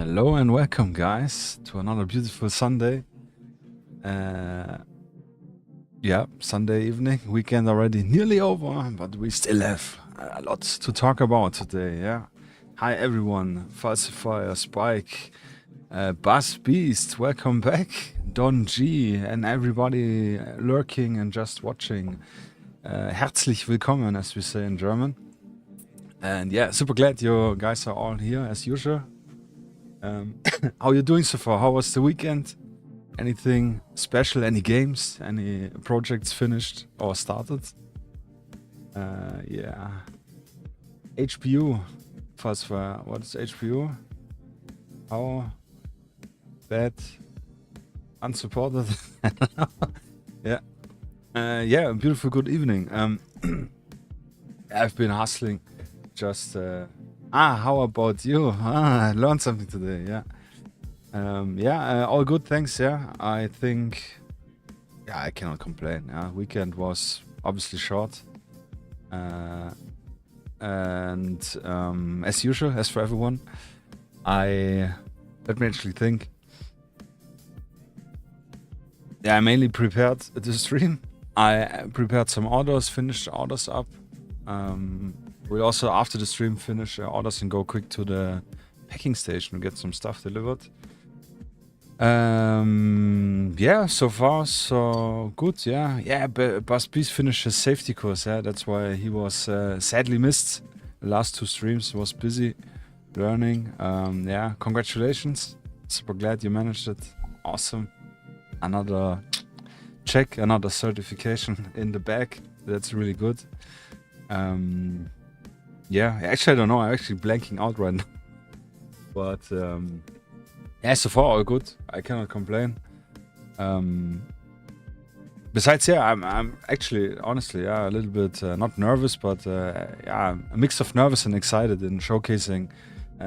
Hello and welcome, guys, to another beautiful Sunday. Yeah, Sunday evening, weekend already nearly over, but we still have a lot to talk about today. Yeah. Hi everyone, Falsifier, Spike, Buzz Beast, welcome back, Don G, and everybody lurking and just watching. Herzlich willkommen, as we say in German. And yeah, super glad you guys are all here as usual. How you doing so far? How was the weekend? Anything special? Any games? Any projects finished or started? Yeah. HPU. Falsifier. What is HPU? How bad? Unsupported? I don't know. Yeah. Yeah, beautiful good evening. I've been hustling. Just how about you? I learned something today. Yeah. All good, thanks. Yeah, I think. Yeah, I cannot complain. Weekend was obviously short, and as usual, as for everyone, let me actually think. Yeah, I mainly prepared the stream. I prepared some orders, finished orders up. We'll also, after the stream, finish orders and go quick to the packing station to get some stuff delivered. Yeah, so far so good. Yeah. Buzz Beast finished his safety course. Yeah, that's why he was sadly missed. The last two streams was busy learning. Yeah, congratulations. Super glad you managed it. Awesome. Another check, another certification in the bag. That's really good. Yeah, actually I don't know. I'm actually blanking out right now. But yeah, so far all good. I cannot complain. Besides, yeah, I'm actually honestly, yeah, a little bit not nervous, but yeah, a mix of nervous and excited in showcasing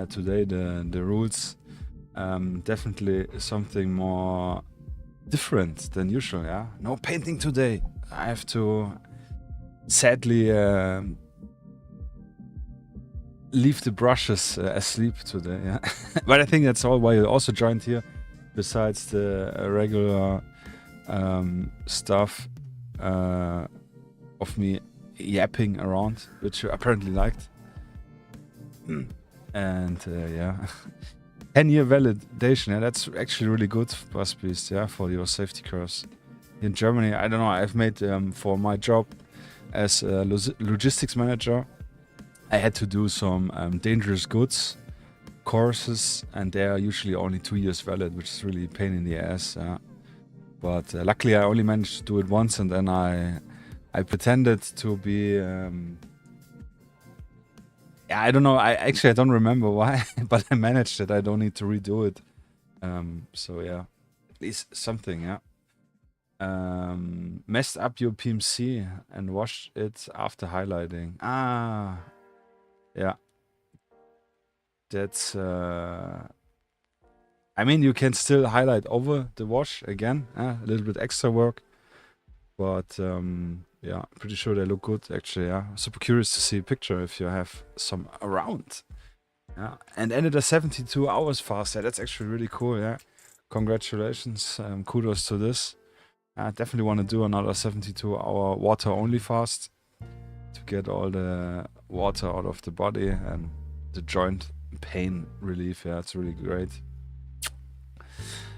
today the rules. Definitely something more different than usual. Yeah, no painting today. I have to sadly leave the brushes asleep today. Yeah, but I think that's all why you also joined here. Besides the regular stuff of me yapping around, which you apparently liked. And yeah, 10-year validation. Yeah, that's actually really good, Buzz Beast. Yeah, for your safety course in Germany. I don't know. I've made for my job as a logistics manager. I had to do some dangerous goods courses, and they are usually only 2 years valid, which is really a pain in the ass. But luckily I only managed to do it once, and then I pretended to be yeah, I don't know, I don't remember why, but I managed it. I don't need to redo it. So yeah, at least something. Yeah. Messed up your PMC and washed it after highlighting. Yeah. That's I mean, you can still highlight over the wash again, a little bit extra work, but yeah, pretty sure they look good actually. Yeah, super curious to see a picture if you have some around. Yeah, and ended a 72 hours fast. Yeah, that's actually really cool. Yeah, congratulations, kudos to this. I definitely want to do another 72-hour water only fast to get all the water out of the body and the joint pain relief. Yeah, it's really great.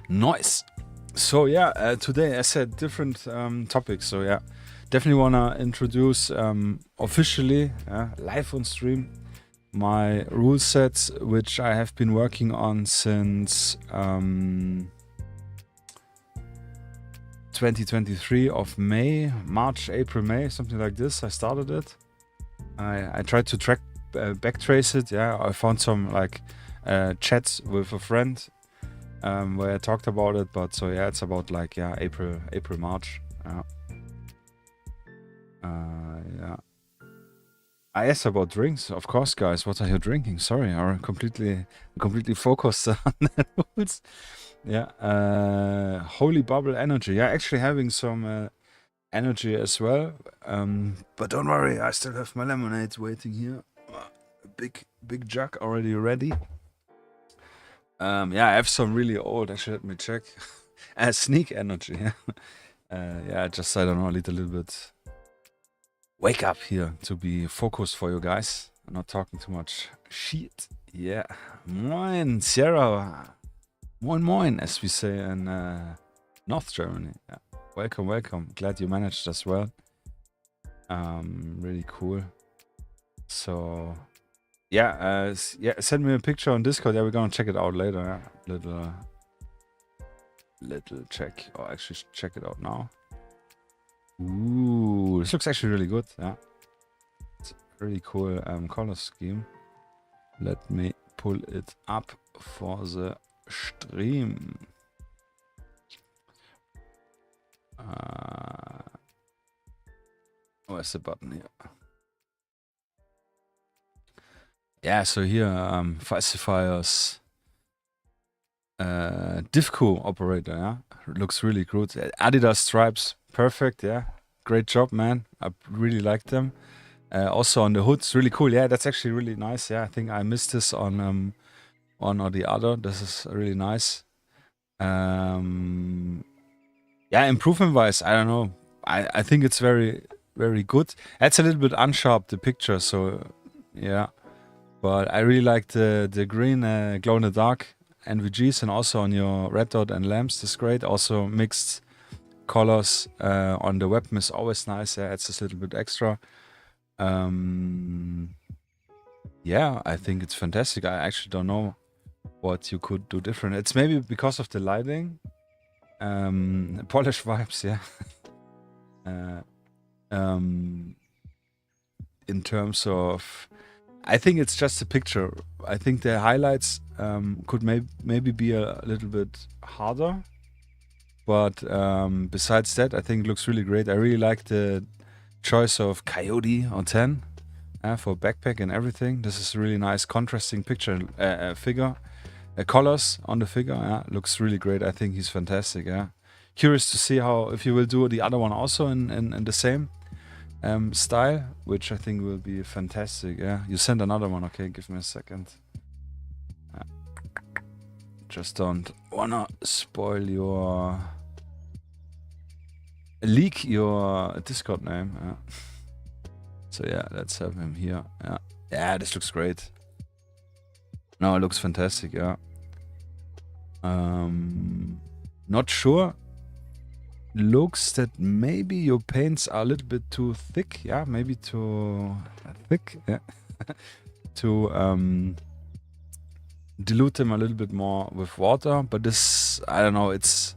Nice. So yeah, today I said different topics. So yeah, definitely wanna introduce officially live on stream my rule sets, which I have been working on since 2023 of March, April, May, something like this. I started it. I tried to backtrace it. Yeah, I found some like chats with a friend where I talked about it. But so yeah, it's about like April, March. Yeah. I asked about drinks, of course, guys. What are you drinking? Sorry, I'm completely focused on the rules. Yeah, Holy Bubble Energy. Yeah, actually having some energy as well. But don't worry, I still have my lemonade waiting here. A big jug already ready. Yeah, I have some really old. Actually, let me check. Sneak energy. Yeah, just I don't know, a little bit. Wake up here to be focused for you guys. I'm not talking too much shit. Yeah, moin, Sierra. Moin, moin, as we say in North Germany. Yeah. Welcome, welcome. Glad you managed as well. Really cool. So, yeah, send me a picture on Discord. Yeah, we're gonna check it out later. Yeah. Little check. Or actually, check it out now. Ooh, this looks actually really good. Yeah, it's a really cool color scheme. Let me pull it up for the stream. Where's the button here? Yeah, so here falsifiers Divco operator. Yeah, looks really good. Adidas stripes, perfect. Yeah, great job, man. I really like them. Also on the hood, it's really cool. Yeah, that's actually really nice. Yeah, I think I missed this on one or the other. This is really nice. Yeah, improvement wise, I don't know. I think it's very, very good. It's a little bit unsharp, the picture, so yeah. But I really like the green glow in the dark NVGs, and also on your red dot and lamps. That's great. Also mixed colors on the weapon is always nice. Yeah, it's a little bit extra. Yeah, I think it's fantastic. I actually don't know what you could do different. It's maybe because of the lighting. Polish vibes, yeah. In terms of, I think it's just a picture. I think the highlights could maybe be a little bit harder. But besides that, I think it looks really great. I really like the choice of Coyote or 10 for backpack and everything. This is a really nice contrasting picture figure. Colors on the figure, yeah, looks really great. I think he's fantastic. Yeah, curious to see how if you will do the other one also in the same style, which I think will be fantastic. Yeah, you sent another one. Okay, give me a second. Just don't wanna spoil your leak your Discord name. Yeah. So yeah, let's have him here. Yeah, this looks great. No, it looks fantastic. Yeah. Not sure. Looks that maybe your paints are a little bit too thick. Yeah, maybe too thick. Yeah. To dilute them a little bit more with water. But this, I don't know. It's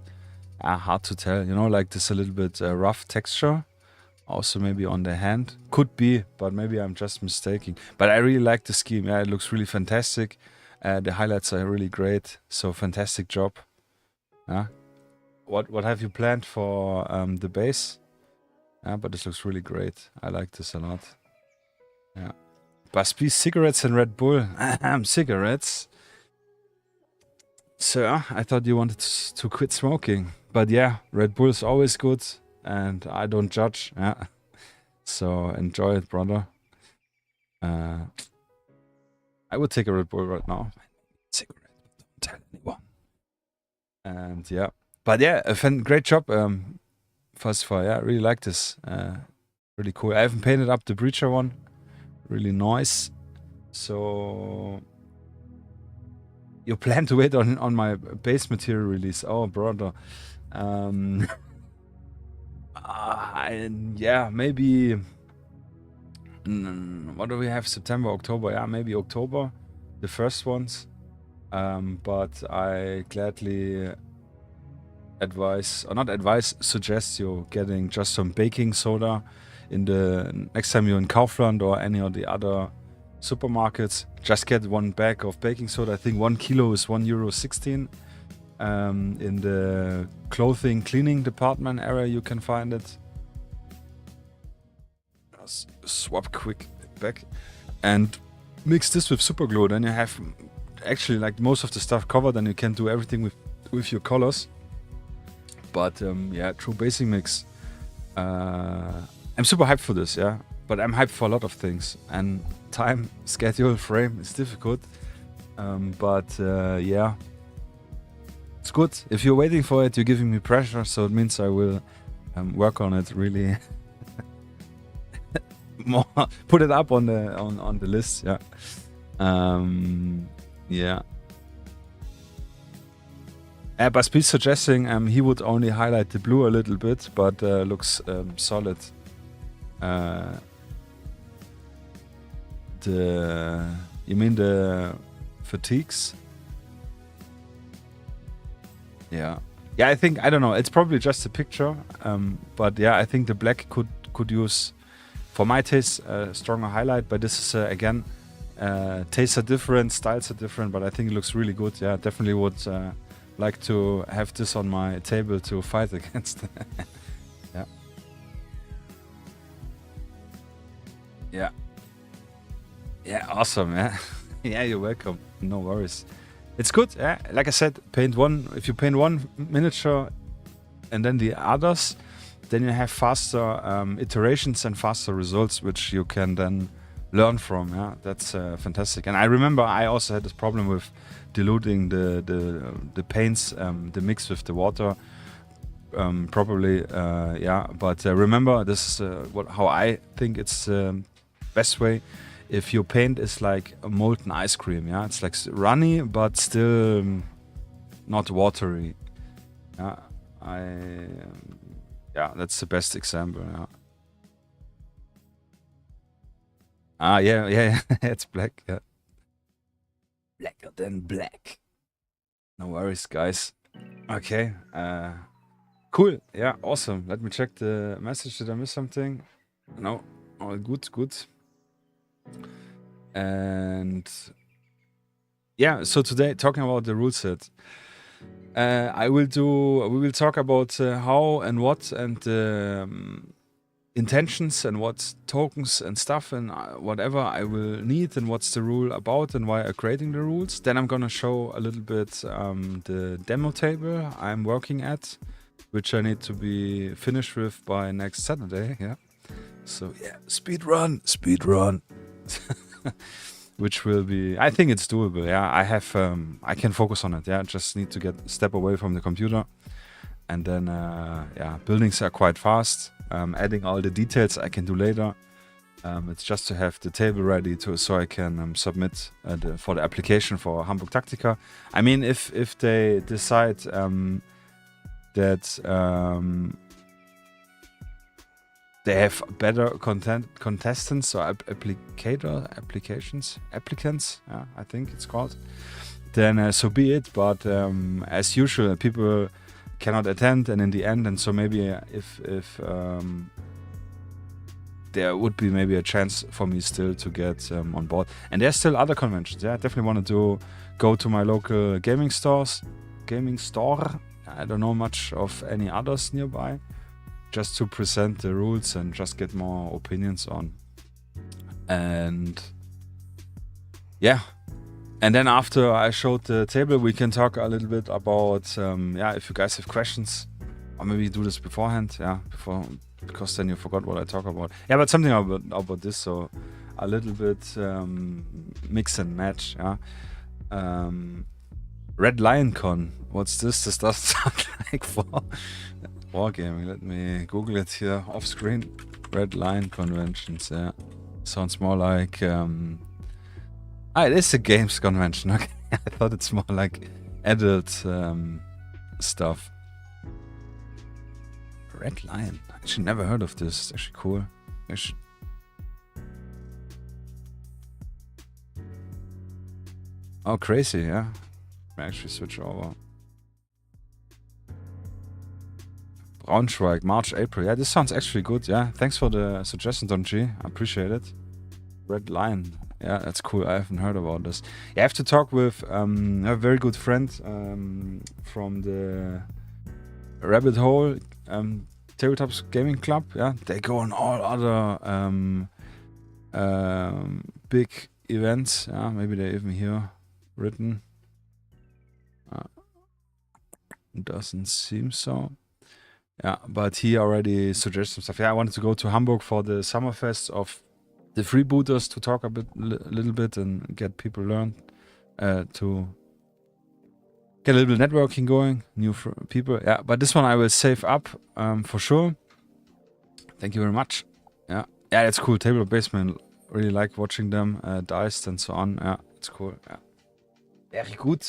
hard to tell. You know, like this a little bit rough texture. Also maybe on the hand. Could be, but maybe I'm just mistaking. But I really like the scheme. Yeah, it looks really fantastic. The highlights are really great. So fantastic job. Yeah. What have you planned for the base? Yeah, but this looks really great. I like this a lot. Yeah. But please, cigarettes and Red Bull. Cigarettes. Sir, I thought you wanted to quit smoking. But yeah, Red Bull is always good. And I don't judge. Yeah. So enjoy it, brother. I would take a Red Bull right now. Cigarette, don't tell anyone. And yeah. But yeah, great job, Falsifier. Yeah, I really like this. Really cool. I haven't painted up the Breacher one. Really nice. So you plan to wait on my base material release? Oh, brother. Yeah, maybe. What do we have? September, October? Yeah, maybe October. The first ones. But I gladly suggest you getting just some baking soda in the next time you're in Kaufland or any of the other supermarkets. Just get one bag of baking soda. I think 1 kilo is €1.16. In the clothing cleaning department area you can find it. Just swap quick back and mix this with super glue. Then you have actually like most of the stuff covered, and you can do everything with your colors. But yeah, true basic mix. I'm super hyped for this, yeah. But I'm hyped for a lot of things, and time, schedule, frame is difficult. But yeah, It's good. If you're waiting for it, you're giving me pressure, so it means I will work on it really more. Put it up on the list. Yeah. Yeah. But Speed's suggesting he would only highlight the blue a little bit, but looks solid. You mean the fatigues? Yeah. Yeah, I think, I don't know, it's probably just a picture. But yeah, I think the black could use, for my taste, a stronger highlight. But this is, again, tastes are different, styles are different, but I think it looks really good. Yeah, definitely would like to have this on my table to fight against. Yeah. Yeah. Yeah, awesome, yeah. Yeah, you're welcome. No worries. It's good, yeah. Like I said, if you paint one miniature and then the others, then you have faster iterations and faster results, which you can then learn from. Yeah, that's fantastic. And I remember I also had this problem with diluting the paints, the mix with the water properly. Yeah, but remember, this is how I think it's best way. If your paint is like a molten ice cream, yeah, it's like runny but still not watery. Yeah, yeah, that's the best example. Yeah. Yeah, it's black. Yeah, blacker than black. No worries, guys. Okay, cool. Yeah, awesome. Let me check the message. Did I miss something? No, all good, good. And yeah, so today talking about the rule set, we will talk about how and what and intentions and what tokens and stuff and whatever I will need and what's the rule about and why I'm creating the rules. Then I'm gonna show a little bit the demo table I'm working at, which I need to be finished with by next Saturday. Yeah, so yeah, speed run. Which will be, I think it's doable. Yeah, I can focus on it. Yeah, just need to step away from the computer, and then yeah, buildings are quite fast. Adding all the details I can do later. It's just to have the table ready so I can submit for the application for Hamburg Taktika. I mean, if they decide that they have better contestants or applicants, yeah, I think it's called, then so be it. But as usual, people cannot attend, and in the end, and so maybe if there would be maybe a chance for me still to get on board. And there's still other conventions. Yeah, I definitely want to go to my local gaming store. I don't know much of any others nearby, just to present the rules and just get more opinions on. And yeah, and then after I showed the table, we can talk a little bit about yeah, if you guys have questions, or maybe do this beforehand, yeah, because then you forgot what I talk about. Yeah, but something about this, so a little bit mix and match. Yeah. Red Lion Con, what's this? This does sound like for Wargaming. Let me Google it here off screen. Red Lion Conventions, yeah. Sounds more like... it is a games convention, okay. I thought it's more like adult stuff. Red Lion. I actually never heard of this. It's actually cool. Oh, crazy, yeah. I actually switch over. Braunschweig, March, April. Yeah, this sounds actually good. Yeah, thanks for the suggestion, Don G. I appreciate it. Red Lion. Yeah, that's cool. I haven't heard about this. Yeah, I have to talk with a very good friend from the Rabbit Hole Tabletop Gaming Club. Yeah, they go on all other big events. Yeah, maybe they're even here written. Doesn't seem so. Yeah, but he already suggested some stuff. Yeah, I wanted to go to Hamburg for the Summerfest of the freebooters to talk a little bit and get people to get a little networking going, new people. Yeah, but this one I will save up for sure. Thank you very much. Yeah, yeah, it's cool. Tabletop Basement, really like watching them diced and so on. Yeah, it's cool. Yeah, very good.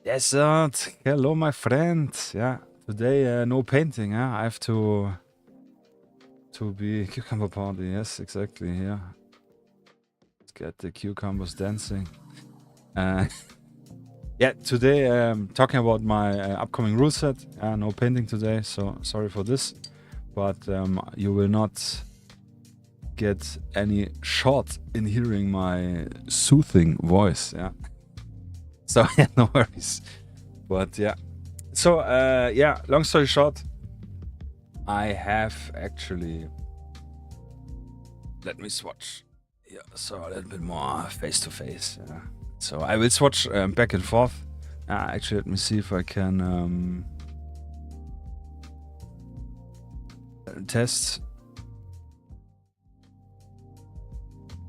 Desert, hello my friend. Yeah, today no painting. Yeah, I have to be cucumber party. Yes, exactly. Yeah, let's get the cucumbers dancing. Yeah, today talking about my upcoming rule set. No painting today, so sorry for this, but you will not get any short in hearing my soothing voice. Yeah. So yeah, no worries. But yeah. So yeah, long story short, I have actually. Let me swatch. Yeah, so a little bit more face to face. Yeah. So I will swatch back and forth. Actually, let me see if I can test.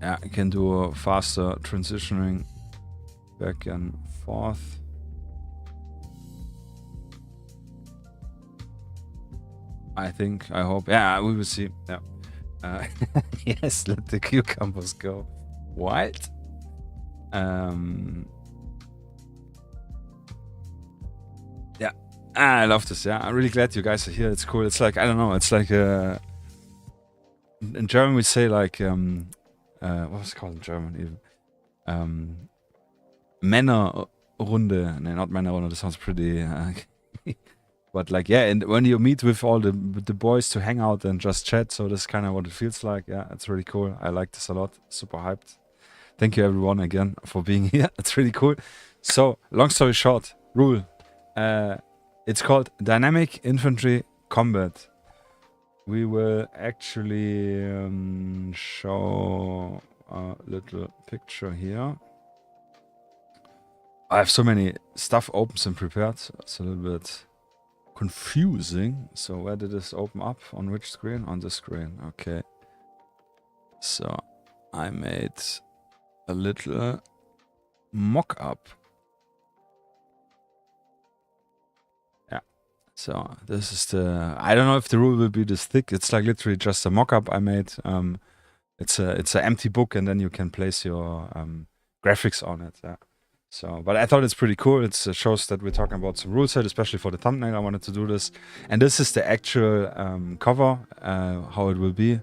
Yeah, I can do a faster transitioning back and forth. I think, I hope. Yeah, we will see. Yeah. Yes, let the cucumbers go wild. Yeah, I love this. Yeah, I'm really glad you guys are here. It's cool. It's like, I don't know, it's like in German we say like what was it called in German even? Männerrunde. No, not Männerrunde. That sounds pretty but like, yeah, and when you meet with all the boys to hang out and just chat, so this is kind of what it feels like. Yeah, it's really cool. I like this a lot. Super hyped. Thank you everyone again for being here. It's really cool. So, long story short, rule. It's called Dynamic Infantry Combat. We will actually show a little picture here. I have so many stuff opens and prepared, so it's a little bit confusing. So where did this open up? On which screen? On the screen. Okay. So I made a little mock-up. Yeah. So this is the. I don't know if the rule will be this thick. It's like literally just a mock-up I made. It's an empty book, and then you can place your graphics on it. Yeah. So, but I thought it's pretty cool. It shows that we're talking about some rule set, especially for the thumbnail. I wanted to do this, and this is the actual cover, how it will be.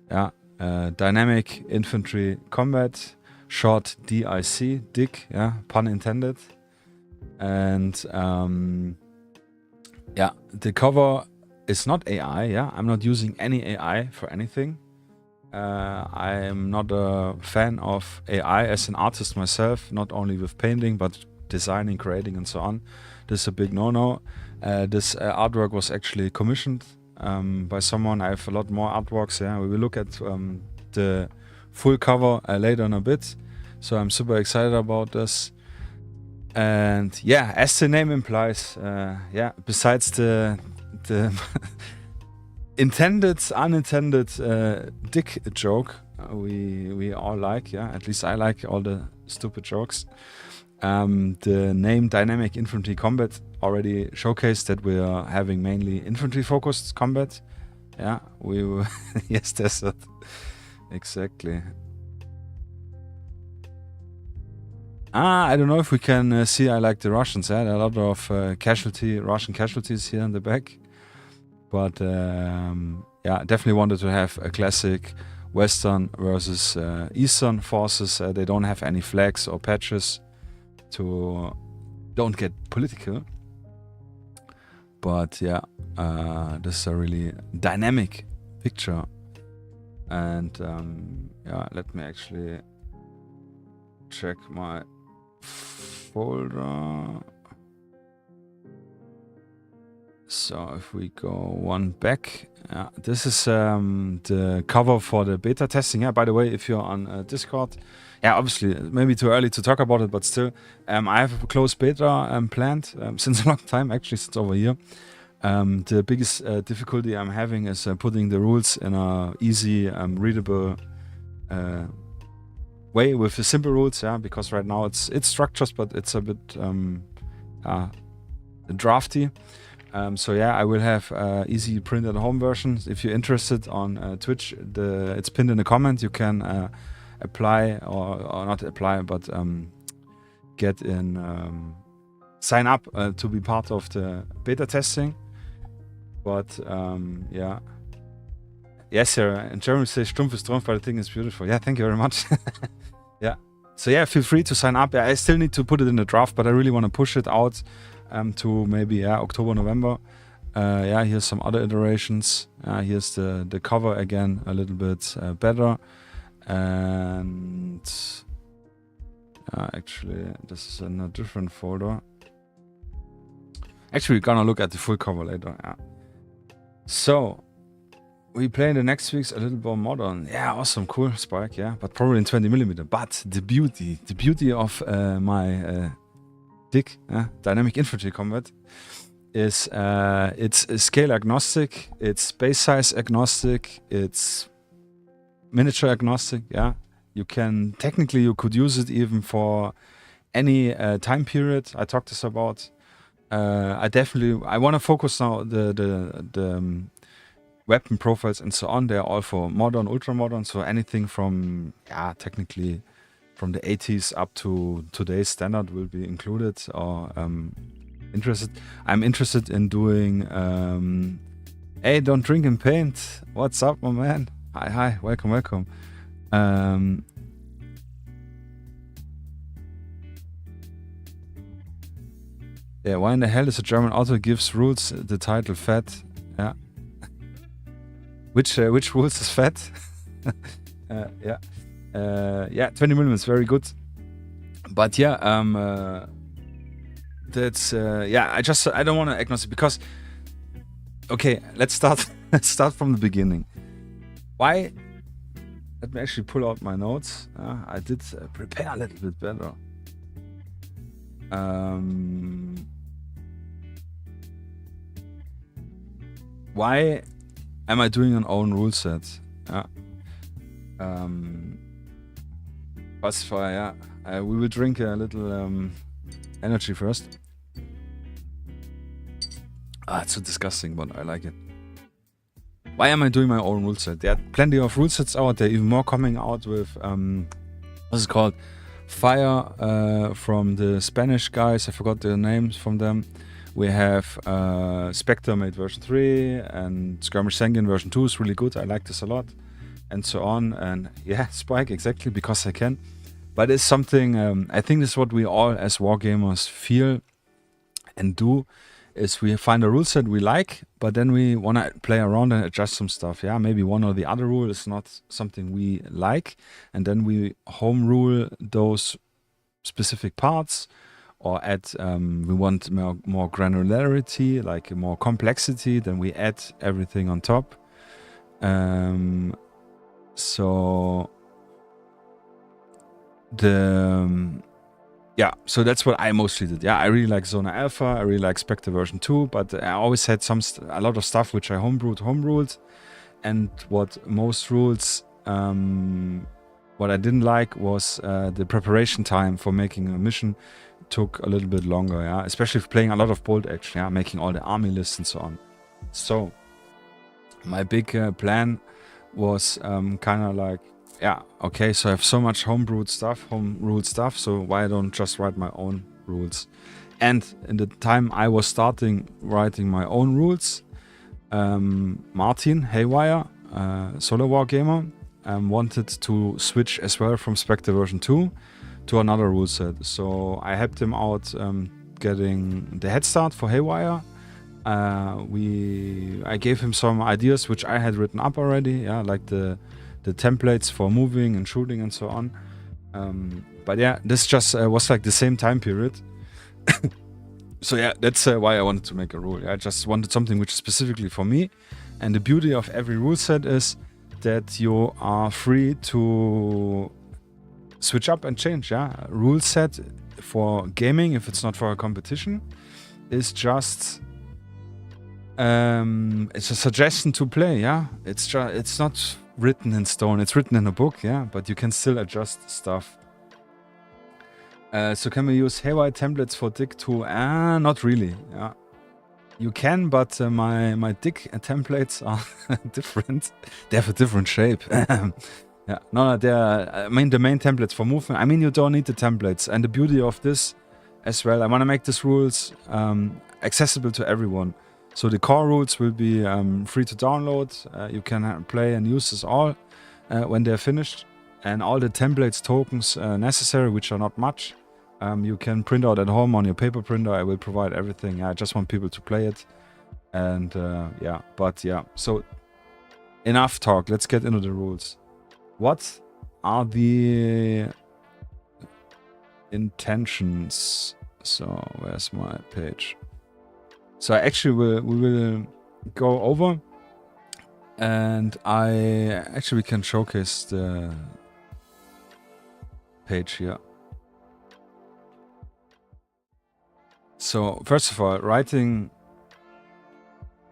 Yeah, Dynamic Infantry Combat, short DIC, DIC. Yeah, pun intended. And yeah, the cover is not AI. Yeah, I'm not using any AI for anything. I'm not a fan of AI as an artist myself, not only with painting, but designing, creating, and so on. This is a big no-no. This artwork was actually commissioned by someone. I have a lot more artworks. Yeah, we will look at the full cover later in a bit. So I'm super excited about this. And yeah, as the name implies, yeah, besides the intended, unintended dick joke we all like, yeah, at least I like all the stupid jokes. The name Dynamic Infantry Combat already showcased that we are having mainly infantry focused combat. Yeah, we will. Yes, that's it. Exactly. I don't know if we can see. I like the Russians. Yeah, there are a lot of Russian casualties here in the back. But yeah, definitely wanted to have a classic Western versus Eastern forces. They don't have any flags or patches to don't get political. But yeah, this is a really dynamic picture. And yeah, let me actually check my folder. So if we go one back, this is the cover for the beta testing. Yeah, by the way, if you're on Discord, yeah, obviously maybe too early to talk about it, but still, I have a closed beta planned since a long time, actually since over a year. The biggest difficulty I'm having is putting the rules in a easy, readable way with the simple rules. Yeah, because right now it's structures, but it's a bit drafty. So yeah, I will have easy print at home versions. If you're interested on Twitch, it's pinned in the comment. You can apply or not apply, but get in, sign up to be part of the beta testing. But yeah. Yes, sir. And Jeremy says Strumpf ist Trumpf, but I think it's beautiful. Yeah, thank you very much. Yeah. So yeah, feel free to sign up. Yeah, I still need to put it in the draft, but I really want to push it out to maybe October, November. Yeah, here's some other iterations. Here's the cover again, a little bit better. And actually, this is in a different folder. Actually, we're gonna look at the full cover later. Yeah. So we play in the next week's a little more modern. Yeah, awesome, cool, Spike. Yeah, but probably in 20mm. But the beauty of my DIC, dynamic infantry combat, is it's scale agnostic, it's base size agnostic, it's miniature agnostic. Yeah, you could use it even for any time period. I talked this about. I want to focus now the weapon profiles and so on. They're all for modern, ultramodern, so anything from technically from the 80s up to today's standard will be included or interested. I'm interested in doing hey, don't drink and paint. What's up, my man? Hi, welcome. Yeah, why in the hell is a German author gives rules the title Fat? Yeah. Which rules is Fat? Yeah. Yeah, 20mm is very good. But yeah, that's yeah, I don't want to agnostic because okay, let's start from the beginning. Why? Let me actually pull out my notes. I did prepare a little bit better. Why am I doing an own rule set? Pacifier, yeah. We will drink a little energy first. It's so disgusting, but I like it. Why am I doing my own rule set? There are plenty of rule sets out there, even more coming out with what's it called? Fire from the Spanish guys. I forgot the names from them. We have Spectre made version 3 and Skirmish Sanguine version 2 is really good. I like this a lot. And so on. And yeah, Spike, exactly, because I can. But it's something, I think this is what we all as wargamers feel and do, is we find a rule set we like, but then we want to play around and adjust some stuff. Yeah, maybe one or the other rule is not something we like. And then we home rule those specific parts. Or add, we want more granularity, like more complexity, then we add everything on top. So so that's what I mostly did. Yeah, I really like Zona Alpha, I really like Spectre version 2, but I always had a lot of stuff which I homeruled, and what most rules, what I didn't like was the preparation time for making a mission took a little bit longer, yeah, especially if playing a lot of bolt action, yeah, making all the army lists and so on. So my big plan was kind of like, yeah, okay, so I have so much home ruled stuff, so why don't just write my own rules? And in the time I was starting writing my own rules, Martin Haywire, solo wargamer, wanted to switch as well from Spectre version 2 to another rule set. So I helped him out getting the head start for Haywire. I gave him some ideas which I had written up already, yeah, like the templates for moving and shooting and so on. But yeah, this just was like the same time period. So yeah, that's why I wanted to make a rule. I just wanted something which is specifically for me. And the beauty of every rule set is that you are free to switch up and change. Yeah, rule set for gaming, if it's not for a competition, is just it's a suggestion to play. Yeah, it's not written in stone. It's written in a book. Yeah, but you can still adjust stuff. So can we use haywire templates for DIC too? Not really. Yeah. You can, but my DIC templates are different. They have a different shape. Yeah, no, they're, I mean, the main templates for movement. I mean, you don't need the templates. And the beauty of this as well, I want to make these rules accessible to everyone. So the core rules will be free to download. You can play and use this all when they're finished. And all the templates tokens necessary, which are not much, you can print out at home on your paper printer. I will provide everything. I just want people to play it. And yeah, but yeah. So enough talk. Let's get into the rules. What are the intentions? So where's my page? So actually we will go over, and we can showcase the page here. So first of all, writing.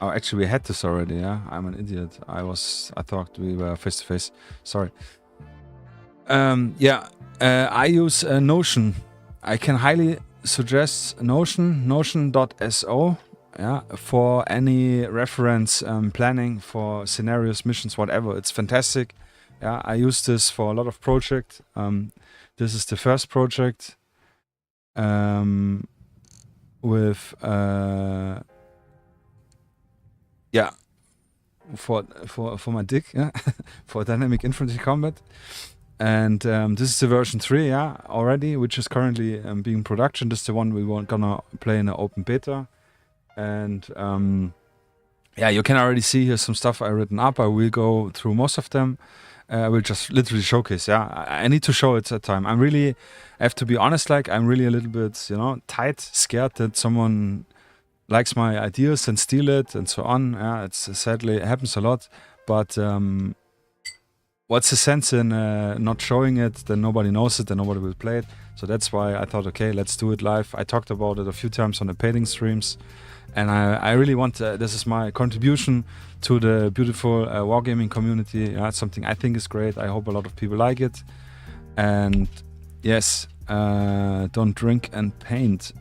Oh, actually, we had this already, yeah? I'm an idiot. I thought we were face-to-face. Sorry. Yeah, I use Notion. I can highly suggest Notion, notion.so, yeah, for any reference planning for scenarios, missions, whatever. It's fantastic. Yeah, I use this for a lot of projects. This is the first project with... yeah, for my DIC, yeah, for dynamic infantry combat, and this is the version 3, yeah, already, which is currently being production. This is the one we want gonna play in an open beta, and yeah, you can already see here some stuff I written up. I will go through most of them. I will just literally showcase. Yeah, I need to show it at time. I have to be honest. Like, I'm really a little bit, you know, scared that someone likes my ideas and steal it and so on. Yeah, sadly it happens a lot. But what's the sense in not showing it? Then nobody knows it, then nobody will play it. So that's why I thought, okay, let's do it live. I talked about it a few times on the painting streams, and I really want this is my contribution to the beautiful wargaming community. Yeah, it's something I think is great. I hope a lot of people like it. And yes, don't drink and paint.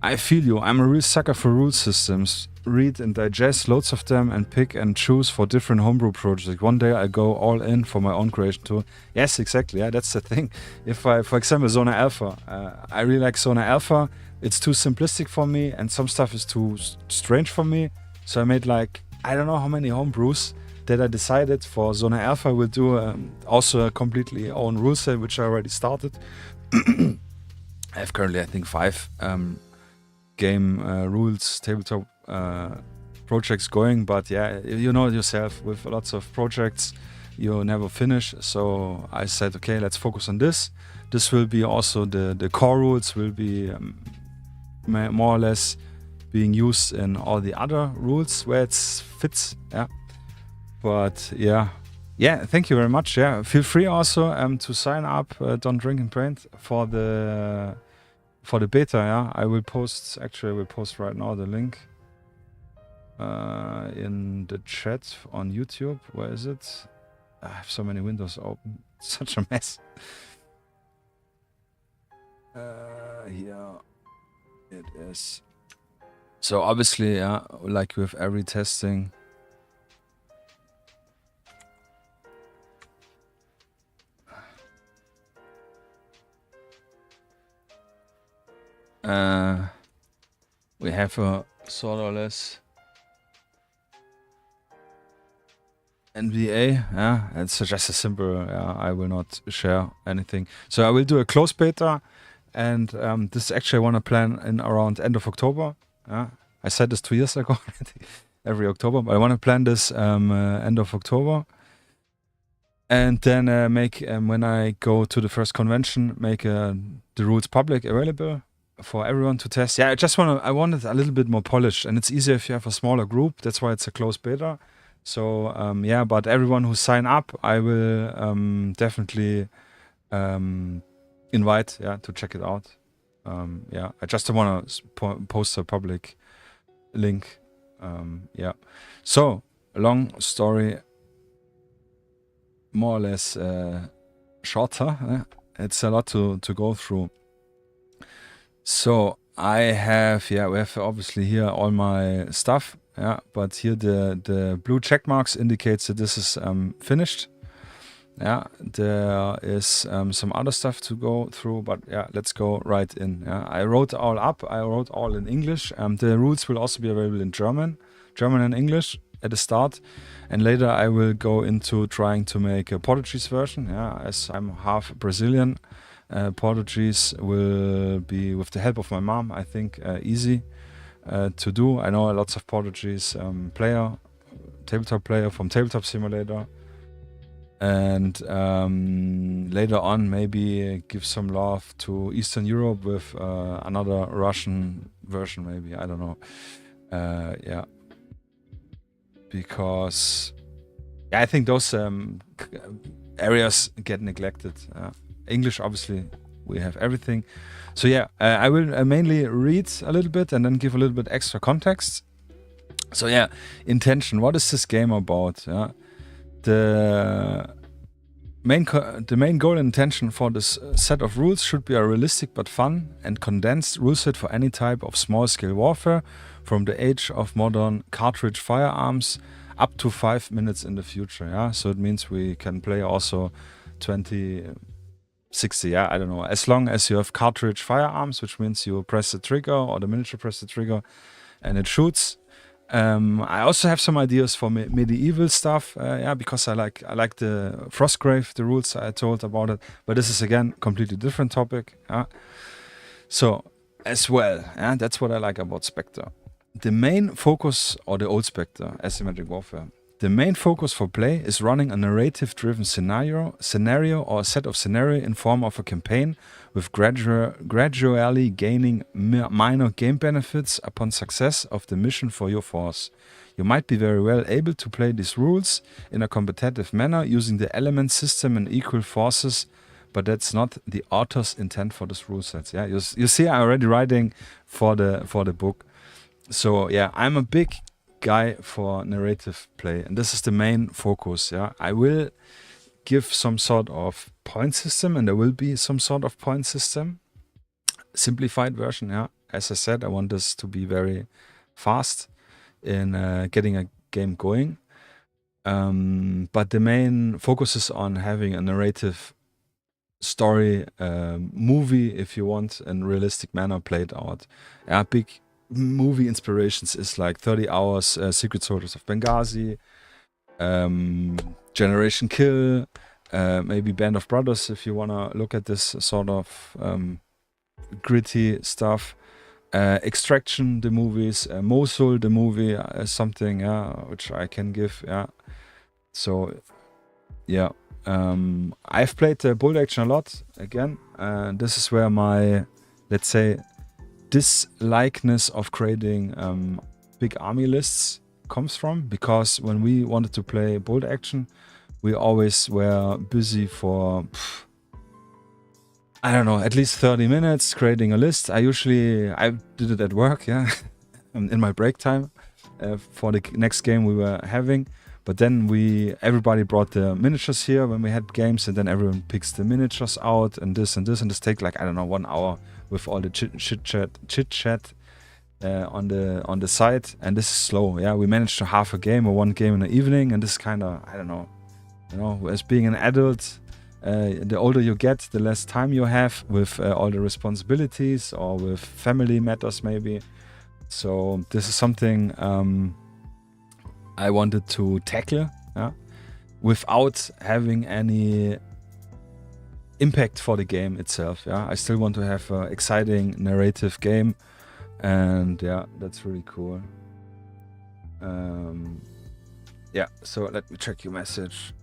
I feel you. I'm a real sucker for rule systems. Read and digest loads of them and pick and choose for different homebrew projects. One day I go all in for my own creation too. Yes, exactly. Yeah, that's the thing. If I, for example, Zona Alpha, I really like Zona Alpha. It's too simplistic for me, and some stuff is too strange for me. So I made like, I don't know how many homebrews that I decided for Zona Alpha. We'll do also a completely own rule set, which I already started. I have currently, I think, 5 game rules tabletop projects going, but yeah, you know yourself, with lots of projects you never finish. So I said, okay, let's focus on this. This will be also the core rules will be more or less being used in all the other rules where it fits. Yeah, but yeah, thank you very much. Yeah, feel free also to sign up, Don't Drink and Paint, for the beta. Yeah, I will post right now the link in the chat on YouTube. Where is it? I have so many windows open. It's such a mess. Here it is. So obviously, yeah, like with every testing, we have a sort of less NDA. Yeah, it's just a simple. I will not share anything. So I will do a closed beta, and this actually I want to plan in around end of October. Yeah, I said this 2 years ago already, every October, but I want to plan this end of October, and then make when I go to the first convention, make the rules public available for everyone to test. Yeah, I want it a little bit more polished, and it's easier if you have a smaller group. That's why it's a closed beta. So yeah, but everyone who sign up, I will definitely invite, yeah, to check it out. Yeah, I just want to post a public link. Yeah, so long story, more or less shorter. It's a lot to go through. So I have, we have obviously here all my stuff, but here the blue check marks indicates that this is finished. There is some other stuff to go through, but let's go right in. I wrote all up. I wrote all in English. The rules will also be available in German and English at the start, and later I will go into trying to make a Portuguese version. As I'm half Brazilian, Portuguese will be, with the help of my mom, I think, easy to do. I know lots of Portuguese tabletop player from Tabletop Simulator. And later on, maybe give some love to Eastern Europe with another Russian version, maybe. I don't know. Because I think those areas get neglected. English, obviously, we have everything. So I will mainly read a little bit and then give a little bit extra context. So intention. What is this game about? The main goal and intention for this set of rules should be a realistic but fun and condensed rule set for any type of small-scale warfare, from the age of modern cartridge firearms up to 5 minutes in the future. So it means we can play also 20, 60, I don't know. As long as you have cartridge firearms, which means you press the trigger or the miniature press the trigger and it shoots. I also have some ideas for medieval stuff, because I like the Frostgrave, the rules I told about it, but this is again completely different topic. So as well, that's what I like about Spectre. The main focus, or the old Spectre, asymmetric warfare. The main focus for play is running a narrative-driven scenario or a set of scenario in form of a campaign, with gradually gaining minor game benefits upon success of the mission for your force. You might be very well able to play these rules in a competitive manner using the element system and equal forces, but that's not the author's intent for this rule sets. You see, I'm already writing for the book. So I'm a big guy for narrative play, and this is the main focus. I will give some sort of point system, and there will be some sort of point system, simplified version. As I said, I want this to be very fast in getting a game going, but the main focus is on having a narrative story movie, if you want, in realistic manner played out. Big movie inspirations is like 30 Hours, Secret Soldiers of Benghazi, Generation Kill, maybe Band of Brothers, if you want to look at this sort of gritty stuff. Extraction, the movies, Mosul, the movie, something which I can give. So I've played bolt action a lot again. This is where my, let's say, dislikeness of creating big army lists comes from, because when we wanted to play bolt action, we always were busy for I don't know, at least 30 minutes creating a list. I did it at work, in my break time for the next game we were having. But then everybody brought the miniatures here when we had games, and then everyone picks the miniatures out and this, and this take like, I don't know, 1 hour with all the chit chat on the site, and this is slow. We managed to half a game or one game in the evening, and this kind of, I don't know, as being an adult, the older you get, the less time you have with all the responsibilities or with family matters maybe. So this is something I wanted to tackle without having any impact for the game itself. I still want to have an exciting narrative game, and that's really cool. So let me check your message.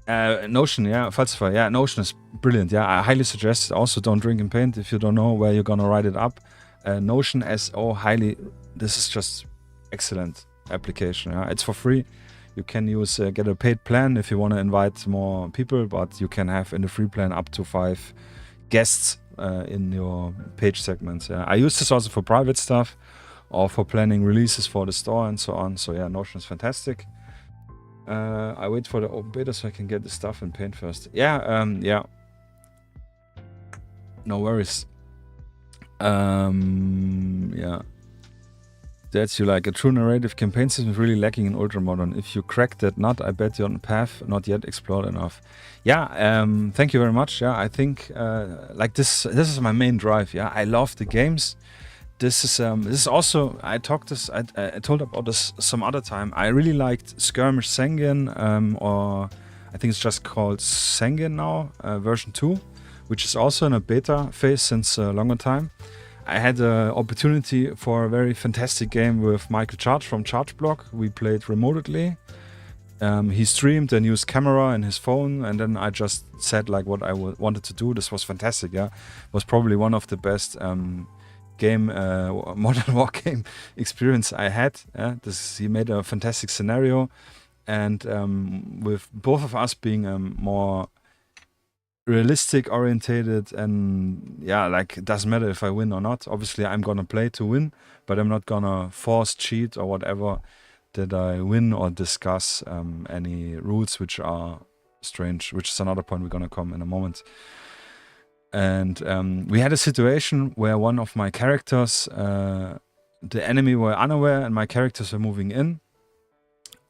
Notion, Falsify, Notion is brilliant. I highly suggest. Also, don't drink and paint if you don't know where you're gonna write it up. Notion SO, this is just excellent application. It's for free. You can get a paid plan if you want to invite more people, but you can have in the free plan up to 5 guests in your page segments. I use this also for private stuff or for planning releases for the store and so on. So Notion is fantastic. I wait for the open beta so I can get the stuff and paint first. Yeah, yeah. No worries. Yeah. That's you like. A true narrative campaign system is really lacking in Ultramodern. If you crack that nut, I bet you're on a path not yet explored enough. Yeah, thank you very much. Yeah, I think like this is my main drive. Yeah, I love the games. This is also, I told about this some other time. I really liked Skirmish Sengen, or I think it's just called Sengen now, version 2, which is also in a beta phase since a longer time. I had the opportunity for a very fantastic game with Michael Charge from Chargeblock. We played remotely. He streamed and used camera and his phone, and then I just said like what I wanted to do. This was fantastic. Yeah, it was probably one of the best modern war game experience I had. Yeah? He made a fantastic scenario, and with both of us being more realistic orientated, and yeah, like it doesn't matter if I win or not. Obviously I'm gonna play to win, but I'm not gonna force, cheat or whatever that I win or discuss any rules which are strange, which is another point we're gonna come in a moment. And we had a situation where one of my characters, the enemy were unaware and my characters were moving in,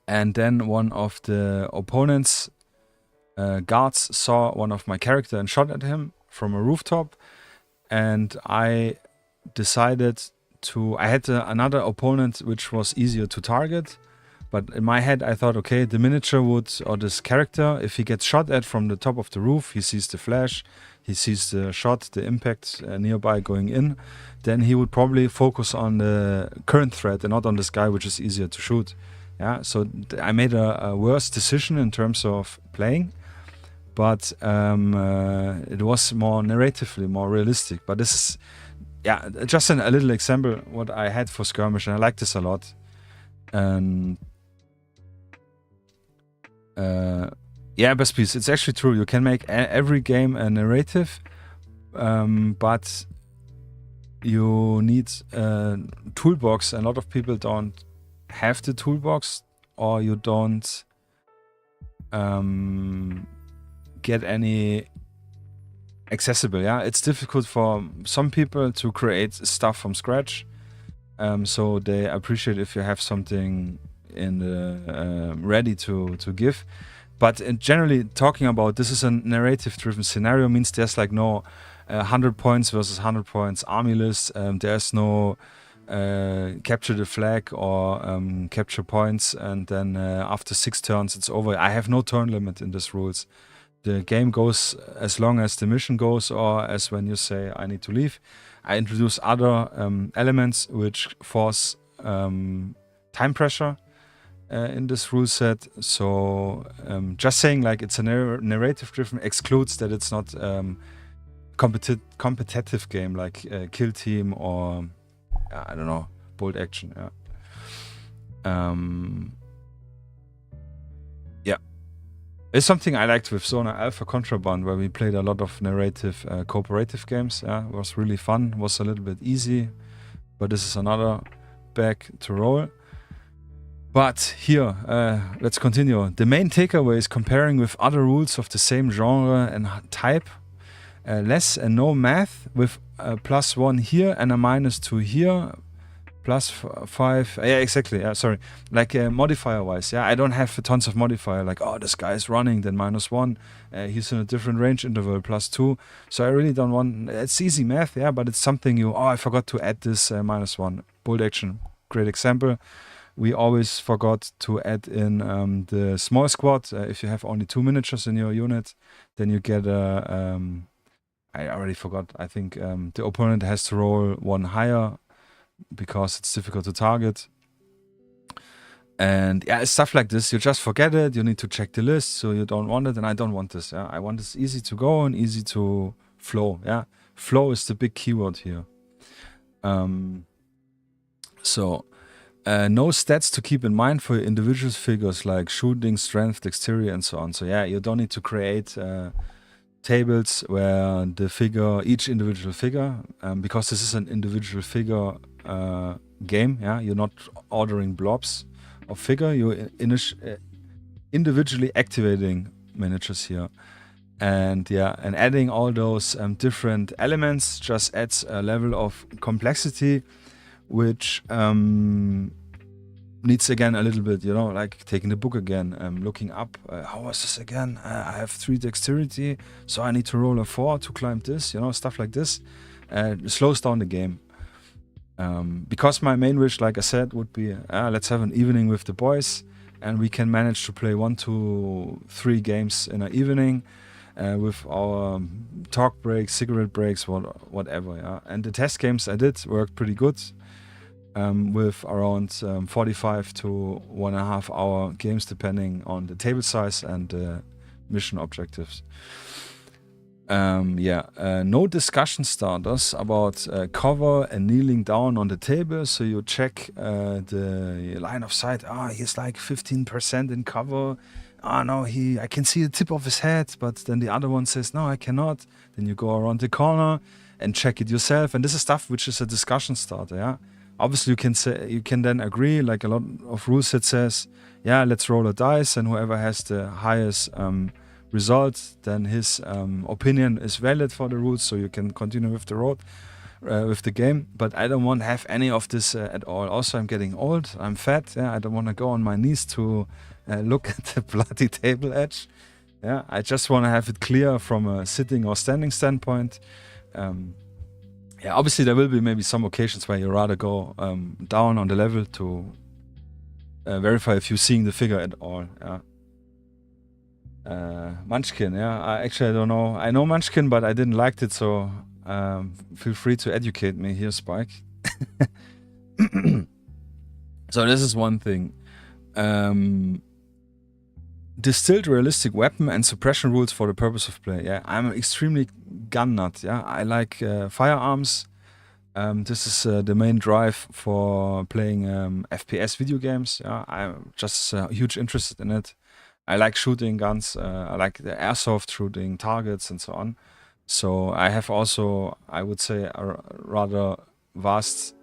and then one of the opponents guards saw one of my character and shot at him from a rooftop, and I decided to, I had another opponent which was easier to target, but in my head I thought, okay, the miniature would, or this character, if he gets shot at from the top of the roof, he sees the flash, he sees the shot, the impact nearby going in, then he would probably focus on the current threat and not on this guy which is easier to shoot. Yeah, so I made a worse decision in terms of playing, but it was more narratively, more realistic. But this is, yeah, just a little example what I had for Skirmish, and I like this a lot. And yeah, best piece. It's actually true. You can make every game a narrative, but you need a toolbox. A lot of people don't have the toolbox, or you don't get any accessible. Yeah, it's difficult for some people to create stuff from scratch, so they appreciate if you have something in the ready to give. But generally talking about, this is a narrative driven scenario, means there's like no 100 points versus 100 points army list. There's no capture the flag or capture points and then after 6 turns it's over. I have no turn limit in these rules. The game goes as long as the mission goes, or as when you say I need to leave. I introduce other elements which force time pressure in this rule set. So just saying like it's a narrative driven excludes that it's not competitive game like Kill Team or I don't know, Bolt Action. Yeah. Yeah. It's something I liked with Zona Alpha Contraband, where we played a lot of narrative cooperative games. Yeah, it was really fun. It was a little bit easy, but this is another bag to roll. But here, let's continue. The main takeaway is comparing with other rules of the same genre and type. Less and no math, with a +1 here and a -2 here, +5. Yeah, exactly. Yeah, sorry. Like modifier wise, yeah, I don't have tons of modifier. Like, oh, this guy is running, then -1. He's in a different range interval, +2. So I really don't want. It's easy math, yeah, but it's something you. Oh, I forgot to add this -1. Bolt Action, great example. We always forgot to add in the small squad. If you have only 2 miniatures in your unit, then you get a. I already forgot. I think the opponent has to roll 1 higher because it's difficult to target. And yeah, stuff like this. You just forget it. You need to check the list, so you don't want it. And I don't want this. Yeah, I want this easy to go and easy to flow. Yeah, flow is the big keyword here. No stats to keep in mind for individual figures like shooting, strength, dexterity, and so on. So yeah, you don't need to create tables where the figure, each individual figure, because this is an individual figure game. Yeah, you're not ordering blobs of figure. You individually activating miniatures here. And yeah, and adding all those different elements just adds a level of complexity, which needs again a little bit, you know, like taking the book again, looking up, how was this again? I have 3 dexterity, so I need to roll a 4 to climb this, you know, stuff like this. It slows down the game. Because my main wish, like I said, would be let's have an evening with the boys, and we can manage to play 1 to 3 games in an evening with our talk breaks, cigarette breaks, whatever. Yeah, and the test games I did worked pretty good, with around 45 to 1.5 hour games, depending on the table size and the mission objectives. No discussion starters about cover and kneeling down on the table. So you check the line of sight. He's like 15% in cover. No, I can see the tip of his head, but then the other one says, no, I cannot. Then you go around the corner and check it yourself. And this is stuff which is a discussion starter, yeah. Obviously, you can then agree, like a lot of Ruleset says, yeah, let's roll a dice, and whoever has the highest result, then his opinion is valid for the rules, so you can continue with the road, with the game. But I don't want to have any of this at all. Also, I'm getting old, I'm fat, yeah, I don't want to go on my knees to look at the bloody table edge. Yeah, I just want to have it clear from a sitting or standing standpoint. Yeah, obviously there will be maybe some occasions where you rather go down on the level to verify if you're seeing the figure at all. Yeah. Munchkin, yeah. I don't know. I know Munchkin, but I didn't like it, so feel free to educate me here, Spike. So this is one thing. Distilled realistic weapon and suppression rules for the purpose of play. Yeah, I'm extremely gun nut. Yeah, I like firearms. This is the main drive for playing FPS video games. Yeah, I'm just huge interested in it. I like shooting guns. I like the airsoft shooting targets and so on. So I have also, I would say, a rather vast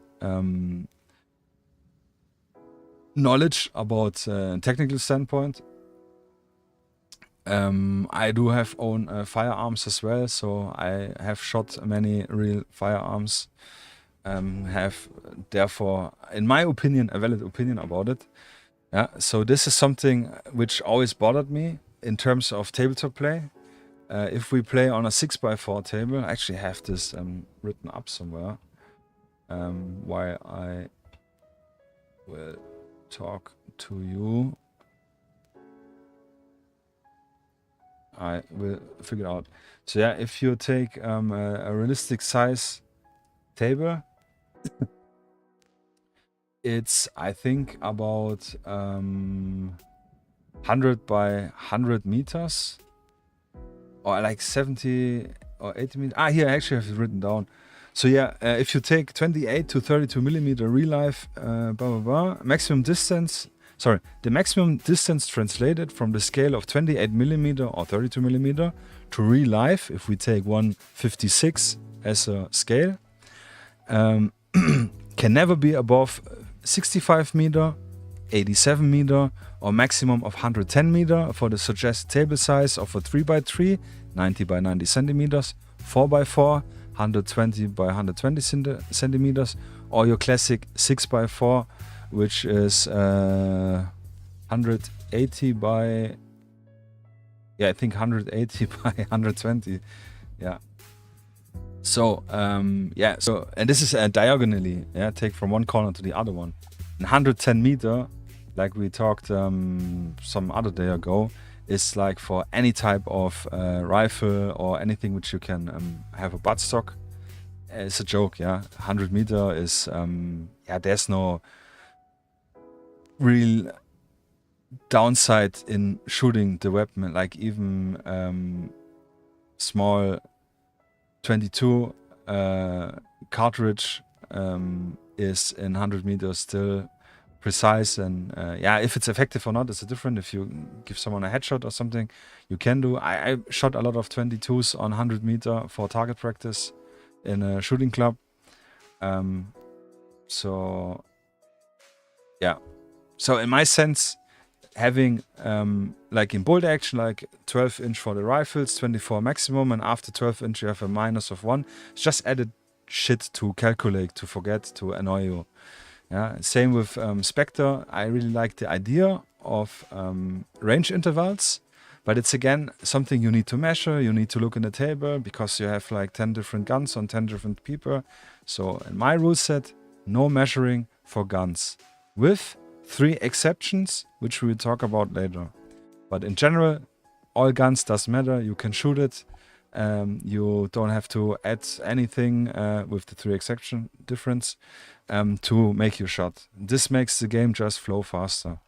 knowledge about technical standpoint. I do have own firearms as well, so I have shot many real firearms. Have therefore, in my opinion, a valid opinion about it. Yeah, so this is something which always bothered me in terms of tabletop play. If we play on a 6x4 table, I actually have this written up somewhere, while I will talk to you. I will figure it out. So yeah, if you take a realistic size table, it's, I think, about 100 by 100 meters, or like 70 or 80 meters. Here I actually have it written down. So yeah, if you take 28 to 32 millimeter real life, maximum distance. Sorry, the maximum distance translated from the scale of 28 millimeter or 32 millimeter to real life, if we take 156 as a scale, can never be above 65 meter, 87 meter, or maximum of 110 meter for the suggested table size of a 3x3, 90 by 90 centimeters, 4x4, 120 by 120 centimeters, or your classic 6x4, which is 180 by, yeah, I think 180 by 120, yeah. So, yeah, so, and this is diagonally, yeah, take from one corner to the other one. 110 meter, like we talked some other day ago, is like for any type of rifle or anything which you can have a buttstock. It's a joke, yeah. 100 meter is, yeah, there's no real downside in shooting the weapon. Like even small 22 cartridge is in 100 meters still precise, and yeah, if it's effective or not is different. If you give someone a headshot or something, you can do. I shot a lot of 22s on 100 meter for target practice in a shooting club. So yeah, so in my sense, having, like in bolt action, like 12 inch for the rifles, 24 maximum, and after 12 inch you have a minus of 1. It's just added shit to calculate, to forget, to annoy you. Yeah, same with Spectre. I really like the idea of range intervals, but it's again something you need to measure. You need to look in the table because you have like 10 different guns on 10 different people. So in my rule set, no measuring for guns, with 3 exceptions, which we will talk about later. But in general, all guns doesn't matter. You can shoot it. You don't have to add anything with the 3 exception difference to make your shot. This makes the game just flow faster.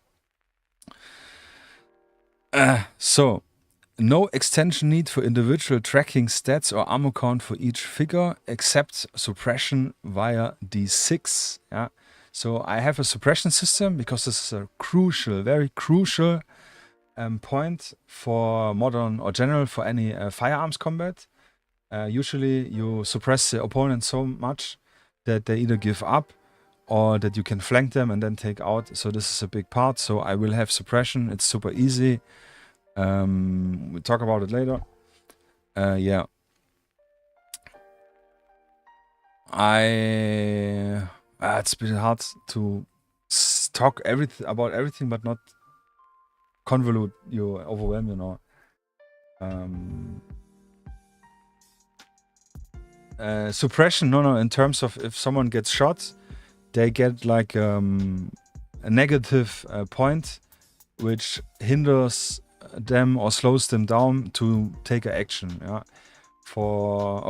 So, no extension need for individual tracking stats or ammo count for each figure, except suppression via D6. Yeah. So I have a suppression system because this is a crucial, very crucial point for modern or general for any firearms combat. Usually you suppress the opponent so much that they either give up or that you can flank them and then take out. So this is a big part. So I will have suppression. It's super easy. We'll talk about it later. Yeah. It's a bit hard to talk about everything, but not convolute you, overwhelm you now. Suppression, no, in terms of if someone gets shot, they get like a negative point, which hinders them or slows them down to take an action. Yeah. To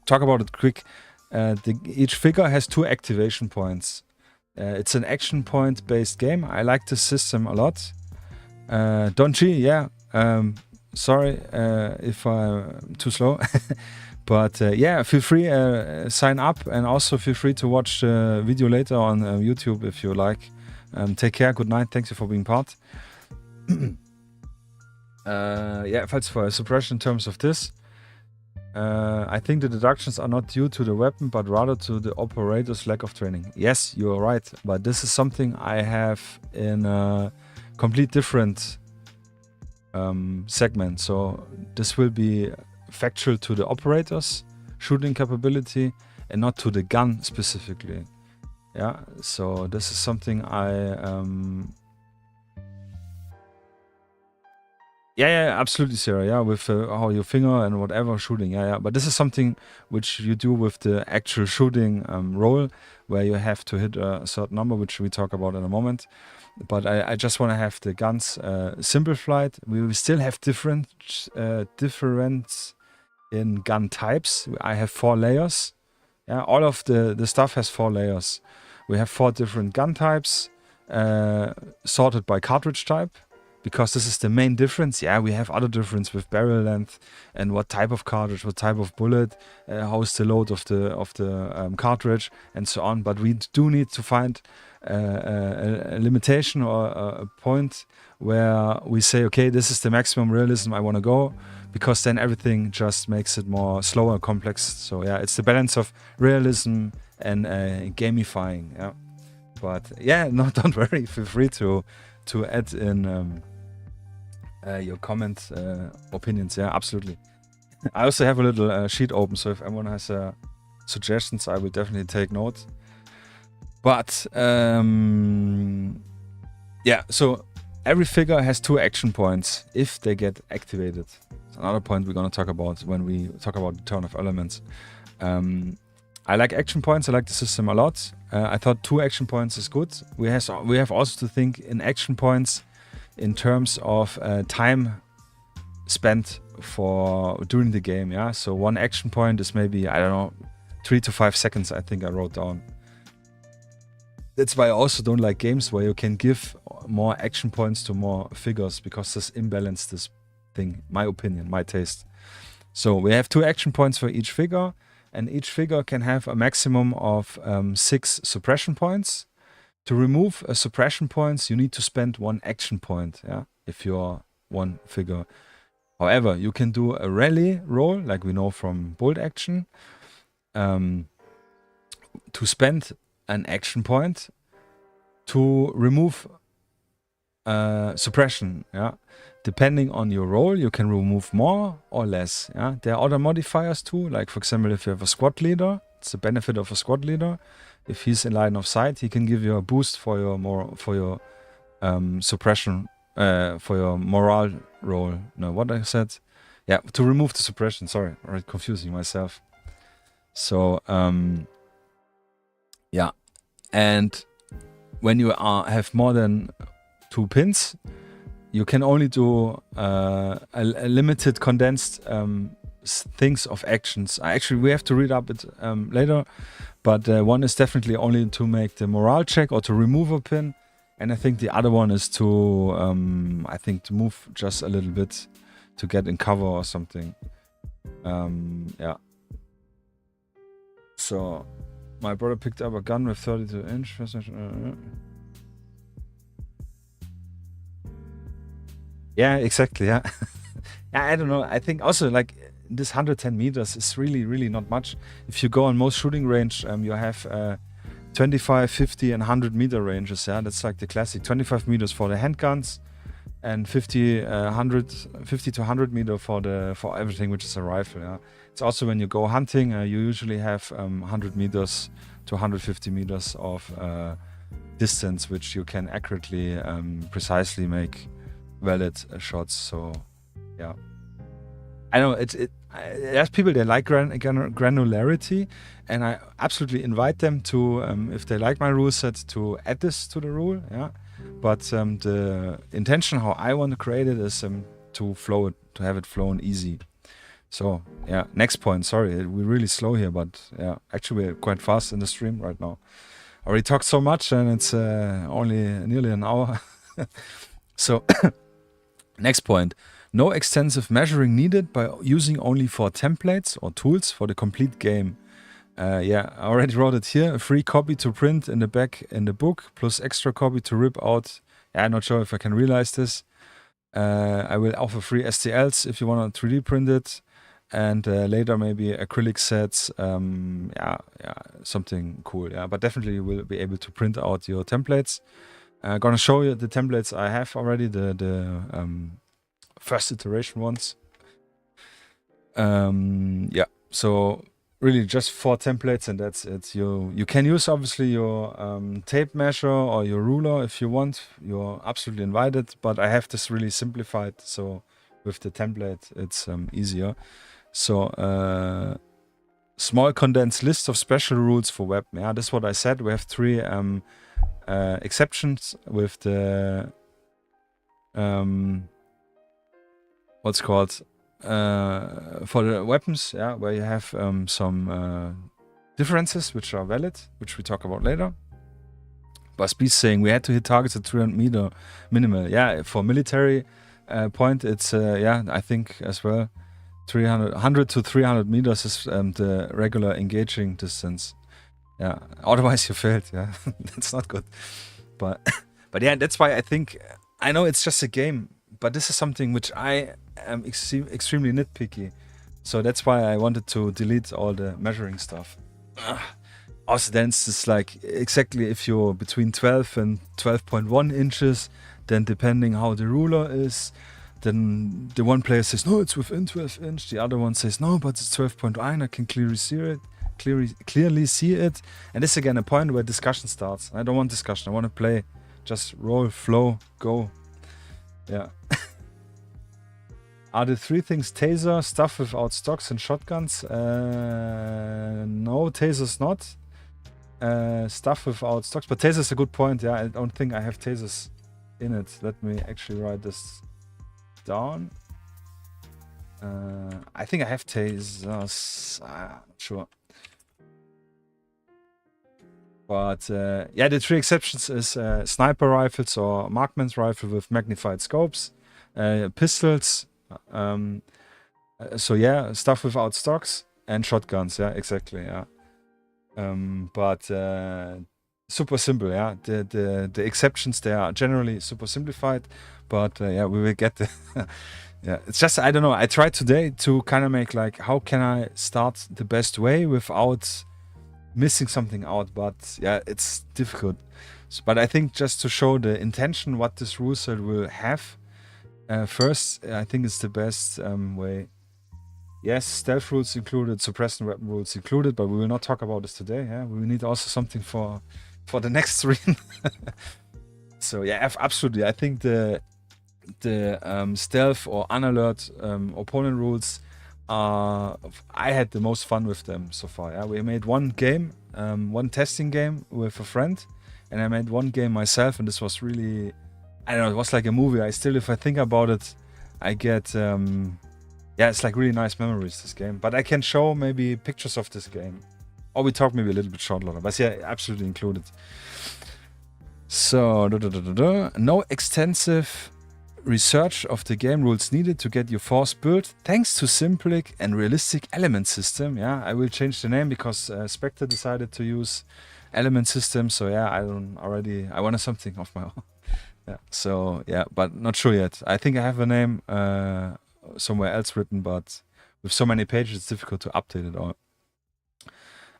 talk about it quick, each figure has 2 activation points. It's an action point based game. I like this system a lot. Donchi, yeah. Sorry if I'm too slow. But yeah, feel free, sign up, and also feel free to watch the video later on YouTube if you like. Take care, good night, thank you for being part. Yeah, falls for suppression in terms of this. I think the deductions are not due to the weapon, but rather to the operator's lack of training. Yes, you are right, but this is something I have in a complete different segment. So this will be factual to the operator's shooting capability and not to the gun specifically. Yeah, so this is something Yeah, absolutely, Sarah. Yeah, with how your finger and whatever shooting. Yeah. But this is something which you do with the actual shooting roll, where you have to hit a certain number, which we talk about in a moment. But I just want to have the guns simplified. We will still have difference in gun types. I have 4 layers. Yeah, all of the stuff has 4 layers. We have 4 different gun types, sorted by cartridge type. Because this is the main difference. Yeah, we have other difference with barrel length and what type of cartridge, what type of bullet, how is the load of the cartridge, and so on. But we do need to find a limitation or a point where we say, okay, this is the maximum realism I want to go, because then everything just makes it more slower, complex. So yeah, it's the balance of realism and gamifying. Yeah, but yeah, no, don't worry. Feel free to add in your comments, opinions. Yeah, absolutely. I also have a little sheet open, so if anyone has suggestions, I will definitely take note. But yeah, so every figure has 2 action points if they get activated. It's another point we're going to talk about when we talk about the turn of elements. I like action points. I like the system a lot. I thought 2 action points is good. We have also to think in action points in terms of time spent during the game. Yeah, so 1 action point is maybe, I don't know, 3 to 5 seconds. I think I wrote down. That's why I also don't like games where you can give more action points to more figures, because this imbalance this thing. My opinion, my taste. So we have 2 action points for each figure. And each figure can have a maximum of 6 suppression points. To remove a suppression points, you need to spend 1 action point, yeah, if you're 1 figure. However, you can do a rally roll, like we know from bolt action, to spend an action point to remove suppression. Yeah, depending on your role, you can remove more or less. Yeah, there are other modifiers too. Like for example, if you have a squad leader, it's the benefit of a squad leader. If he's in line of sight, he can give you a boost for your suppression, for your morale roll. No, what I said? Yeah, to remove the suppression. Sorry, I'm confusing myself. So yeah, and when you have more than 2 pins, you can only do a limited condensed things of actions. Actually, we have to read up it later, but one is definitely only to make the morale check or to remove a pin, and I think the other one is to to move just a little bit to get in cover or something. Yeah. So my brother picked up a gun with 32 inch. Yeah, exactly. Yeah. Yeah, I don't know. I think also like this 110 meters is really not much. If you go on most shooting range, you have 25, 50, and 100 meter ranges. Yeah, that's like the classic. 25 meters for the handguns, and 50 to 100 meter for everything which is a rifle. Yeah, it's also when you go hunting, you usually have 100 meters to 150 meters of distance, which you can accurately, precisely make valid shots. So yeah, I know there's people that like granularity, and I absolutely invite them to, if they like my rule set, to add this to the rule. Yeah, but the intention how I want to create it is to have it flown easy. So yeah, next point. Sorry, we're really slow here, but yeah, actually we're quite fast in the stream right now. I already talked so much, and it's only nearly an hour. So next point. No extensive measuring needed by using only 4 templates or tools for the complete game. Yeah, I already wrote it here. A free copy to print in the back in the book, plus extra copy to rip out. Yeah, I'm not sure if I can realize this. I will offer free STLs if you want to 3D print it. And later maybe acrylic sets. Yeah, something cool. Yeah, but definitely you will be able to print out your templates. I'm gonna show you the templates I have already, the first iteration ones. Yeah, so really just 4 templates and that's it. You can use obviously your tape measure or your ruler if you want. You're absolutely invited, but I have this really simplified, so with the template it's easier. So small condensed list of special rules for web. Yeah, that's what I said. We have 3 exceptions with the what's called for the weapons, yeah, where you have some differences which are valid, which we talk about later. But Speed's saying we had to hit targets at 300 meter minimal. Yeah, for military point, it's yeah, I think as well 100 to 300 meters is the regular engaging distance. Yeah, otherwise you failed. Yeah, that's not good. But yeah, that's why I think, I know it's just a game, but this is something which I am extremely nitpicky. So that's why I wanted to delete all the measuring stuff. Also, then it's just like exactly if you're between 12 and 12.1 inches, then depending how the ruler is, then the one player says, no, it's within 12 inch. The other one says, no, but it's 12.9. I can clearly see it. Clearly see it. And this again a point where discussion starts. I don't want discussion. I want to play. Just roll, flow, go. Yeah. Are the 3 things taser, stuff without stocks, and shotguns? No, taser's not. Stuff without stocks, but taser's a good point. Yeah, I don't think I have tasers in it. Let me actually write this down. I think I have tasers. Not sure. But yeah, the 3 exceptions is sniper rifles or marksman's rifle with magnified scopes, pistols. So yeah, stuff without stocks, and shotguns. Yeah, exactly. Yeah. But super simple. Yeah, the exceptions, they are generally super simplified. But yeah, we will get the. Yeah, it's just, I don't know. I tried today to kind of make like, how can I start the best way without missing something out, but yeah, it's difficult. But I think just to show the intention what this rule set will have, first, I think it's the best way. Yes, stealth rules included, suppression weapon rules included, but we will not talk about this today. Yeah, we need also something for the next stream. So yeah, absolutely. I think the stealth or unalert opponent rules I had the most fun with them so far. Yeah, we made one game, one testing game with a friend, and I made one game myself, and this was really, I don't know, it was like a movie. I still, if I think about it, I get yeah, it's like really nice memories, this game. But I can show maybe pictures of this game, or we talk maybe a little bit short later. But yeah, absolutely included. So no extensive research of the game rules needed to get your force built, thanks to simple and realistic element system. Yeah, I will change the name because Spectre decided to use element system. So yeah, I wanted something of my own. Yeah, so yeah, but not sure yet. I think I have a name somewhere else written, but with so many pages, it's difficult to update it all.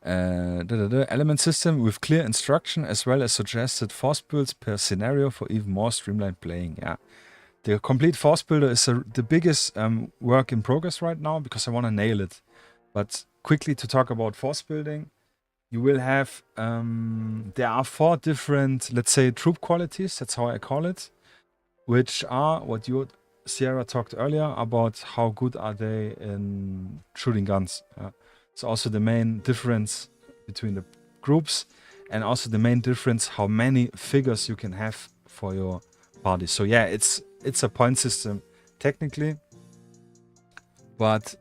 Element system with clear instruction as well as suggested force builds per scenario for even more streamlined playing. Yeah, the complete force builder is the biggest work in progress right now because I want to nail it. But quickly to talk about force building, you will have there are 4 different, let's say, troop qualities. That's how I call it, which are what you, Sierra, talked earlier about. How good are they in shooting guns? It's also the main difference between the groups, and also the main difference how many figures you can have for your party. So yeah, it's a point system technically, but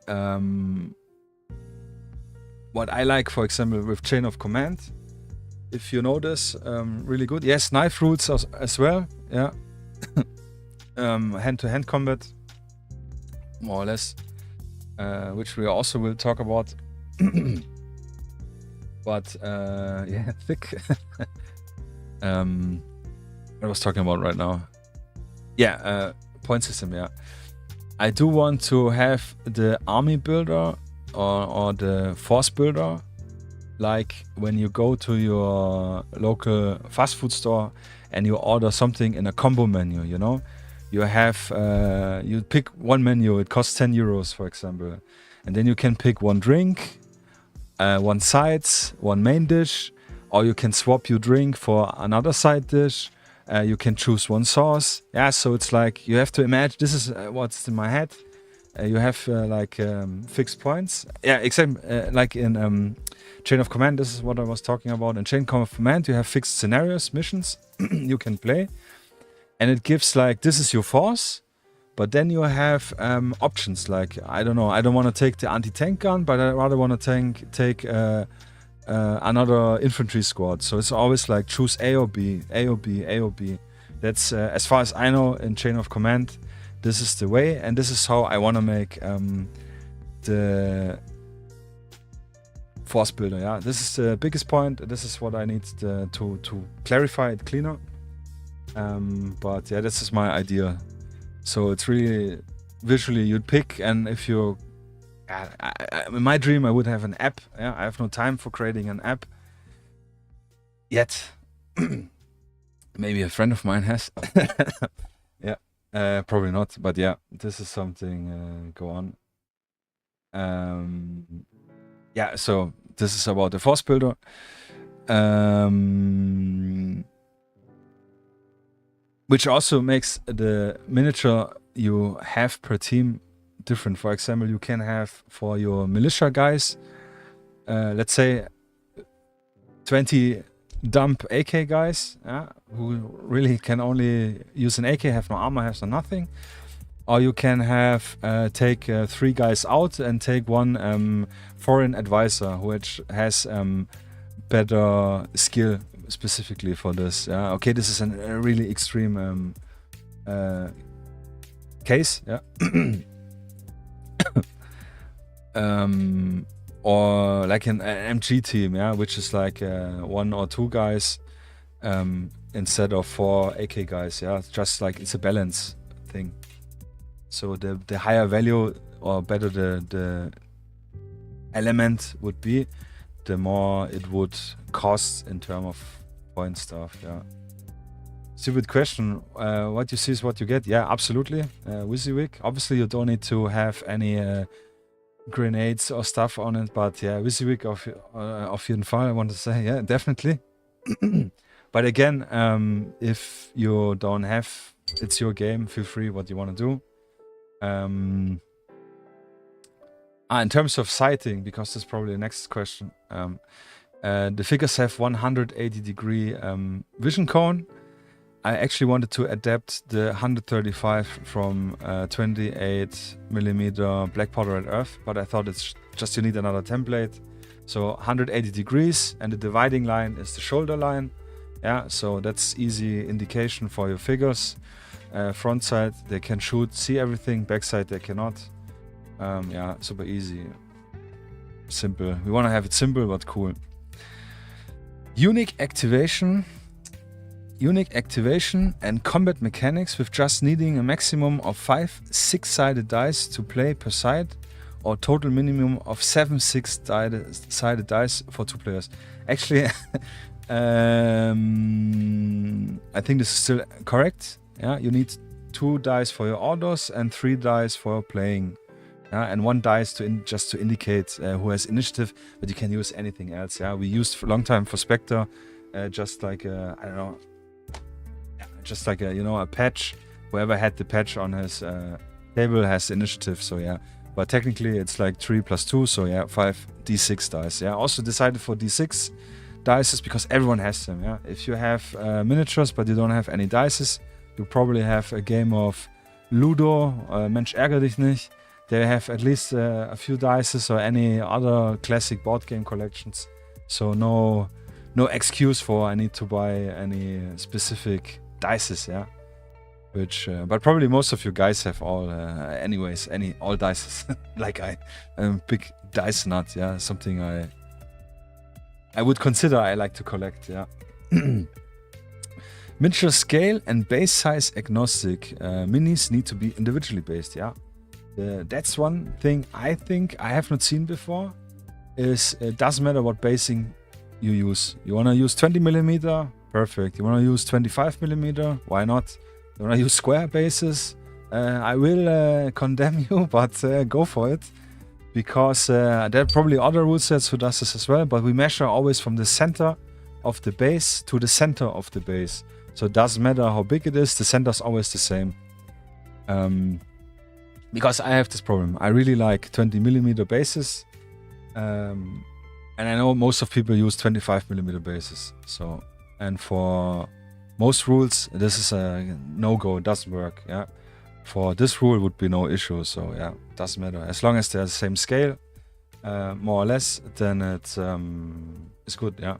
what I like, for example, with chain of command, if you notice, really good. Yes, knife rules as well. Yeah, hand-to-hand combat, more or less, which we also will talk about. But yeah, thick. What I was talking about right now. Yeah, point system. Yeah, I do want to have the army builder or the force builder, like when you go to your local fast food store and you order something in a combo menu. You know, you have you pick one menu. It costs 10 euros, for example, and then you can pick one drink, one sides, one main dish, or you can swap your drink for another side dish. You can choose one sauce. Yeah, so it's like you have to imagine, this is what's in my head. You have like fixed points. Yeah, except like in Chain of Command, this is what I was talking about. In Chain of Command, you have fixed scenarios, missions you can play. And it gives like, this is your force. But then you have options like, I don't know, I don't want to take the anti-tank gun, but I rather want to take another infantry squad. So it's always like choose A or B, A or B, A or B. That's as far as I know in Chain of Command, this is the way, and this is how I want to make the force builder. Yeah, this is the biggest point. This is what I need to clarify it cleaner. But yeah, this is my idea. So it's really visually you'd pick, and if you, in my dream I would have an app. Yeah, I have no time for creating an app yet. Maybe a friend of mine has. Yeah, probably not. But yeah, this is something. Go on. Yeah, so this is about the force builder. Which also makes the miniature you have per team different. For example, you can have for your militia guys, let's say 20 dump AK guys, who really can only use an AK, have no armor, have no nothing. Or you can have take 3 guys out and take one foreign advisor, which has better skill specifically for this. Okay, this is a really extreme case. Yeah. Or like an MG team, yeah, which is like 1 or 2 guys instead of 4 AK guys. Yeah, it's just like it's a balance thing. So the higher value or better the element would be, the more it would cost in terms of point stuff. Yeah. Stupid question. What you see is what you get. Yeah, absolutely. WYSIWYG. Obviously, you don't need to have any grenades or stuff on it, but yeah, WYSIWYG auf jeden Fall, I want to say. Yeah, definitely. But again, if you don't have, it's your game, feel free what you want to do. In terms of sighting, because that's probably the next question, the figures have 180-degree vision cone. I actually wanted to adapt the 135 from 28mm black powder red earth, but I thought it's just you need another template. So 180 degrees, and the dividing line is the shoulder line. Yeah, so that's easy indication for your figures. Front side, they can shoot, see everything. Back side, they cannot. Yeah, super easy. Simple. We want to have it simple, but cool. Unique activation and combat mechanics with just needing a maximum of 5 6-sided dice to play per side, or total minimum of 7 6-sided dice for 2 players. Actually, I think this is still correct. Yeah, you need 2 dice for your orders and 3 dice for playing. Yeah, and 1 dice just to indicate who has initiative, but you can use anything else. Yeah, we used for a long time for Spectre, just like I don't know, just like a a patch. Whoever had the patch on his table has initiative. So yeah, but technically it's like 3 + 2. So yeah, 5 D6 dice. Yeah, also decided for D6 dices because everyone has them. Yeah, if you have miniatures but you don't have any dices, you probably have a game of Ludo, Mensch ärger dich nicht. They have at least a few dices or any other classic board game collections. So no excuse for I need to buy any specific dices, yeah. Which, but probably most of you guys have all, anyways, all dices. Like I'm a big dice nut, yeah. Something I would consider I like to collect, yeah. Miniature scale and base size agnostic. Minis need to be individually based, yeah. That's one thing I think I have not seen before. Is it doesn't matter what basing you use. You want to use 20mm? Perfect. You want to use 25mm? Why not? You want to use square bases? I will condemn you, but go for it. Because there are probably other rule sets who does this as well, but we measure always from the center of the base to the center of the base. So it doesn't matter how big it is, the center is always the same. Because I have this problem. I really like 20mm bases. And I know most of people use 25mm bases. So, and for most rules, this is a no-go, it doesn't work. Yeah. For this rule would be no issue. So yeah, it doesn't matter. As long as they're the same scale, more or less, then it's good, yeah.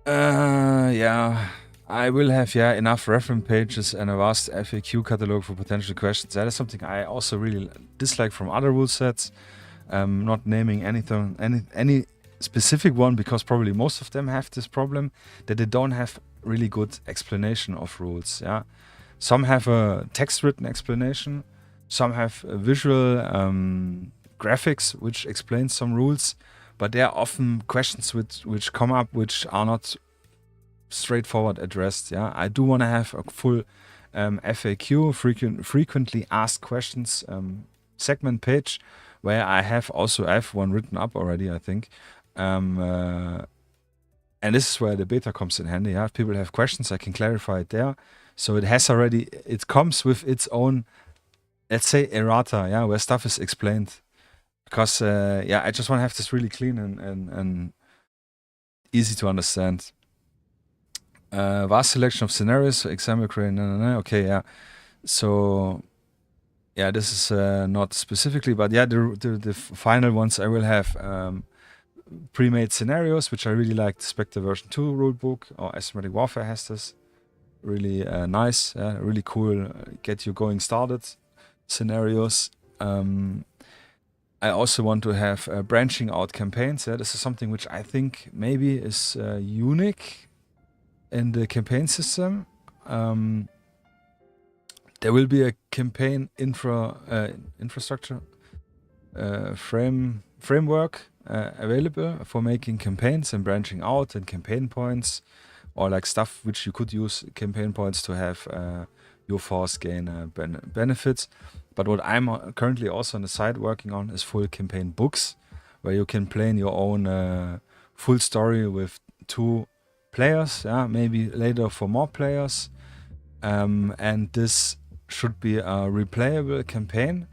Yeah. I will have enough reference pages and a vast FAQ catalog for potential questions. That is something I also really dislike from other rule sets. Not naming anything, any specific one, because probably most of them have this problem that they don't have really good explanation of rules. Yeah, some have a text-written explanation, some have a visual graphics which explains some rules, but there are often questions which come up which are not straightforward addressed. Yeah, I do want to have a full FAQ, frequently asked questions segment page, where I have one written up already, I think. And this is where the beta comes in handy. Yeah, if people have questions, I can clarify it there. So it comes with its own, let's say, errata, yeah, where stuff is explained. Because I just want to have this really clean and easy to understand. Vast selection of scenarios, example crane, okay, yeah. So yeah, this is not specifically, but yeah, the final ones I will have pre-made scenarios, which I really like. The Spectre version 2 rulebook, or Asymmetric Warfare has this. Really nice, really cool, get you going started scenarios. I also want to have branching out campaigns. Yeah, this is something which I think maybe is unique in the campaign system. There will be a campaign infrastructure framework available for making campaigns and branching out and campaign points, or like stuff which you could use campaign points to have your force gain benefits. But what I'm currently also on the side working on is full campaign books, where you can plan your own full story with 2 players, maybe later for more players. And this should be a replayable campaign.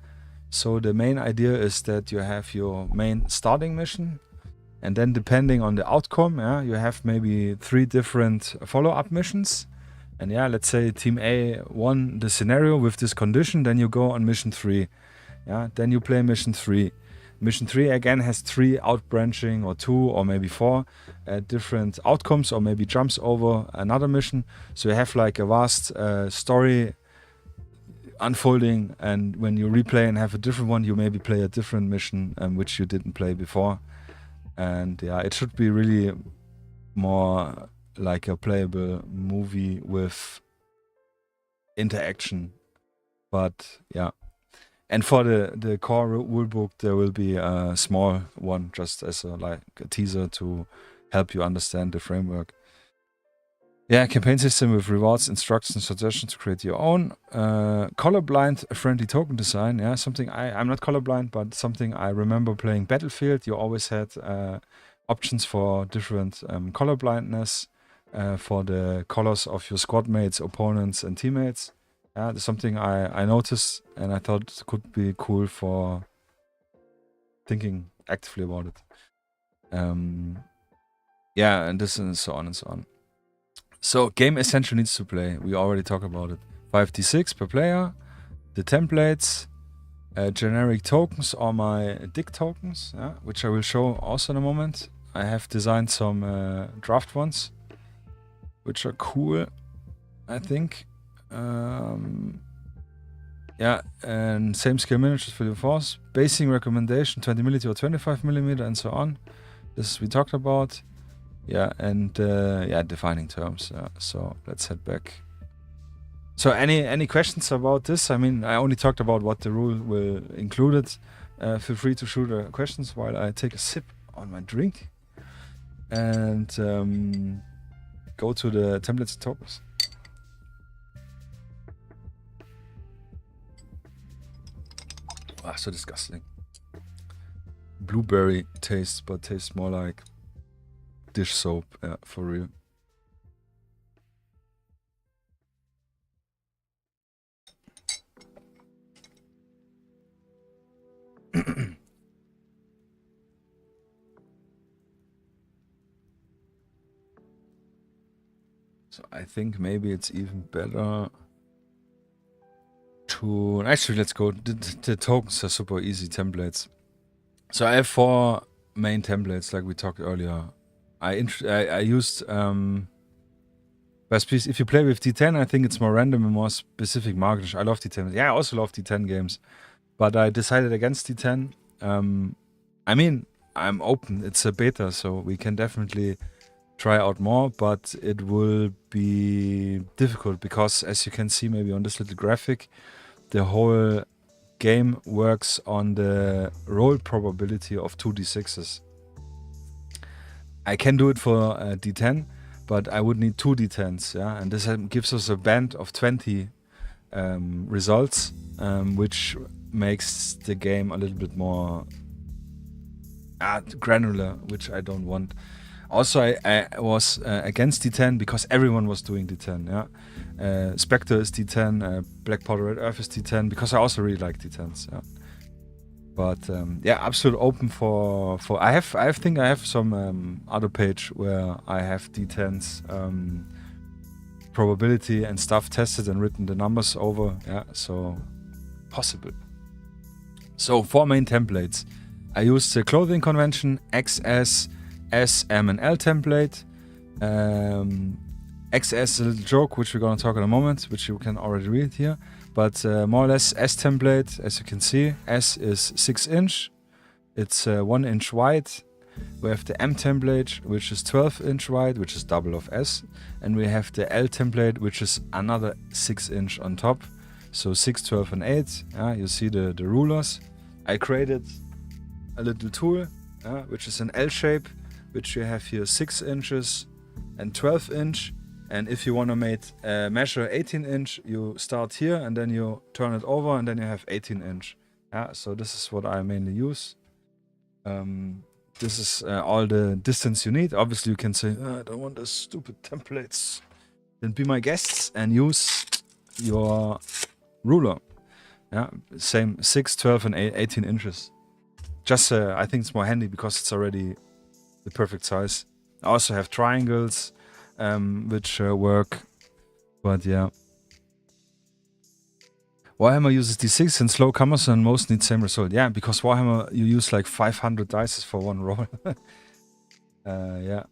So the main idea is that you have your main starting mission, and then depending on the outcome, you have maybe 3 different follow-up missions. And let's say Team A won the scenario with this condition, then you go on mission 3. Then you play mission 3. Mission 3 again has 3 outbranching or 2 or maybe 4 different outcomes, or maybe jumps over another mission. So you have like a vast story unfolding, and when you replay and have a different one, you maybe play a different mission which you didn't play before. And it should be really more like a playable movie with interaction. But and for the core rulebook, there will be a small one just as a teaser to help you understand the framework. Campaign system with rewards, instructions, suggestions to create your own. Colorblind friendly token design. Something I'm not colorblind, but something I remember playing Battlefield. You always had options for different color blindness for the colors of your squad mates, opponents, and teammates. That's something I noticed, and I thought it could be cool for thinking actively about it. And this and so on and so on. So game essential needs to play. We already talked about it. 5d6 per player. The templates, generic tokens, or my DIC tokens, which I will show also in a moment. I have designed some draft ones, which are cool, I think. And same scale miniatures for your force. Basing recommendation 20mm or 25mm, and so on. This we talked about. And defining terms. So let's head back. So any questions about this? I mean, I only talked about what the rule will include it. Feel free to shoot questions while I take a sip on my drink and go to the templates and tokens. So disgusting. Blueberry taste, but tastes more like dish soap, for real. So I think maybe it's even better to... Actually, let's go. The tokens are super easy templates. So I have 4 main templates, like we talked earlier. I used best piece. If you play with D10, I think it's more random and more specific marketing. I love D10. I also love D10 games, but I decided against D10. I mean, I'm open. It's a beta, so we can definitely try out more, but it will be difficult because, as you can see maybe on this little graphic, the whole game works on the roll probability of 2d6s. I can do it for D10, but I would need 2 D10s, and this gives us a band of 20 results, which makes the game a little bit more granular, which I don't want. Also, I was against D10 because everyone was doing D10, Spectre is D10, Black Powder Red Earth is D10, because I also really like D10s, But absolute open for I think I have some other page where I have D10s probability and stuff tested and written the numbers over. So possible. So 4 main templates. I used the clothing convention, XS, S, M, and L template. XS is a little joke, which we're gonna talk in a moment, which you can already read here. But more or less S template, as you can see, S is 6 inch. It's 1 inch wide. We have the M template, which is 12 inch wide, which is double of S. And we have the L template, which is another 6 inch on top. So 6, 12, and 8. You see the rulers. I created a little tool which is an L shape, which you have here 6 inches and 12 inch. And if you want to measure 18 inch, you start here and then you turn it over and then you have 18 inch. Yeah, so this is what I mainly use. This is all the distance you need. Obviously you can say, I don't want those stupid templates. Then be my guests and use your ruler. Yeah, same 6, 12 and 18 inches. Just I think it's more handy because it's already the perfect size. I also have triangles, which work, but yeah. Warhammer uses D6 and slow commas and most need same result. Yeah, because Warhammer you use like 500 dice for one roll. Yeah.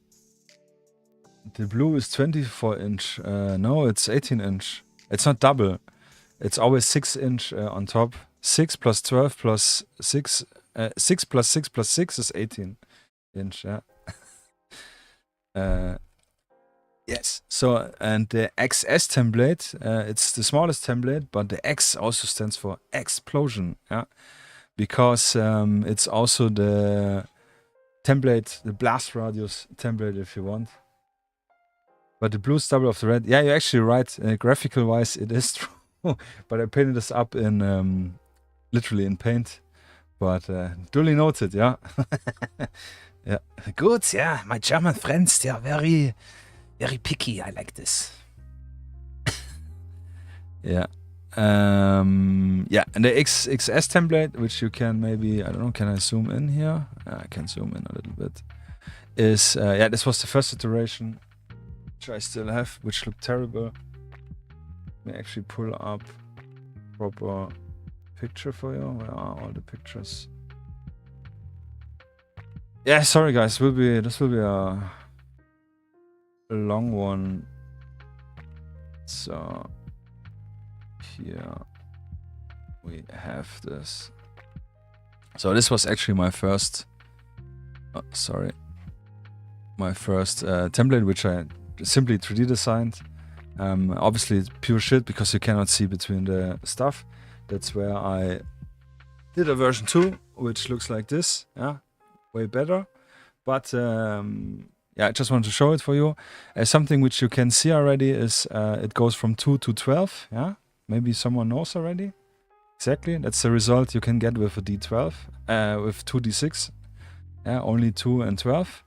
The blue is 24 inch. No, it's 18 inch. It's not double. It's always 6 inch on top. 6 plus 12 plus 6. 6 plus 6 plus 6 is 18 inch. Yeah. Yes. So, and the XS template, it's the smallest template, but the X also stands for explosion. Yeah. Because it's also the template, the blast radius template, if you want. But the blue is double of the red. Yeah, you're actually right. Graphical wise, it is true. But I painted this up in literally in paint. But duly noted, yeah. Yeah. Good, yeah. My German friends, they are very picky. I like this. Yeah. Yeah, and the XS template, which you can maybe, I don't know, can I zoom in here? I can zoom in a little bit. Is, yeah, this was the first iteration, which I still have, which looked terrible. Let me actually pull up proper picture for you. Where are all the pictures? Yeah, sorry guys, this will be a long one. So here we have this. So this was actually my first my first template, which I simply 3D designed. Obviously it's pure shit because you cannot see between the stuff. That's where I did a version 2, which looks like this. Yeah, way better. But yeah, I just wanted to show it for you. Something which you can see already is it goes from 2 to 12. Yeah, maybe someone knows already. Exactly, that's the result you can get with a D12, with 2 D6. Yeah, only 2 and 12.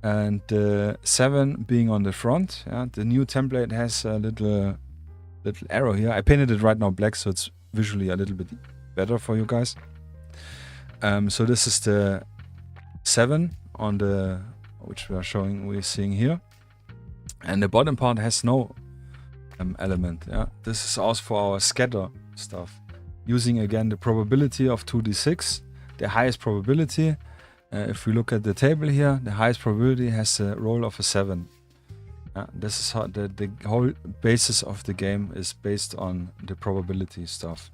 And 7 being on the front. Yeah, the new template has a little arrow here. I painted it right now black, so it's visually a little bit better for you guys. So this is the 7 on the, which we're seeing here, and the bottom part has no element. Yeah, this is also for our scatter stuff, using again the probability of 2d6, the highest probability. If we look at the table here, the highest probability has a roll of a 7. This is how the whole basis of the game is based on the probability stuff.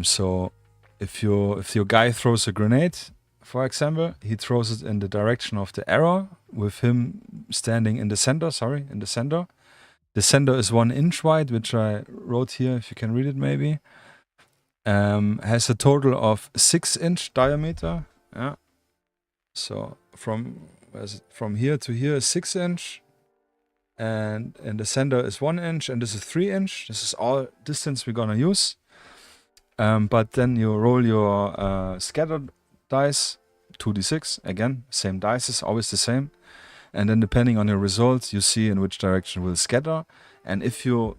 So if your guy throws a grenade, for example, he throws it in the direction of the arrow with him standing in the center. In the center. The center is 1 inch wide, which I wrote here, if you can read it maybe. Has a total of 6 inch diameter. Yeah. So from here to here is 6 inch. And in the center is 1 inch, and this is 3 inch. This is all distance we're gonna use. But then you roll your scattered dice, 2d6, again, same dice is always the same. And then depending on your results, you see in which direction will scatter. And if you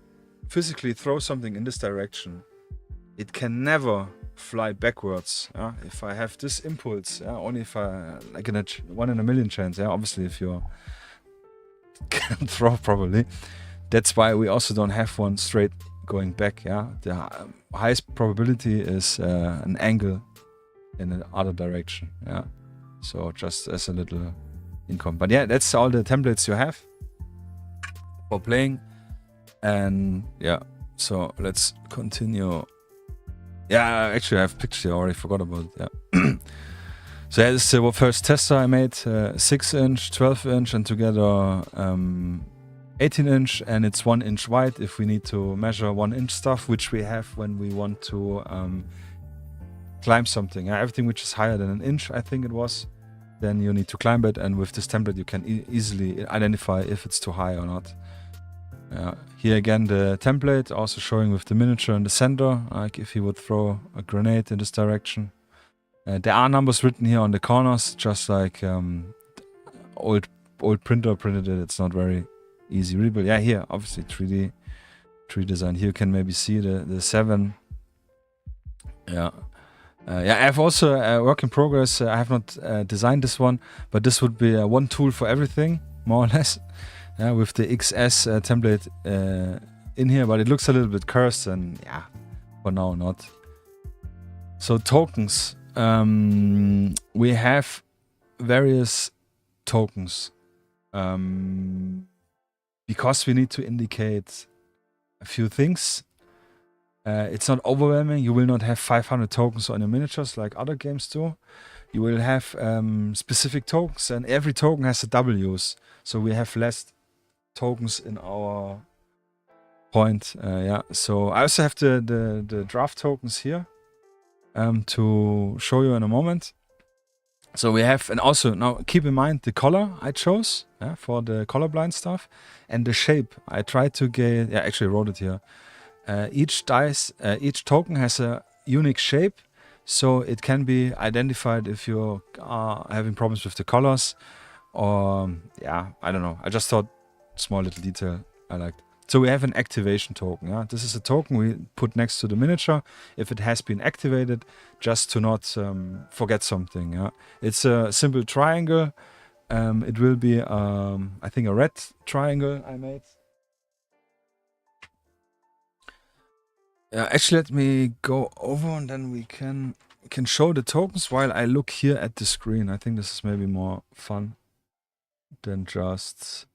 physically throw something in this direction, it can never fly backwards. If I have this impulse, only if I, like in a 1 in a million chance, obviously if you can throw properly. That's why we also don't have one straight going back. The highest probability is an angle in the other direction. So just as a little income. But yeah, that's all the templates you have for playing. And yeah, so let's continue. Yeah, actually I have pictures here, I already forgot about it. Yeah. So yeah, this is the first tester I made, 6 inch, 12 inch, and together 18 inch, and it's 1 inch wide if we need to measure 1 inch stuff, which we have when we want to climb something. Everything which is higher than an inch, I think it was, then you need to climb it, and with this template you can easily identify if it's too high or not. Here again the template, also showing with the miniature in the center, like if he would throw a grenade in this direction. There are numbers written here on the corners, just like old printer printed it. It's not very easy readable. Yeah, here obviously 3D design. Here you can maybe see the 7. Yeah. I have also a work in progress. I have not designed this one, but this would be one tool for everything, more or less. With the XS template in here, but it looks a little bit cursed, and yeah, for now not. So tokens. We have various tokens because we need to indicate a few things. It's not overwhelming. You will not have 500 tokens on your miniatures like other games do. You will have specific tokens, and every token has a W's, so we have less tokens in our point. So I also have the draft tokens here to show you in a moment. So we have, and also now keep in mind the color I chose for the colorblind stuff, and the shape. I tried to get, actually I wrote it here. Each token has a unique shape, so it can be identified if you are having problems with the colors, or I don't know. I just thought small little detail I liked. So we have an activation token. This is a token we put next to the miniature if it has been activated, just to not forget something. It's a simple triangle. It will be, I think, a red triangle I made. Actually, let me go over, and then we can show the tokens while I look here at the screen. I think this is maybe more fun than just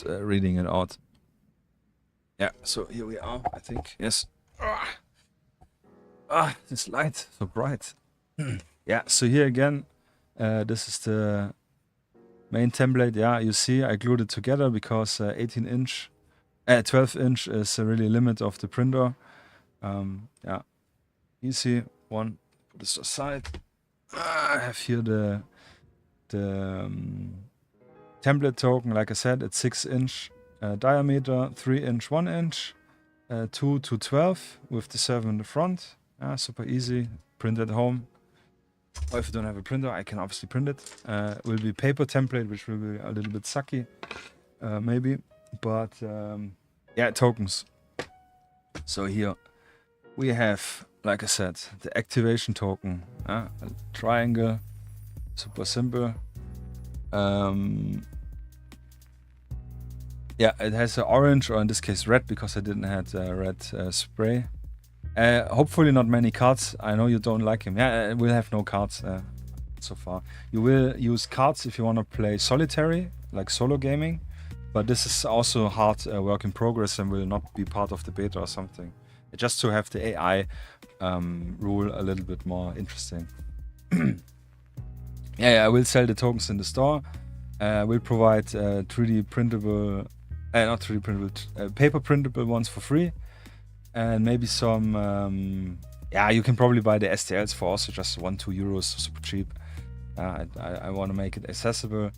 reading it out. So here we are, I think. Yes. This light, so bright. So here again, this is the main template. You see I glued it together because 12 inch is really a limit of the printer. Easy one. Put this aside. I have here the template token. Like I said, it's 6 inch diameter, 3 inch, 1 inch, 2 to 12 with the 7 in the front. Super easy. Print at home. Or if you don't have a printer, I can obviously print it. It will be paper template, which will be a little bit sucky, maybe. But tokens. So here we have, like I said, the activation token. A triangle, super simple. It has an orange, or in this case red, because I didn't have red spray. Hopefully not many cards. I know you don't like him. We'll have no cards so far. You will use cards if you want to play solitary, like solo gaming. But this is also hard work in progress and will not be part of the beta or something. Just to have the AI rule a little bit more interesting. I will sell the tokens in the store. We'll provide 3D printable, not 3D printable, paper printable ones for free. And maybe some, you can probably buy the STLs for also just 1-2 euros, super cheap. I want to make it accessible.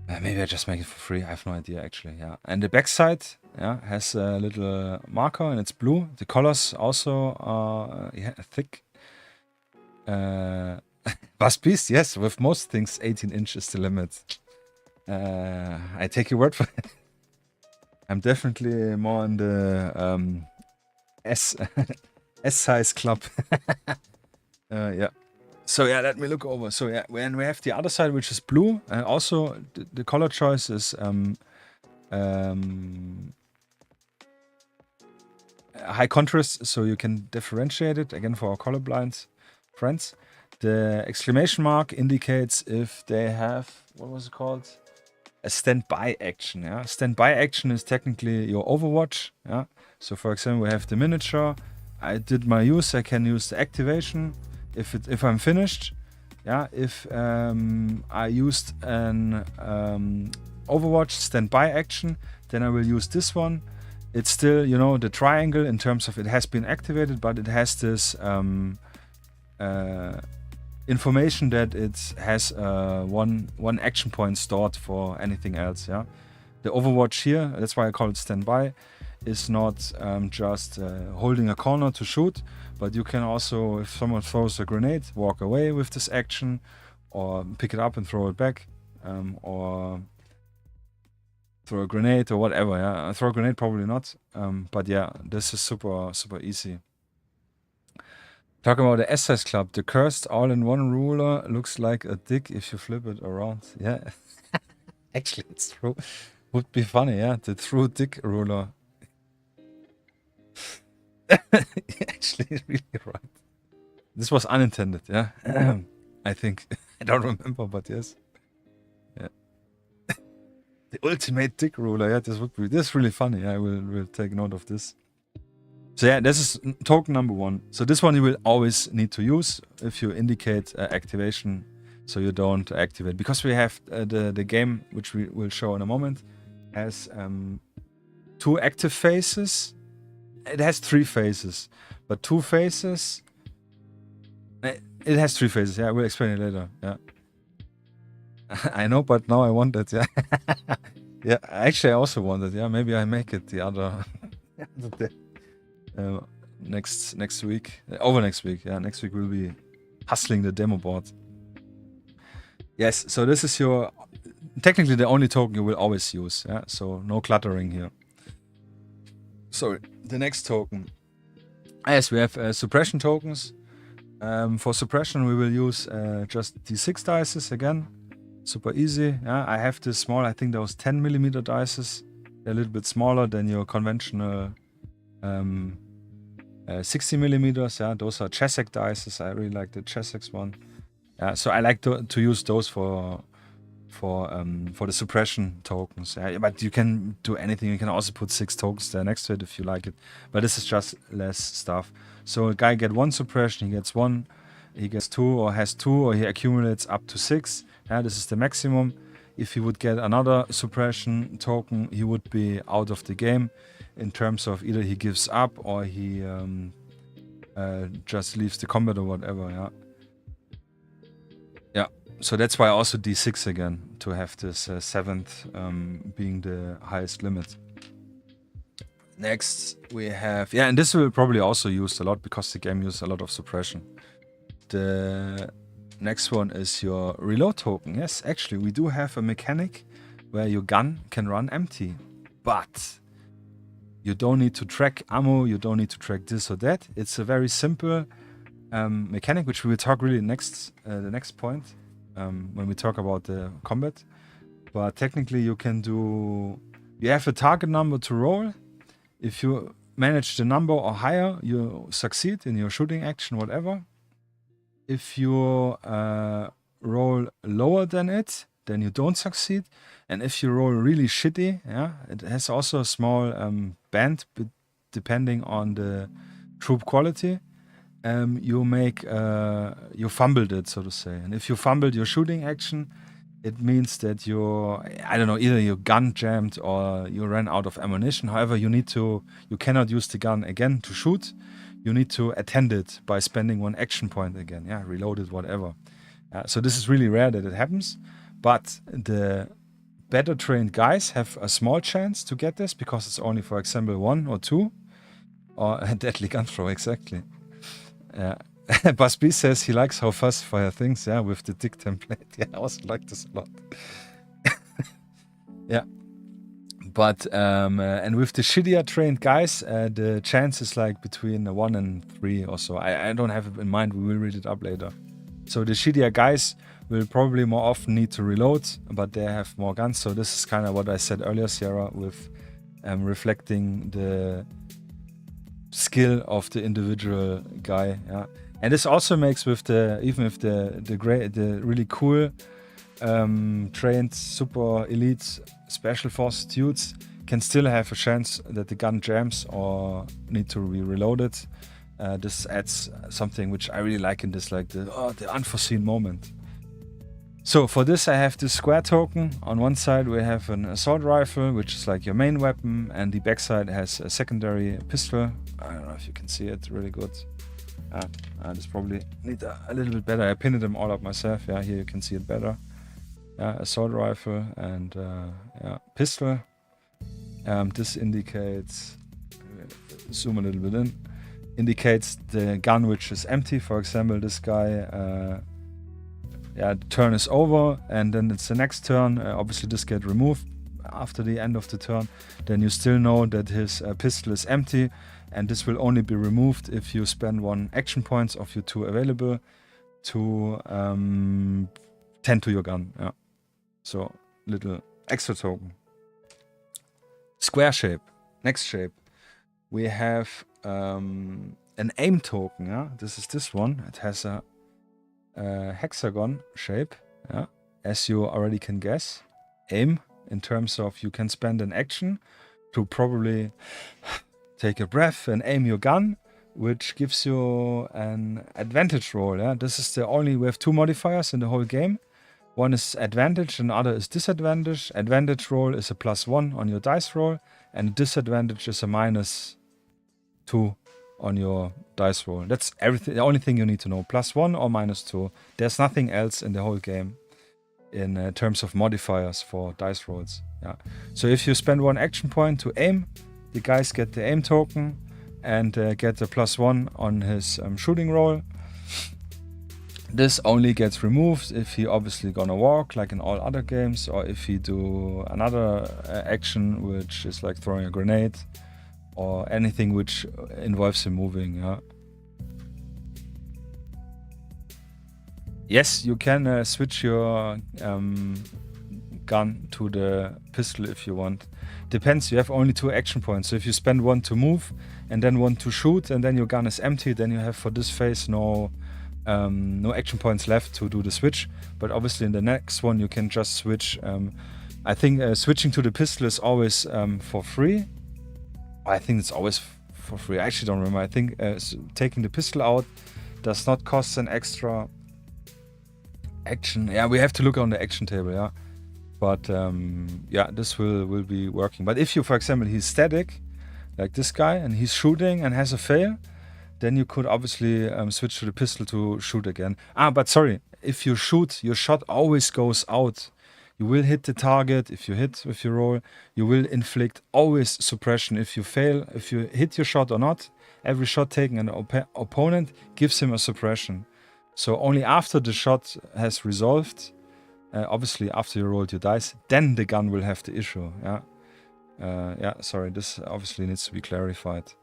Maybe I just make it for free. I have no idea actually. And the backside, has a little marker and it's blue. The colors also are thick. Bust Beast, yes. With most things, 18 inches is the limit. I take your word for it. I'm definitely more in the S size club. So let me look over. So when we have the other side, which is blue, also the color choice is high contrast, so you can differentiate it again for our colorblind friends. The exclamation mark indicates if they have, what was it called? A standby action. Standby action is technically your Overwatch. So for example, we have the miniature. I did my use. I can use the activation if I'm finished. If I used an Overwatch standby action, then I will use this one. it's still, you know, the triangle in terms of it has been activated, but it has this information that it has one action point stored for anything else. Yeah, the Overwatch here, that's why I call it standby, is not just holding a corner to shoot, but you can also, if someone throws a grenade, walk away with this action, or pick it up and throw it back, or throw a grenade or whatever. Yeah, throw a grenade probably not, but yeah, this is super easy. Talk about the S-size club. The cursed all-in-one ruler looks like a dick if you flip it around. Yeah, actually, it's true. Would be funny, yeah. The true dick ruler. Actually, really right. This was unintended, yeah. I think. I don't remember, but yes. Yeah. The ultimate dick ruler. Yeah, this is really funny. Yeah, we'll take note of this. So yeah, this is token number 1. So this one you will always need to use if you indicate activation, so you don't activate. Because we have the game, which we will show in a moment, has 2 active phases. It has 3 phases, but 2 phases. It has 3 phases. Yeah, I will explain it later. Yeah, I know, but now I want it. Yeah, yeah. Actually, I also want it. Yeah, maybe I make it the other day. Next week, over next week. Yeah, next week we'll be hustling the demo board. Yes, so this is your technically the only token you will always use. Yeah, so no cluttering here. So the next token. Yes, we have suppression tokens. For suppression, we will use just D6 dices again. Super easy. Yeah, I have this small. I think those 10mm dices. They're a little bit smaller than your conventional 60mm. Yeah, those are Chesek dices. I really like the Chesek one. Yeah, so I like to use those for the suppression tokens. Yeah, but you can do anything. You can also put 6 tokens there next to it if you like it. But this is just less stuff. So a guy gets 1 suppression, he gets 1, he gets 2 or has 2, or he accumulates up to 6. Yeah, this is the maximum. If he would get another suppression token, he would be out of the game in terms of either he gives up or he just leaves the combat or whatever. Yeah. Yeah. So that's why also D6 again, to have this 7th being the highest limit. Next we have, yeah, and this will probably also used a lot because the game uses a lot of suppression. The next one is your reload token. Yes, actually we do have a mechanic where your gun can run empty, but you don't need to track ammo, you don't need to track this or that. It's a very simple mechanic, which we will talk really the next point when we talk about the combat. But technically you can do, you have a target number to roll. If you manage the number or higher, you succeed in your shooting action, whatever. If you roll lower than it, then you don't succeed. And if you roll really shitty, yeah, it has also a small band, but depending on the troop quality, you fumbled it, so to say. And if you fumbled your shooting action, it means that I don't know, either your gun jammed or you ran out of ammunition. However, you cannot use the gun again to shoot. You need to attend it by spending 1 action point again. Yeah, reload it, whatever. So this is really rare that it happens. But the better trained guys have a small chance to get this because it's only, for example, 1 or 2. Or a deadly gun throw, exactly. Busby says he likes how Fuzzfire thinks, yeah, with the dick template. Yeah, I also like this a lot. Yeah. But, and with the shittier trained guys, the chance is like between 1 and 3 or so. I don't have it in mind, we will read it up later. So the shittier guys will probably more often need to reload, but they have more guns. So this is kind of what I said earlier, Sierra, with reflecting the skill of the individual guy. Yeah. And this also makes with even if the really cool trained super elite special force dudes can still have a chance that the gun jams or need to be reloaded. This adds something which I really like in this, like the unforeseen moment. So for this I have this square token. On one side we have an assault rifle, which is like your main weapon, and the backside has a secondary pistol. I don't know if you can see it really good. I just probably need a little bit better. I pinned them all up myself. Yeah, here you can see it better. Assault rifle and pistol. This indicates, zoom a little bit in, indicates the gun which is empty. For example, this guy, the turn is over, and then it's the next turn. Obviously this gets removed after the end of the turn. Then you still know that his pistol is empty, and this will only be removed if you spend 1 action points of your 2 available to tend to your gun. Yeah. So little extra token. Square shape. Next shape. We have an aim token. Yeah, this is this one. It has a hexagon shape. Yeah, as you already can guess. Aim in terms of you can spend an action to probably take a breath and aim your gun, which gives you an advantage roll. Yeah, this is the only, we have 2 modifiers in the whole game. One is advantage and the other is disadvantage. Advantage roll is a +1 on your dice roll, and disadvantage is a -2 on your dice roll. That's everything. The only thing you need to know: +1 or -2. There's nothing else in the whole game in terms of modifiers for dice rolls. Yeah. So if you spend 1 action point to aim, the guys get the aim token and get a +1 on his shooting roll. This only gets removed if he obviously gonna walk, like in all other games, or if he do another action, which is like throwing a grenade, or anything which involves him moving. Yeah. Yes, you can switch your gun to the pistol if you want. Depends, you have only 2 action points. So if you spend 1 to move and then 1 to shoot, and then your gun is empty, then you have for this phase no action points left to do the switch. But obviously in the next one you can just switch. I think switching to the pistol is always for free. I think it's always for free. I actually don't remember. I think taking the pistol out does not cost an extra action. Yeah, we have to look on the action table. Yeah, but yeah, this will be working. But if you, for example, he's static, like this guy, and he's shooting and has a fail, then you could obviously switch to the pistol to shoot again. But sorry, if you shoot, your shot always goes out. You will hit the target if you hit with your roll. You will inflict always suppression if you fail. If you hit your shot or not, every shot taken an opponent gives him a suppression. So only after the shot has resolved, obviously after you rolled your dice, then the gun will have the issue. Yeah, yeah. Sorry, this obviously needs to be clarified.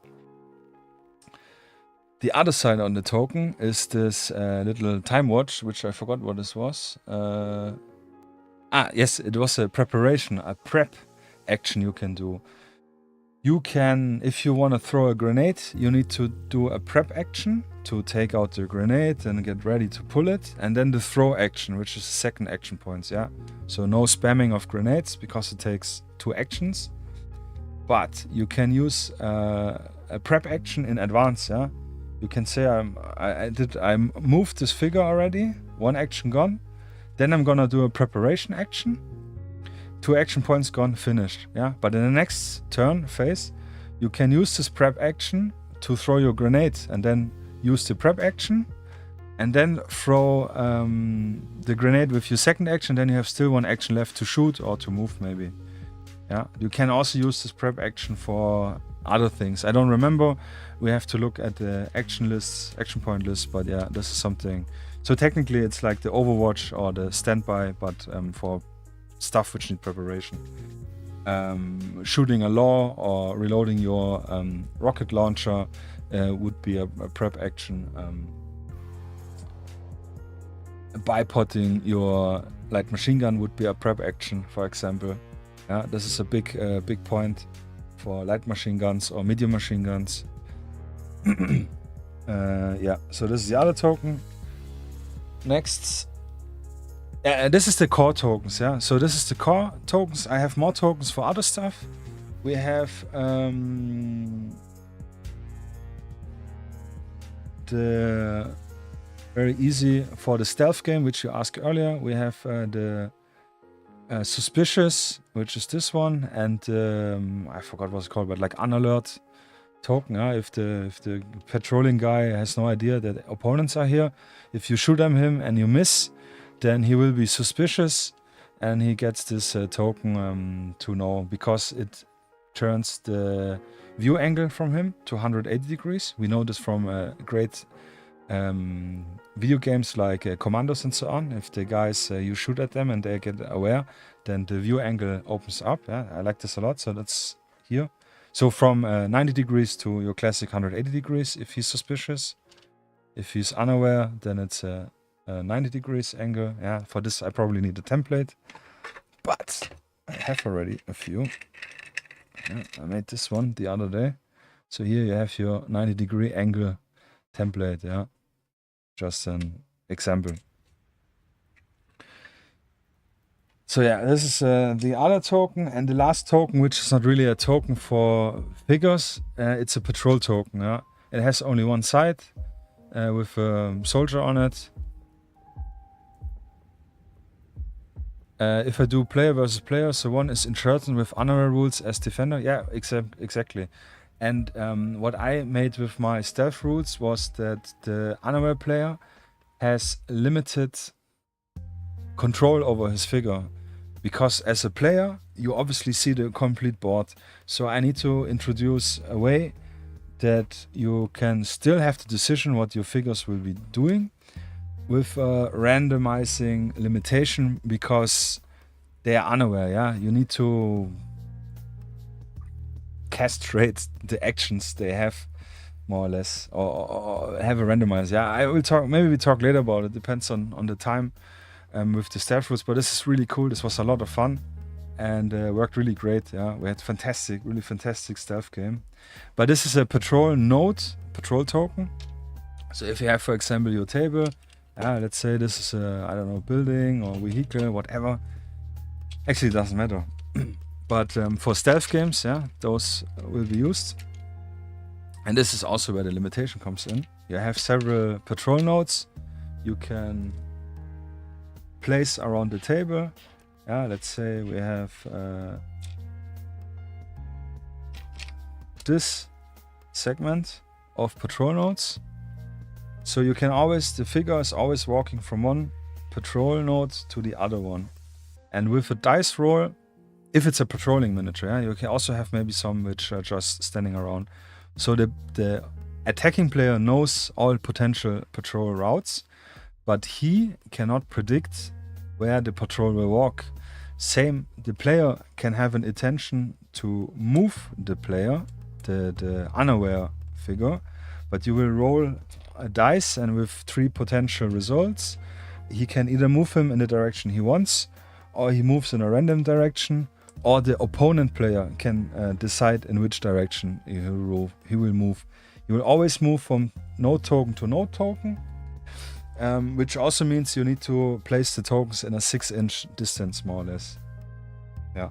The other side on the token is this little time watch, which I forgot what this was. Yes, it was a preparation, a prep action you can do. You can, if you want to throw a grenade, you need to do a prep action to take out the grenade and get ready to pull it. And then the throw action, which is the second action points, yeah. So no spamming of grenades because it takes 2 actions. But you can use a prep action in advance, yeah. You can say I moved this figure already, 1 action gone. Then I'm gonna do a preparation action. 2 action points gone, finished. Yeah, but in the next turn phase, you can use this prep action to throw your grenade, and then use the prep action, and then throw the grenade with your second action. Then you have still 1 action left to shoot or to move, maybe. Yeah, you can also use this prep action for other things. I don't remember. We have to look at the action lists, action point list. But yeah, this is something. So technically, it's like the Overwatch or the standby, but for stuff which need preparation. Shooting a law or reloading your rocket launcher would be a prep action. Bipotting your light machine gun would be a prep action, for example. Yeah, this is a big point for light machine guns or medium machine guns. Yeah, so this is the other token. Next, this is the core tokens. Yeah, so this is the core tokens. I have more tokens for other stuff. We have the Very easy for the stealth game, which you asked earlier. We have the suspicious, which is this one, and I forgot what it's called, but like unalert token. If the patrolling guy has no idea that opponents are here, if you shoot at him and you miss, then he will be suspicious, and he gets this token to know, because it turns the view angle from him to 180 degrees. We know this from great video games like Commandos and so on. If the guys, you shoot at them and they get aware, then the view angle opens up. Yeah, I like this a lot, so that's here. So from 90 degrees to your classic 180 degrees if he's suspicious. If he's unaware, then it's a 90 degrees angle. Yeah, for this I probably need a template, but I have already a few. Yeah, I made this one the other day. So here you have your 90 degree angle template. Yeah, just an example. So yeah, this is the other token, and the last token, which is not really a token for figures, it's a patrol token. Yeah, it has only one side with a soldier on it. If I do player versus player, so one is inserted with Ultramodern Rules as defender. Yeah, exactly. And what I made with my stealth rules was that the unaware player has limited control over his figure. Because as a player, you obviously see the complete board. So I need to introduce a way that you can still have the decision what your figures will be doing, with a randomizing limitation, because they are unaware. Yeah, you need to castrate the actions they have, more or less, or have a randomizer. Yeah, I will talk. Maybe we talk later about it. Depends on the time with the stealth rules. But this is really cool. This was a lot of fun and worked really great. Yeah, we had really fantastic stealth game. But this is a patrol token. So if you have, for example, your table. Let's say this is a, I don't know, building or vehicle, whatever. Actually, it doesn't matter. But for stealth games, yeah, those will be used. And this is also where the limitation comes in. You have several patrol nodes you can place around the table. Yeah, let's say we have this segment of patrol nodes. So you can always, the figure is always walking from one patrol node to the other one. And with a dice roll, if it's a patrolling miniature, yeah, you can also have maybe some which are just standing around. So the attacking player knows all potential patrol routes, but he cannot predict where the patrol will walk. Same, the player can have an intention to move the player, the unaware figure, but you will roll a dice, and with 3 potential results, he can either move him in the direction he wants, or he moves in a random direction, or the opponent player can decide in which direction he will move. He will always move from node token to node token, which also means you need to place the tokens in a 6-inch distance, more or less. Yeah,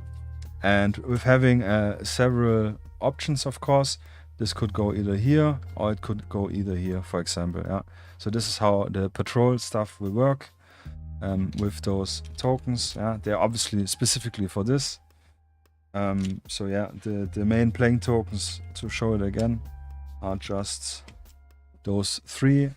and with having several options, of course, this could go either here or it could go either here, for example. Yeah, so this is how the patrol stuff will work with those tokens. Yeah, they're obviously specifically for this. So yeah, the main playing tokens, to show it again, are just those 3,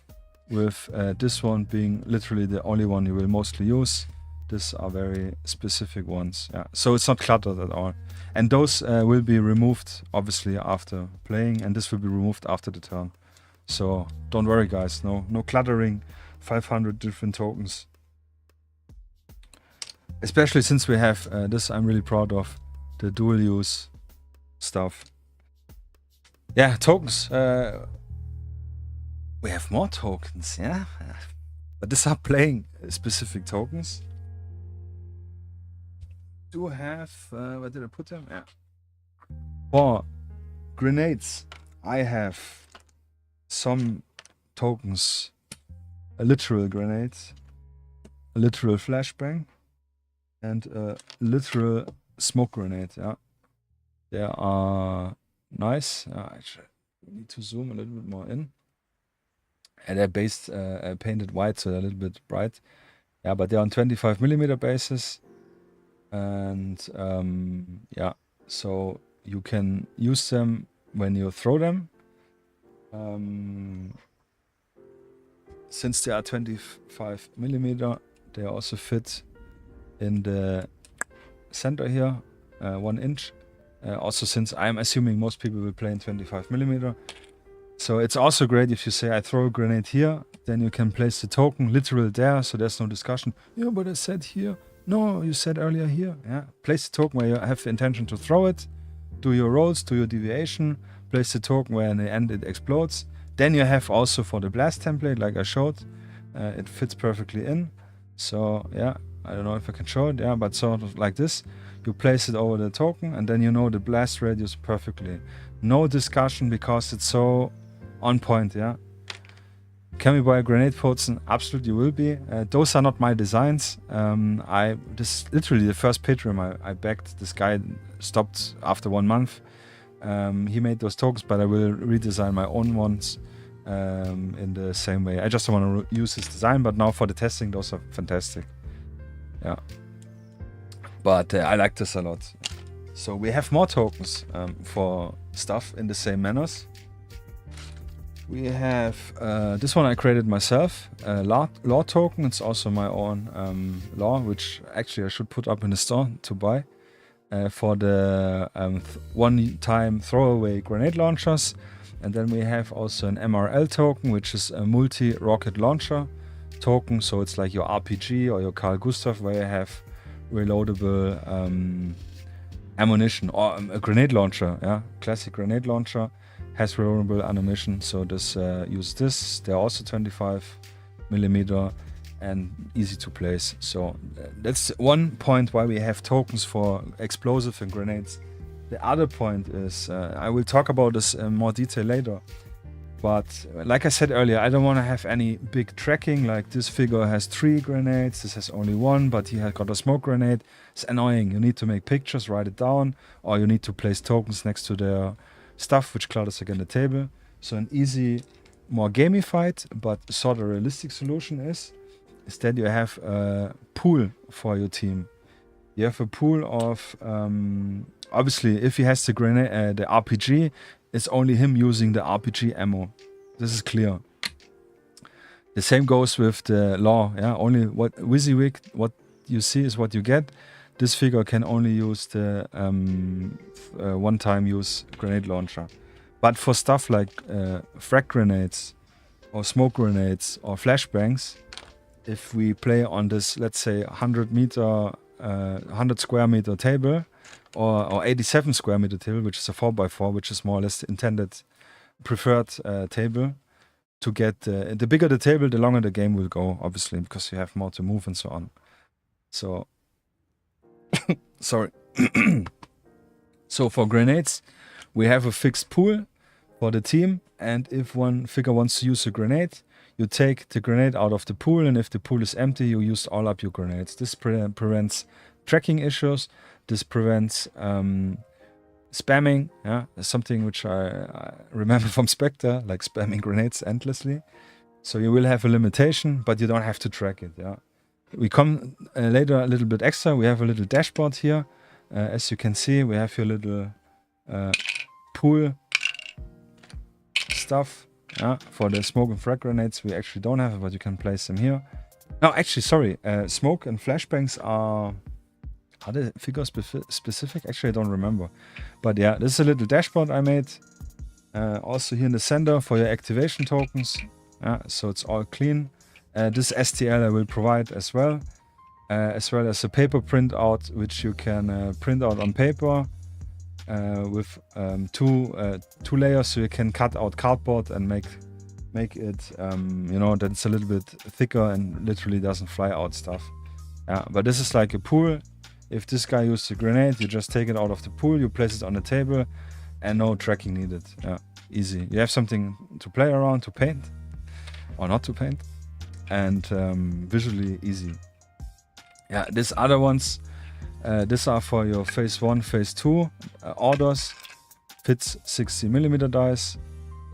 with this one being literally the only one you will mostly use. These are very specific ones. Yeah, so it's not cluttered at all. And those will be removed obviously after playing, and this will be removed after the turn. So don't worry, guys. No cluttering. 500 different tokens. Especially since we have this, I'm really proud of the dual use stuff. Yeah, tokens. We have more tokens, yeah. But these are playing specific tokens. Do have, where did I put them? Yeah. For grenades, I have some tokens. A literal grenade, a literal flashbang, and a literal smoke grenade. Yeah, they are nice. Actually, we need to zoom a little bit more in. And they're painted white, so they're a little bit bright. Yeah, but they're on 25mm bases. And yeah, so you can use them when you throw them. Since they are 25mm, they also fit in the center here, 1 inch. Also, since I'm assuming most people will play in 25mm. So it's also great if you say, I throw a grenade here, then you can place the token literal there, so there's no discussion. Yeah, but I said here. No, you said earlier here. Yeah, place the token where you have the intention to throw it. Do your rolls, do your deviation. Place the token where in the end it explodes. Then you have also for the blast template, like I showed, it fits perfectly in. So yeah, I don't know if I can show it. Yeah, but sort of like this. You place it over the token, and then you know the blast radius perfectly. No discussion because it's so on point. Yeah. Can we buy a grenade Potzen? Absolutely will be. Those are not my designs. This is literally the first Patreon I backed. This guy stopped after 1 month. He made those tokens, but I will redesign my own ones in the same way. I just don't want to use his design, but now for the testing, those are fantastic. Yeah. But I like this a lot. So we have more tokens for stuff in the same manners. We have this one I created myself, law token. It's also my own law, which actually I should put up in the store to buy for the one-time throwaway grenade launchers. And then we have also an MRL token, which is a multi-rocket launcher token. So it's like your RPG or your Carl Gustav, where you have reloadable ammunition, or a grenade launcher. Yeah, classic grenade launcher. Has reloadable ammunition, so this use this. They're also 25mm and easy to place. So that's one point why we have tokens for explosive and grenades. The other point is, I will talk about this in more detail later. But like I said earlier, I don't want to have any big tracking, like this figure has 3 grenades, this has only 1, but he has got a smoke grenade. It's annoying. You need to make pictures, write it down, or you need to place tokens next to their stuff, which clutters again the table. So an easy, more gamified, but sort of realistic solution is that you have a pool for your team. You have a pool of, obviously, if he has the grenade, the RPG, it's only him using the RPG ammo. This is clear. The same goes with the law. Yeah, only what WYSIWYG, what you see is what you get. This figure can only use the one-time use grenade launcher. But for stuff like frag grenades or smoke grenades or flashbangs, if we play on this, let's say 100 square meter table or 87 square meter table, which is a 4x4, which is more or less the intended preferred table, to get the bigger the table, the longer the game will go, obviously, because you have more to move and so on. So sorry. So for grenades, we have a fixed pool for the team, and if one figure wants to use a grenade, you take the grenade out of the pool, and if the pool is empty, you use all up your grenades. This prevents tracking issues. This prevents spamming. Yeah, something which I remember from Spectre, like spamming grenades endlessly. So you will have a limitation, but you don't have to track it. Yeah. We come later a little bit extra. We have a little dashboard here. As you can see, we have here little pool stuff. For the smoke and frag grenades, we actually don't have it, but you can place them here. No, actually, sorry. Smoke and flashbangs are they figure specific? Actually, I don't remember. But yeah, this is a little dashboard I made. Also here in the center for your activation tokens. So it's all clean. This STL I will provide as well as a paper printout, which you can print out on paper with two layers, so you can cut out cardboard and make it, you know, that it's a little bit thicker and literally doesn't fly out stuff. But this is like a pool. If this guy used a grenade, you just take it out of the pool, you place it on the table, and no tracking needed. Easy. You have something to play around, to paint, or not to paint, and visually easy. These other ones, these are for your phase 1, phase 2 orders. Fits 60mm dice.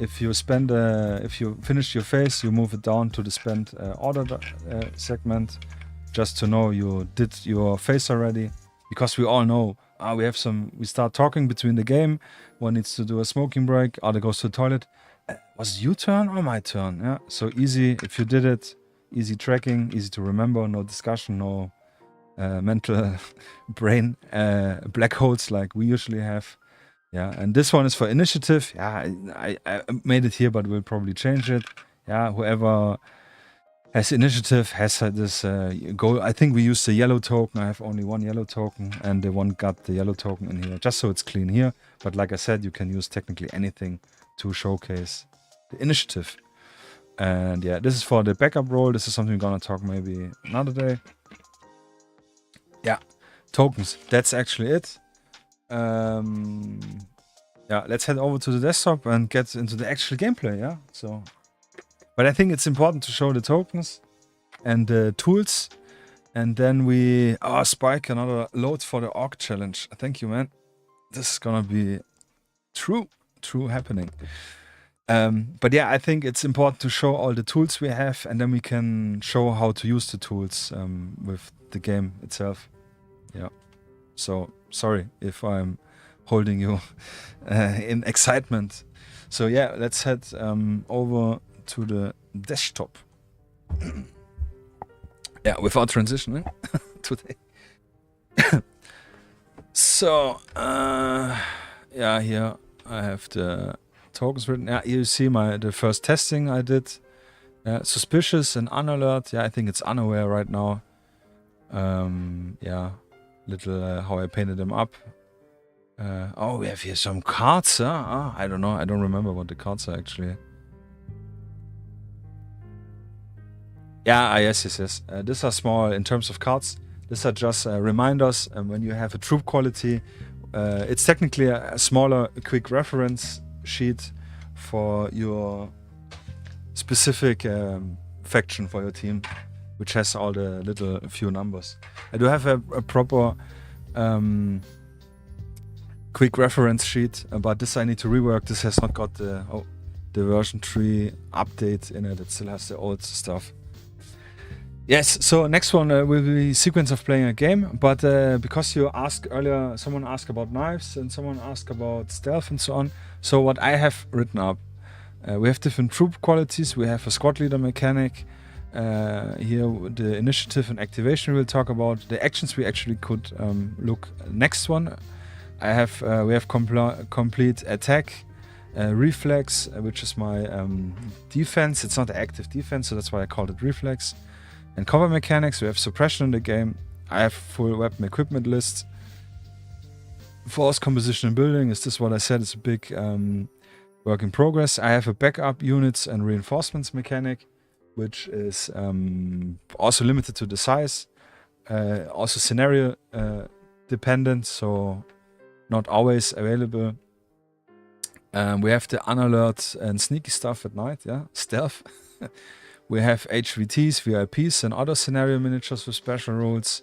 if you finish your phase, you move it down to the spend order segment, just to know you did your phase already. Because we all know we start talking between the game. One needs to do a smoking break, other goes to the toilet. Was it your turn or my turn? Yeah, so easy if you did it. Easy tracking, easy to remember, no discussion, no mental brain black holes like we usually have. Yeah, and this one is for initiative. Yeah, I made it here, but we'll probably change it. Yeah, whoever has initiative has this goal. I think we use the yellow token. I have only one yellow token, and the one got the yellow token in here, just so it's clean here. But like I said, you can use technically anything to showcase the initiative. And yeah, this is for the backup role. This is something we're gonna talk maybe another day. Yeah, tokens. That's actually it. Yeah, let's head over to the desktop and get into the actual gameplay. Yeah, so. But I think it's important to show the tokens and the tools. And then we... Oh, Spike, another load for the org challenge. Thank you, man. This is gonna be true happening. But yeah, I think it's important to show all the tools we have, and then we can show how to use the tools with the game itself. Yeah. So, sorry if I'm holding you in excitement. So yeah, let's head over to the desktop. Yeah, without transitioning today. So, yeah, here I have the tokens written. Yeah, you see the first testing I did. Suspicious and unalert. Yeah, I think it's unaware right now. Yeah, little how I painted them up. Oh, we have here some cards, huh? Oh, I don't know. I don't remember what the cards are actually. Yeah, yes. These are small in terms of cards. These are just reminders. And when you have a troop quality, it's technically a smaller, quick reference sheet for your specific faction for your team, which has all the little few numbers. I do have a proper quick reference sheet, but this I need to rework. This has not got the version 3 update in it. It still has the old stuff. Yes, so next one will be sequence of playing a game, but because you asked earlier, someone asked about knives and someone asked about stealth and so on. So what I have written up, we have different troop qualities. We have a squad leader mechanic. Here the initiative and activation we'll talk about. The actions we actually could look next one. We have complete attack, reflex, which is my defense. It's not active defense, so that's why I called it reflex. And cover mechanics, we have suppression in the game. I have full weapon equipment list. Force composition and building, is this what I said? It's a big work in progress. I have a backup units and reinforcements mechanic, which is also limited to the size. Also scenario dependent, so not always available. We have the unalert and sneaky stuff at night, yeah, stealth. We have HVTs, VIPs, and other scenario miniatures with special rules.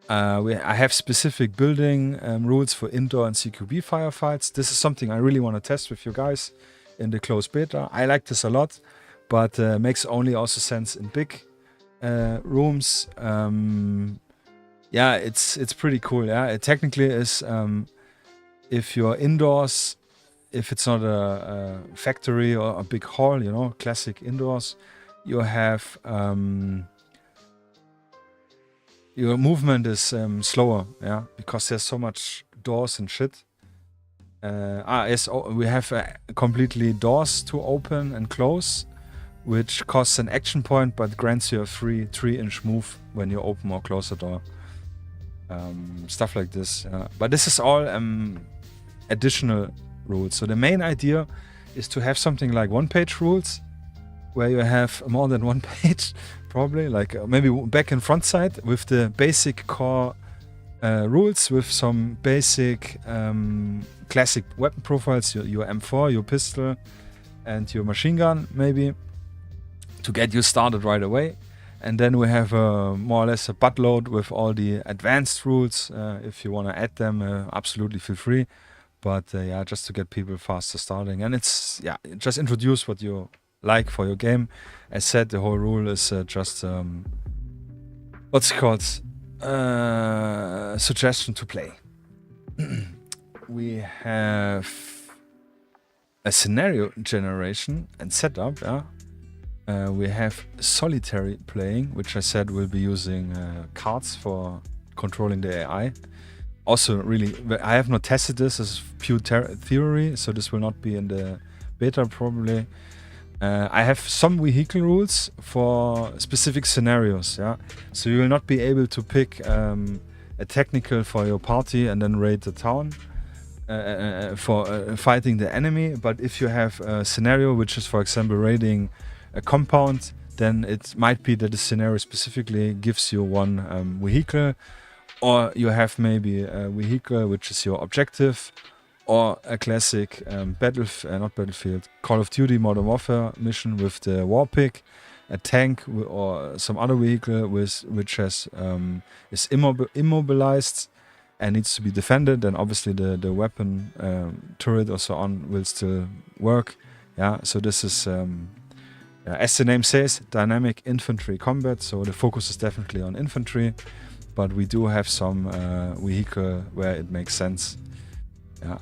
I have specific building rules for indoor and CQB firefights. This is something I really want to test with you guys in the closed beta. I like this a lot, but makes only also sense in big rooms. Yeah, it's pretty cool. Yeah, it technically is if you're indoors, if it's not a factory or a big hall, you know, classic indoors. You have your movement is slower, yeah, because there's so much doors and shit. Yes, we have completely doors to open and close, which costs an action point but grants you a free 3-inch move when you open or close a door. Stuff like this. But this is all additional rules. So the main idea is to have something like one-page rules, where you have more than one page, probably, like maybe back and front side with the basic core rules, with some basic classic weapon profiles, your M4, your pistol, and your machine gun, maybe, to get you started right away. And then we have more or less a buttload with all the advanced rules. If you want to add them, absolutely feel free. But yeah, just to get people faster starting. And it's, yeah, just introduce what you like for your game. As said, the whole rule is just, what's it called? Suggestion to play. We have a scenario generation and setup, yeah. We have solitary playing, which I said will be using cards for controlling the AI. Also, really, I have not tested this as pure theory, so this will not be in the beta probably. I have some vehicle rules for specific scenarios, yeah. So you will not be able to pick a technical for your party and then raid the town for fighting the enemy. But if you have a scenario which is, for example, raiding a compound, then it might be that the scenario specifically gives you one vehicle, or you have maybe a vehicle which is your objective, or a classic Call of Duty Modern Warfare mission with the war pick, a tank or some other vehicle which has is immobilized and needs to be defended. And obviously the weapon turret or so on will still work. Yeah, so this is as the name says, dynamic infantry combat. So the focus is definitely on infantry, but we do have some vehicle where it makes sense.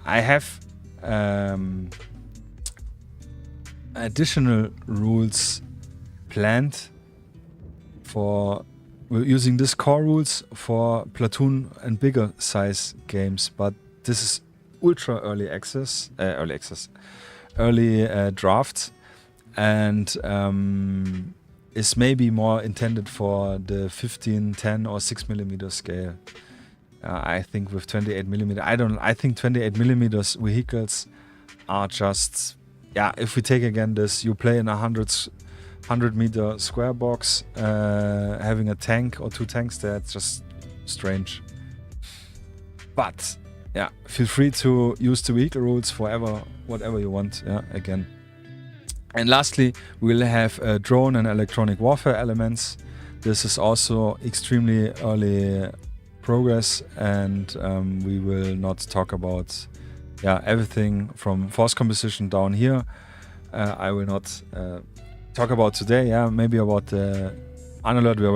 I have additional rules planned for using this core rules for platoon and bigger size games, but this is ultra early draft, and is maybe more intended for the 15, 10 or 6mm scale. I think with 28mm, I think 28mm vehicles are just, yeah, if we take again this, you play in a 100-meter square box, having a tank or two tanks there, it's just strange. But yeah, feel free to use the vehicle rules for whatever you want, yeah, again. And lastly, we'll have drone and electronic warfare elements. This is also extremely early progress, and we will not talk about everything from force composition down here. I will not talk about today. Maybe about the unalert we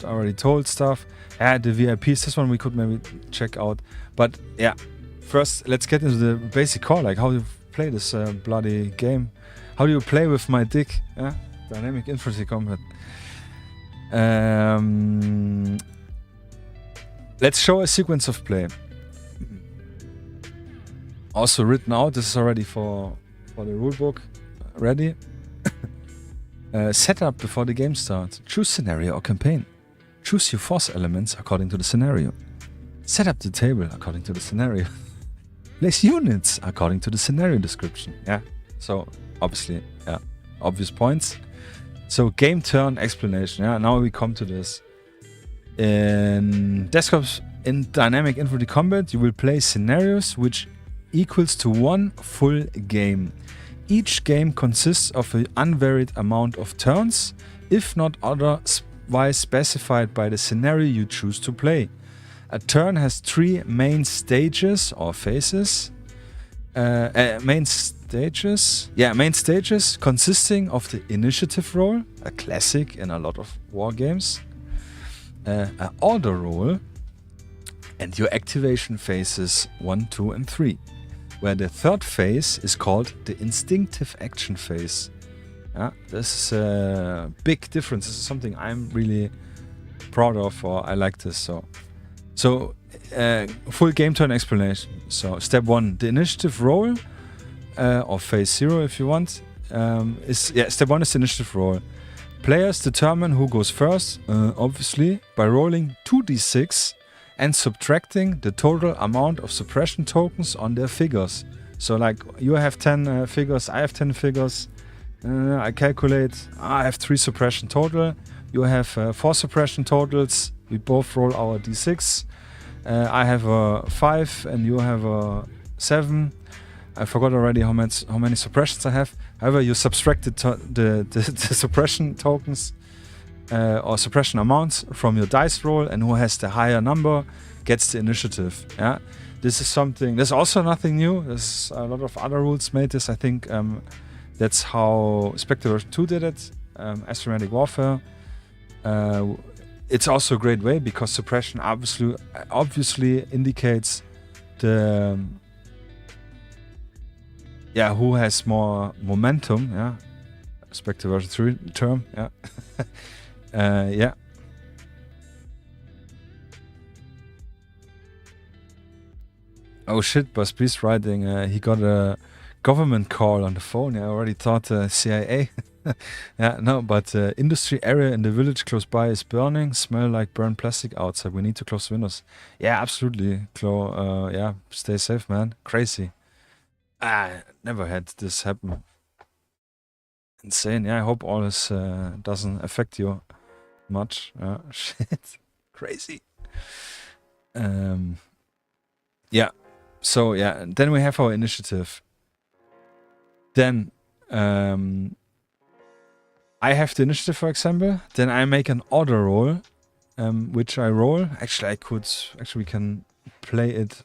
already told stuff. The VIPs, this one we could maybe check out. But yeah, first let's get into the basic core, like how you play this bloody game. How do you play with my DIC? Dynamic infantry combat. Let's show a sequence of play. Also written out. This is already for the rulebook. Ready? Setup before the game starts. Choose scenario or campaign. Choose your force elements according to the scenario. Set up the table according to the scenario. Place units according to the scenario description. Yeah. So obviously, obvious points. So game turn explanation. Yeah. Now we come to this. In desktops in dynamic infantry combat, you will play scenarios which equals to one full game. Each game consists of an unvaried amount of turns, if not otherwise specified by the scenario you choose to play. A turn has three main stages or phases. Main stages consisting of the initiative roll, a classic in a lot of war games. An order roll, and your activation phases 1, 2, and 3, where the third phase is called the instinctive action phase. This is a big difference. This is something I'm really proud of, or I like this. So full game turn explanation. So step 1, the initiative roll, or phase 0 if you want. Step 1 is the initiative roll. Players determine who goes first, obviously, by rolling 2d6 and subtracting the total amount of suppression tokens on their figures. So like you have 10 figures, I have 10 figures. I calculate, I have 3 suppression total. You have 4 suppression totals. We both roll our d6. I have a 5 and you have a 7. I forgot already how many suppressions I have. However, you subtracted the suppression tokens or suppression amounts from your dice roll, and who has the higher number gets the initiative. Yeah, this is something. There's also nothing new. There's a lot of other rules made this. I think that's how Spectre version 2 did it. Astromatic Warfare. It's also a great way because suppression obviously indicates the who has more momentum. Yeah, Spectre version 3 term. Yeah, yeah. Oh shit, Buzz Beast writing, he got a government call on the phone. Yeah, I already thought CIA. Yeah, no, but industry area in the village close by is burning. Smell like burnt plastic outside. We need to close the windows. Yeah, absolutely. Yeah, stay safe, man. Crazy. Never had this happen. Insane. Yeah, I hope all this doesn't affect you much. Shit. Crazy. Yeah. So yeah, then we have our initiative. Then I have the initiative, for example. Then I make an order roll, which I roll. Actually, we can play it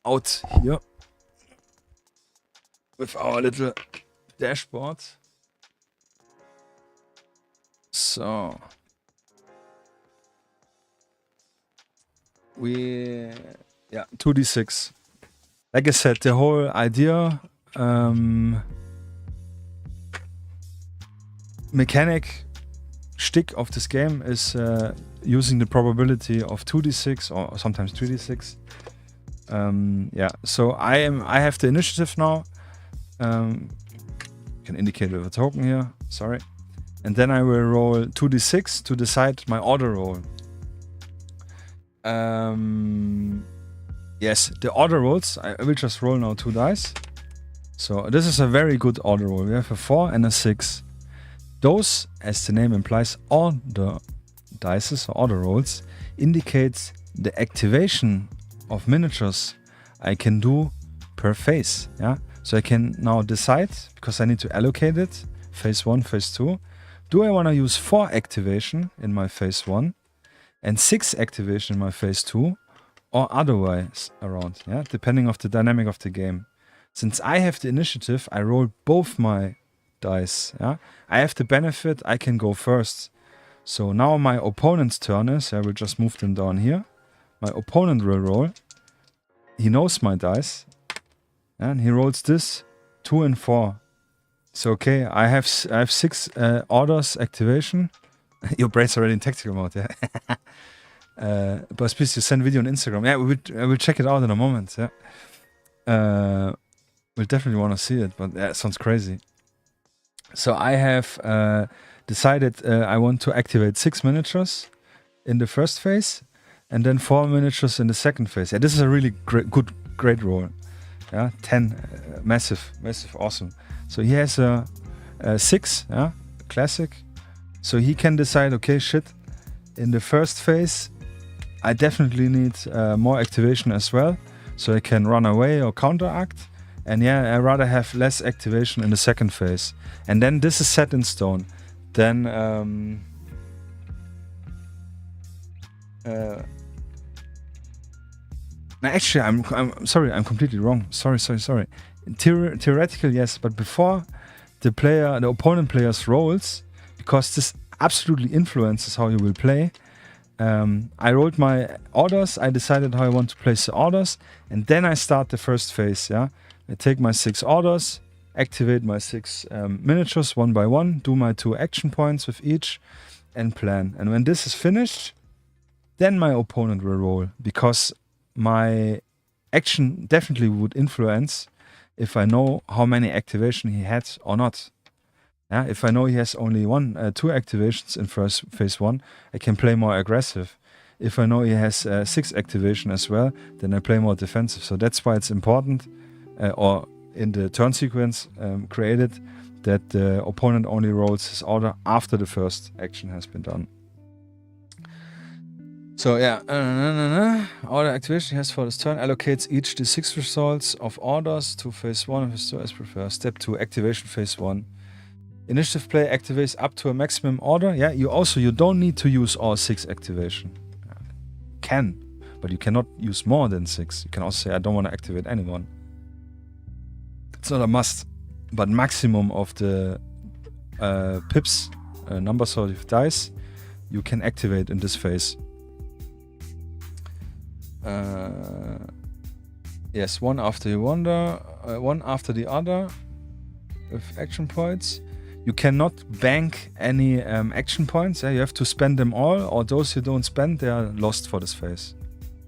out here with our little dashboard. So we 2d6. Like I said, the whole idea, mechanic shtick of this game is using the probability of 2d6 or sometimes 3d6. Yeah, so I have the initiative now. Can indicate with a token here. Sorry, and then I will roll 2d6 to decide my order roll. Yes, the order rolls. I will just roll now 2 dice. So this is a very good order roll. We have a 4 and a 6. Those, as the name implies, order dice or order rolls indicates the activation of miniatures I can do per phase. Yeah, so I can now decide, because I need to allocate it, phase 1, phase 2. Do I want to use 4 activation in my phase 1 and 6 activation in my phase 2, or otherwise around? Yeah, depending of the dynamic of the game. Since I have the initiative, I roll both my dice. Yeah, I have the benefit I can go first. So now my opponent's turn is. I will just move them down here. My opponent will roll. He knows my dice, and he rolls this 2 and 4. So okay, I have 6 orders activation. Your brain's already in tactical mode. Yeah. But please, you send video on Instagram. Yeah, I will check it out in a moment. Yeah. We'll definitely want to see it, but yeah, it sounds crazy. So I have decided I want to activate 6 miniatures in the first phase, and then 4 miniatures in the second phase. Yeah, this is a really great roll. Yeah, 10, massive, awesome. So he has a 6, yeah, classic. So he can decide, okay, shit, in the first phase, I definitely need more activation as well, so I can run away or counteract. And yeah, I rather have less activation in the second phase. And then this is set in stone. Then actually, I'm sorry, I'm completely wrong. Sorry. Theoretical, yes, but before the opponent player's rolls, because this absolutely influences how you will play. I rolled my orders. I decided how I want to place the orders, and then I start the first phase. Yeah. I take my 6 orders, activate my 6 miniatures one by one, do my 2 action points with each, and plan. And when this is finished, then my opponent will roll, because my action definitely would influence if I know how many activation he had or not. Yeah, if I know he has only 2 activations in first phase 1, I can play more aggressive. If I know he has 6 activation as well, then I play more defensive. So that's why it's important. Or in the turn sequence created, that the opponent only rolls his order after the first action has been done. So yeah, order activation he has for this turn allocates each d6 results of orders to phase 1 and phase 2 as preferred. Step 2, activation phase 1. Initiative play activates up to a maximum order. Yeah, you don't need to use all 6 activation. Can, but you cannot use more than 6. You can also say, I don't want to activate anyone. It's not a must, but maximum of the pips, numbers of dice, you can activate in this phase. Yes, one after the other with action points. You cannot bank any action points. You have to spend them all, or those you don't spend, they are lost for this phase.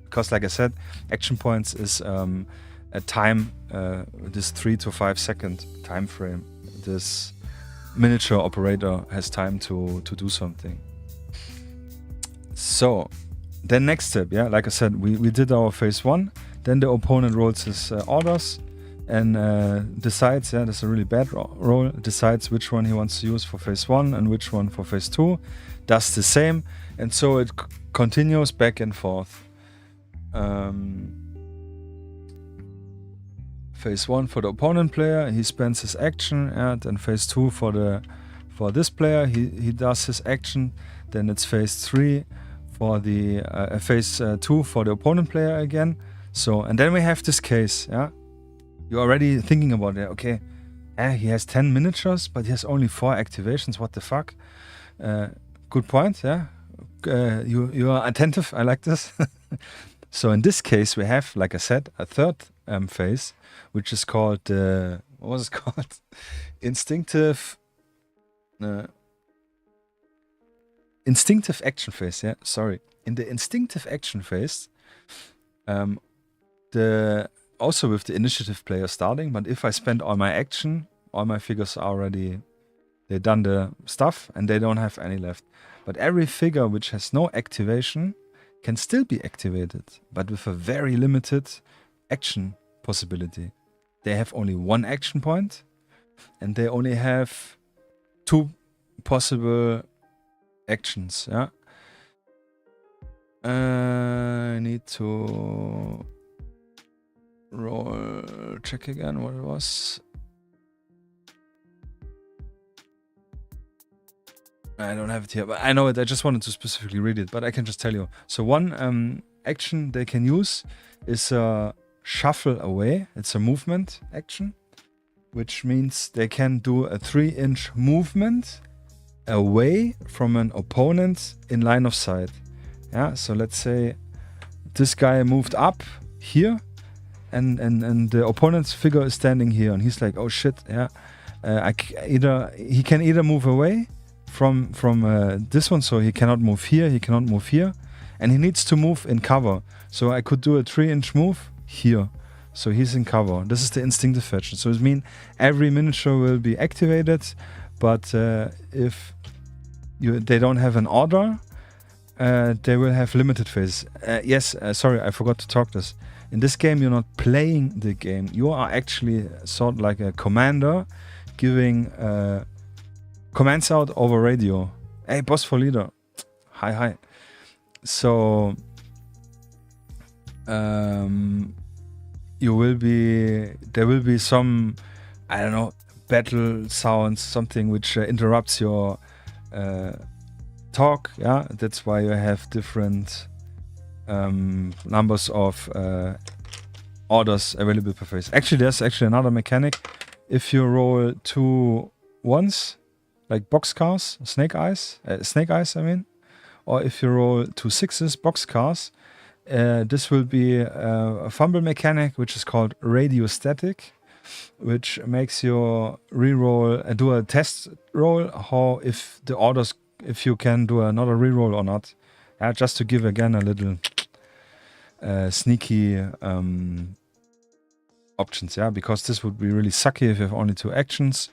Because, like I said, action points is a time, this 3 to 5 second time frame. This miniature operator has time to do something. So, then next step, yeah, like I said, we did our phase 1. Then the opponent rolls his orders and decides, yeah, that's a really bad roll, decides which one he wants to use for phase 1 and which one for phase 2, does the same, and so it continues back and forth. Phase 1 for the opponent player, he spends his action, and then phase 2 for this player, he does his action, then it's phase 3 for the phase 2 for the opponent player again. So, and then we have this case, yeah. You're already thinking about it, okay. He has 10 miniatures, but he has only 4 activations. What the fuck? Good point, yeah. You are attentive. I like this. So in this case, we have, like I said, a third phase, which is called what was it called? Instinctive action phase. Yeah, sorry. In the instinctive action phase, also with the initiative player starting, but if I spend all my action, all my figures are already, they've done the stuff and they don't have any left. But every figure which has no activation can still be activated, but with a very limited action possibility. They have only 1 action point and they only have 2 possible actions. Yeah. I need to roll, check again what it was. I don't have it here, but I know it. I just wanted to specifically read it, but I can just tell you. So one action they can use is a shuffle away. It's a movement action, which means they can do a 3-inch movement away from an opponent in line of sight. Yeah, so let's say this guy moved up here, and the opponent's figure is standing here, and he's like, oh shit, yeah. He can either move away from this one, so he cannot move here, he cannot move here, and he needs to move in cover. So I could do a 3-inch move here, so he's in cover. This is the instinctive fashion. So it means every miniature will be activated, but if they don't have an order, they will have limited phase. Yes, sorry, I forgot to talk this. In this game, you're not playing the game. You are actually sort of like a commander giving commands out over radio. Hey, boss for leader. Hi. So there will be some, I don't know, battle sounds, something which interrupts your talk. Yeah, that's why you have different numbers of orders available per phase. Actually, there's actually another mechanic. If you roll 2 1s, like boxcars, snake eyes, I mean, or if you roll 2 6s, boxcars, this will be a fumble mechanic, which is called radiostatic, which makes you re-roll, do a test roll, how if the orders, if you can do another re-roll or not. Yeah, just to give again a little sneaky options, yeah, because this would be really sucky if you have only 2 actions,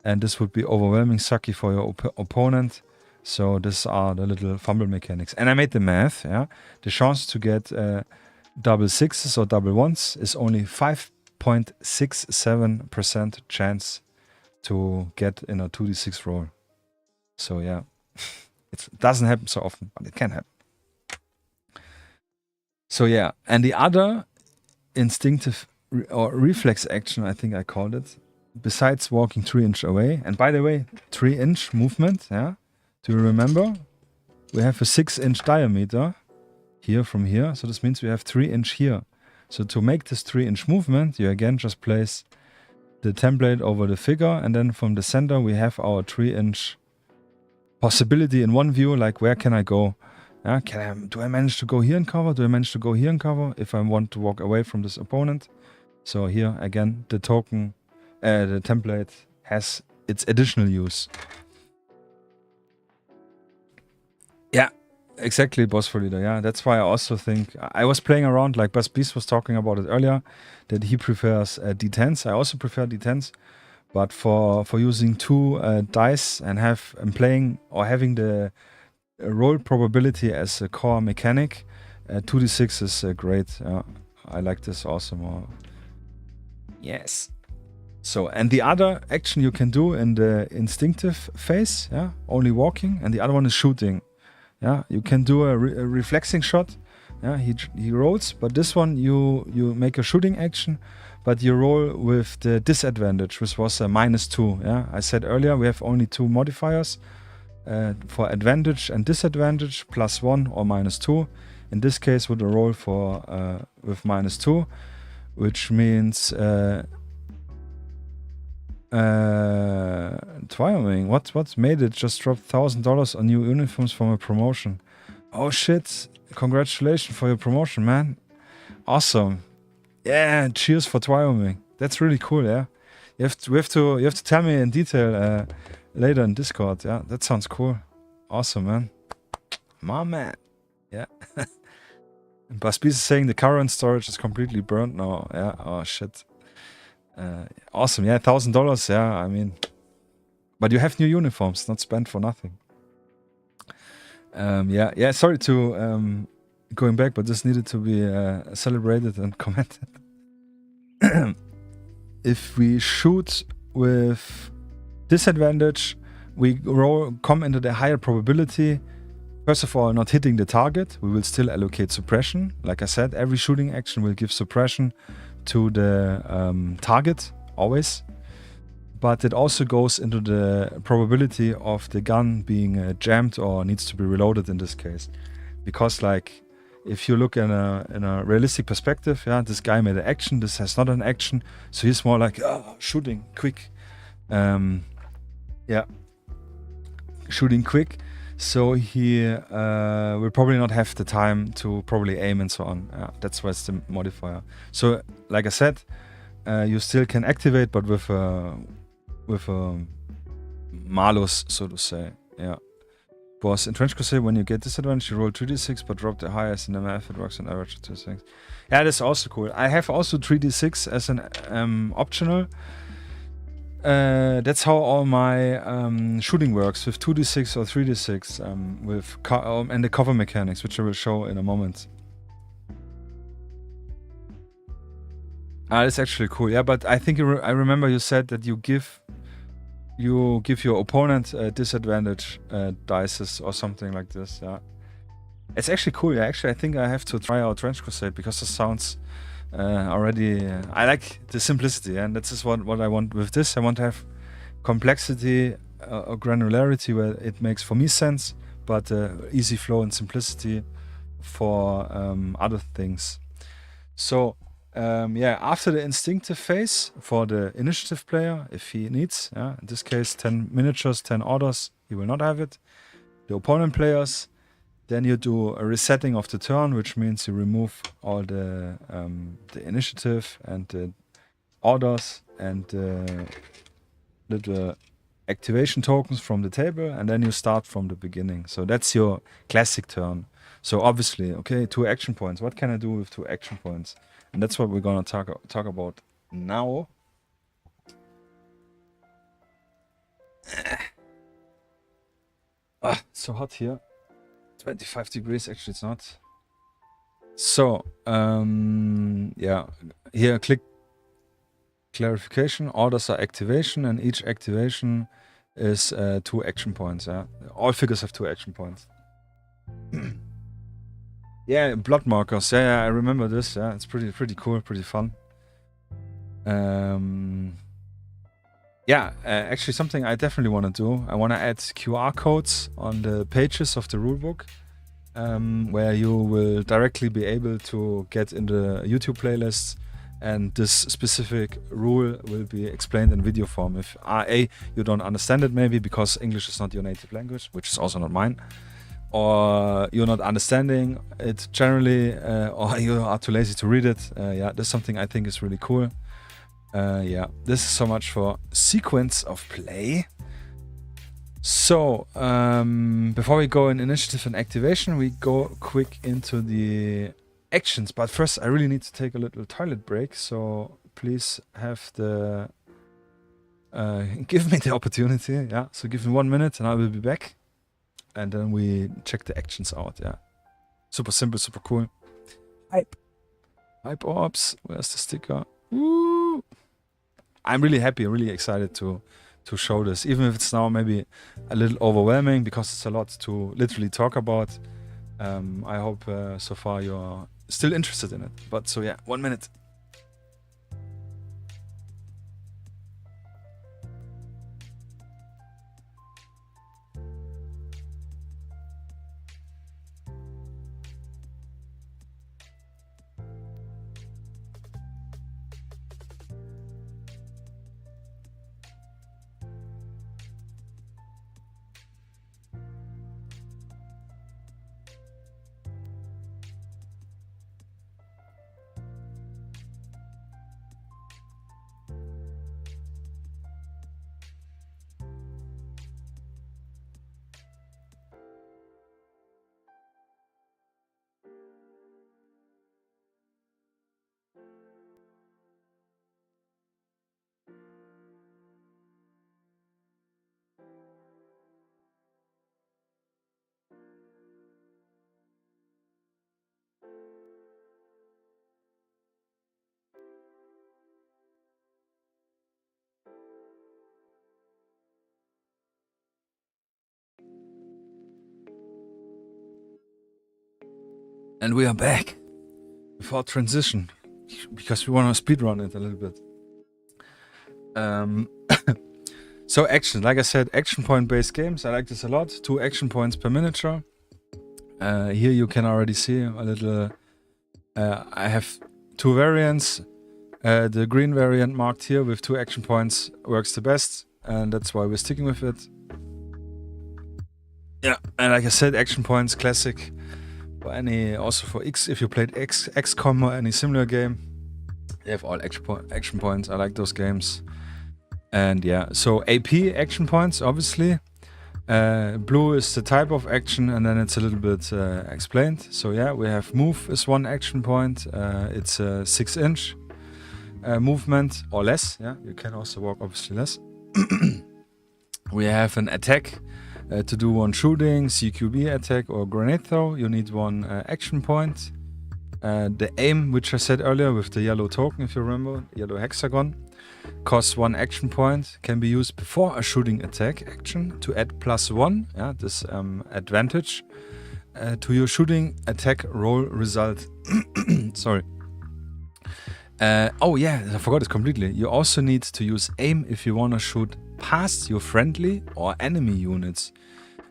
and this would be overwhelming sucky for your opponent. So these are the little fumble mechanics. And I made the math, yeah. The chance to get double 6s or double 1s is only 5.67% chance to get in a 2d6 roll. So yeah, it doesn't happen so often, but it can happen. So yeah, and the other instinctive or reflex action, I think I called it, besides walking 3-inch away, and by the way, 3-inch movement, yeah, do you remember? We have a 6-inch diameter, here from here. So this means we have 3 inch here. So to make this 3 inch movement, you again just place the template over the figure, and then from the center we have our 3 inch possibility in one view, like where can I go? Yeah, do I manage to go here and cover? Do I manage to go here and cover if I want to walk away from this opponent? So here again, the token, the template has its additional use. Yeah, exactly, boss for leader. Yeah, that's why I also think I was playing around, like Buzz Beast was talking about it earlier, that he prefers D10s. I also prefer D10s, but for using 2 dice and playing or having the roll probability as a core mechanic, 2d6 is great. I like this also more. Yes. So, and the other action you can do in the instinctive phase, yeah, only walking, and the other one is shooting. Yeah, you can do a reflexing shot. Yeah, he rolls, but this one you make a shooting action, but you roll with the disadvantage, which was a -2. Yeah, I said earlier we have only 2 modifiers for advantage and disadvantage, +1 or -2. In this case, with a roll for with -2, which means Wyoming. What made it just drop $1,000 on new uniforms from a promotion? Oh shit! Congratulations for your promotion, man! Awesome! Yeah, cheers for Wyoming. That's really cool. Yeah, you have to tell me in detail later in Discord. Yeah, that sounds cool. Awesome, man. My man. Yeah. Busby is saying the current storage is completely burnt now. Yeah. Oh shit. Awesome. Yeah, $1,000. Yeah, I mean, but you have new uniforms, not spent for nothing. Yeah. Sorry to going back, but this needed to be celebrated and commented. If we shoot with disadvantage, we come into the higher probability. First of all, not hitting the target. We will still allocate suppression. Like I said, every shooting action will give suppression to the target, always. But it also goes into the probability of the gun being jammed or needs to be reloaded in this case. Because like, if you look in a realistic perspective, yeah, this guy made an action, this has not an action, so he's more like, shooting quick. Yeah, shooting quick. So he will probably not have the time to probably aim and so on. That's why it's the modifier. So, like I said, you still can activate, but with a malus, so to say. Yeah. Boss in Trench Crusade, when you get disadvantage, you roll 3d6, but drop the highest in the math. It works on average of 2 things. Yeah, that's also cool. I have also 3d6 as an optional. That's how all my shooting works, with 2d6 or 3d6 with and the cover mechanics, which I will show in a moment. That's actually cool. Yeah, but I think I remember you said that you give your opponent disadvantage dices or something like this. Yeah, it's actually cool. Yeah, actually, I think I have to try out Trench Crusade because it sounds already. I like the simplicity, and that's just what I want with this. I want to have complexity or granularity where it makes for me sense, but easy flow and simplicity for other things. So. Yeah, after the instinctive phase for the initiative player, if he needs, in this case 10 miniatures, 10 orders, he will not have it. The opponent players, then you do a resetting of the turn, which means you remove all the initiative and the orders and the activation tokens from the table, and then you start from the beginning. So that's your classic turn. So obviously, okay, 2 action points. What can I do with 2 action points? And that's what we're gonna talk about now. It's so hot here. 25 degrees, actually it's not. So, yeah, here click clarification. Orders are activation, and each activation is 2 action points. Yeah, all figures have 2 action points. Yeah, blood markers. Yeah, I remember this. Yeah, it's pretty cool, pretty fun. Yeah, actually something I definitely want to do. I want to add QR codes on the pages of the rulebook. where you will directly be able to get in the YouTube playlists, and this specific rule will be explained in video form. If you don't understand it, maybe because English is not your native language, which is also not mine, or you're not understanding it generally, or you are too lazy to read it, yeah, that's something I think is really cool. Yeah, this is so much for sequence of play. So, before we go in initiative and activation, we go quick into the actions. But first, I really need to take a little toilet break. So please have the give me the opportunity. Yeah. So give me 1 minute, and I will be back. And then we check the actions out. Yeah. Super simple, super cool. Hype orbs. Where's the sticker? Woo! I'm really happy, really excited to show this, even if it's now maybe a little overwhelming because it's a lot to literally talk about. I hope so far you're still interested in it. But so yeah, 1 minute. And we are back with our transition because we want to speedrun it a little bit. So action, like I said, action point based games. I like this a lot. 2 action points per miniature. Here you can already see a little. I have 2 variants. The green variant marked here with 2 action points works the best, and that's why we're sticking with it. Yeah, and like I said, action points, classic. For any, also for X, if you played XCOM or any similar game, they have all action points. I like those games. And yeah, so AP action points, obviously. Blue is the type of action, and then it's a little bit explained. So yeah, we have move is 1 action point. It's a 6-inch movement or less. Yeah, you can also walk obviously less. We have an attack. To do 1 shooting, CQB attack, or grenade throw, you need 1 action point. The aim, which I said earlier with the yellow token, if you remember, yellow hexagon, costs 1 action point, can be used before a shooting attack action to add +1, yeah, this advantage, to your shooting attack roll result. Sorry. Oh yeah, I forgot it completely. You also need to use aim if you want to shoot past your friendly or enemy units.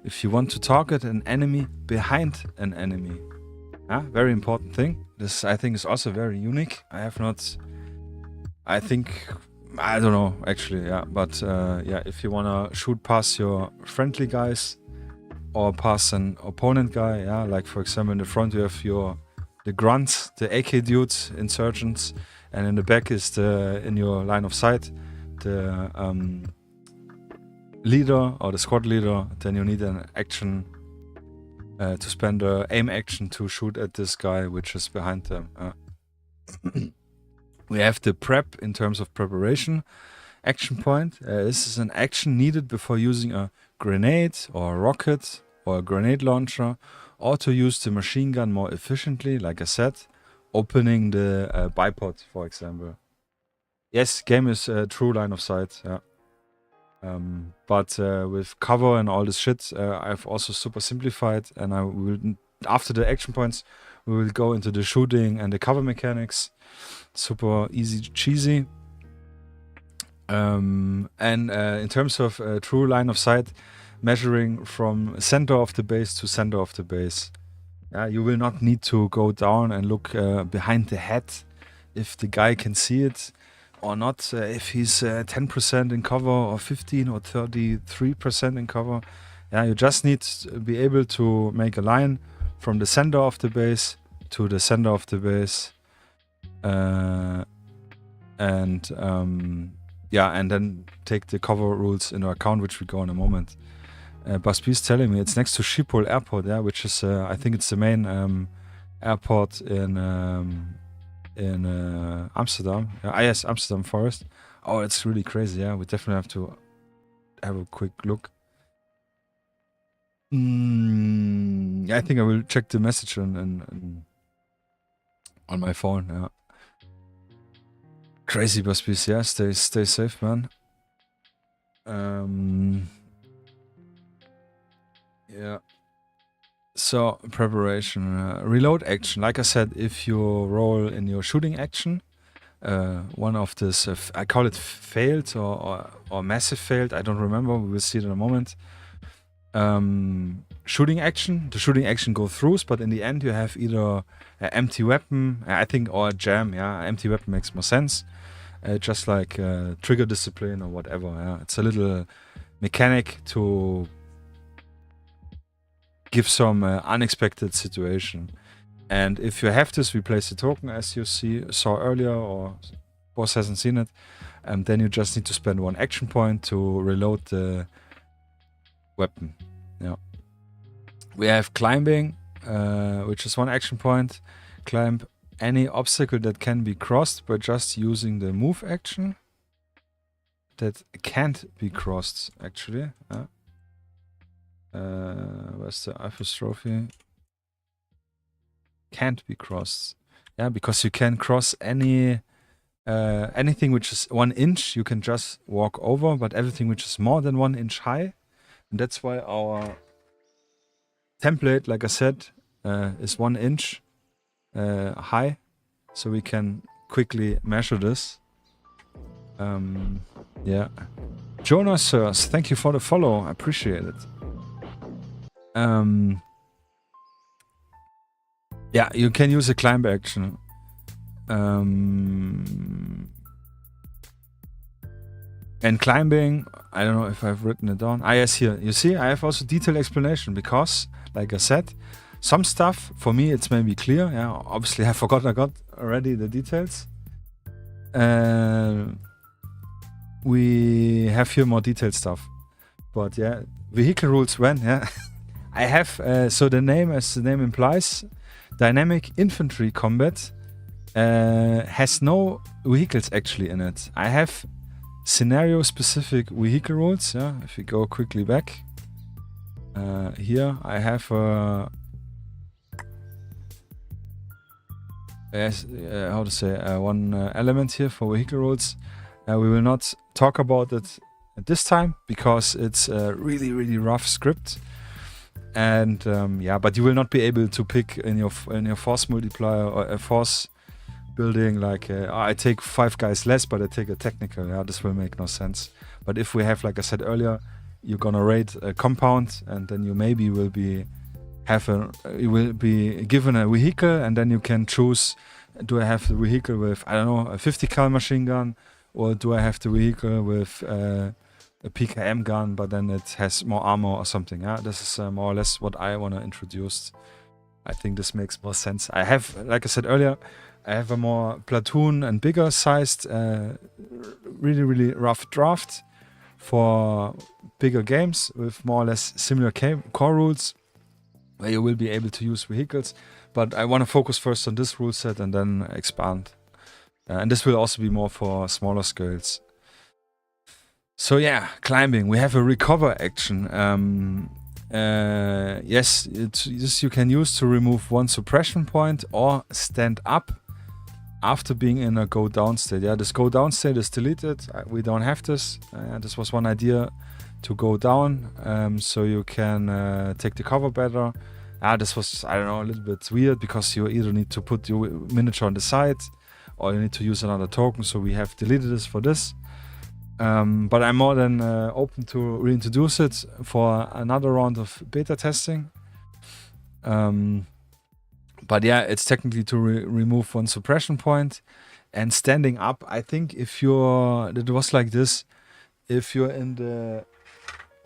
If you want to target an enemy behind an enemy. Yeah, very important thing. This I think is also very unique. I don't know actually, yeah. But yeah, if you want to shoot past your friendly guys or past an opponent guy, yeah, like for example in the front you have the grunts, the AK dudes, insurgents, and in the back is in your line of sight, the leader or the squad leader. Then you need an action to spend an aim action to shoot at this guy which is behind them. We have the prep in terms of preparation action point. This is an action needed before using a grenade or a rocket or a grenade launcher, or to use the machine gun more efficiently, like I said, opening the bipod, for example. Yes, game is true line of sight, yeah. But with cover and all this shit, I've also super simplified, and I will, after the action points, we will go into the shooting and the cover mechanics. Super easy, cheesy. And in terms of true line of sight, measuring from center of the base to center of the base. You will not need to go down and look behind the head if the guy can see it or not, if he's 10% in cover or 15 or 33% in cover. You just need to be able to make a line from the center of the base to the center of the base, and then take the cover rules into account, which we go in a moment. Busby's telling me it's next to Schiphol Airport, which is I think it's the main airport in Amsterdam. Yes, Amsterdam Forest. Oh, it's really crazy. We definitely have to have a quick look. I think I will check the message on my phone. Crazy, Busby's. Stay safe, man. So, preparation. Reload action. Like I said, if you roll in your shooting action, one of this, I call it failed or massive failed, I don't remember, we will see it in a moment. Shooting action, the shooting action goes through, but in the end you have either an empty weapon, I think, or a jam. Empty weapon makes more sense. Just like trigger discipline or whatever. It's a little mechanic to give some unexpected situation. And if you have this, we place the token as you saw earlier, or boss hasn't seen it, then you just need to spend 1 action point to reload the weapon. We have climbing, which is 1 action point. Climb any obstacle that can be crossed by just using the move action. That can't be crossed, actually. Where's the apostrophe? Can't be crossed. Because you can cross anything which is 1 inch, you can just walk over, but everything which is more than 1 inch high, and that's why our template, like I said, is 1 inch high, so we can quickly measure this. Jonas Sirs, thank you for the follow, I appreciate it. You can use a climb action. And climbing, I don't know if I've written it down. Yes, here. You see, I have also detailed explanation because, like I said, some stuff, for me, it's maybe clear. Obviously, I got already the details. We have here more detailed stuff. But vehicle rules when, I have, so the name, as the name implies, dynamic infantry combat has no vehicles actually in it. I have scenario specific vehicle rules. If we go quickly back, here I have one element here for vehicle rules. We will not talk about it at this time because it's a really rough script. And but you will not be able to pick in your force multiplier or a force building like I take 5 guys less, but I take a technical. This will make no sense. But if we have, like I said earlier, you're gonna raid a compound, and then you maybe will be given a vehicle, and then you can choose: do I have the vehicle with, I don't know, a 50 cal machine gun, or do I have the vehicle with a PKM gun, but then it has more armor or something. This is more or less what I want to introduce. I think this makes more sense. I have, like I said earlier, I have a more platoon and bigger sized, really rough draft for bigger games with more or less similar core rules, where you will be able to use vehicles. But I want to focus first on this rule set and then expand. And this will also be more for smaller scales. So climbing. We have a recover action. Yes, this you can use to remove 1 suppression point or stand up after being in a go down state. This go down state is deleted. We don't have this. This was one idea, to go down, so you can take the cover better. This was, I don't know, a little bit weird because you either need to put your miniature on the side or you need to use another token. So we have deleted this for this. But I'm more than open to reintroduce it for another round of beta testing. But yeah, it's technically to remove one suppression point. And standing up, I think if you're, it was like this, if you're in the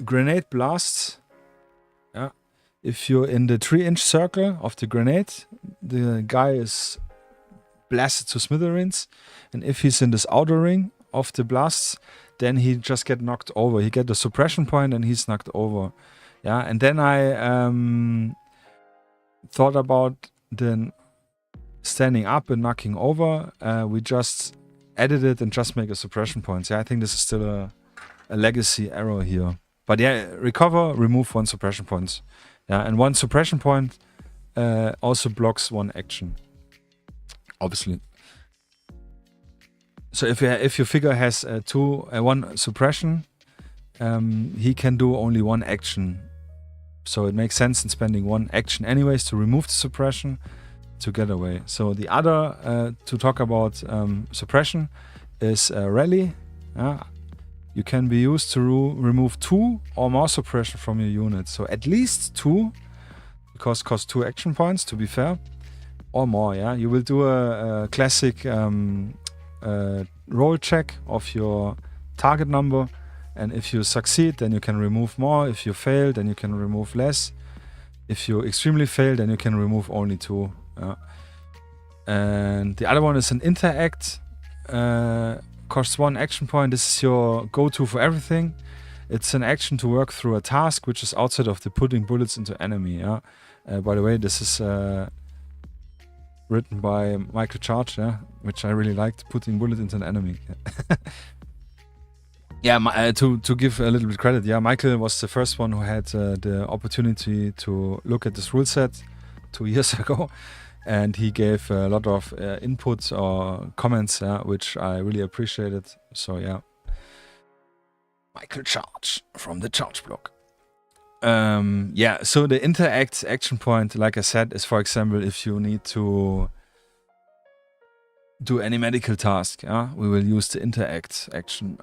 grenade blasts, yeah, if you're in the 3-inch circle of the grenade, the guy is blasted to smithereens. And if he's in this outer ring of the blasts, then he just get knocked over. He get a suppression point and he's knocked over. Yeah, and then I thought about then standing up and knocking over. We just edit it and just make a suppression point. Yeah, I think this is still a legacy error here. But yeah, recover, remove one suppression point. Yeah, and one suppression point also blocks one action. Obviously. So if your figure has one suppression, he can do only one action. So it makes sense in spending one action anyways to remove the suppression to get away. So the other to talk about suppression is rally. You can be used to remove 2 or more suppression from your unit. So at least 2, because it costs 2 action points to be fair, or more. Yeah, you will do a classic roll check of your target number, and if you succeed, then you can remove more. If you fail, then you can remove less. If you extremely fail, then you can remove only 2. And the other one is an interact. Costs 1 action point. This is your go-to for everything. It's an action to work through a task which is outside of the putting bullets into enemy. By the way, this is written by Michael Charge, which I really liked, putting bullet into an enemy. To give a little bit credit, Michael was the first one who had the opportunity to look at this rule set 2 years ago, and he gave a lot of inputs or comments, which I really appreciated. So Michael Charge from the Charge blog. So the interact action point, like I said, is for example if you need to do any medical task, we will use the interact action.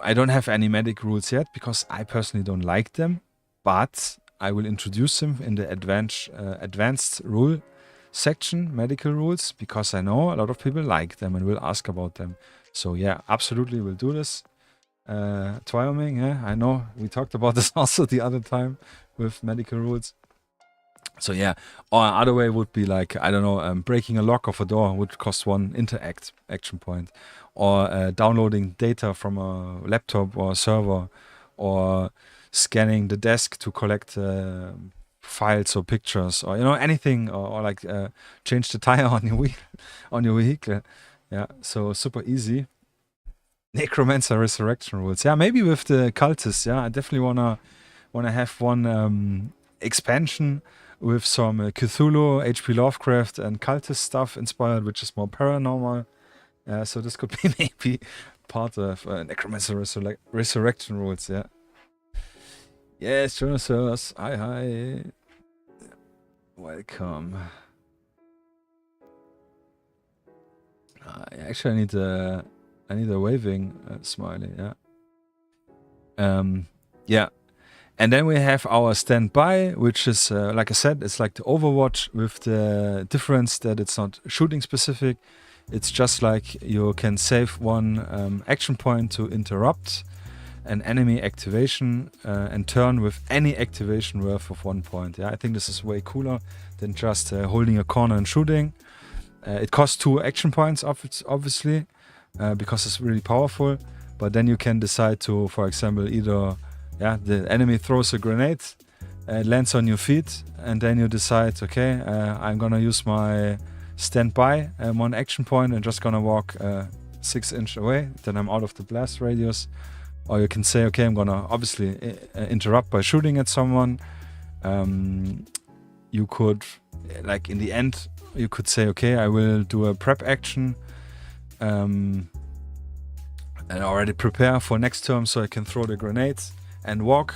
I don't have any medic rules yet because I personally don't like them, but I will introduce them in the advanced rule section, medical rules, because I know a lot of people like them and will ask about them. So absolutely we'll do this. Wyoming, I know we talked about this also the other time with medical rules. So or other way would be like, I don't know, breaking a lock of a door would cost 1 interact action point, or downloading data from a laptop or a server, or scanning the desk to collect files or pictures, or anything, or like change the tire on your vehicle. So super easy. Necromancer resurrection rules. Maybe with the cultists. I definitely wanna have one expansion with some Cthulhu, H.P. Lovecraft, and cultist stuff inspired, which is more paranormal. So this could be maybe part of Necromancer resurrection rules. Yes, Jonas, hi. Welcome. Actually, I need a waving smiley, And then we have our standby, which is, like I said, it's like the Overwatch with the difference that it's not shooting specific. It's just like you can save 1 action point to interrupt an enemy activation and turn with any activation worth of 1 point. I think this is way cooler than just holding a corner and shooting. It costs 2 action points, obviously, because it's really powerful. But then you can decide to, for example, either the enemy throws a grenade, it lands on your feet, and then you decide, okay, I'm gonna use my standby 1 action point and just gonna walk 6 inches away. Then I'm out of the blast radius. Or you can say, okay, I'm gonna obviously interrupt by shooting at someone. You could, like in the end, you could say, okay, I will do a prep action and already prepare for next turn so I can throw the grenades and walk.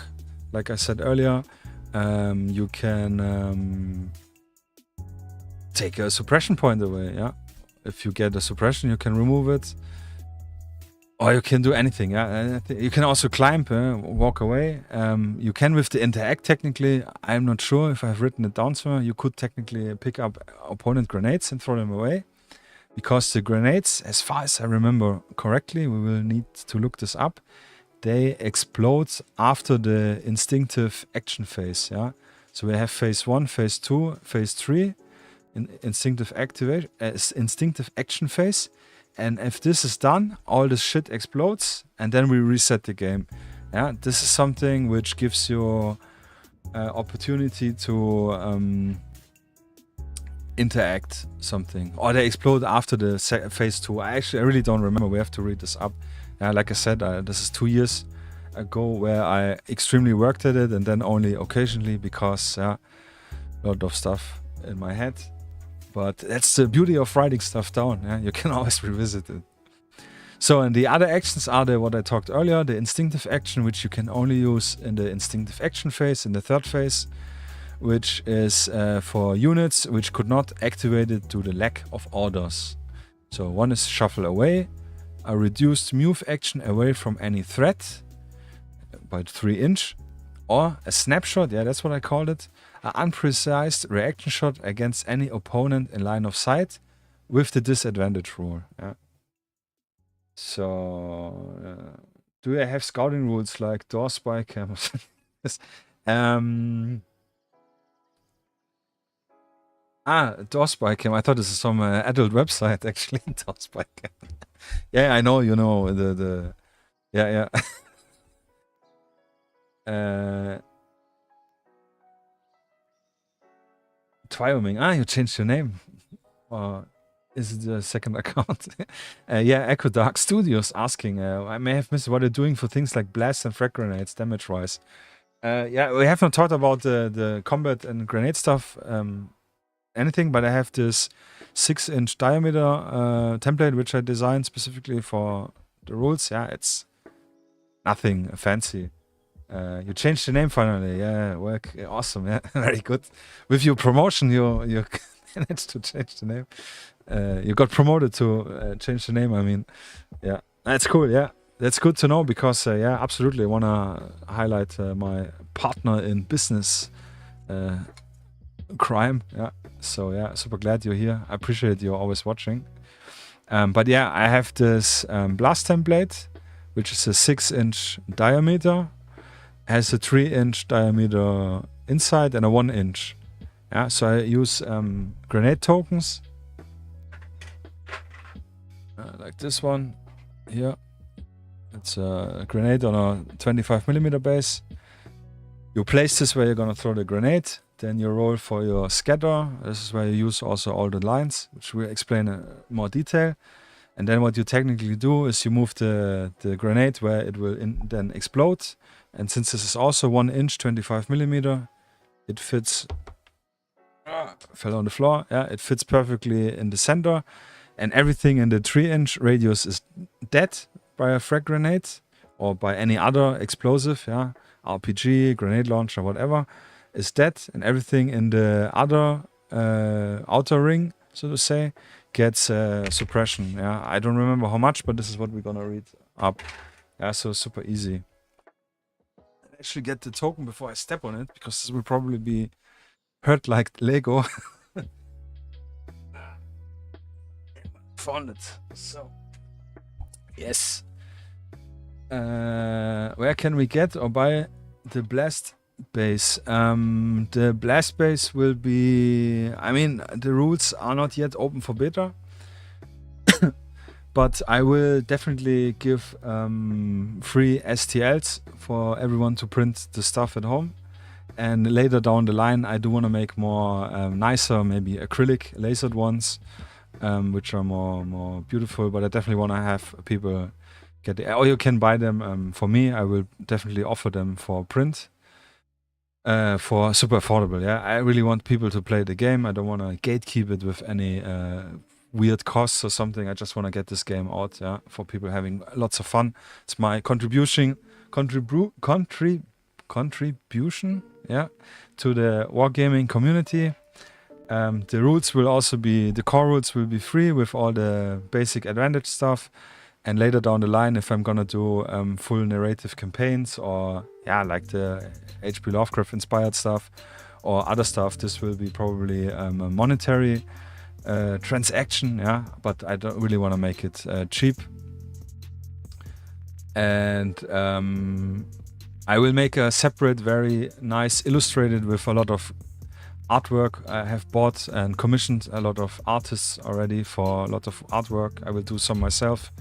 Like I said earlier, you can take a suppression point away. If you get a suppression, you can remove it. Or you can do anything, yeah. You can also climb, walk away. You can with the interact technically. I'm not sure if I've written it down somewhere. You could technically pick up opponent grenades and throw them away. Because the grenades, as far as I remember correctly, we will need to look this up. They explode after the instinctive action phase, yeah. So we have phase 1, phase 2, phase 3, instinctive activation, instinctive action phase. And if this is done, all this shit explodes, and then we reset the game. Yeah, this is something which gives you opportunity to interact something, or they explode after the phase 2. I really don't remember. We have to read this up. Like I said, this is 2 years ago where I extremely worked at it, and then only occasionally because a lot of stuff in my head. But that's the beauty of writing stuff down. Yeah? You can always revisit it. So, and the other actions are what I talked earlier, the instinctive action, which you can only use in the instinctive action phase, in the third phase, which is for units which could not activate it due to the lack of orders. So one is shuffle away, a reduced move action away from any threat by 3 inch, or a snapshot, yeah, that's what I called it, an unprecise reaction shot against any opponent in line of sight with the disadvantage rule. Yeah. So, do I have scouting rules like door spy cams? Door spy cam. I thought this is some adult website actually. Door spy cam. Yeah, I know. You know the. Yeah. Wyoming. You changed your name. Or is it the second account? Yeah, Echo Dark Studios asking. I may have missed what they're doing for things like blast and frag grenades, damage-wise. Yeah, we have not talked about the combat and grenade stuff, anything, but I have this 6-inch diameter template which I designed specifically for the rules. Yeah, it's nothing fancy. You changed the name finally. Yeah, work. Awesome. Yeah, very good. With your promotion, you managed to change the name. You got promoted to change the name. I mean, yeah, that's cool. Yeah, that's good to know because yeah, absolutely, I wanna highlight my partner in business, crime. Yeah, so yeah, super glad you're here. I appreciate you always watching. But yeah, I have this blast template, which is a 6-inch diameter. Has a 3-inch diameter inside and a 1-inch. Yeah, so I use grenade tokens, like this one here. It's a grenade on a 25mm base. You place this where you're gonna throw the grenade. Then you roll for your scatter. This is where you use also all the lines, which we'll explain in more detail. And then what you technically do is you move the grenade where it will then explode. And since this is also 1-inch, 25mm, it fits. Fell on the floor. Yeah, it fits perfectly in the center, and everything in the 3-inch radius is dead by a frag grenade or by any other explosive. Yeah, RPG, grenade launcher, whatever, is dead, and everything in the other outer ring, so to say, gets suppression. Yeah, I don't remember how much, but this is what we're gonna read up. Yeah, so super easy. Actually get the token before I step on it, because this will probably be hurt like Lego. Found it. So yes. Where can we get or buy the blast base? The blast base will be, I mean, the rules are not yet open for beta. But I will definitely give free STLs for everyone to print the stuff at home. And later down the line, I do want to make more nicer, maybe acrylic lasered ones, which are more beautiful. But I definitely want to have people get it. Or you can buy them for me. I will definitely offer them for print for super affordable. Yeah, I really want people to play the game. I don't want to gatekeep it with any weird costs or something. I just want to get this game out, yeah, for people having lots of fun. It's my contribution, yeah, to the Wargaming community. The rules will also be, the core rules will be free with all the basic advantage stuff. And later down the line, if I'm gonna do full narrative campaigns or like the H.P. Lovecraft inspired stuff or other stuff, this will be probably a monetary transaction, but I don't really want to make it cheap. And I will make a separate, very nice illustrated with a lot of artwork. I have bought and commissioned a lot of artists already for a lot of artwork. I will do some myself.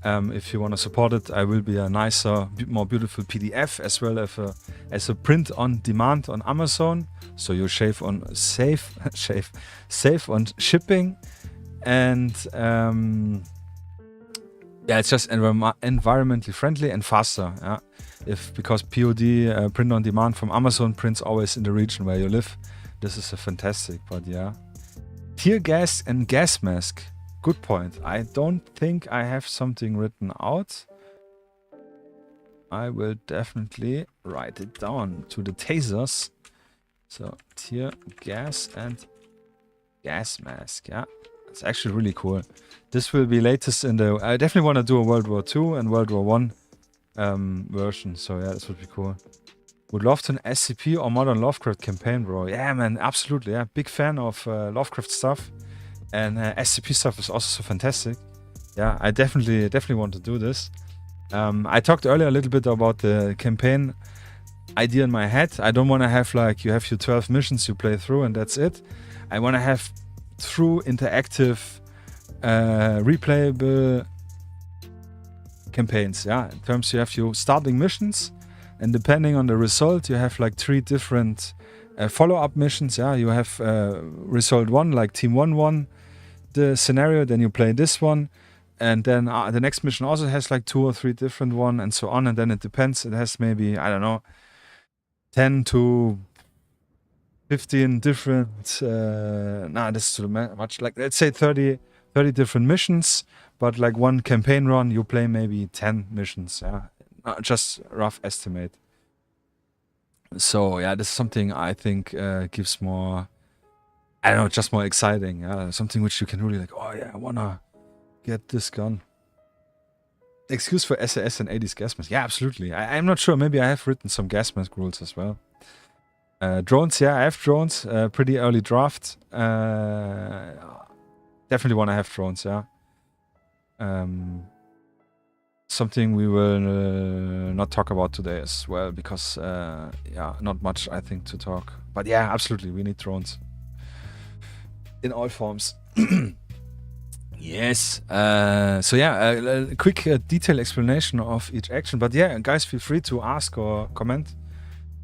If you want to support it, I will be a nicer, more beautiful PDF as well as a print on demand on Amazon. So you save on shipping, and it's just environmentally friendly and faster. Because POD print on demand from Amazon prints always in the region where you live. This is a fantastic, but tear gas and gas mask. Good point. I don't think I have something written out. I will definitely write it down to the tasers. So tear gas and gas mask. It's actually really cool. This will be latest in the... I definitely want to do a World War II and World War I version. So this would be cool. Would love to an SCP or Modern Lovecraft campaign, bro. Yeah, man, absolutely. Big fan of Lovecraft stuff. And SCP stuff is also so fantastic. I definitely want to do this. I talked earlier a little bit about the campaign idea in my head. I don't want to have you have your 12 missions you play through and that's it. I want to have true interactive, replayable campaigns. In terms, you have your starting missions, and depending on the result, you have 3 different follow-up missions. You have result 1, like Team 1 won the scenario, then you play this one, and then the next mission also has 2 or 3 different one, and so on. And then it depends. It has maybe, I don't know, 10 to 15 different. This is too much. Let's say 30 different missions, but one campaign run, you play maybe 10 missions. Just rough estimate. So this is something I think gives more, I don't know, just more exciting. Something which you can really I wanna get this gun. Excuse for SAS and 80s gas mask. absolutely. I'm not sure. Maybe I have written some gas mask rules as well. Drones, I have drones. Pretty early draft. Definitely want to have drones. Something we will not talk about today as well, because not much I think to talk. But absolutely, we need drones in all forms. Yes. So a quick detailed explanation of each action. But guys, feel free to ask or comment.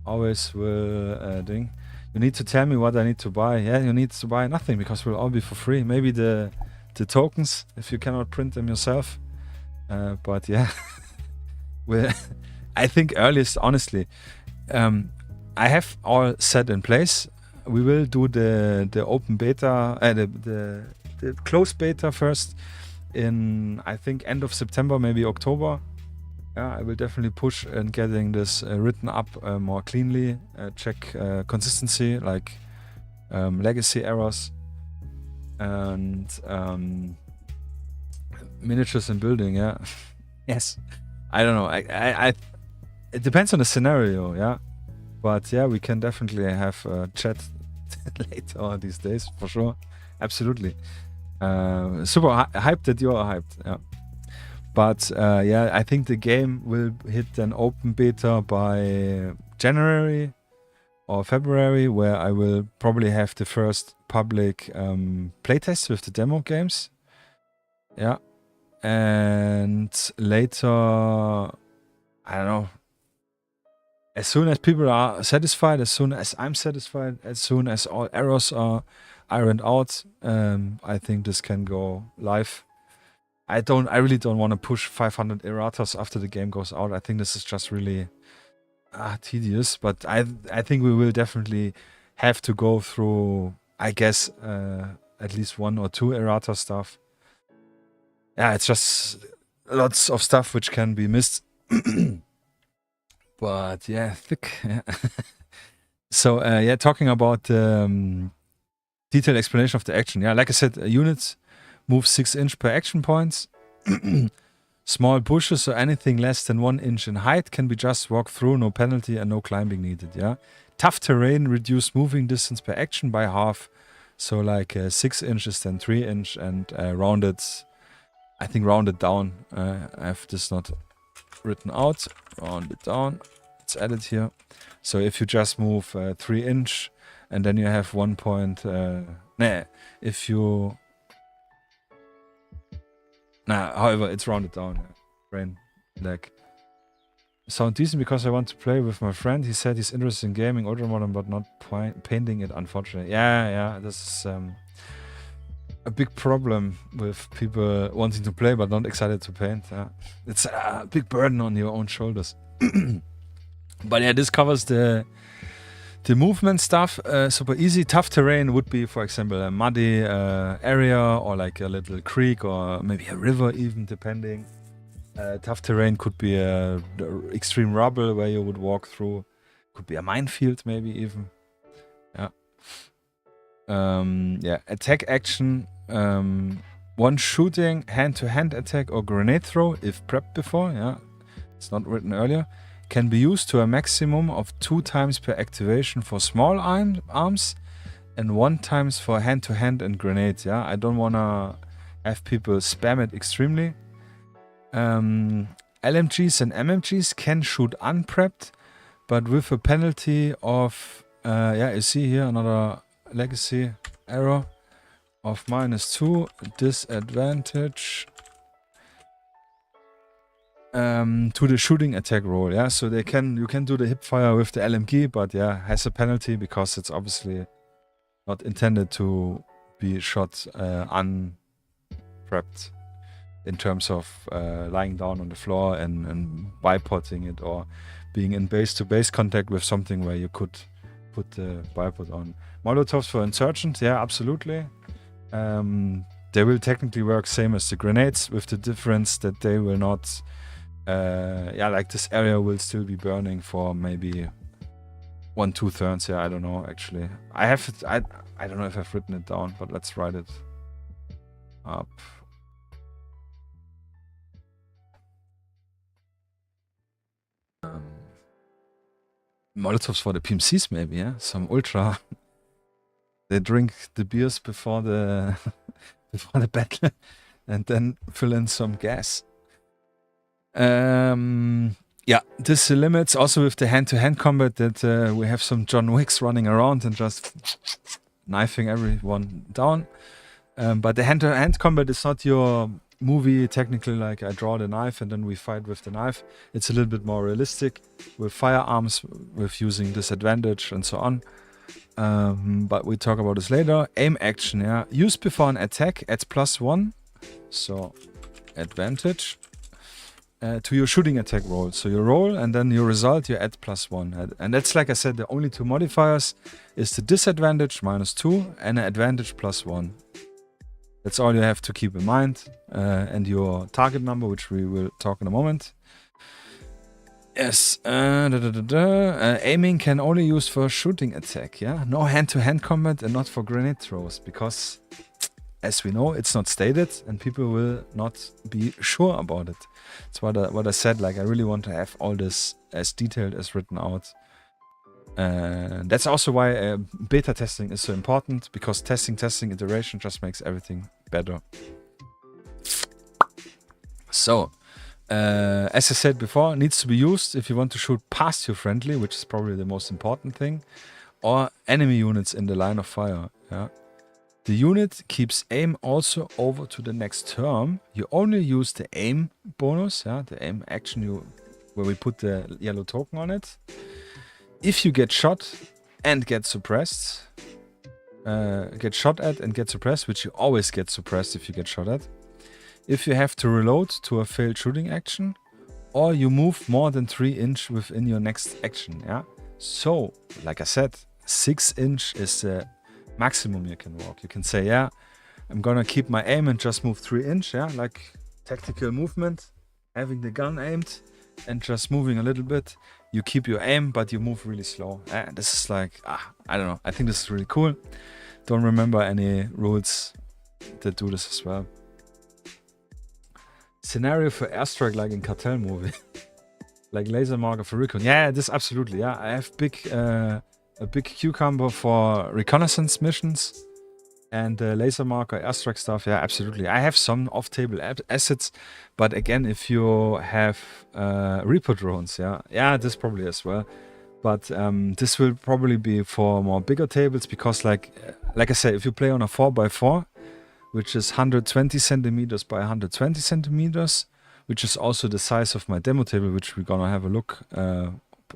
Always will ding. You need to tell me what I need to buy. You need to buy nothing, because we'll all be for free. Maybe the tokens if you cannot print them yourself. But I think earliest, honestly, I have all set in place. We will do the open beta, the closed beta first in, I think, end of September, maybe October. I will definitely push in getting this written up more cleanly, check consistency, legacy errors, and miniatures and building. Yes, I don't know. I it depends on the scenario. But we can definitely have a chat later these days for sure. Absolutely. Super hyped that you are hyped. But I think the game will hit an open beta by January or February, where I will probably have the first public playtest with the demo games. And later, I don't know, as soon as people are satisfied, as soon as I'm satisfied, as soon as all errors are ironed out, I think this can go live. I really don't want to push 500 erratas after the game goes out. I think this is just really tedious, but I think we will definitely have to go through, I guess, at least 1 or 2 errata stuff. It's just lots of stuff which can be missed. But thick. So talking about detailed explanation of the action. Like I said, units move 6 inch per action points. Small bushes or anything less than 1 inch in height can be just walked through, no penalty and no climbing needed, yeah. Tough terrain, reduce moving distance per action by half. So like 6 inches then 3 inch and rounded, I think rounded down. I have this not written out. Round it down. It's added here. So if you just move 3 inch and then you have 1 point, if you, however, it's rounded down. Brain lag. Sound decent because I want to play with my friend. He said he's interested in gaming Ultramodern but not painting it, unfortunately. Yeah, this is a big problem with people wanting to play but not excited to paint. It's a big burden on your own shoulders. But yeah, this covers the movement stuff. Super easy. Tough terrain would be, for example, a muddy area or like a little creek or maybe a river even, depending. Tough terrain could be extreme rubble where you would walk through. Could be a minefield maybe even. Yeah. Attack action. One shooting, hand-to-hand attack or grenade throw if prepped before. Yeah, it's not written earlier. Can be used to a maximum of 2 times per activation for small arms and 1 times for hand-to-hand and grenades. Yeah, I don't wanna have people spam it extremely. LMGs and MMGs can shoot unprepped, but with a penalty of, you see here another legacy error of -2 disadvantage to the shooting attack roll. Yeah, so you can do the hip fire with the LMG, but yeah, has a penalty because it's obviously not intended to be shot unprepped. In terms of lying down on the floor and bipoding it or being in base-to-base contact with something where you could put the bipod on. Molotovs for insurgents, yeah, absolutely. They will technically work same as the grenades, with the difference that they will not... like this area will still be burning for maybe 1-2 turns. Yeah, I don't know, actually. I don't know if I've written it down, but let's write it up. Molotovs for the PMCs maybe, yeah? Some ultra. They drink the beers before the before the battle and then fill in some gas. Yeah, this limits also with the hand-to-hand combat that we have some John Wicks running around and just knifing everyone down. But the hand-to-hand combat is not your movie technically, like I draw the knife and then we fight with the knife. It's a little bit more realistic with firearms, with using disadvantage and so on. But we talk about this later. Aim action, yeah. Used before an attack adds +1. So advantage to your shooting attack roll. So you roll and then your result you add +1. And that's, like I said, the only 2 modifiers is the disadvantage -2 and an advantage +1. That's all you have to keep in mind. And your target number, which we will talk in a moment. Yes. Aiming can only use for shooting attack, yeah? No hand-to-hand combat and not for grenade throws. Because, as we know, it's not stated and people will not be sure about it. That's what I said. Like, I really want to have all this as detailed as written out. That's also why beta testing is so important, because testing, iteration just makes everything better. So, as I said before, needs to be used if you want to shoot past your friendly, which is probably the most important thing, or enemy units in the line of fire. Yeah. The unit keeps aim also over to the next turn. You only use the aim bonus, yeah, the aim action where we put the yellow token on it. If you get shot and get suppressed, get shot at and get suppressed, which you always get suppressed if you get shot at. If you have to reload to a failed shooting action, or you move more than 3 inch within your next action, yeah? So, like I said, 6 inch is the maximum you can walk. You can say, yeah, I'm gonna keep my aim and just move 3 inch, yeah? Like tactical movement, having the gun aimed and just moving a little bit. You keep your aim, but you move really slow. This is like, I don't know. I think this is really cool. Don't remember any rules that do this as well. scenario for airstrike like in Cartel movie. Like laser marker for recon. Yeah, this absolutely. Yeah, I have a big cucumber for reconnaissance missions and laser marker airstrike stuff. Yeah, absolutely. I have some off-table assets, but again, if you have Reaper drones, yeah, this probably as well. But this will probably be for more bigger tables because, like I said, if you play on a 4x4, which is 120 centimeters by 120 centimeters, which is also the size of my demo table, which we're gonna have a look,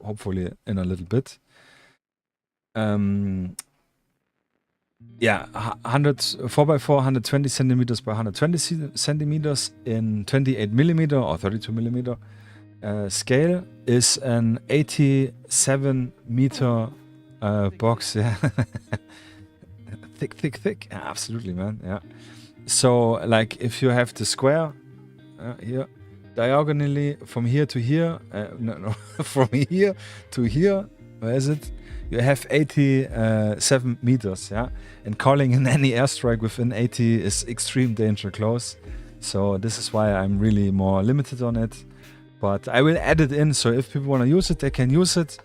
hopefully in a little bit. Yeah, 4x4, 120 centimeters by 120 centimeters in 28 millimeter or 32 millimeter scale is an 87 meter box. Yeah, thick. Yeah, absolutely, man. Yeah. So, like, if you have the square here, diagonally from here to here, no, from here to here, where is it? You have 87 meters, yeah? And calling in any airstrike within 80 is extreme danger close. So this is why I'm really more limited on it. But I will add it in, so if people want to use it, they can use it.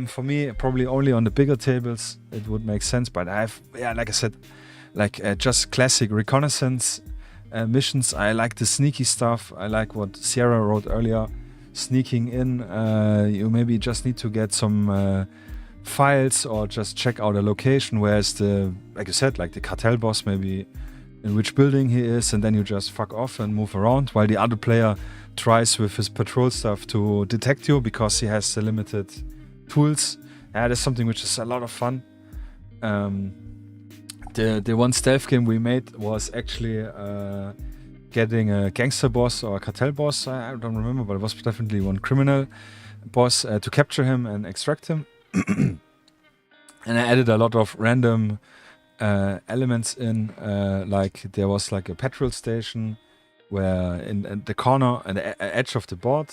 For me, probably only on the bigger tables, it would make sense. But I have, yeah, like I said, like just classic reconnaissance missions. I like the sneaky stuff. I like what Sierra wrote earlier. Sneaking in, you maybe just need to get some files or just check out a location. Whereas the, like you said, like the cartel boss, maybe in which building he is, and then you just fuck off and move around while the other player tries with his patrol stuff to detect you because he has the limited tools. Yeah, that's something which is a lot of fun. The one stealth game we made was actually getting a gangster boss or a cartel boss. I don't remember, but it was definitely one criminal boss to capture him and extract him. And I added a lot of random elements in, like there was like a petrol station where in the corner and the edge of the board,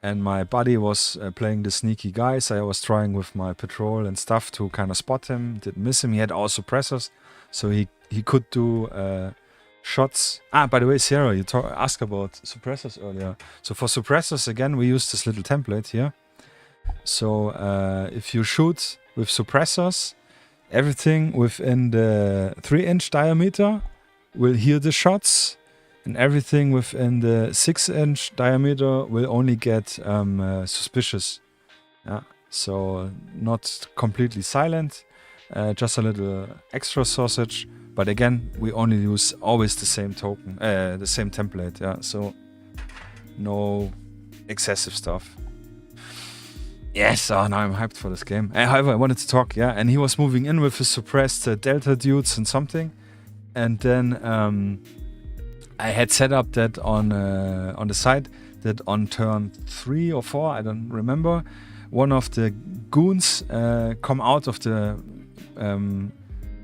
and my buddy was playing the sneaky guy, so I was trying with my patrol and stuff to kind of spot him, didn't miss him. He had all suppressors, so he could do shots. By the way, Sierra, you asked about suppressors earlier. So for suppressors, again, we use this little template here. So if you shoot with suppressors, everything within the 3-inch diameter will hear the shots, and everything within the 6-inch diameter will only get suspicious. Yeah, so not completely silent, just a little extra sausage. But again, we only use always the same token, the same template. Yeah, so no excessive stuff. Yes, now I'm hyped for this game. However, I wanted to talk, yeah. And he was moving in with his suppressed Delta dudes and something. And then I had set up that on the side that on turn 3 or 4, I don't remember, one of the goons come out of the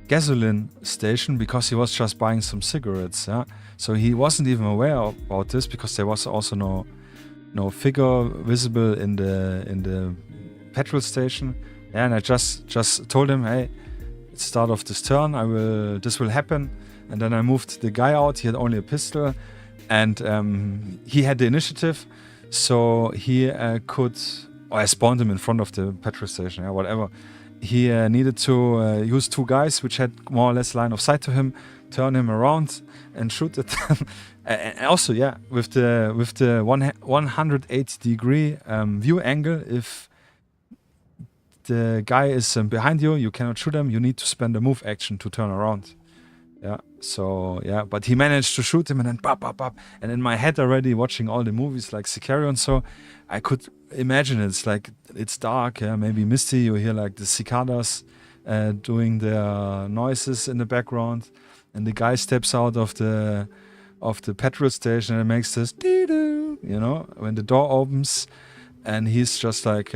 gasoline station because he was just buying some cigarettes. Yeah? So he wasn't even aware about this because there was also no figure visible in the petrol station. Yeah, and I just told him, hey, it's the start of this turn. This will happen. And then I moved the guy out. He had only a pistol, and he had the initiative, so he could. Or I spawned him in front of the petrol station. Yeah, whatever. He needed to use 2 guys, which had more or less line of sight to him, turn him around and shoot at them. And also, yeah, with the 180 degree view angle, if the guy is behind you, you cannot shoot him. You need to spend a move action to turn around. Yeah. So yeah, but he managed to shoot him, and then bop, bop, bop. And in my head already, watching all the movies like Sicario and so, I could imagine it's like it's dark. Yeah, maybe misty. You hear like the cicadas doing their noises in the background, and the guy steps out of the petrol station and makes this dee-doo, you know, when the door opens, and he's just like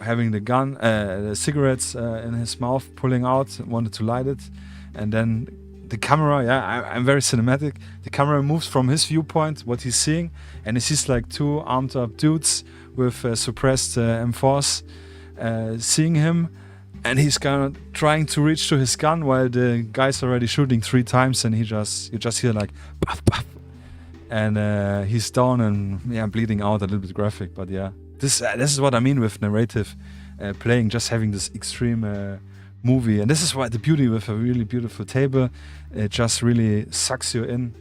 having the cigarettes in his mouth, pulling out, wanted to light it, and then the camera, yeah, I'm very cinematic. The camera moves from his viewpoint, what he's seeing, and he sees like 2 armed up dudes with suppressed M4s seeing him, and he's kind of trying to reach to his gun while the guy's already shooting 3 times, and you just hear like puff, puff. and he's down and bleeding out, a little bit graphic, but yeah, this is what I mean with narrative playing, just having this extreme movie, and this is why the beauty with a really beautiful table, it just really sucks you in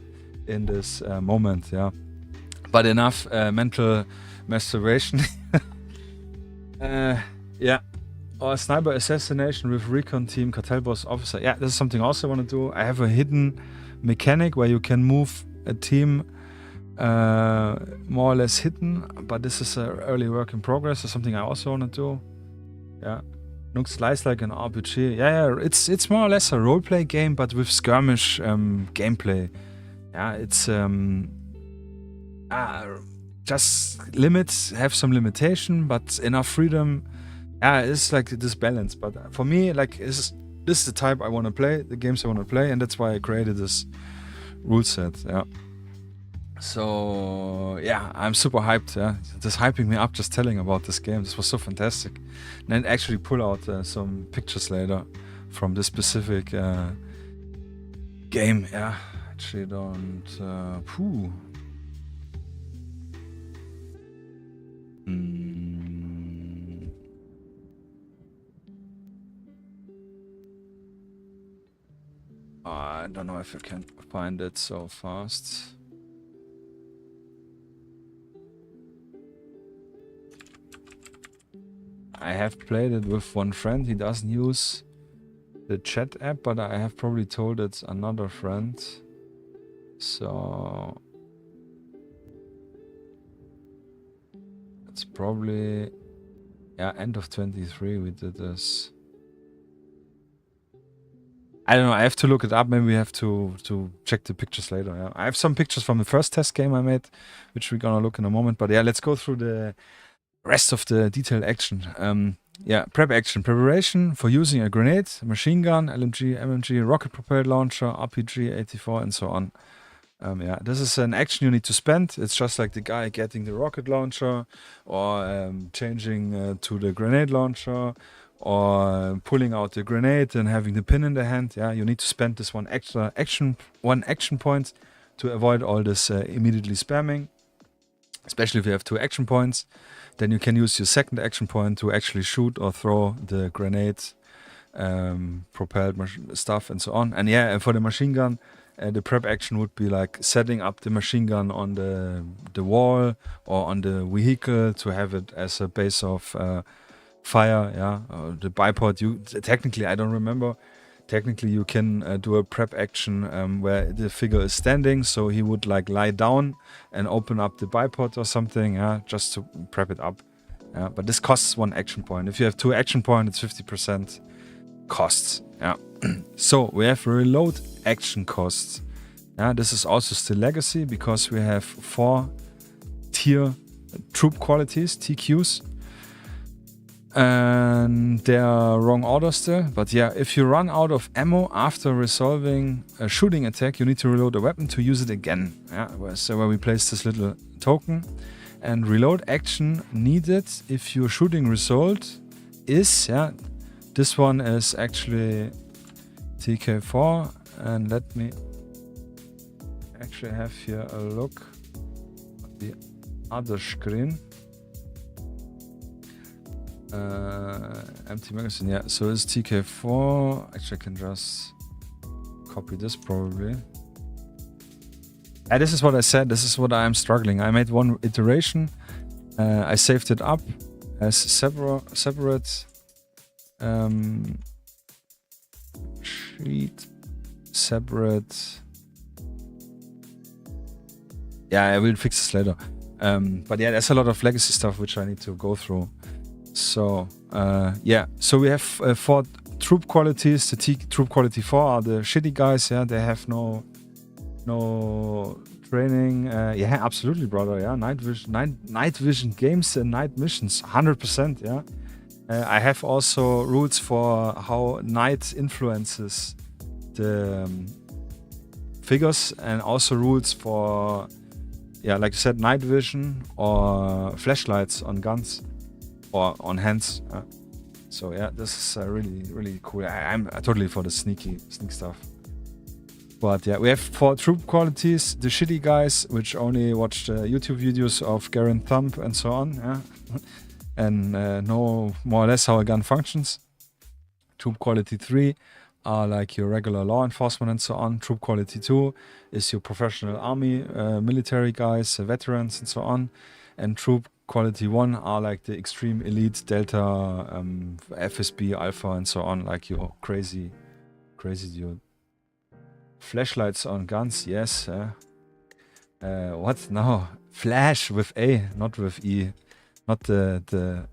this moment, yeah. But enough mental masturbation. Or sniper assassination with recon team, cartel boss officer. Yeah, this is something also I want to do. I have a hidden mechanic where you can move a team more or less hidden, but this is an early work in progress. It's something I also want to do. Yeah, looks like an RPG. Yeah, it's more or less a roleplay game, but with skirmish gameplay. Yeah, it's just have some limitation, but enough freedom. Yeah, it's like this balance. But for me, like this is the type I want to play, the games I want to play, and that's why I created this rule set. Yeah. So yeah, I'm super hyped. Yeah, just hyping me up just telling about this game. This was so fantastic. And then actually pull out some pictures later from this specific game. Yeah, actually don't. I don't know if I can find it so fast. I have played it with one friend. He doesn't use the chat app, but I have probably told it another friend. So it's probably end of 23 we did this. I don't know, I have to look it up. Maybe we have to check the pictures later. Yeah. I have some pictures from the first test game I made, which we're gonna look in a moment. But yeah, let's go through the rest of the detailed action. Prep action. Preparation for using a grenade, machine gun, LMG, MMG, rocket propelled launcher, RPG, 84, and so on. This is an action you need to spend. It's just like the guy getting the rocket launcher, or changing to the grenade launcher, or pulling out the grenade and having the pin in the hand. Yeah, you need to spend this one action point to avoid all this immediately spamming. Especially if you have 2 action points, then you can use your second action point to actually shoot or throw the grenade, propelled stuff, and so on. And yeah, for the machine gun, the prep action would be like setting up the machine gun on the wall or on the vehicle to have it as a base of fire. Yeah, the bipod. Technically, I don't remember. Technically, you can do a prep action where the figure is standing, so he would like lie down and open up the bipod or something, just to prep it up. But this costs 1 action point. If you have 2 action points, it's 50% costs. Yeah. So we have reload action costs. Yeah, this is also still legacy because we have 4 tier troop qualities, TQs. And they are wrong order still, but yeah, if you run out of ammo after resolving a shooting attack, you need to reload a weapon to use it again. Yeah, so where we place this little token. And reload action needed if your shooting result is, this one is actually TK4, and let me actually have here a look at the other screen. Empty magazine, so it's TK4. Actually, I can just copy this probably. This is what I said. This is what I'm struggling. I made 1 iteration. I saved it up as separate sheet, separate. Yeah, I will fix this later. But yeah, there's a lot of legacy stuff which I need to go through. So so we have 4 troop qualities. The troop quality 4 are the shitty guys. Yeah, they have no training. Yeah, absolutely, brother. Yeah, night vision games and night missions, 100%. Yeah, I have also rules for how night influences the figures, and also rules for like I said, night vision or flashlights on guns. Or on hands. So yeah, this is really, really cool. I'm totally for the sneak stuff. But yeah, we have 4 troop qualities. The shitty guys, which only watch YouTube videos of Garen Thumb and so on, yeah, and know more or less how a gun functions. Troop quality 3 are like your regular law enforcement and so on. Troop quality 2 is your professional army, military guys, veterans and so on. And troop quality 1 are like the extreme elite, Delta, FSB, Alpha and so on, like your crazy dude. Flashlights on guns, yes. What? No. Flash with A, not with E. Not the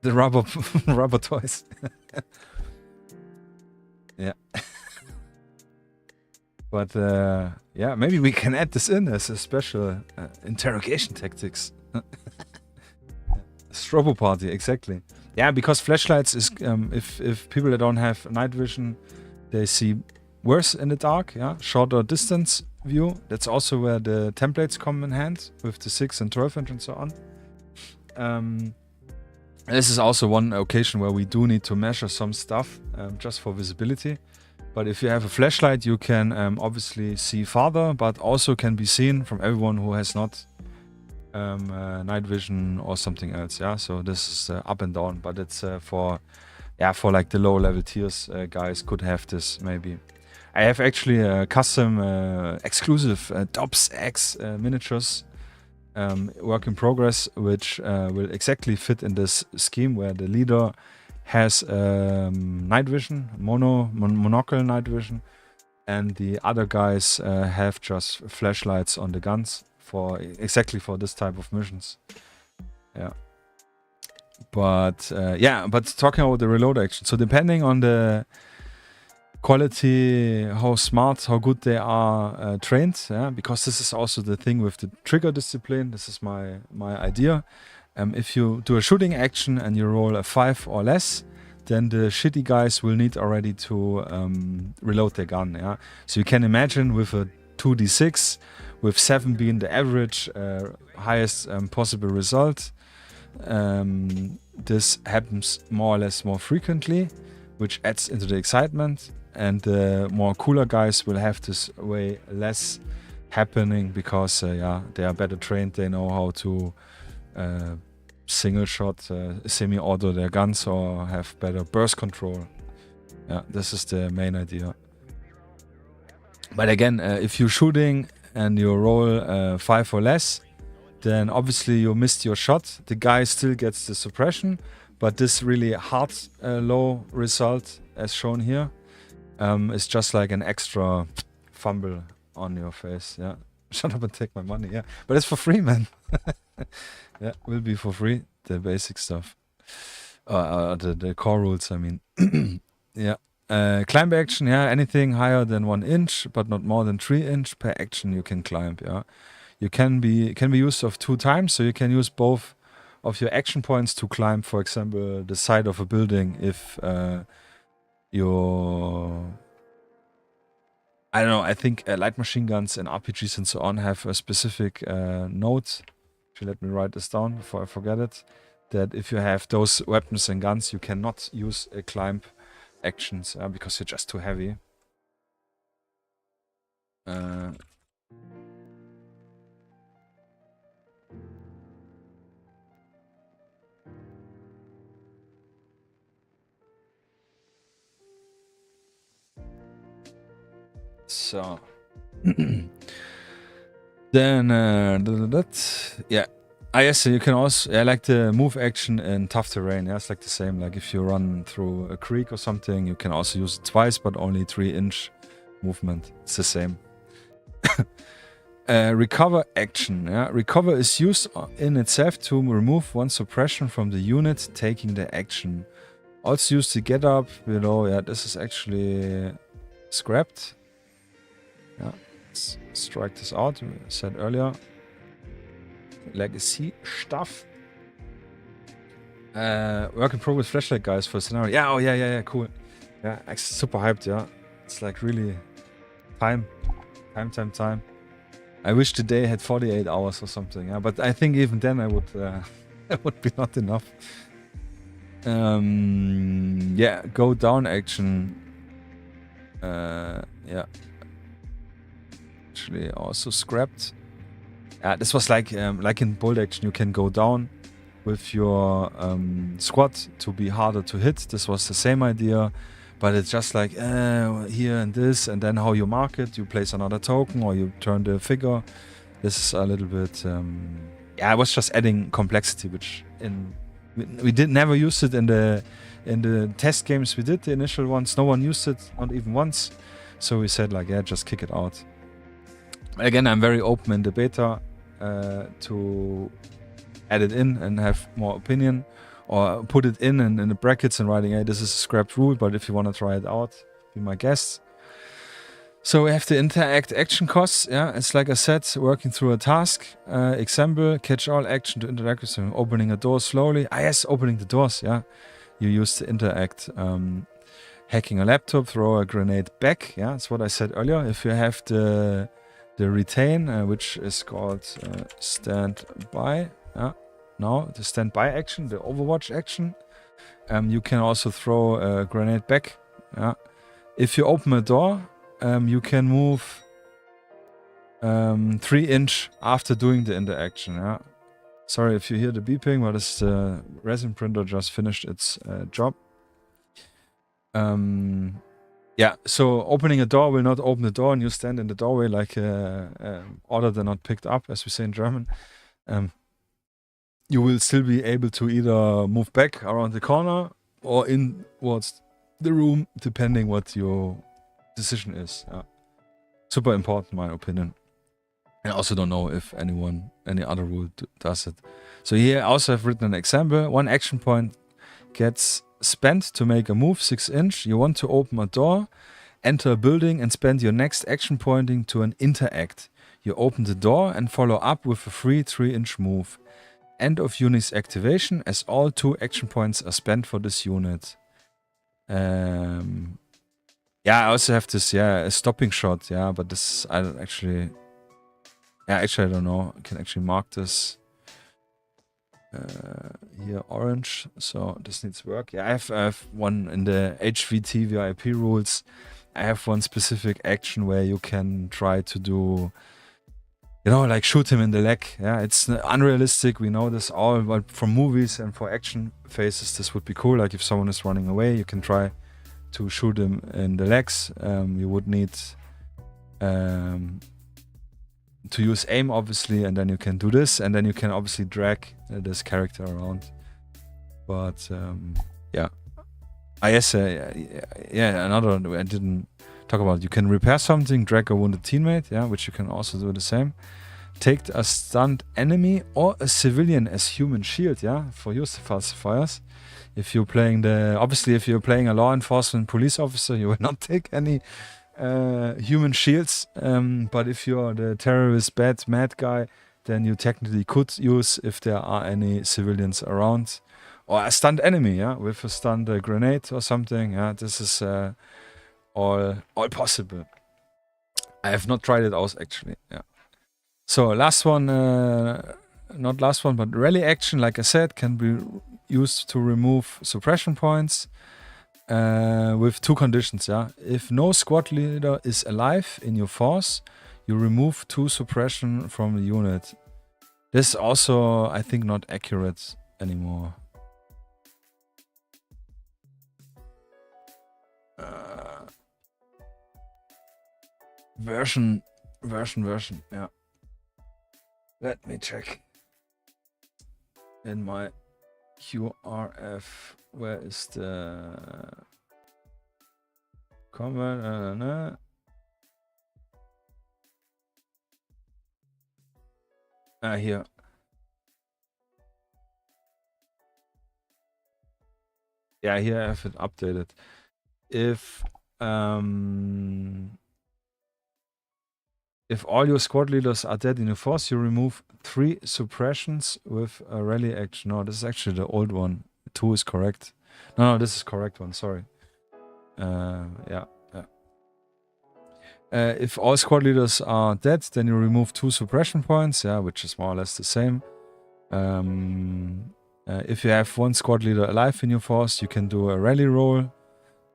rubber rubber toys. Yeah. But yeah, maybe we can add this in as a special interrogation tactics. Strobo party, exactly. Yeah, because flashlights is if people that don't have night vision, they see worse in the dark. Yeah, shorter distance view. That's also where the templates come in hand with the 6 and 12 inch and so on. This is also one occasion where we do need to measure some stuff just for visibility. But if you have a flashlight, you can obviously see farther, but also can be seen from everyone who has not night vision or something else. Yeah, so this is up and down, but it's for like the low level tiers guys could have this maybe. I have actually a custom exclusive DOPS X miniatures work in progress, which will exactly fit in this scheme where the leader has night vision, monocle night vision, and the other guys have just flashlights on the guns for exactly for this type of missions. Yeah. But but talking about the reload action, so depending on the quality, how smart, how good they are trained, yeah, because this is also the thing with the trigger discipline. This is my idea. If you do a shooting action and you roll a 5 or less, then the shitty guys will need already to reload their gun. Yeah, so you can imagine with a 2d6, with 7 being the average highest possible result. This happens more or less more frequently, which adds into the excitement. And the more cooler guys will have this way less happening because they are better trained. They know how to single shot, semi-auto their guns or have better burst control. Yeah, this is the main idea. But again, if you're shooting and you roll 5 or less, then obviously you missed your shot. The guy still gets the suppression, but this really hard low result, as shown here, is just like an extra fumble on your face. Yeah, shut up and take my money. Yeah, but it's for free, man. Yeah, will be for free. The basic stuff, the core rules. I mean, yeah. Climb action. Yeah, anything higher than 1 inch, but not more than 3 inch per action you can climb. Yeah, you can be used of 2 times, so you can use both of your action points to climb, for example, the side of a building if your I don't know, I think light machine guns and RPGs and so on have a specific note. Actually, let me write this down before I forget it. That if you have those weapons and guns, you cannot use climb actions because you're just too heavy. So then yeah, I guess you can also like the move action in tough terrain. Yeah, it's like the same. Like if you run through a creek or something, you can also use it twice, but only 3 inch movement. It's the same. Recover action. Yeah, recover is used in itself to remove one suppression from the unit taking the action. Also used to get up below. Yeah, this is actually scrapped. Yeah, let's strike this out. We said earlier. Legacy stuff. Work in progress flashlight guys for scenario. Yeah, oh yeah, cool. Yeah, super hyped. Yeah, it's like really time. I wish the day had 48 hours or something. Yeah, but I think even then I would it would be not enough. Yeah, go down action. Yeah. actually also scrapped. This was like in bold action, you can go down with your squad to be harder to hit. This was the same idea, but it's just like here and this, and then how you mark it. You place another token or you turn the figure. This is a little bit... I was just adding complexity, which we never used it in the test games we did, the initial ones. No one used it, not even once. So we said like, yeah, just kick it out. Again, I'm very open in the beta to add it in and have more opinion, or put it in the brackets and writing, hey, this is a scrapped rule, but if you want to try it out, be my guest. So we have the interact action costs. Yeah, it's like I said, working through a task. Example, catch all action to interact with them. Opening a door slowly. Yes, opening the doors. Yeah, you use the interact. Hacking a laptop, throw a grenade back. Yeah, that's what I said earlier. If you have the retain, which is called standby. Yeah, now the standby action, the Overwatch action. You can also throw a grenade back. Yeah, if you open a door. You can move 3 inch after doing the interaction. Yeah. Sorry if you hear the beeping, but the resin printer just finished its job. Yeah, so opening a door will not open the door, and you stand in the doorway like order they're not picked up, as we say in German. You will still be able to either move back around the corner or in towards the room, depending what your decision is. Super important, in my opinion. I also don't know if any other rule does it. So here I also have written an example. 1 action point gets spent to make a move 6 inch. You want to open a door, enter a building, and spend your next action pointing to an interact. You open the door and follow up with a free 3 inch move. End of unit's activation, as all 2 action points are spent for this unit. Yeah, I also have this, a stopping shot, but this, I don't actually... I don't know. I can actually mark this here orange, so this needs work. I have one in the HVT VIP rules. I have one specific action where you can try to do, like shoot him in the leg. Yeah, it's unrealistic, we know this all, but from movies and for action phases, this would be cool. Like if someone is running away, you can try to shoot him in the legs. You would need to use aim, obviously, and then you can do this, and then you can obviously drag this character around. But another I didn't talk about. You can repair something, drag a wounded teammate, which you can also do the same. Take a stunned enemy or a civilian as human shield, for use falsifiers. If you're playing if you're playing a law enforcement police officer, you will not take any human shields. But if you're the terrorist, mad guy, then you technically could use if there are any civilians around. Or a stunned enemy, with a stunned grenade or something. This is all possible. I have not tried it out, actually. So last one, not last one, but rally action, like I said, can be used to remove suppression points with 2 conditions. If no squad leader is alive in your force, you remove 2 suppression from the unit. This is also, I think, not accurate anymore. Version, Let me check. In my QRF, where is the comment? Here. Here I have it updated. If all your squad leaders are dead in your force, you remove 3 suppressions with a rally action. No, this is actually the old one. 2 is correct. No, this is correct one. Sorry. If all squad leaders are dead, then you remove 2 suppression points. Which is more or less the same. If you have 1 squad leader alive in your force, you can do a rally roll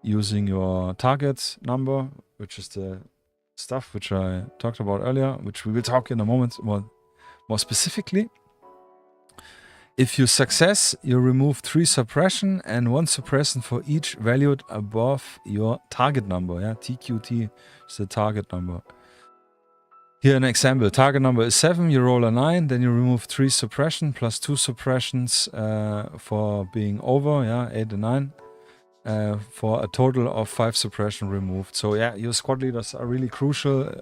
using your target number, which is the stuff which I talked about earlier, which we will talk in a moment more specifically. If you success, you remove 3 suppression and 1 suppression for each valued above your target number. Yeah, TQT is the target number. Here an example. Target number is 7, you roll a 9, then you remove 3 suppression plus 2 suppressions for being over, yeah, 8 and 9, for a total of 5 suppression removed. So yeah, your squad leaders are really crucial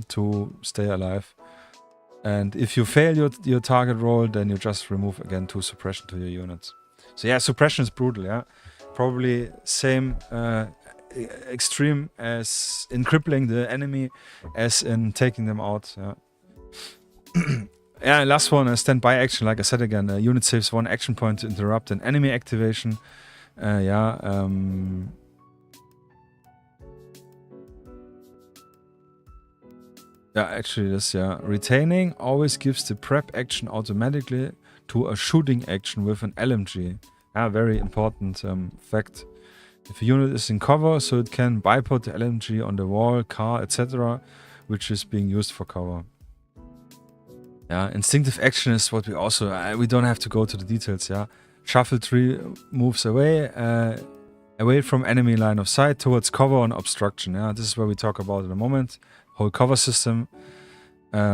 to stay alive. And if you fail your target roll, then you just remove again 2 suppression to your units. So yeah, suppression is brutal, yeah. Probably same extreme as in crippling the enemy as in taking them out, yeah. Yeah, last one, standby action. Like I said again, a unit saves 1 action point to interrupt an enemy activation. Yeah, actually this, yeah. Retaining always gives the prep action automatically to a shooting action with an LMG. Yeah, very important fact. If a unit is in cover, so it can bipod the LMG on the wall, car, etc., which is being used for cover. Yeah, instinctive action is what we also, we don't have to go to the details, yeah. Shuffle 3 moves away from enemy line of sight towards cover and obstruction. Yeah, this is where we talk about in a moment. Whole cover system. But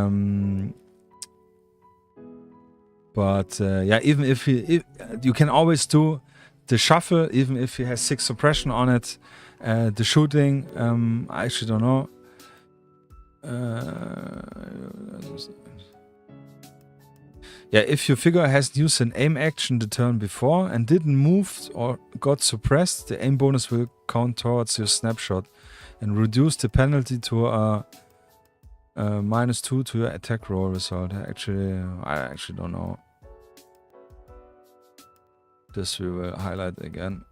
yeah, even if you can always do the shuffle, even if he has 6 suppression on it. The shooting, I actually don't know. Yeah, if your figure has used an aim action the turn before and didn't move or got suppressed, the aim bonus will count towards your snapshot and reduce the penalty to a -2 to your attack roll result. I actually don't know. This we will highlight again.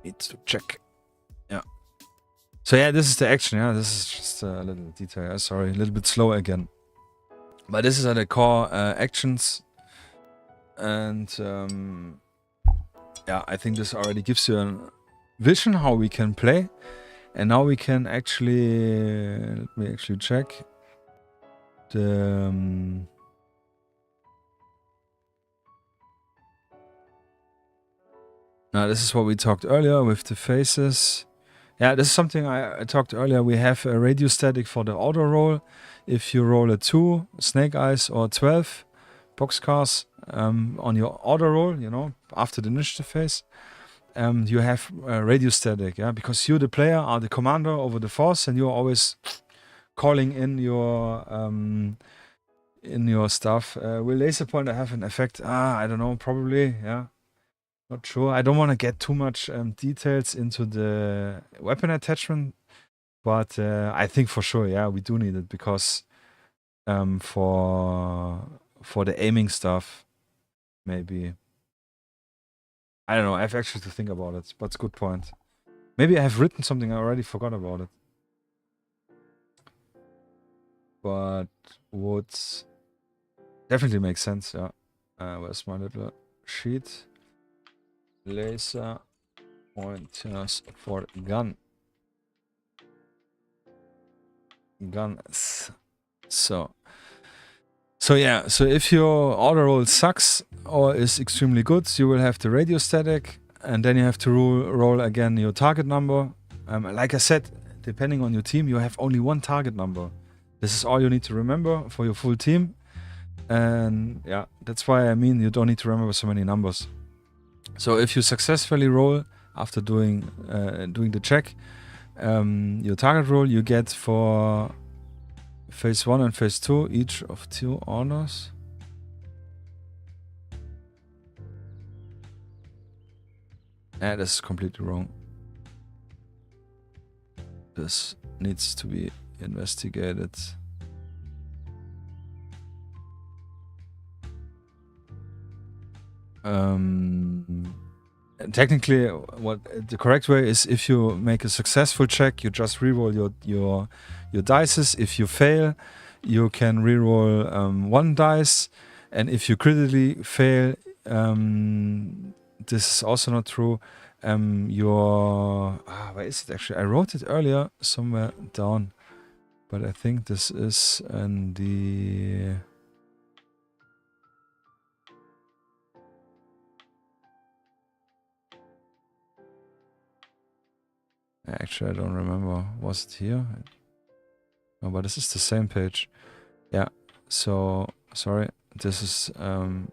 Need to check. Yeah. So yeah, this is the action. Yeah, this is just a little detail. Yeah, sorry, a little bit slow again. But this is the core actions, and yeah, I think this already gives you a vision how we can play. And now we can actually, let me actually check the now this is what we talked earlier with the faces. Yeah, this is something I talked earlier. We have a radio static for the auto roll. If you roll a 2, Snake Eyes, or 12 boxcars on your auto roll, you know, after the initiative phase, you have radio static, yeah, because you, the player, are the commander over the force, and you're always calling in your stuff. Will laser pointer have an effect? I don't know, probably, yeah. Not sure. I don't want to get too much details into the weapon attachment, but I think for sure, yeah, we do need it because for the aiming stuff, maybe. I don't know. I have actually to think about it, but it's a good point. Maybe I have written something. I already forgot about it. But would definitely make sense, yeah. Where's my little sheet? Laser pointers for guns. So yeah, so if your auto roll sucks or is extremely good, you will have the radio static, and then you have to roll again your target number. Like I said, depending on your team, you have only 1 target number. This is all you need to remember for your full team. And yeah, that's why I mean you don't need to remember so many numbers. So if you successfully roll after doing the check, your target roll, you get for phase 1 and phase 2 each of 2 orders. Yeah, this is completely wrong. This needs to be investigated. Technically, what the correct way is, if you make a successful check, you just reroll your dices. If you fail, you can reroll 1 dice, and if you critically fail, this is also not true. your where is it actually? I wrote it earlier somewhere down, but I think this is in the actually I don't remember. Was it here? No, but this is the same page. Yeah. So sorry. This is I'm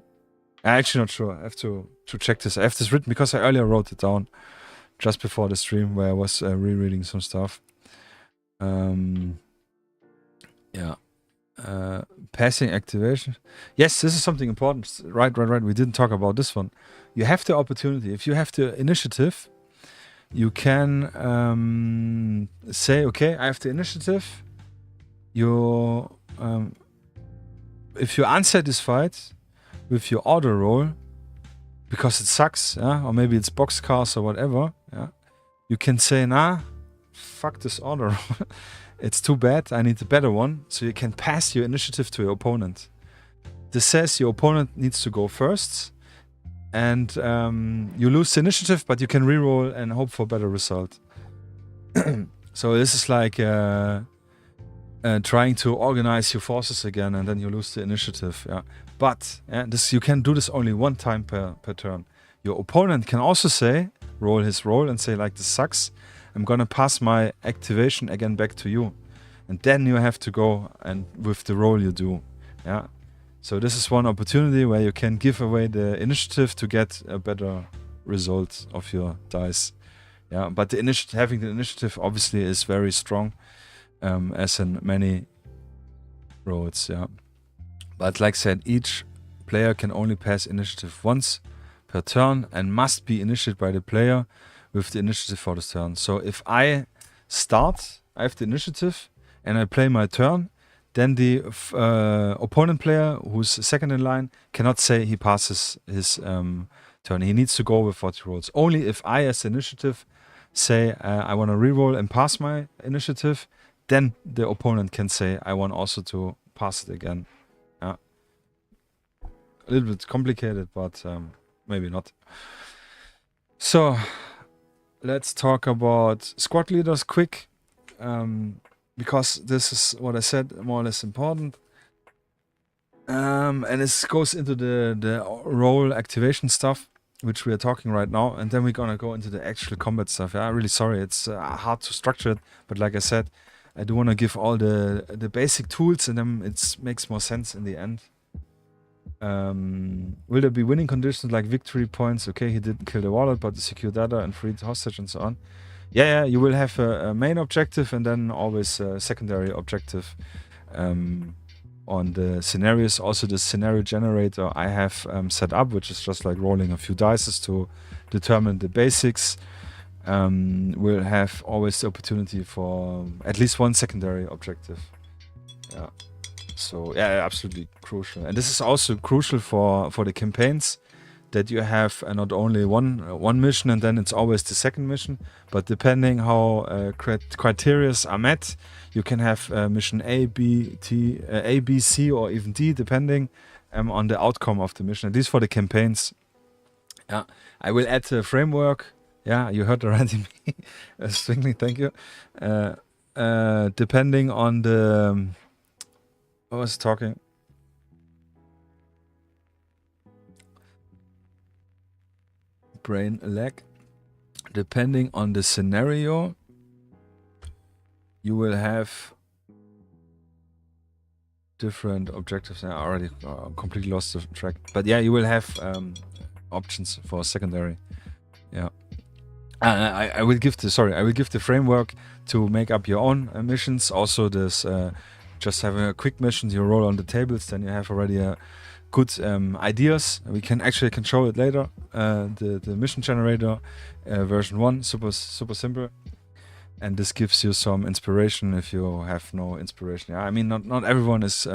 actually not sure. I have to check this. I have this written because I earlier wrote it down just before the stream where I was rereading some stuff. Yeah. Passing activation. Yes, this is something important. Right. We didn't talk about this one. You have the opportunity. If you have the initiative, you can say, okay, I have the initiative. You, if you're unsatisfied with your order roll, because it sucks, yeah, or maybe it's boxcars or whatever, yeah, you can say, nah, fuck this order roll. It's too bad, I need a better one. So you can pass your initiative to your opponent. This says your opponent needs to go first, and you lose the initiative, but you can reroll and hope for a better result. So this is like trying to organize your forces again, and then you lose the initiative. Yeah, but this you can do this only one time per turn. Your opponent can also say, roll his roll and say like, this sucks. I'm gonna pass my activation again back to you, and then you have to go and with the roll you do. Yeah. So this is one opportunity where you can give away the initiative to get a better result of your dice. Yeah, but the having the initiative obviously is very strong, as in many roads. Yeah, but like I said, each player can only pass initiative once per turn and must be initiated by the player with the initiative for this turn. So if I start, I have the initiative, and I play my turn, then the opponent player, who's second in line, cannot say he passes his turn. He needs to go with what he rolls. Only if I, as the initiative, say I want to reroll and pass my initiative, then the opponent can say I want also to pass it again. Yeah. A little bit complicated, but maybe not. So let's talk about squad leaders quick. Because this is what I said, more or less important. And this goes into the role activation stuff, which we are talking right now, and then we're gonna go into the actual combat stuff. Yeah, I'm really sorry, it's hard to structure it, but like I said, I do want to give all the basic tools, and then it makes more sense in the end. Will there be winning conditions like victory points? Okay, he didn't kill the warlord, but secure data and freed hostage and so on. Yeah, you will have a main objective and then always a secondary objective on the scenarios. Also, the scenario generator I have set up, which is just like rolling a few dice to determine the basics, will have always the opportunity for at least one secondary objective. Yeah. So yeah, absolutely crucial. And this is also crucial for the campaigns, that you have not only one mission and then it's always the second mission, but depending how criteria are met, you can have mission A, B, C, or even D, depending on the outcome of the mission. At least for the campaigns. Yeah, I will add the framework. Yeah, you heard already me. Swingly, thank you. Depending on the... I was talking... brain lag. Depending on the scenario, you will have different objectives. I already completely lost the track, but yeah, you will have options for secondary. Yeah, I will give the framework to make up your own missions. Also, this just having a quick mission, you roll on the tables, then you have already a good ideas. We can show it later. The mission generator version 1, super simple, and this gives you some inspiration if you have no inspiration. Yeah, I mean, not everyone is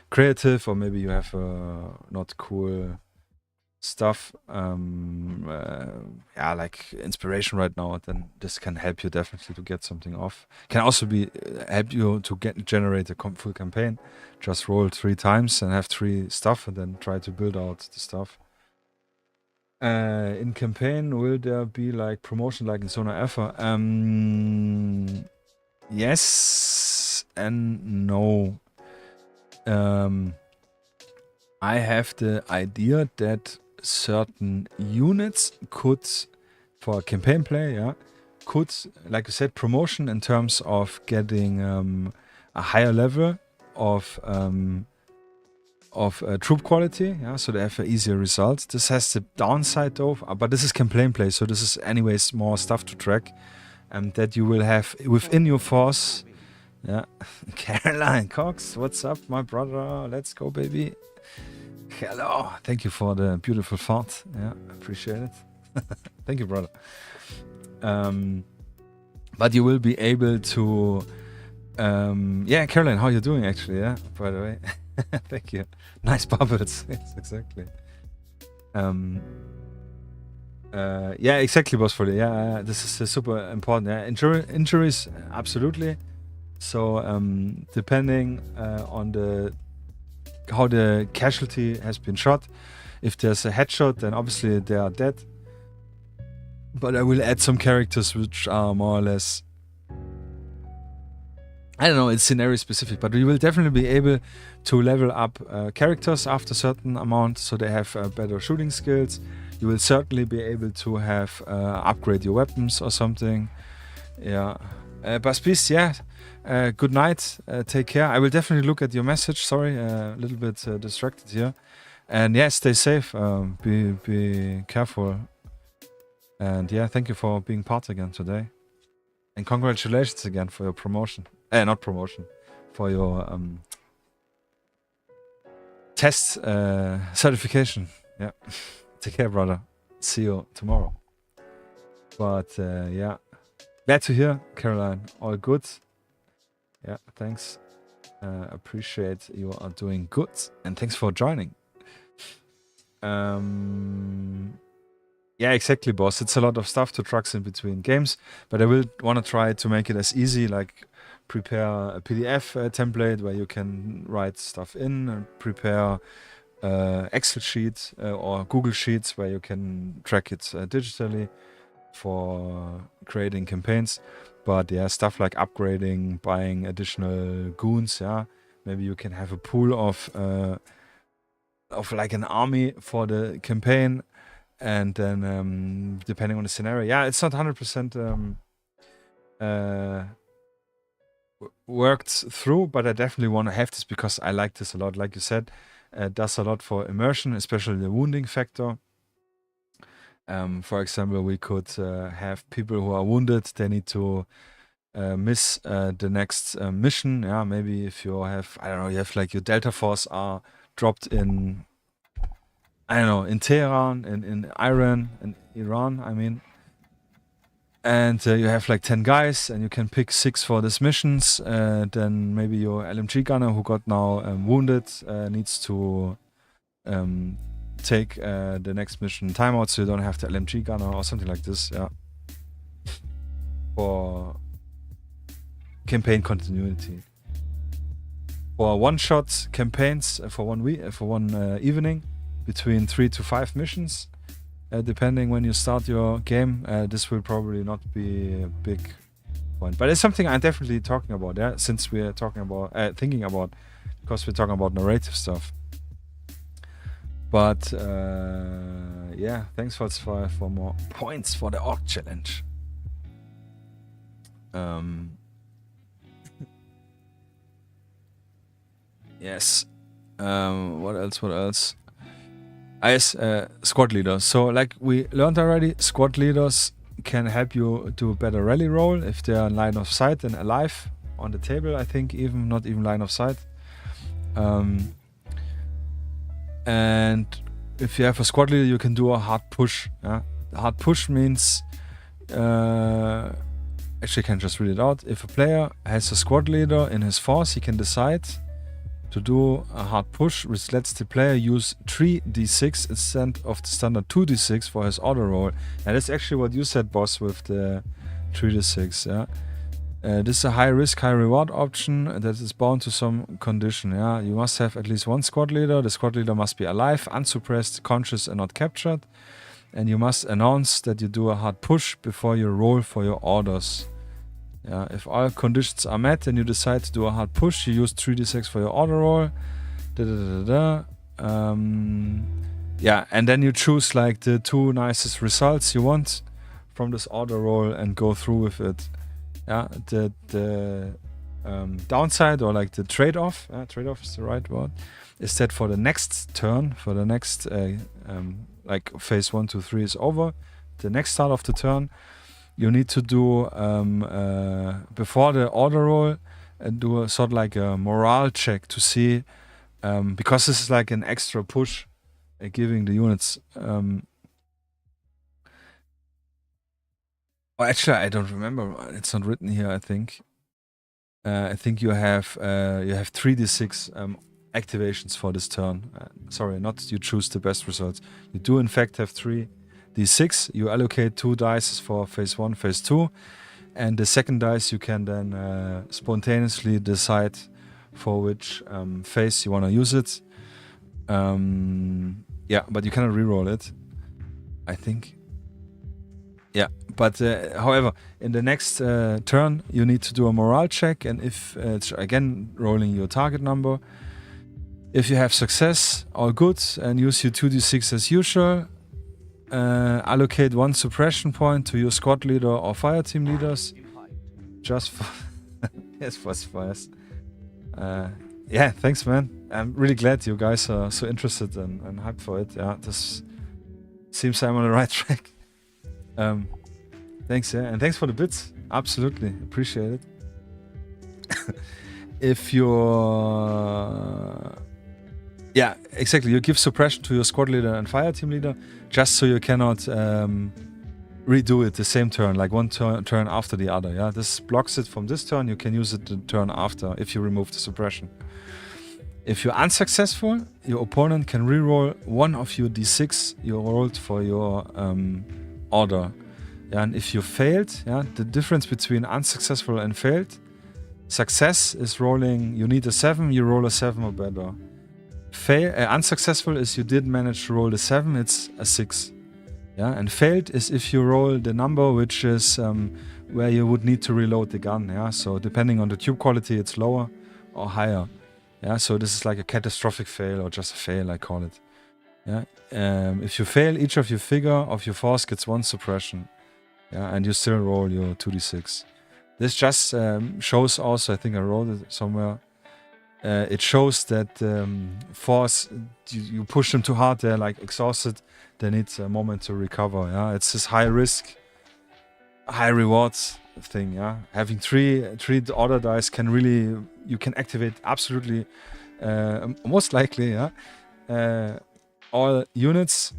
creative, or maybe you have not cool stuff. Yeah, like inspiration right now. Then this can help you definitely to get something off. Can also be help you to generate a full campaign. Just roll 3 times and have 3 stuff, and then try to build out the stuff. In campaign, will there be like promotion like in Zona Alpha? Yes and no. I have the idea that certain units could, for campaign play, could, like you said, promotion in terms of getting a higher level of troop quality, so they have an easier result. This has the downside though, but this is campaign play, so this is anyways more stuff to track, and that you will have within your force. Yeah, Caroline Cox, what's up, my brother? Let's go, baby. Hello, thank you for the beautiful font. Yeah, appreciate it. Thank you, brother. But you will be able to. Yeah, Caroline, how are you doing actually? Yeah, by the way. Thank you. Nice bubbles. Yes, exactly. Yeah, exactly, boss. For yeah, this is super important. Yeah, injuries, absolutely. So depending on how the casualty has been shot, if there's a headshot, then obviously they are dead. But I will add some characters which are more or less, I don't know, it's scenario specific, but we will definitely be able to level up characters after a certain amount, so they have better shooting skills. You will certainly be able to have upgrade your weapons or something. Yeah. Baspis, yeah. Good night. Take care. I will definitely look at your message. Sorry, a little bit distracted here. And yeah, stay safe. Be careful. And yeah, thank you for being part again today. And congratulations again for your promotion. Not promotion. For your test certification. Yeah. Take care, brother. See you tomorrow. But yeah. Glad to hear, Caroline. All good. Yeah, thanks. Appreciate you are doing good. And thanks for joining. Yeah, exactly, boss. It's a lot of stuff to trucks in between games, but I will want to try to make it as easy, like prepare a PDF template where you can write stuff in, and prepare Excel sheets or Google Sheets where you can track it digitally for creating campaigns. But yeah, stuff like upgrading, buying additional goons, yeah. Maybe you can have a pool of like an army for the campaign, and then depending on the scenario, yeah, it's not 100% worked through, but I definitely want to have this because I like this a lot. Like you said, it does a lot for immersion, especially the wounding factor. For example, we could have people who are wounded, they need to miss the next mission. Yeah, maybe if you have, I don't know, you have like your Delta Force are dropped in, I don't know, in Tehran, in Iran, I mean. And you have like 10 guys and you can pick 6 for these missions. Then maybe your LMG gunner who got now wounded needs to take the next mission timeout, so you don't have the LMG gunner or something like this, yeah. For campaign continuity. For one-shot campaigns for one week, for one evening, between 3 to 5 missions, depending when you start your game, this will probably not be a big point. But it's something I'm definitely talking about, yeah, since we're talking about, thinking about, because we're talking about narrative stuff. But yeah, thanks for more points for the org challenge. Yes. What else? Squad leaders. So like we learned already, squad leaders can help you do a better rally roll if they are in line of sight and alive on the table. I think even not even line of sight. And if you have a squad leader, you can do a hard push. Yeah? Hard push means actually I can just read it out. If a player has a squad leader in his force, he can decide to do a hard push, which lets the player use 3d6 instead of the standard 2d6 for his auto roll. And that's actually what you said, boss, with the 3d6. Yeah. This is a high risk, high reward option that is bound to some condition. Yeah, you must have at least one squad leader. The squad leader must be alive, unsuppressed, conscious, and not captured. and you must announce that you do a hard push before you roll for your orders. Yeah, if all conditions are met and you decide to do a hard push, you use 3d6 for your order roll. Yeah, and then you choose like the 2 nicest results you want from this order roll and go through with it. Yeah, the downside, or like the trade-off, trade-off is the right word, is that for the next turn, for the next like phase 1, 2, 3 is over, the next start of the turn, you need to do before the order roll do a sort of like a morale check to see, because this is like an extra push, giving the units. Well, actually, I don't remember. It's not written here. I think you have 3d6 activations for this turn. Sorry, not you choose the best results. You do in fact have 3d6. You allocate 2 dice for phase 1, phase 2, and the second dice you can then spontaneously decide for which phase you want to use it. Yeah, but you cannot reroll it, I think. Yeah, but however, in the next turn, you need to do a morale check, and if it's again rolling your target number, if you have success, all good, and use your 2d6 as usual. Allocate 1 suppression point to your squad leader or fire team leaders. Just for yes, for fires. Yeah, thanks, man. I'm really glad you guys are so interested and hyped for it. Yeah, this seems I'm on the right track. Thanks, yeah, and thanks for the bits. Absolutely, appreciate it. If you're... Yeah, exactly. You give suppression to your squad leader and fire team leader, just so you cannot redo it the same turn, like one turn after the other. Yeah, this blocks it from this turn. You can use it the turn after if you remove the suppression. If you're unsuccessful, your opponent can reroll one of your d6 you rolled for your order. Yeah, and if you failed, yeah, the difference between unsuccessful and failed, success is rolling, you need a 7, you roll a 7 or better. Unsuccessful is you did manage to roll the 7, it's a 6. Yeah, and failed is if you roll the number which is where you would need to reload the gun. Yeah, so depending on the tube quality, it's lower or higher. Yeah, so this is like a catastrophic fail or just a fail, I call it. Yeah, if you fail, each of your figure of your force gets 1 suppression. Yeah, and you still roll your 2d6. This just shows also, I think I wrote it somewhere. It shows that force, you push them too hard, they're like exhausted, they need a moment to recover. Yeah, it's this high risk, high rewards thing. Yeah, having three order dice can really, you can activate absolutely, most likely, yeah, all units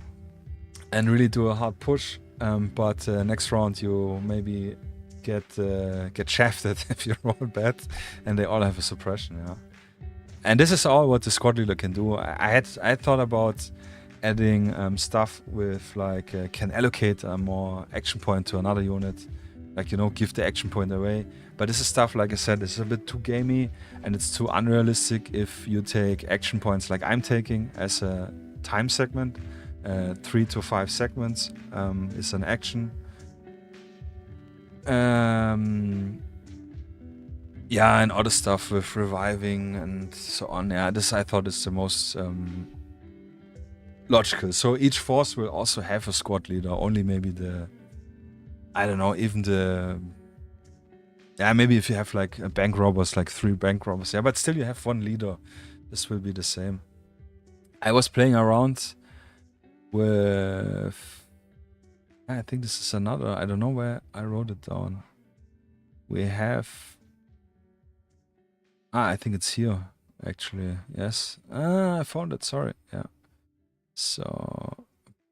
and really do a hard push. But next round you maybe get shafted if you roll bad, and they all have a suppression. Yeah. And this is all what the squad leader can do. I had thought about adding stuff with like can allocate a more action point to another unit, like, you know, give the action point away. But this is stuff, like I said, it's a bit too gamey and it's too unrealistic if you take action points like I'm taking as a time segment. 3 to 5 segments is an action. Yeah, and other stuff with reviving and so on. Yeah, this I thought is the most logical. So each force will also have a squad leader. Only maybe the, I don't know, even the, yeah, maybe if you have like a bank robbers, like 3 bank robbers. Yeah, but still you have 1 leader. This will be the same. I was playing around with, I think this is another, I don't know where I wrote it down. We have, I think it's here, actually. Yes. I found it, sorry. Yeah. So,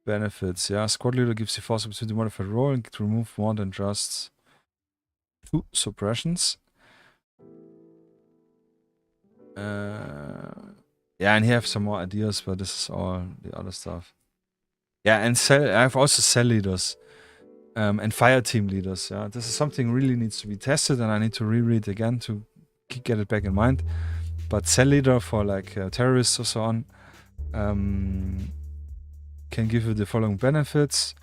benefits. Yeah, squad leader gives you force opportunity modified roll and to remove more than just 2 suppressions. Yeah, and here I have some more ideas, but this is all the other stuff. Yeah, and I have also cell leaders and fire team leaders. Yeah, this is something really needs to be tested, and I need to reread again to get it back in mind. But cell leader for like terrorists or so on. can give you the following benefits.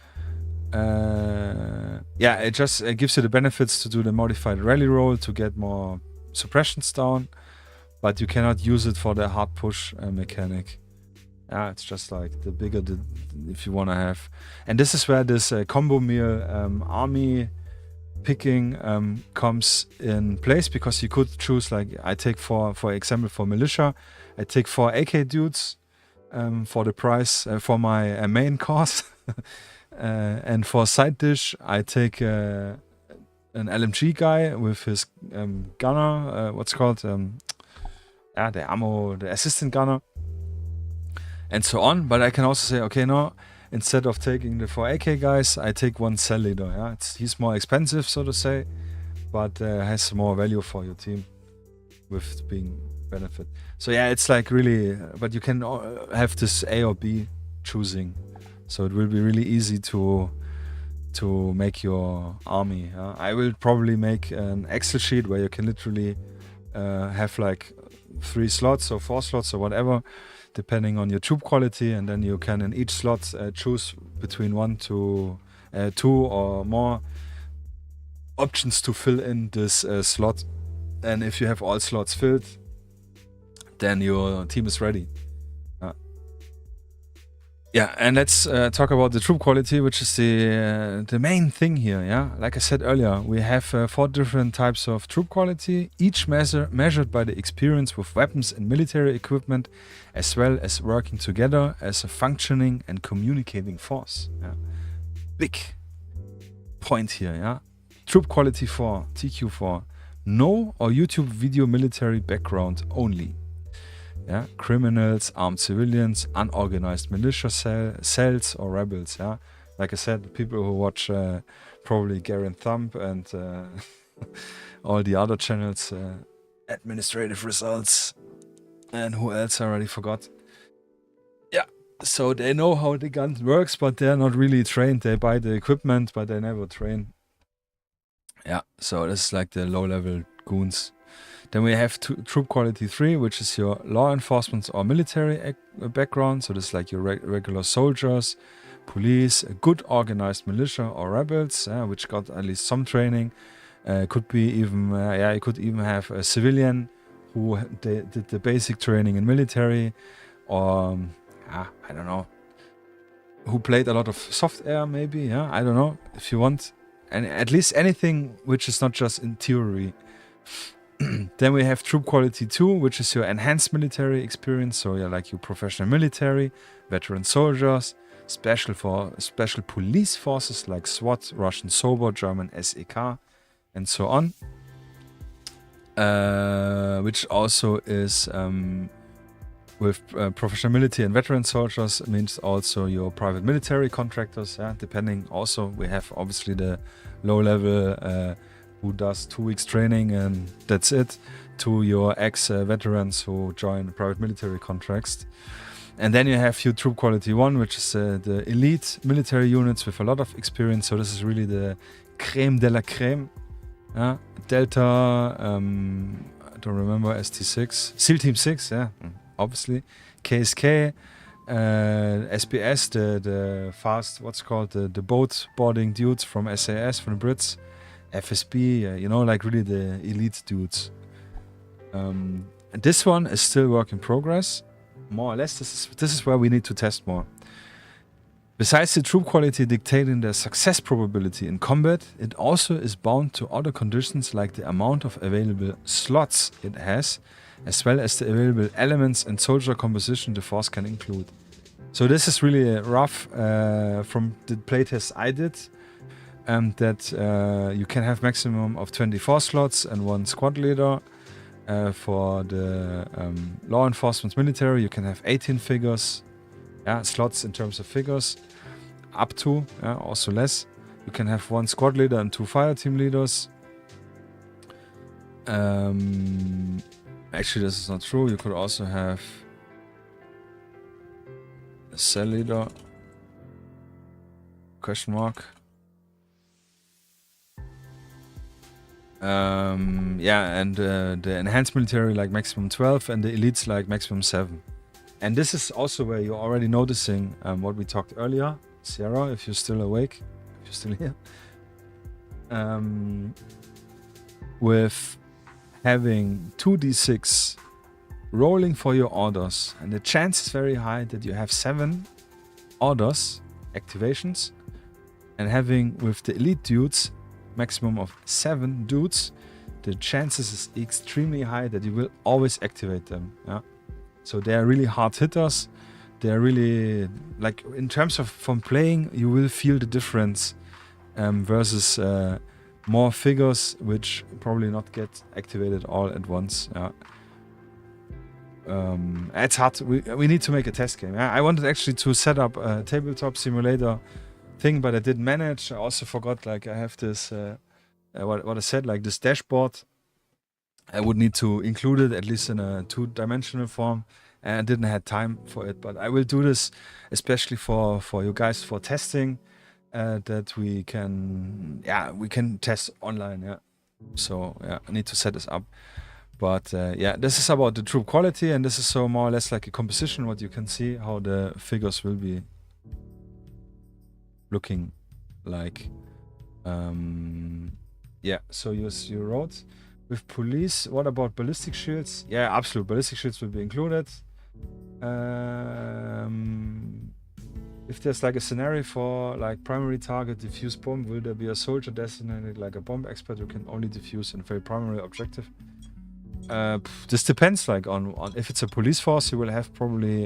It just gives you the benefits to do the modified rally roll to get more suppressions down, but you cannot use it for the hard push mechanic. It's just like the bigger if you want to have. And this is where this combo meal army picking comes in place, because you could choose, like, I take for example, for militia, I take 4 AK dudes for the price for my main course. And for side dish, I take an LMG guy with his gunner, what's called, the ammo, the assistant gunner, and so on. But I can also say, okay, no, instead of taking the 4 AK guys, I take 1 cell leader. He's more expensive, so to say, but has more value for your team with being benefit. So it's like really, but you can have this A or B choosing. So it will be really easy to make your army. I will probably make an Excel sheet where you can literally have like 3 slots or 4 slots or whatever, depending on your troop quality, and then you can in each slot choose between 1 to 2 or more options to fill in this slot. And if you have all slots filled, then your team is ready. And let's talk about the troop quality, which is the main thing here. Like I said earlier, we have 4 different types of troop quality, each measured by the experience with weapons and military equipment, as well as working together as a functioning and communicating force. Big point here. Troop quality 4, TQ4, no or YouTube video military background only. Criminals, armed civilians, unorganized militia cells or rebels. Like I said, people who watch probably Garen Thumb and all the other channels, administrative results, and who else I already forgot. So they know how the gun works, but they're not really trained. They buy the equipment, but they never train. So this is like the low-level goons. Then we have troop quality 3, which is your law enforcement or military background. So this is like your regular soldiers, police, a good organized militia or rebels, which got at least some training. Could be even, you could even have a civilian who did the basic training in military, or I don't know, who played a lot of soft air maybe. I don't know, if you want, and at least anything which is not just in theory. Then we have troop quality 2, which is your enhanced military experience. So like your professional military, veteran soldiers, special police forces like SWAT, Russian SOBR, German SEK, and so on. Which also is with professional military and veteran soldiers, means also your private military contractors. Depending. Also, we have obviously the low level who does 2 weeks training and that's it, to your ex-veterans who join private military contracts. And then you have your troop quality 1, which is the elite military units with a lot of experience. So this is really the creme de la creme. Delta, I don't remember, ST6, SEAL Team 6, obviously. KSK, SBS, the fast, what's called, the boat boarding dudes from SAS, from the Brits. FSB, like really the elite dudes. And this one is still work in progress, more or less. This is where we need to test more. Besides the troop quality dictating the success probability in combat, it also is bound to other conditions like the amount of available slots it has, as well as the available elements and soldier composition the force can include. So this is really rough from the playtests I did. That you can have maximum of 24 slots and 1 squad leader. For the law enforcement military, you can have 18 figures, slots in terms of figures, up to, also less. You can have 1 squad leader and 2 fire team leaders. Actually, this is not true. You could also have a cell leader, question mark. And the enhanced military like maximum 12 and the elites like maximum 7. And this is also where you're already noticing what we talked earlier. Sierra, if you're still awake, if you're still here. With having 2d6 rolling for your orders, and the chance is very high that you have 7 orders, activations, and having with the elite dudes, maximum of 7 dudes, the chances is extremely high that you will always activate them. Yeah, so they are really hard hitters. They are really, like, in terms of from playing, you will feel the difference versus more figures which probably not get activated all at once. Yeah. It's hard. We need to make a test game. I wanted actually to set up a tabletop simulator thing, but I didn't manage. I also forgot, like, I have this what I said, like this dashboard. I would need to include it at least in a 2-dimensional form, and I didn't have time for it. But I will do this especially for you guys for testing, that we can test online. Yeah, so yeah, I need to set this up. But yeah, this is about the troop quality, and this is so more or less like a composition, what you can see how the figures will be looking like. Yeah, so you wrote with police. What about ballistic shields? Yeah, absolute ballistic shields will be included. If there's like a scenario for like primary target diffuse bomb, will there be a soldier designated like a bomb expert who can only diffuse in very primary objective? This depends, like on if it's a police force, you will have probably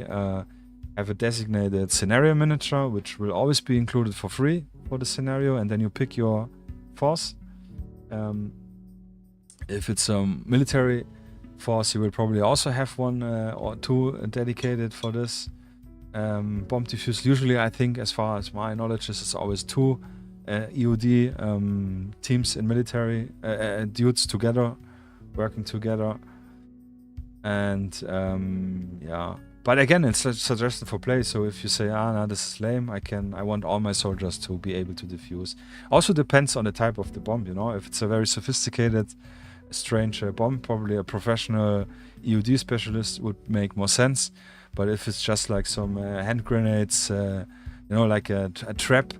have a designated scenario manager, which will always be included for free for the scenario, and then you pick your force. If it's a military force, you will probably also have 1 or 2 dedicated for this. Bomb diffuse, usually I think, as far as my knowledge is, it's always 2 EOD teams in military, dudes together, working together. And yeah, but again, it's a suggestion for play. So if you say, no, this is lame, I want all my soldiers to be able to defuse. Also depends on the type of the bomb, you know. If it's a very sophisticated, strange bomb, probably a professional EOD specialist would make more sense. But if it's just like some hand grenades, you know, like a trap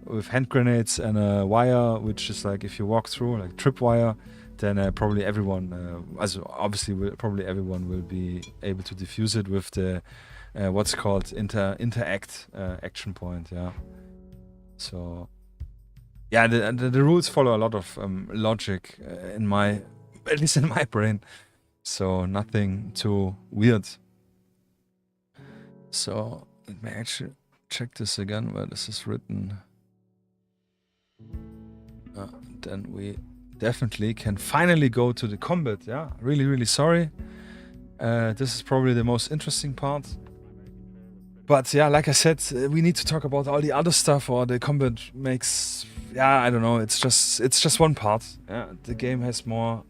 with hand grenades and a wire, which is like if you walk through, like tripwire, then probably everyone, probably everyone will be able to defuse it with the what's called interact action point. Yeah. So yeah, the rules follow a lot of logic at least in my brain. So nothing too weird. So let me actually check this again where this is written. Then we definitely can finally go to the combat. Yeah, really, really sorry. This is probably the most interesting part. But yeah, like I said, we need to talk about all the other stuff, or the combat makes, yeah, I don't know. It's just one part. Yeah, the game has more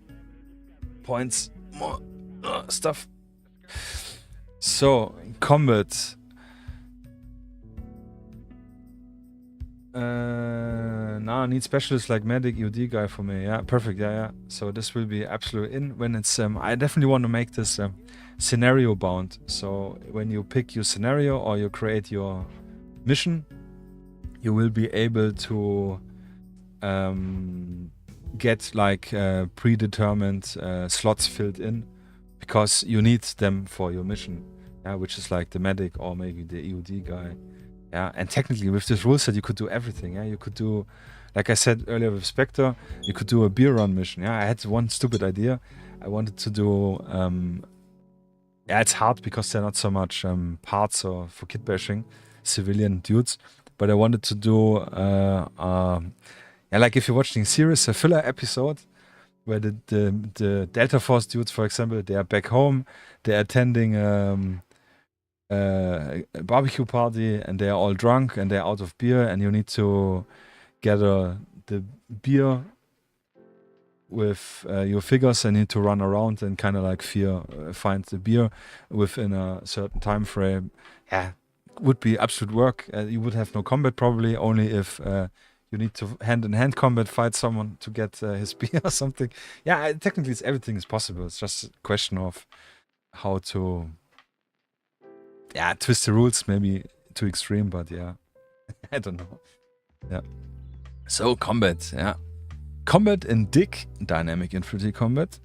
points, more stuff. So combat. I need specialists like medic, EOD guy for me. Yeah, perfect. Yeah. So this will be absolutely in when it's. I definitely want to make this scenario bound. So when you pick your scenario or you create your mission, you will be able to get like predetermined slots filled in, because you need them for your mission. Yeah, which is like the medic or maybe the EOD guy. Yeah, and technically with this rule set you could do everything. Yeah, you could do, like I said earlier with Spectre, you could do a beer run mission. Yeah, I had one stupid idea. I wanted to do, yeah, it's hard because there are not so much parts or for kit bashing, civilian dudes. But I wanted to do, yeah, like if you're watching a series, a filler episode, where the Delta Force dudes, for example, they are back home, they're attending a barbecue party, and they are all drunk and they're out of beer, and you need to gather the beer with your figures and need to run around and kind of like find the beer within a certain time frame. Yeah, would be absolute work. You would have no combat probably, only if you need to hand-in-hand combat fight someone to get his beer or something. Yeah, technically everything is possible. It's just a question of how to yeah, twist the rules maybe too extreme, but yeah, I don't know. Yeah. So combat, yeah. Combat in DIC, Dynamic Infantry Combat,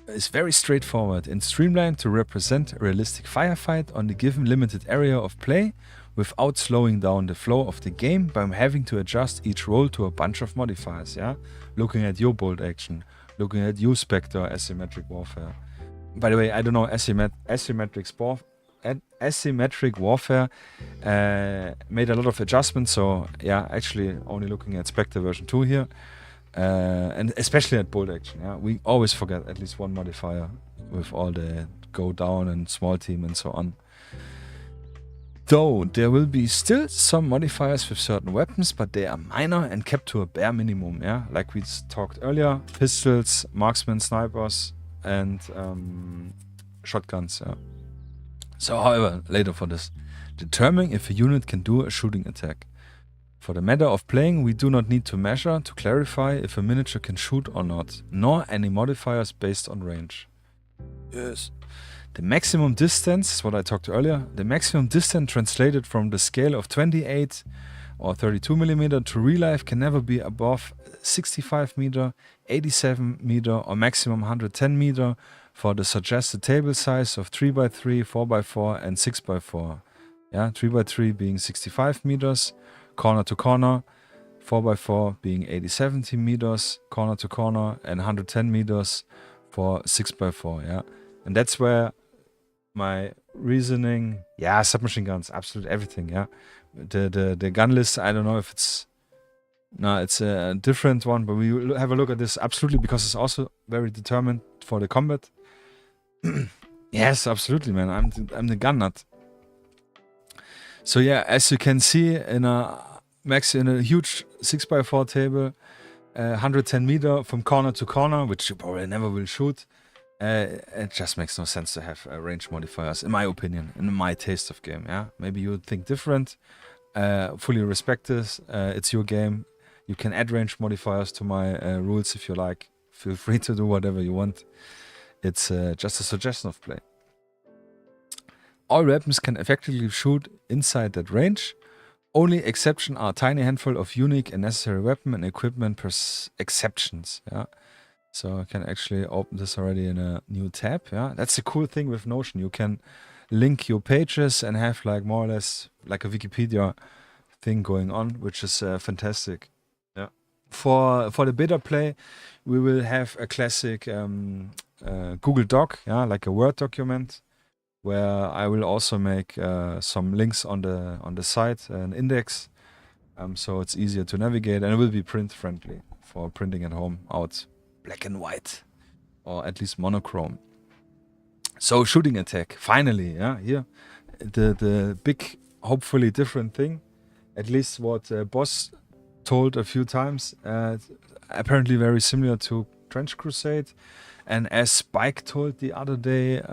is very straightforward and streamlined to represent a realistic firefight on the given limited area of play without slowing down the flow of the game by having to adjust each roll to a bunch of modifiers, yeah? Looking at your bolt action, looking at your Spectre, asymmetric warfare. By the way, I don't know asymmetric warfare made a lot of adjustments, so yeah, actually only looking at Spectre version 2 here. And especially at bolt action, yeah, we always forget at least one modifier with all the go down and small team and so on. Though there will be still some modifiers with certain weapons, but they are minor and kept to a bare minimum, yeah, like we talked earlier, pistols, marksmen, snipers, and shotguns, yeah. So, however, later for this, determining if a unit can do a shooting attack. For the matter of playing, we do not need to measure to clarify if a miniature can shoot or not, nor any modifiers based on range. Yes. The maximum distance, what I talked earlier, the maximum distance translated from the scale of 28 or 32 mm to real life can never be above 65 meter, 87 meter, or maximum 110 meter for the suggested table size of 3x3, 4x4, and 6x4. Yeah, 3x3 being 65 meters. Corner to corner, 4x4 being 80-70 meters, corner to corner, and 110 meters for 6x4, yeah. And that's where my reasoning, yeah, submachine guns, absolutely everything, yeah. The gun list, I don't know if it's, no, it's a different one, but we will have a look at this absolutely because it's also very determined for the combat. Yes, absolutely, man, I'm the gun nut. So yeah, as you can see in a huge 6x4 table, 110 meter from corner to corner, which you probably never will shoot, it just makes no sense to have range modifiers, in my opinion, in my taste of game. Yeah, maybe you would think different. Fully respect this. It's your game. You can add range modifiers to my rules if you like. Feel free to do whatever you want. It's just a suggestion of play. All weapons can effectively shoot inside that range. Only exception are a tiny handful of unique and necessary weapon and equipment exceptions. Yeah, so I can actually open this already in a new tab. Yeah, that's the cool thing with Notion. You can link your pages and have like more or less like a Wikipedia thing going on, which is fantastic. Yeah, for the beta play, we will have a classic Google Doc. Yeah, like a Word document, where I will also make some links on the site, an index, so it's easier to navigate, and it will be print friendly for printing at home out black and white, or at least monochrome. So shooting attack, finally, yeah, here the big, hopefully different thing, at least what Boss told a few times, apparently very similar to Trench Crusade, and as Spike told the other day,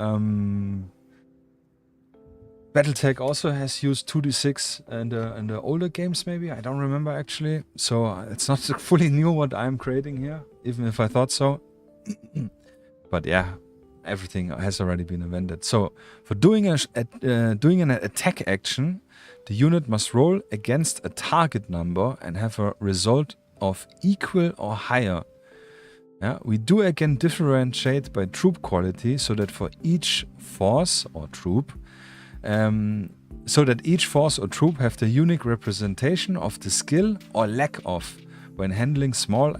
Battletech also has used 2d6 in the older games, maybe. I don't remember, actually. So it's not fully new what I'm creating here, even if I thought so. But yeah, everything has already been invented. So for doing an attack action, the unit must roll against a target number and have a result of equal or higher. Yeah, we do again differentiate by troop quality, so that for each force or troop, so that each force or troop have the unique representation of the skill or lack of when handling small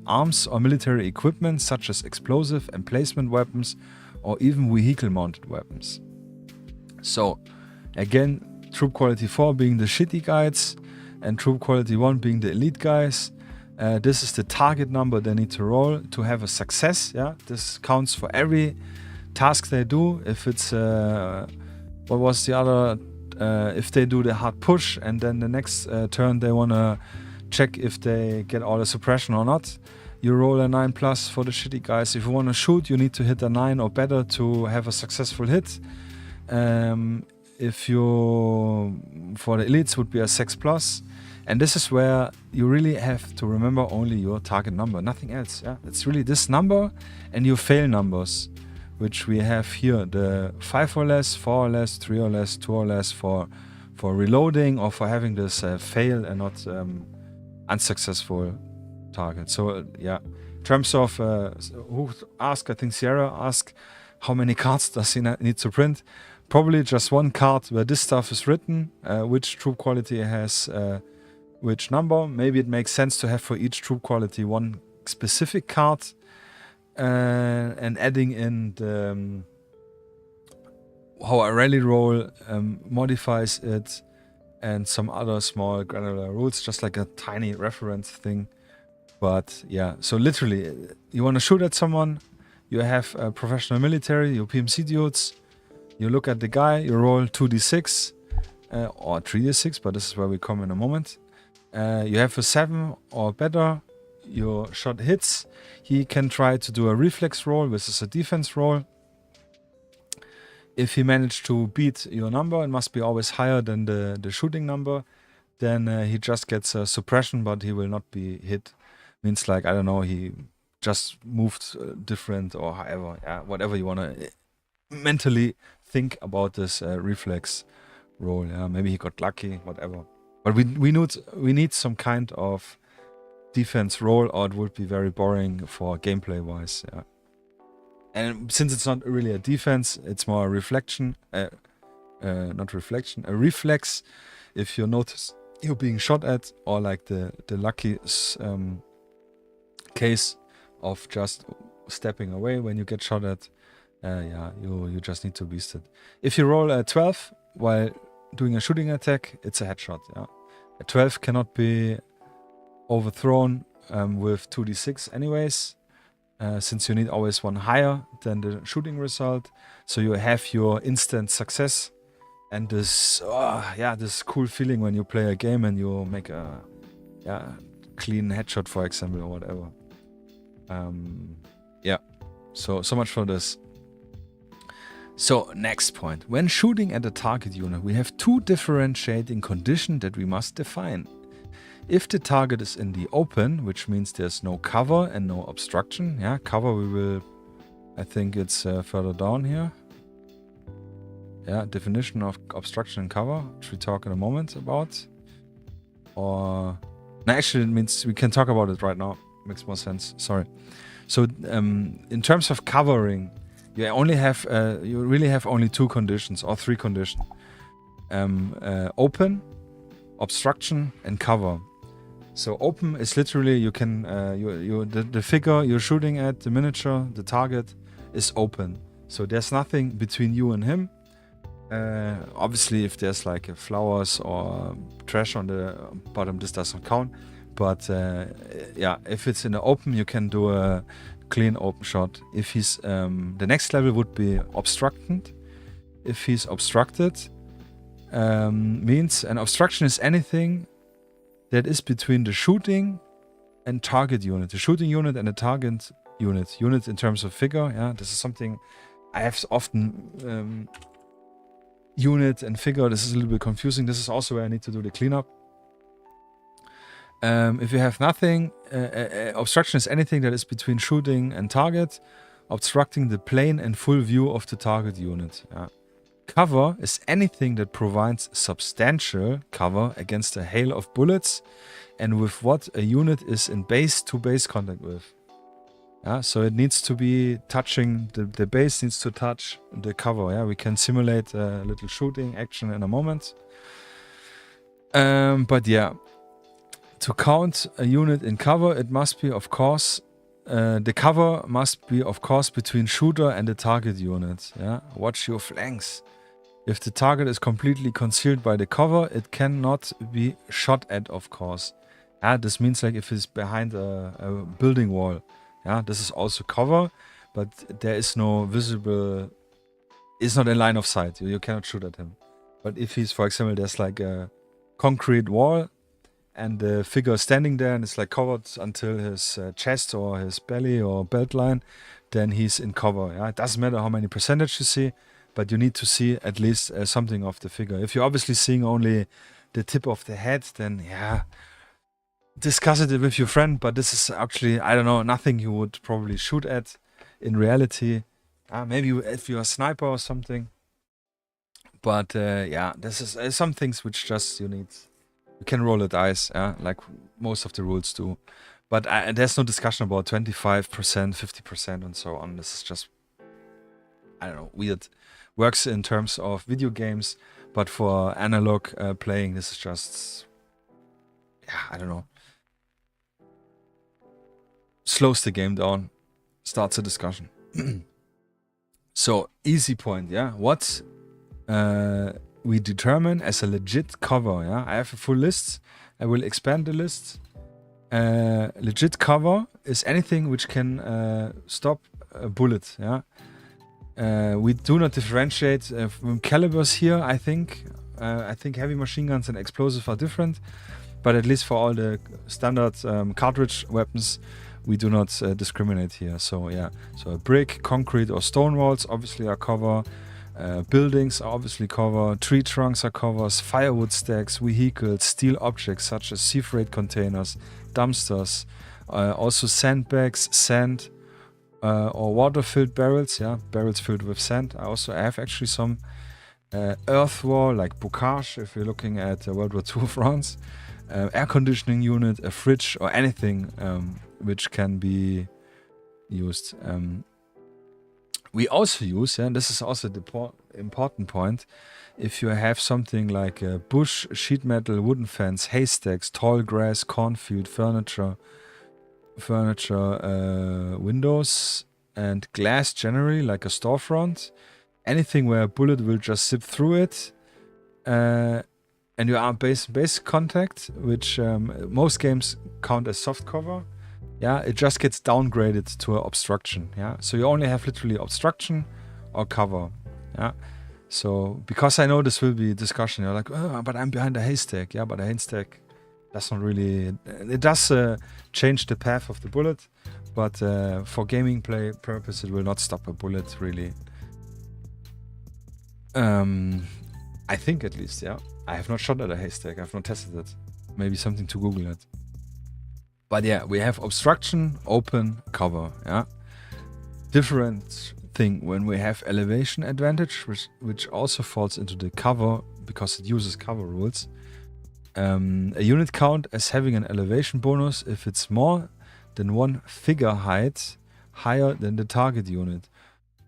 arms or military equipment such as explosive emplacement weapons or even vehicle-mounted weapons. So again, troop quality 4 being the shitty guys and troop quality 1 being the elite guys. This is the target number they need to roll to have a success. Yeah, this counts for every task they do. If it's what was the other? If they do the hard push and then the next turn they wanna check if they get all the suppression or not, you roll a 9+ for the shitty guys. If you wanna shoot, you need to hit a 9 or better to have a successful hit. If you, for the elites, would be a 6+. And this is where you really have to remember only your target number, nothing else. Yeah, it's really this number and your fail numbers, which we have here, the 5 or less, 4 or less, 3 or less, 2 or less for reloading or for having this fail and not unsuccessful target. So yeah, in terms of who asked, I think Sierra asked, how many cards does he need to print? Probably just one card where this stuff is written, which troop quality has which number. Maybe it makes sense to have for each troop quality one specific card, and adding in the, how a rally roll modifies it, and some other small granular rules, just like a tiny reference thing. But yeah, so literally, you want to shoot at someone, you have a professional military, your PMC dudes, you look at the guy, you roll 2d6 or 3d6, but this is where we come in a moment. You have a 7 or better, your shot hits. He can try to do a reflex roll, which is a defense roll. If he managed to beat your number, it must be always higher than the shooting number, then he just gets a suppression, but he will not be hit. Means like, I don't know, he just moved different or however, yeah, whatever you want to mentally think about this reflex roll. Yeah, maybe he got lucky, whatever. But we need some kind of defense roll, or it would be very boring for gameplay wise. Yeah. And since it's not really a defense, it's more a reflection, not reflection, a reflex. If you notice you're being shot at, or like the lucky case of just stepping away when you get shot at, yeah, you just need to beast it. If you roll a 12 while doing a shooting attack, it's a headshot. Yeah, a 12 cannot be overthrown with 2d6 anyways, since you need always one higher than the shooting result. So you have your instant success and this, yeah, this cool feeling when you play a game and you make a clean headshot, for example, or whatever. Yeah, so much for this. So next point, when shooting at a target unit, we have two differentiating conditions that we must define. If the target is in the open, which means there's no cover and no obstruction. Yeah, cover we will, I think it's further down here. Yeah, definition of obstruction and cover, which we talk in a moment about. Or, no, actually it means we can talk about it right now. Makes more sense, sorry. So in terms of covering, you only have, you really have only two conditions or three conditions. Open, obstruction, and cover. So open is literally you can the figure you're shooting at, the miniature, the target is open. So there's nothing between you and him. Obviously, if there's like flowers or trash on the bottom, this doesn't count. But yeah, if it's in the open, you can do a clean open shot. If he's the next level would be obstructed. If he's obstructed, means an obstruction is anything that is between the shooting and target unit. The shooting unit and the target unit. Unit in terms of figure. Yeah, this is something I have often. Unit and figure. This is a little bit confusing. This is also where I need to do the cleanup. If you have nothing, obstruction is anything that is between shooting and target, obstructing the plane and full view of the target unit. Yeah. Cover is anything that provides substantial cover against a hail of bullets and with what a unit is in base-to-base contact with. Yeah, so it needs to be touching, the base needs to touch the cover. Yeah, we can simulate a little shooting action in a moment. But yeah, to count a unit in cover, it must be, of course, the cover must be, of course, between shooter and the target unit. Yeah, watch your flanks. If the target is completely concealed by the cover, it cannot be shot at, of course. Yeah, this means like if it's behind a building wall. Yeah, this is also cover, but there is no visible, it's not in line of sight. You cannot shoot at him. But if he's, for example, there's like a concrete wall and the figure standing there and it's like covered until his chest or his belly or belt line, then he's in cover. Yeah? It doesn't matter how many percentage you see, but you need to see at least something of the figure. If you're obviously seeing only the tip of the head, then yeah, discuss it with your friend, but this is actually, I don't know, nothing you would probably shoot at in reality. Maybe if you're a sniper or something. But yeah, this is some things which just you can roll a dice, like most of the rules do. But there's no discussion about 25%, 50%, and so on. This is just, I don't know, weird. Works in terms of video games, but for analog playing, this is just, yeah, I don't know. Slows the game down, starts a discussion. So, easy point, yeah. What we determine as a legit cover, yeah. I have a full list. I will expand the list. Legit cover is anything which can stop a bullet, yeah. We do not differentiate from calibers here, I think. I think heavy machine guns and explosives are different, but at least for all the standard cartridge weapons, we do not discriminate here. So yeah, so a brick, concrete or stone walls obviously are cover. Buildings are obviously cover. Tree trunks are covers. Firewood stacks, vehicles, steel objects such as sea freight containers, dumpsters, also sandbags, sand, or water-filled barrels, yeah, barrels filled with sand. I have actually some earth wall, like bocage, if you're looking at World War II France, air conditioning unit, a fridge, or anything which can be used. We also use, and this is also the important point, if you have something like a bush, sheet metal, wooden fence, haystacks, tall grass, cornfield, furniture, windows, and glass generally, like a storefront. Anything where a bullet will just zip through it, and you are basic contact, which most games count as soft cover. Yeah, it just gets downgraded to an obstruction. Yeah, so you only have literally obstruction or cover. Yeah, so because I know this will be discussion, you're like, oh, but I'm behind a haystack. Yeah, but a haystack does not really. It does change the path of the bullet, but for gaming play purpose, it will not stop a bullet really. I think at least, yeah. I have not shot at a haystack. I've not tested it. Maybe something to Google it. But yeah, we have obstruction, open, cover. Yeah, different thing when we have elevation advantage, which also falls into the cover because it uses cover rules. A unit count as having an elevation bonus if it's more than one figure height higher than the target unit.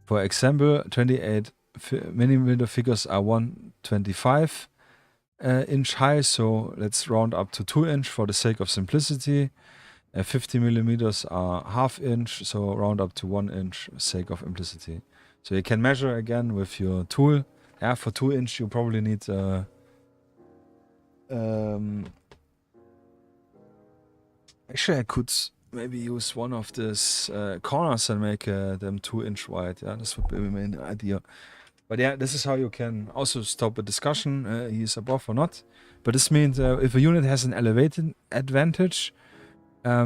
For example, 28 millimeter figures are 125 inch high, so let's round up to 2 inch for the sake of simplicity. 50 millimeters are half inch, so round up to 1 inch sake of implicity. So you can measure again with your tool. Yeah, for 2 inch you probably need actually I could maybe use one of these corners and make them 2 inch wide. Yeah, this would be my main idea. But yeah, this is how you can also stop a discussion, he is above or not. But this means if a unit has an elevated advantage, it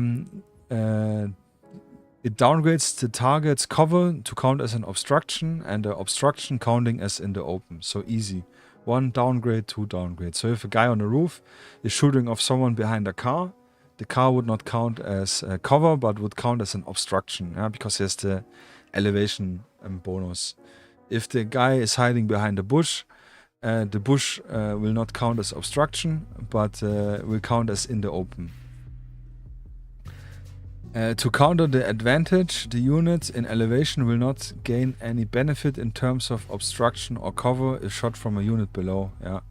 downgrades the target's cover to count as an obstruction, and the obstruction counting as in the open. So easy. 1 downgrade, 2 downgrade. So if a guy on the roof is shooting off someone behind a car, the car would not count as a cover, but would count as an obstruction, yeah, because he has the elevation bonus. If the guy is hiding behind a bush, the bush will not count as obstruction, but will count as in the open. To counter the advantage, the unit in elevation will not gain any benefit in terms of obstruction or cover if shot from a unit below. Yeah.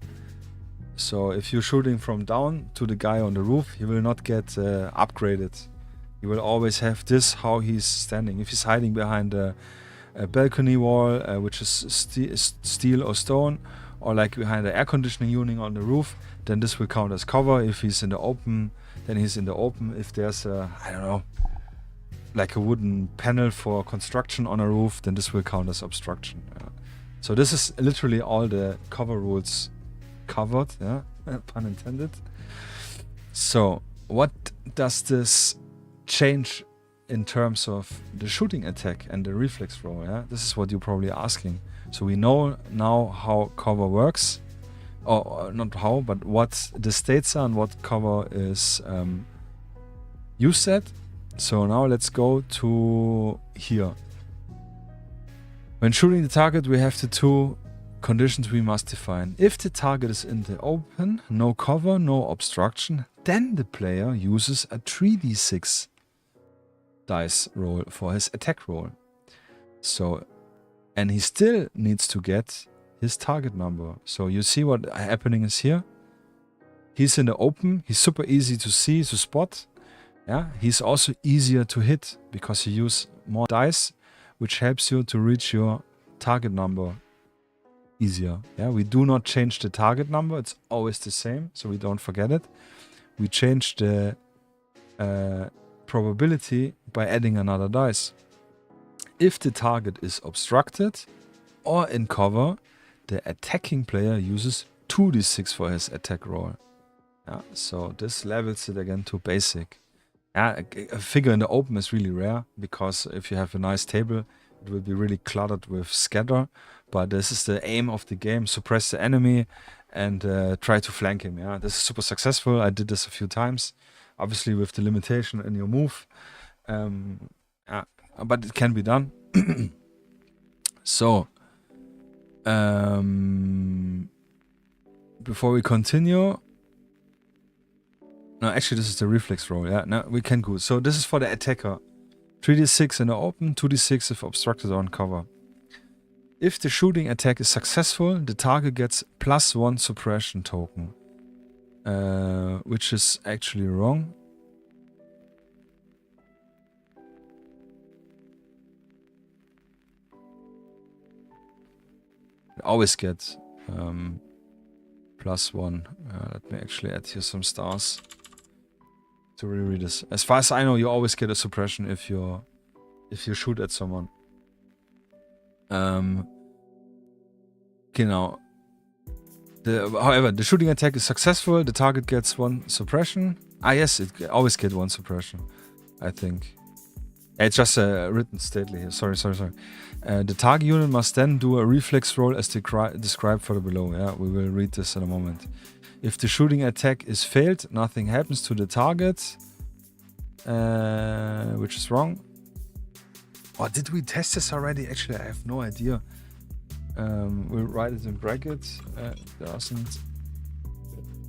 So if you're shooting from down to the guy on the roof, he will not get upgraded. He will always have this how he's standing. If he's hiding behind a balcony wall, which is steel or stone, or like behind the air conditioning unit on the roof, then this will count as cover. If he's in the open, then he's in the open. If there's a, I don't know, like a wooden panel for construction on a roof, then this will count as obstruction. Yeah. So this is literally all the cover rules covered, yeah, pun intended. So what does this change in terms of the shooting attack and the reflex roll? Yeah, this is what you're probably asking. So we know now how cover works, or not how, but what the states are and what cover is used at. So now let's go to here. When shooting the target, we have the two conditions we must define. If the target is in the open, no cover, no obstruction, then the player uses a 3d6 dice roll for his attack roll. So, and he still needs to get his target number. So you see what happening is here. He's in the open. He's super easy to see, to spot. Yeah, he's also easier to hit because you use more dice, which helps you to reach your target number easier. Yeah, we do not change the target number. It's always the same, so we don't forget it. We change the probability by adding another dice. If the target is obstructed or in cover, the attacking player uses 2d6 for his attack roll. Yeah, so this levels it again to basic. Yeah, a figure in the open is really rare because if you have a nice table, it will be really cluttered with scatter. But this is the aim of the game: suppress the enemy and try to flank him. Yeah, this is super successful. I did this a few times, obviously with the limitation in your move. Yeah, but it can be done. So, before we continue. No, actually, this is the reflex roll. Yeah, no, we can go. So this is for the attacker. 3d6 in the open, 2d6 if obstructed or on cover. If the shooting attack is successful, the target gets +1 suppression token, which is actually wrong. You always get +1. Let me actually add here some stars to reread this. As far as I know, you always get a suppression if you shoot at someone. Genau. However, the shooting attack is successful. The target gets 1 suppression. Ah, yes, it always get 1 suppression, I think. It's just written stately here. Sorry. The target unit must then do a reflex roll as described further below. Yeah, we will read this in a moment. If the shooting attack is failed, nothing happens to the target, which is wrong. Or did we test this already? Actually, I have no idea. We'll write it in brackets. Doesn't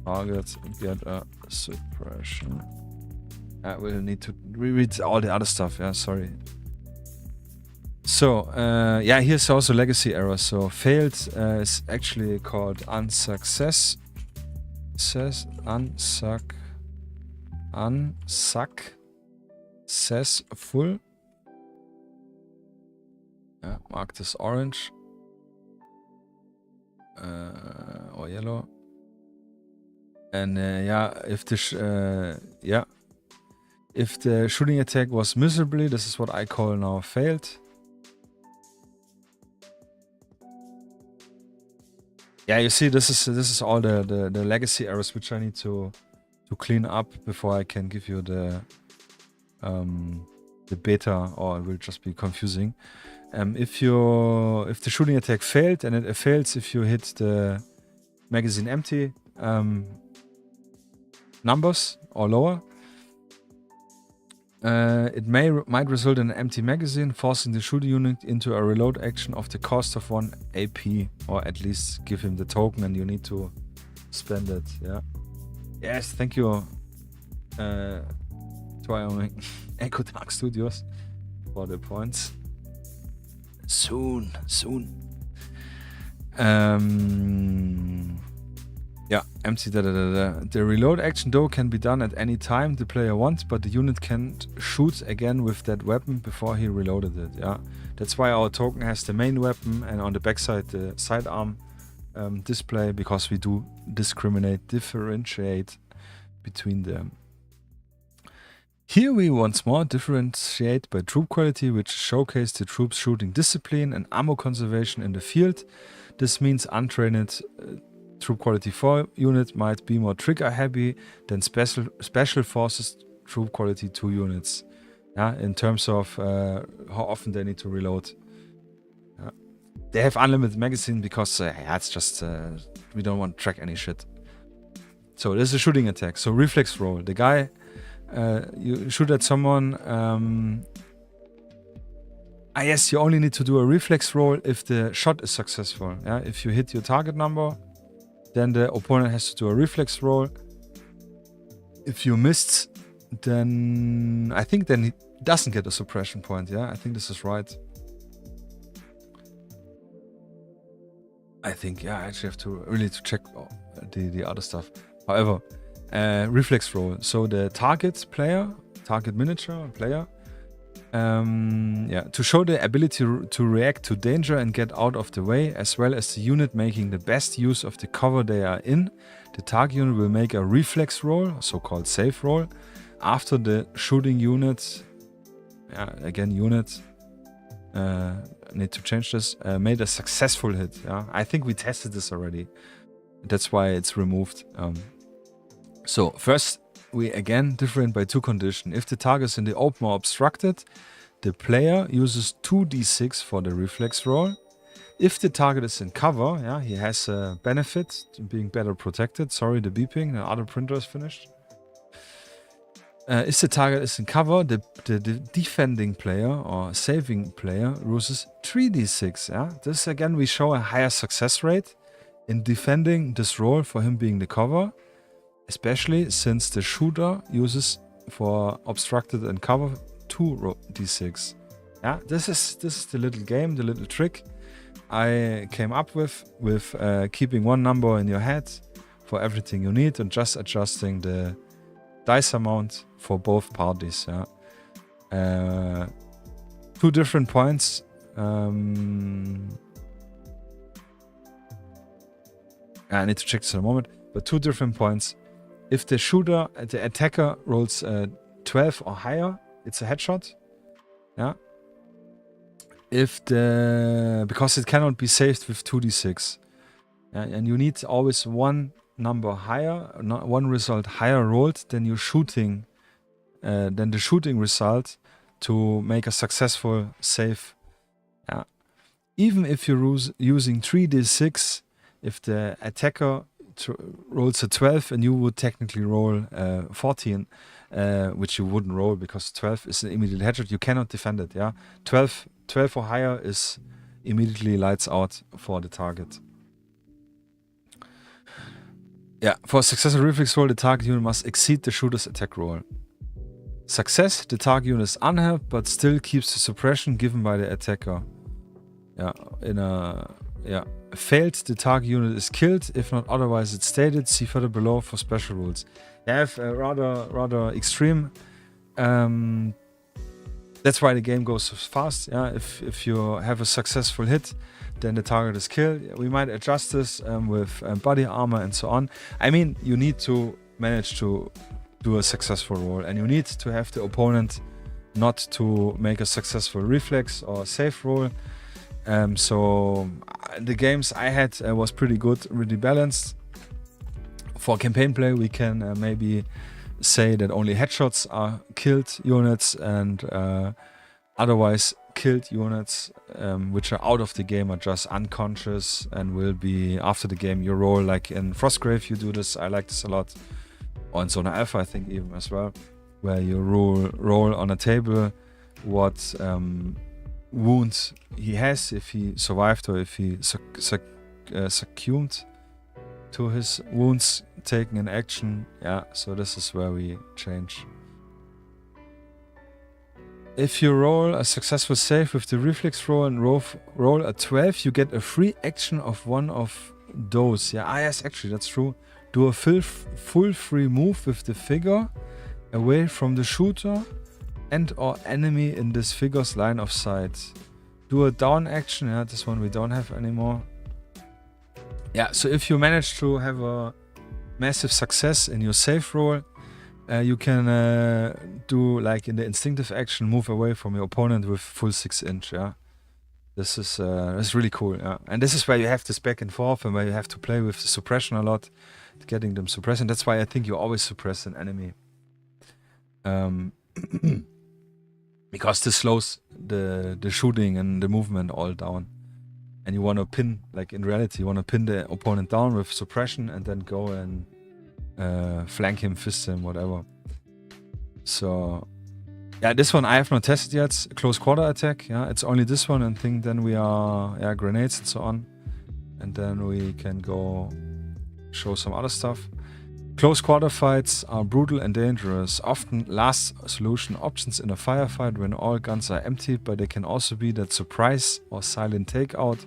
target get a suppression. We'll need to reread all the other stuff. Yeah, sorry. So, yeah, here's also legacy error. So, failed is actually called unsuccessful. Yeah, mark this orange or yellow. And yeah, if the shooting attack was miserably, this is what I call now failed. Yeah, you see, this is all the legacy errors which I need to clean up before I can give you the beta, or it will just be confusing. If the shooting attack failed, and it fails if you hit the magazine empty numbers or lower, it might result in an empty magazine, forcing the shooting unit into a reload action of the cost of 1 AP, or at least give him the token and you need to spend it. Yeah. Yes, thank you, Wyoming Echo Dark Studios, for the points. Soon. Yeah, empty. The reload action though can be done at any time the player wants, but the unit can't shoot again with that weapon before he reloaded it. Yeah, that's why our token has the main weapon and on the backside the sidearm display, because we do differentiate between them. Here we once more differentiate by troop quality, which showcase the troops' shooting discipline and ammo conservation in the field. This means untrained troop quality 4 unit might be more trigger heavy than special forces troop quality 2 units. Yeah, in terms of how often they need to reload. Yeah. They have unlimited magazine because yeah, it's just we don't want to track any shit. So this is a shooting attack. So reflex roll. The guy you shoot at someone. yes, you only need to do a reflex roll if the shot is successful. Yeah, if you hit your target number, then the opponent has to do a reflex roll. If you missed, then I think then he doesn't get a suppression point. Yeah, I think this is right. I think, yeah, I actually have to really check the other stuff. However, reflex roll. So the target miniature player, to show the ability to react to danger and get out of the way, as well as the unit making the best use of the cover they are in, the target unit will make a reflex roll, so-called safe roll, after the shooting unit, need to change this, made a successful hit. Yeah, I think we tested this already. That's why it's removed. So first, we again different by 2 conditions. If the target is in the open or obstructed, the player uses 2d6 for the reflex roll. If the target is in cover, yeah, he has a benefit to being better protected. Sorry, the beeping, the other printer is finished. If the target is in cover, the defending player or saving player uses 3d6. Yeah? This again, we show a higher success rate in defending this roll for him being the cover, especially since the shooter uses for obstructed and cover 2d6. Yeah, this is the little game, the little trick I came up with keeping one number in your head for everything you need and just adjusting the dice amount for both parties. Yeah, 2 different points. I need to check this in a moment, but 2 different points. If the attacker rolls 12 or higher, it's a headshot. Yeah. Because it cannot be saved with 2d6. Yeah, and you need always one number higher, one result higher rolled than your shooting, than the shooting result to make a successful save. Yeah. Even if you're using 3d6, if the attacker rolls a 12 and you would technically roll 14, which you wouldn't roll because 12 is an immediate headshot, you cannot defend it. Yeah, 12 or higher is immediately lights out for the target. Yeah, for a successful reflex roll, the target unit must exceed the shooter's attack roll. Success, the target unit is unhelped but still keeps the suppression given by the attacker. Yeah, failed, the target unit is killed. If not otherwise it's stated, see further below for special rules. They have rather extreme. That's why the game goes so fast. Yeah, if you have a successful hit, then the target is killed. We might adjust this with body armor and so on. I mean, you need to manage to do a successful roll, and you need to have the opponent not to make a successful reflex or safe roll. So the games I had was pretty good, really balanced. For campaign play, we can maybe say that only headshots are killed units, and otherwise killed units which are out of the game are just unconscious and will be after the game. You roll like in Frostgrave, you do this. I like this a lot. Or in Zona Alpha, I think even as well, where you roll on a table what wounds he has, if he survived or if he succumbed to his wounds taken in action. Yeah, so this is where we change. If you roll a successful save with the reflex roll and roll a 12, you get a free action of one of those. Yeah, yes, actually that's true. Do a full free move with the figure away from the shooter and or enemy in this figure's line of sight. Do a down action. Yeah, this one we don't have anymore. Yeah, so if you manage to have a massive success in your save roll, you can do like in the instinctive action, move away from your opponent with full 6-inch. Yeah, this is really cool. Yeah, and this is where you have this back and forth, and where you have to play with the suppression a lot, getting them suppressed. And that's why I think you always suppress an enemy, because this slows the shooting and the movement all down. And you want to pin, like in reality, you want to pin the opponent down with suppression and then go and flank him, fist him, whatever. So Yeah, this one I have not tested yet. Close quarter attack. Yeah, it's only this one, and then we are grenades and so on, and then we can go show some other stuff. Close quarter fights are brutal and dangerous, often last solution options in a firefight when all guns are emptied, but they can also be that surprise or silent takeout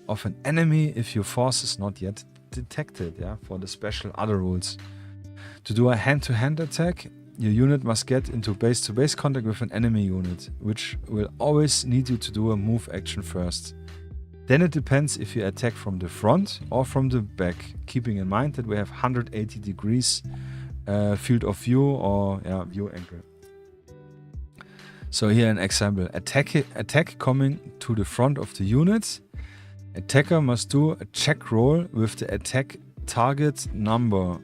of an enemy if your force is not yet detected, yeah, for the special other rules. To do a hand-to-hand attack, your unit must get into base-to-base contact with an enemy unit, which will always need you to do a move action first. Then it depends if you attack from the front or from the back, keeping in mind that we have 180 degrees field of view or view angle. So here an example. Attack coming to the front of the unit. Attacker must do a check roll with the attack target number.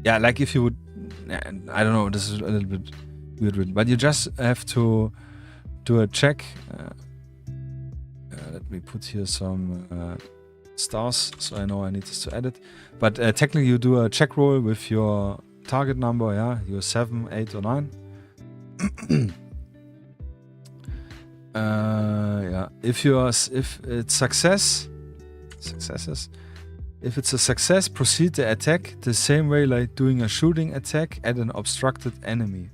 Yeah, like if you would... I don't know, this is a little bit weird, but you just have to do a check. Let me put here some stars so I know I need this to edit. But technically you do a check roll with your target number, yeah, your 7, 8 or 9. Yeah, if it's successes, if it's a success, proceed the attack the same way like doing a shooting attack at an obstructed enemy.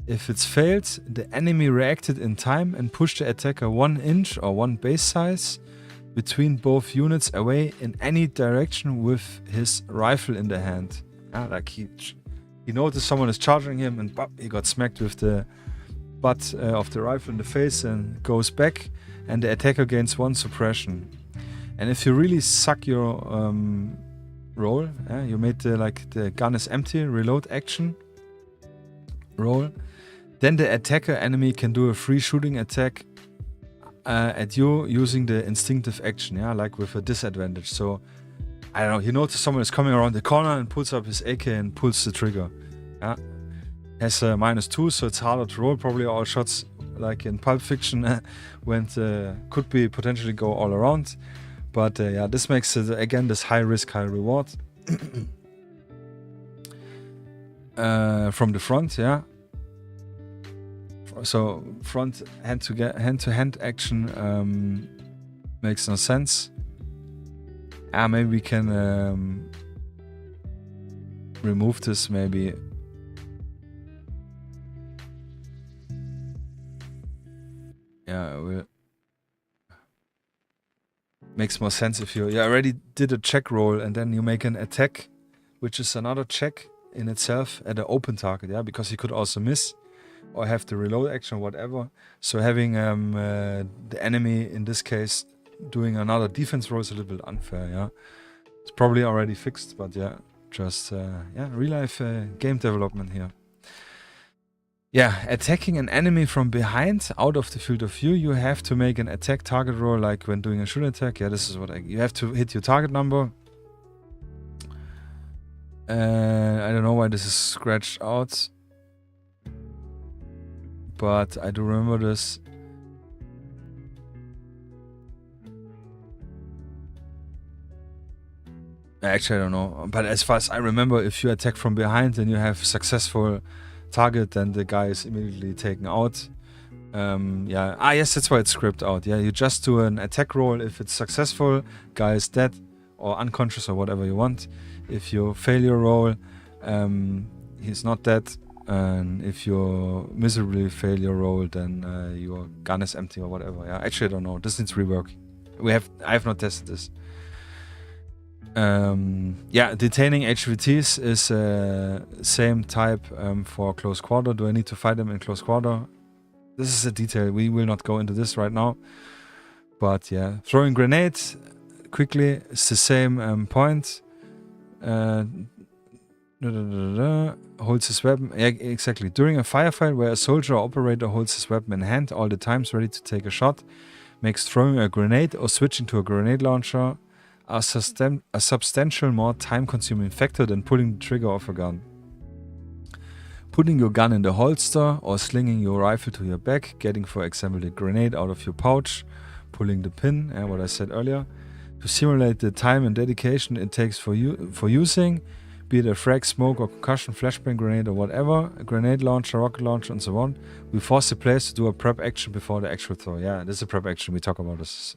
If it's failed, the enemy reacted in time and pushed the attacker 1 inch or 1 base size between both units away in any direction with his rifle in the hand. Like he noticed someone is charging him and he got smacked with the butt of the rifle in the face and goes back, and the attacker gains 1 suppression. And if you really suck your roll, you made the gun is empty reload action roll, then the attacker enemy can do a free shooting attack at you using the instinctive action, like with a disadvantage. So I don't know, he notices someone is coming around the corner and pulls up his AK and pulls the trigger. Has a -2, so it's harder to roll. Probably all shots like in Pulp Fiction could be potentially go all around. But this makes it again this high risk, high reward. From the front, so front hand-to-hand action makes no sense. Maybe we can remove this. Maybe. Makes more sense if you already did a check roll and then you make an attack, which is another check in itself at an open target, because you could also miss or have the reload action or whatever. So having the enemy in this case doing another defense roll is a little bit unfair, It's probably already fixed, but just real life game development here. Attacking an enemy from behind, out of the field of view, you have to make an attack target roll like when doing a shooting attack. This is what you have to hit your target number. I don't know why this is scratched out, but I do remember this. Actually, I don't know, but as far as I remember, if you attack from behind and you have successful target, then the guy is immediately taken out. Yes, that's why it's scripted out. You just do an attack roll. If it's successful, guy is dead or unconscious or whatever you want. If you fail your roll, he's not dead. And if you miserably fail your roll, then your gun is empty or whatever. Actually, I don't know. This needs rework. I have not tested this. Detaining HVTs is same type for close quarter. Do I need to fight them in close quarter? This is a detail. We will not go into this right now. But throwing grenades quickly is the same point. Holds his weapon. Exactly. During a firefight where a soldier or operator holds his weapon in hand all the times ready to take a shot, makes throwing a grenade or switching to a grenade launcher a substantial more time-consuming factor than pulling the trigger of a gun. Putting your gun in the holster or slinging your rifle to your back, getting for example the grenade out of your pouch, pulling the pin, what I said earlier, to simulate the time and dedication it takes for using, be it a frag, smoke, or concussion, flashbang grenade, or whatever, a grenade launcher, rocket launcher, and so on. We force the players to do a prep action before the actual throw. Yeah, this is a prep action. We talk about this.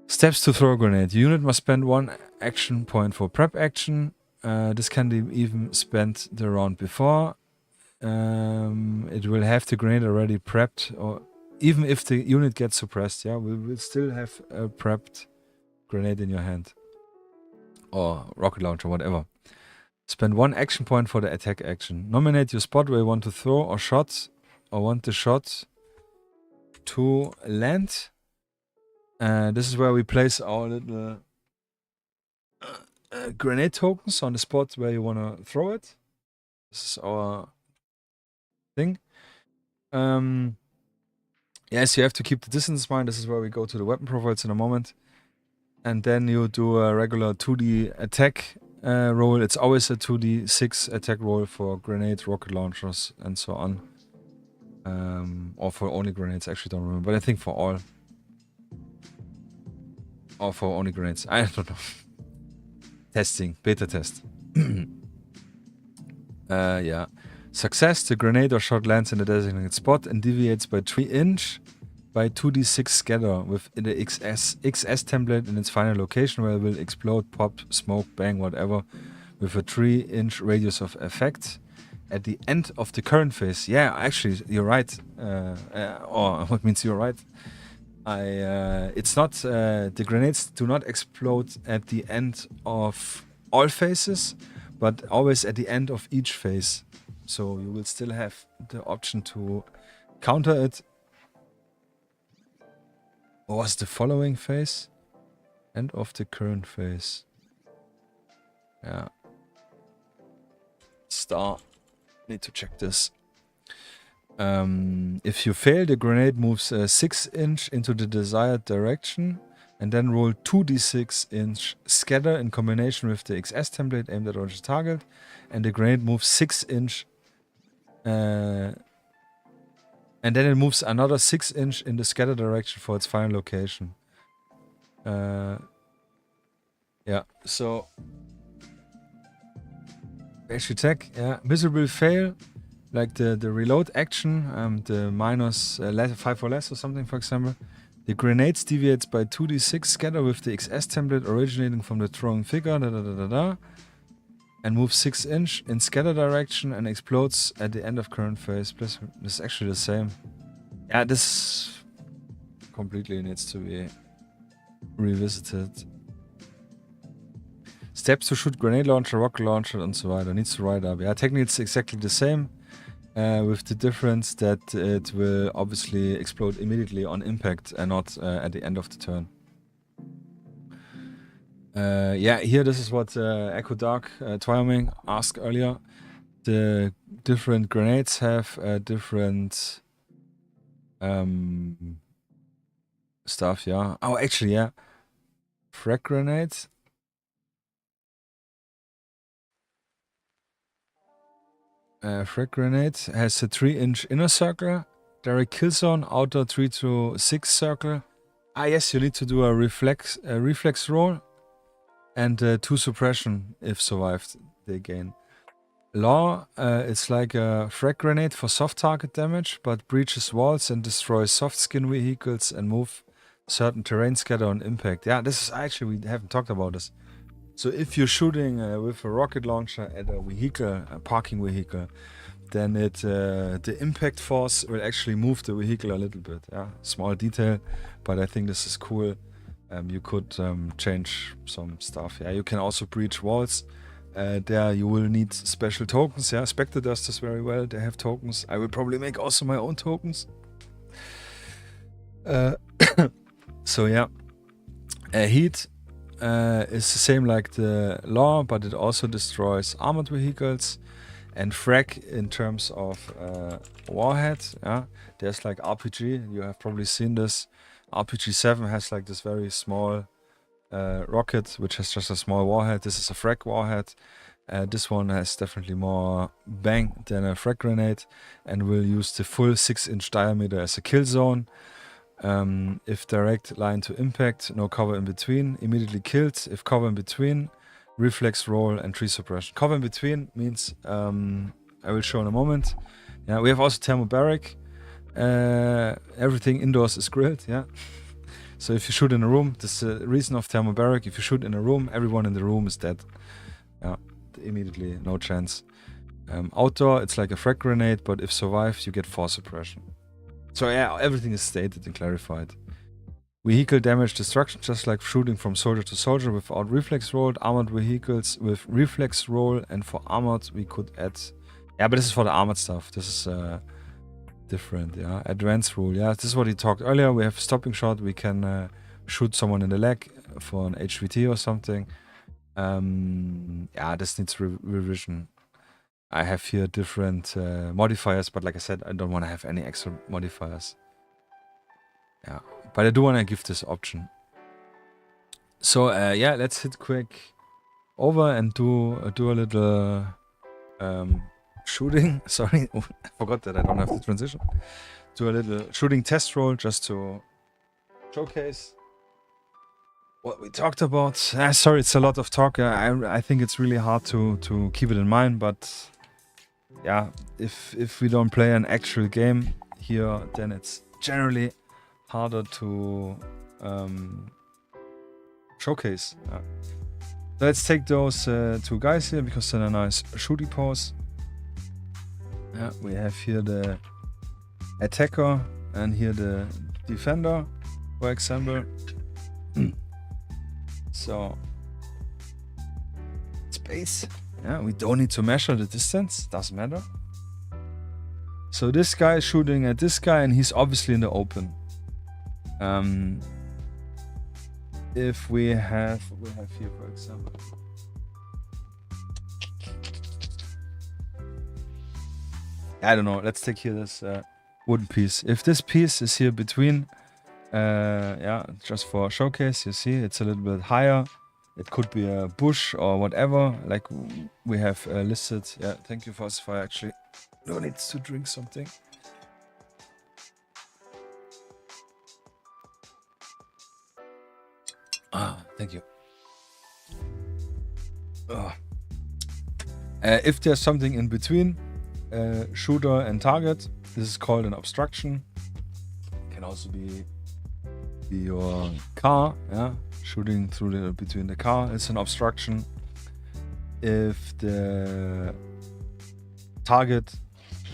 Steps to throw a grenade. The unit must spend 1 action point for prep action. This can be even spent the round before. It will have the grenade already prepped, or even if the unit gets suppressed, yeah, we will still have a prepped grenade in your hand. Or rocket launcher, whatever. Spend 1 action point for the attack action. Nominate your spot where you want to throw or shot, or want the shot to land. This is where we place our little grenade tokens on the spot where you want to throw it. This is our thing. Yes, you have to keep the distance in mind. This is where we go to the weapon profiles in a moment. And then you do a regular 2D attack roll. It's always a 2D6 attack roll for grenades, rocket launchers, and so on. Or for only grenades, actually don't remember. But I think for all. Or for only grenades. I don't know. Testing. Beta test. Yeah. Success. The grenade or shot lands in the designated spot and deviates by 3 inch by 2d6 scatter with the XS template in its final location where it will explode, pop, smoke, bang, whatever, with a 3-inch radius of effect at the end of the current phase. Yeah, actually, you're right. Or what means you're right? It's not the grenades do not explode at the end of all phases, but always at the end of each phase. So you will still have the option to counter it. What was the following phase? End of the current phase. Yeah. Star. Need to check this. If you fail, the grenade moves 6 inch into the desired direction and then roll 2d6 inch scatter in combination with the XS template aimed at original target, and the grenade moves 6 inch and then it moves another 6 inch in the scatter direction for its final location. Yeah, so basic attack, yeah, miserable fail. Like the reload action, the minus 5 or less or something, for example. The grenades deviates by 2d6 scatter with the XS template originating from the throwing figure, and moves 6 inch in scatter direction and explodes at the end of current phase. Plus, this is actually the same. Yeah, this completely needs to be revisited. Steps to shoot grenade launcher, rocket launcher, and so on. Needs to write up. Yeah, technically it's exactly the same. With the difference that it will obviously explode immediately on impact and not at the end of the turn. Yeah, here this is what Echo Dark Wyoming asked earlier. The different grenades have different stuff, yeah. Oh, actually, yeah. Frag grenade. Frag grenade has a 3-inch inner circle, direct kill zone, outer 3 to 6 circle. Ah, yes, you need to do a reflex roll, and 2 suppression if survived. They gain. Law, it's like a frag grenade for soft target damage, but breaches walls and destroys soft skin vehicles and move certain terrain scatter on impact. Yeah, this is actually, we haven't talked about this. So if you're shooting with a rocket launcher at a vehicle, a parking vehicle, then the impact force will actually move the vehicle a little bit. Yeah, small detail, but I think this is cool. You could change some stuff. Yeah, you can also breach walls. There you will need special tokens. Yeah, Spectre does this very well. They have tokens. I will probably make also my own tokens. So yeah, heat. Is the same like the law, but it also destroys armored vehicles. And frag in terms of warhead, yeah, there's like RPG, you have probably seen this. RPG 7 has like this very small rocket, which has just a small warhead. This is a frag warhead. This one has definitely more bang than a frag grenade and will use the full 6-inch diameter as a kill zone. If direct line to impact, no cover in between, immediately killed. If cover in between, reflex roll, and tree suppression. Cover in between means I will show in a moment. Yeah, we have also thermobaric. Everything indoors is grilled. Yeah. So if you shoot in a room, this is the reason of thermobaric. If you shoot in a room, everyone in the room is dead. Yeah, immediately, no chance. Outdoor, it's like a frag grenade, but if survived, you get force suppression. So yeah, everything is stated and clarified. Vehicle damage destruction, just like shooting from soldier to soldier without reflex roll. Armored vehicles with reflex roll, and for armored we could add... Yeah, but this is for the armored stuff. This is different, yeah. Advanced rule, yeah. This is what he talked earlier. We have stopping shot. We can shoot someone in the leg for an HVT or something. Yeah, this needs revision. I have here different modifiers, but like I said, I don't want to have any extra modifiers. Yeah, but I do want to give this option. So yeah, let's hit quick over and do a little shooting. Sorry, I forgot that I don't have the transition. Do a little shooting test roll just to showcase what we talked about. Sorry, it's a lot of talk. I think it's really hard to keep it in mind, but yeah, if we don't play an actual game here, then it's generally harder to showcase. Let's take those two guys here because they're a nice shooting pose. Yeah, we have here the attacker and here the defender, for example. So space. Yeah, we don't need to measure the distance, doesn't matter. So this guy is shooting at this guy and he's obviously in the open. If we have here, for example, I don't know, let's take here this wooden piece. If this piece is here between, yeah, just for showcase, you see it's a little bit higher. It could be a bush or whatever, like we have listed. Yeah, thank you, Falsify, actually. No needs to drink something. Ah, thank you. If there's something in between shooter and target, this is called an obstruction. It can also be your car, yeah, shooting through between the car is an obstruction. If the target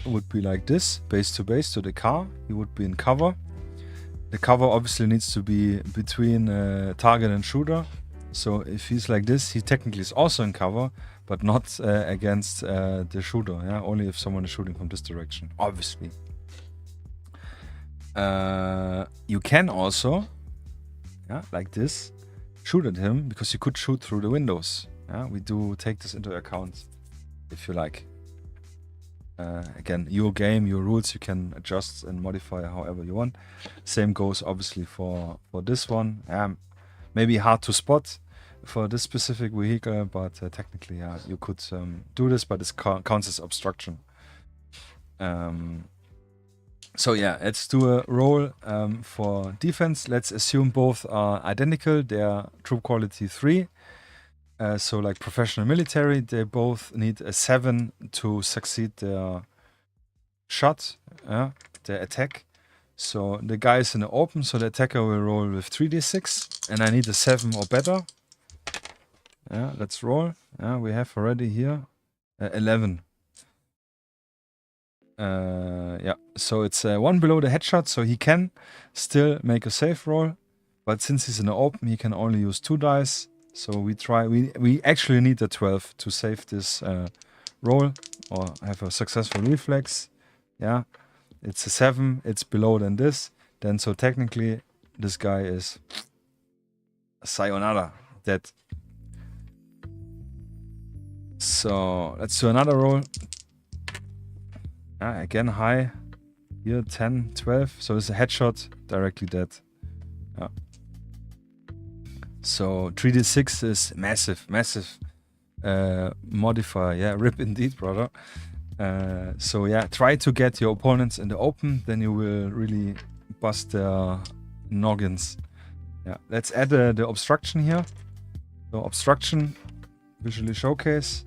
would be like this, base to base to the car, he would be in cover. The cover obviously needs to be between target and shooter. So if he's like this, he technically is also in cover, but not against the shooter. Yeah, only if someone is shooting from this direction, obviously. You can also, yeah, like this, shoot at him because you could shoot through the windows. Yeah, we do take this into account if you like. Again, your game, your rules, you can adjust and modify however you want. Same goes obviously for this one. Maybe hard to spot for this specific vehicle, but technically, yeah, you could do this, but it counts as obstruction. So yeah, let's do a roll for defense. Let's assume both are identical. They are troop quality 3. So like professional military, they both need a 7 to succeed their shot, their attack. So the guy is in the open, so the attacker will roll with 3d6, and I need a 7 or better. Yeah, let's roll. Yeah, we have already here 11. Yeah, so it's 1 below the headshot, so he can still make a save roll, but since he's in the open, he can only use 2 dice. So we actually need a 12 to save this roll or have a successful reflex. Yeah, it's a 7, it's below than this. Then so technically this guy is sayonara, dead. So let's do another roll. Again high. Here 10, 12. So it's a headshot, directly dead. Yeah. So 3d6 is massive modifier. Yeah, rip indeed, brother. So yeah, try to get your opponents in the open, then you will really bust their noggins. Yeah, let's add the obstruction here. So obstruction, visually showcase,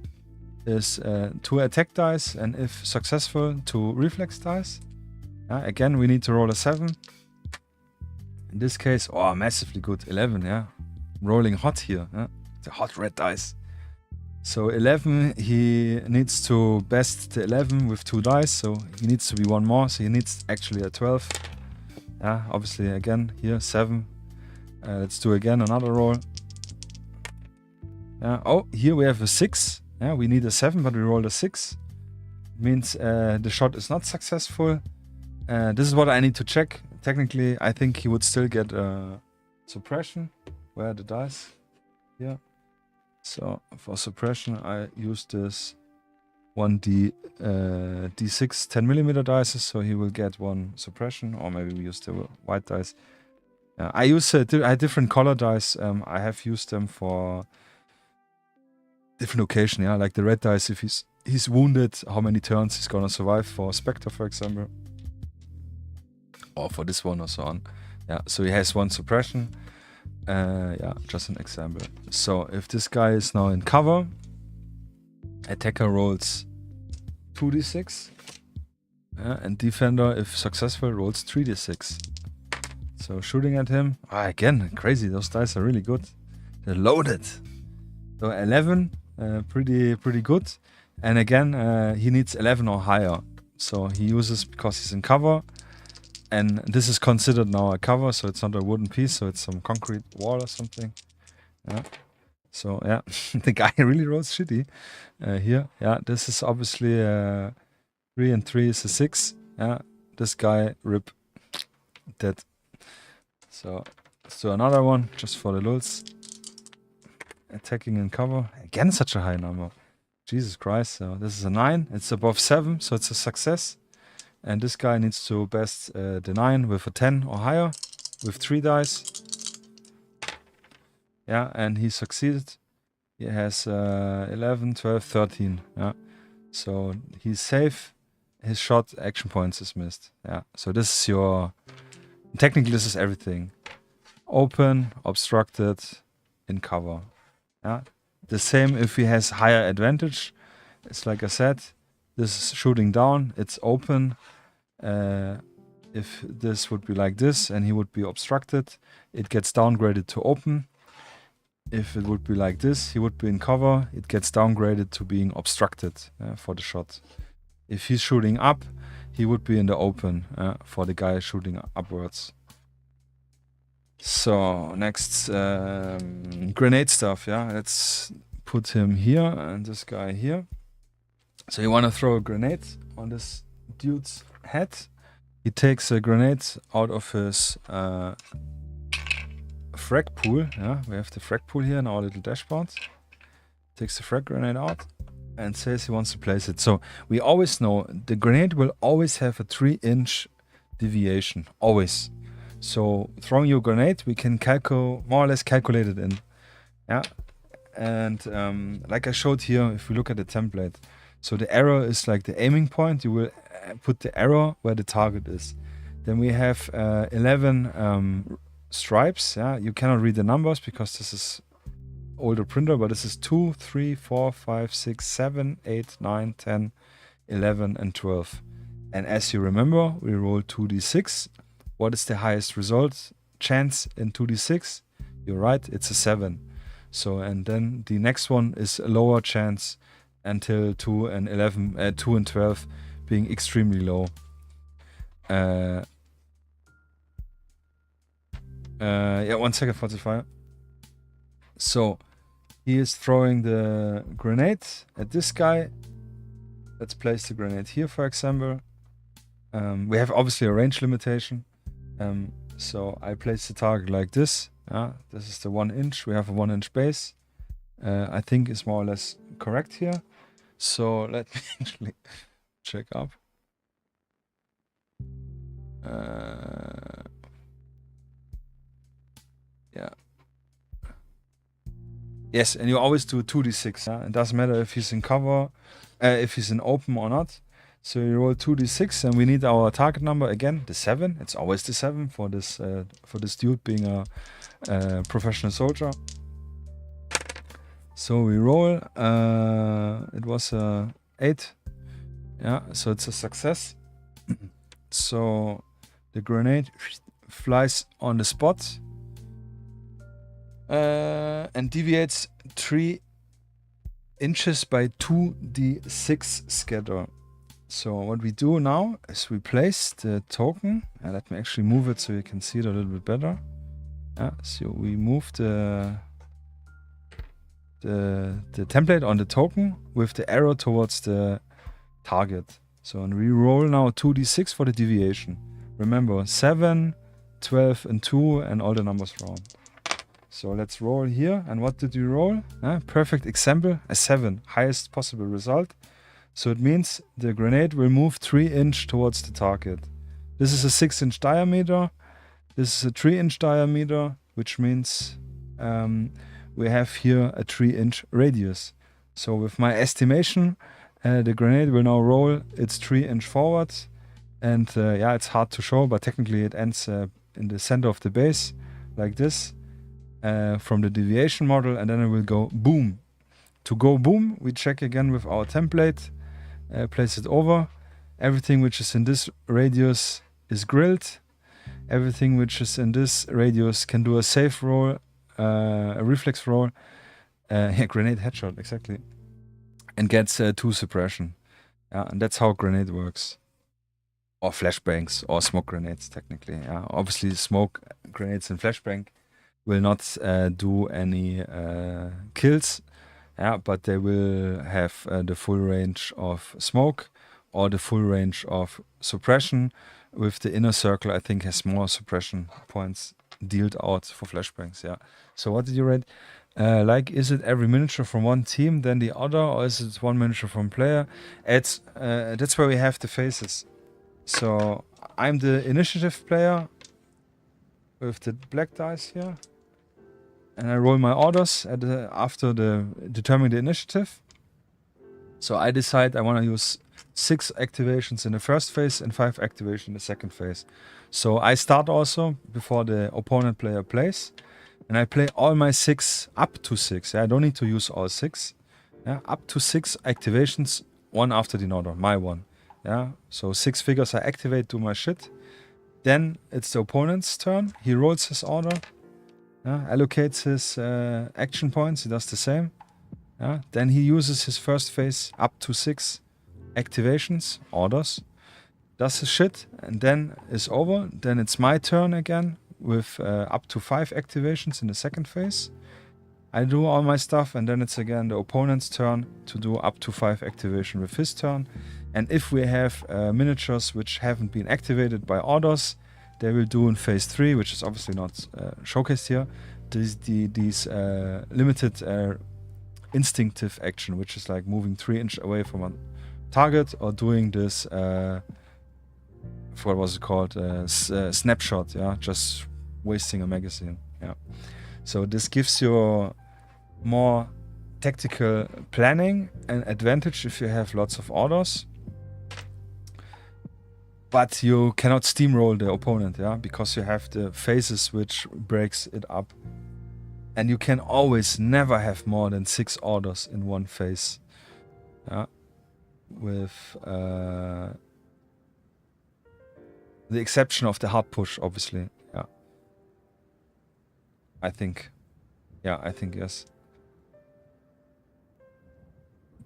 is 2 attack dice, and if successful, 2 reflex dice. Again, we need to roll a 7. In this case, oh, massively good, 11, yeah. Rolling hot here, yeah? The hot red dice. So 11, he needs to best the 11 with 2 dice, so he needs to be 1 more, so he needs actually a 12. Yeah, obviously again, here, 7. Let's do again another roll. Oh, here we have a 6. Yeah, we need a 7, but we rolled a 6. Means the shot is not successful. This is what I need to check. Technically, I think he would still get a suppression. Where are the dice? Here. So for suppression, I use this 1D D6 10mm dice, so he will get 1 suppression, or maybe we use the white dice. I use I different color dice. I have used them for different occasion. Yeah, like the red dice. If he's wounded, how many turns he's gonna survive for Spectre, for example, or for this one or so on. Yeah, so he has 1 suppression. Yeah, just an example. So if this guy is now in cover, attacker rolls 2d6, and defender, if successful, rolls 3d6. So shooting at him, again, crazy, those dice are really good. They're loaded. So 11, pretty good. And again, he needs 11 or higher. So he uses, because he's in cover, and this is considered now a cover, so it's not a wooden piece, so it's some concrete wall or something. Yeah. So yeah, the guy really rolls shitty here. Yeah, this is obviously 3 and 3 is a 6. Yeah, this guy, rip, dead. So let's do another one, just for the lulz. Attacking in cover. Again, such a high number. Jesus Christ. So this is a 9. It's above 7, so it's a success. And this guy needs to best the 9 with a 10 or higher, with 3 dice. Yeah, and he succeeded. He has 11, 12, 13. Yeah, so he's safe. His shot action points is missed. Yeah, so this is your... Technically, this is everything. Open, obstructed, in cover. Yeah, the same if he has higher advantage. It's like I said, this is shooting down. It's open. If this would be like this and he would be obstructed, it gets downgraded to open. If it would be like this, he would be in cover. It gets downgraded to being obstructed for the shot. If he's shooting up, he would be in the open for the guy shooting upwards. So next, grenade stuff. Yeah, let's put him here and this guy here. So you want to throw a grenade on this dude's head. He takes a grenade out of his frag pool. Yeah, we have the frag pool here in our little dashboard. Takes the frag grenade out and says he wants to place it. So we always know the grenade will always have a 3-inch deviation, always. So throwing your grenade, we can more or less calculate it in. Yeah, and like I showed here, if we look at the template, so the arrow is like the aiming point. You will put the arrow where the target is. Then we have 11 stripes. Yeah, you cannot read the numbers because this is older printer, but this is 2, 3, 4, 5, 6, 7, 8, 9, 10, 11, and 12. And as you remember, we roll 2d6. What is the highest result chance in 2d6? You're right, it's a 7. So, and then the next one is a lower chance until 2 and 11, 2 and 12 being extremely low. Yeah, 1 second, 45. So he is throwing the grenade at this guy. Let's place the grenade here, for example. We have obviously a range limitation. So I place the target like this. This is the 1 inch. We have a 1 inch base. I think is more or less correct here. So let me actually check up. Yeah. Yes, and you always do 2d6. Yeah? It doesn't matter if he's in cover, if he's in open or not. So you roll 2d6, and we need our target number again, the 7. It's always the 7 for this dude being a professional soldier. So we roll. It was a 8. Yeah, so it's a success. So the grenade flies on the spot and deviates 3 inches by 2d6 scatter. So what we do now is we place the token. Let me actually move it so you can see it a little bit better. So we move the template on the token with the arrow towards the target. So and we roll now 2d6 for the deviation. Remember 7, 12 and 2 and all the numbers round. So let's roll here. And what did we roll? Perfect example, a 7, highest possible result. So it means the grenade will move 3 inch towards the target. This is a 6 inch diameter. This is a 3 inch diameter, which means we have here a 3 inch radius. So with my estimation, the grenade will now roll its 3 inch forward. And yeah, it's hard to show, but technically it ends in the center of the base, like this, from the deviation model, and then it will go boom. To go boom, we check again with our template, place it over. Everything which is in this radius is grilled. Everything which is in this radius can do a safe roll, a reflex roll, yeah, grenade headshot, exactly, and gets 2 suppression. Yeah, and that's how grenade works. Or flashbangs, or smoke grenades, technically. Yeah, obviously, smoke grenades and flashbang will not do any kills. Yeah, but they will have the full range of smoke or the full range of suppression. With the inner circle, I think has more suppression points dealt out for flashbangs. Yeah. So what did you rate? Like, is it every miniature from one team then the other, or is it one miniature from player? It's that's where we have the phases. So I'm the initiative player with the black dice here, and I roll my orders after determining the initiative. So I decide I want to use 6 activations in the first phase and 5 activations in the second phase. So I start also before the opponent player plays, and I play all my 6 up to 6. Yeah, I don't need to use all 6. Yeah, up to 6 activations, one after the other, my one. Yeah, so 6 figures I activate, do my shit. Then it's the opponent's turn. He rolls his order, allocates his action points. He does the same. Then he uses his first phase up to 6 activations, orders, does his shit, and then is over. Then it's my turn again with up to 5 activations in the second phase. I do all my stuff, and then it's again the opponent's turn to do up to 5 activation with his turn. And if we have miniatures which haven't been activated by orders, they will do in phase 3, which is obviously not showcased here, these limited instinctive action, which is like moving 3 inches away from a target, or doing this, what was it called, snapshot, yeah, just wasting a magazine. Yeah. So this gives you more tactical planning and advantage if you have lots of orders. But you cannot steamroll the opponent, yeah, because you have the phases which breaks it up. And you can always never have more than 6 orders in one phase. Yeah. With the exception of the hard push, obviously. Yeah. I think. Yeah, I think yes.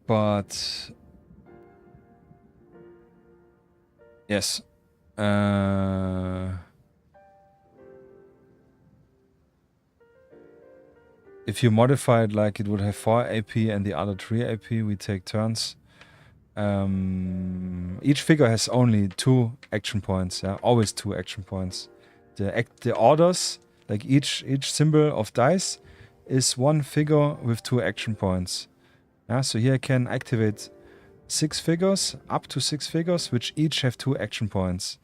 But yes. If you modify it like it would have 4 AP and the other 3 AP, we take turns. Each figure has only 2 action points. Yeah, always 2 action points. The orders, like each symbol of dice, is 1 figure with 2 action points. Yeah, so here I can activate 6 figures, up to 6 figures, which each have 2 action points.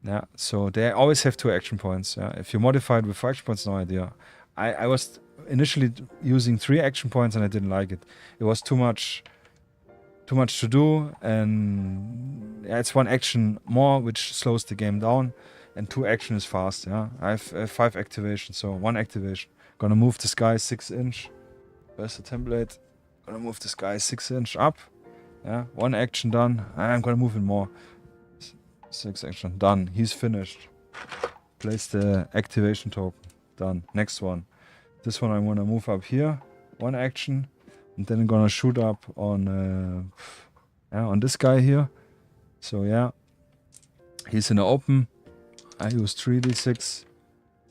Yeah, so they always have 2 action points. Yeah, if you modify it with 4 action points, no idea. I was initially using 3 action points and I didn't like it. It was too much to do, and yeah, it's 1 action more which slows the game down, and 2 action is fast. Yeah, I have 5 activations, so 1 activation. Gonna move this guy 6 inch Where's the template? Gonna move this guy 6 inch up. Yeah, 1 action done. I'm gonna move him more. 6 action done. He's finished. Place the activation token. Done. Next one. This one I'm gonna move up here. 1 action. And then I'm gonna shoot up on this guy here. So yeah. He's in the open. I use 3d6.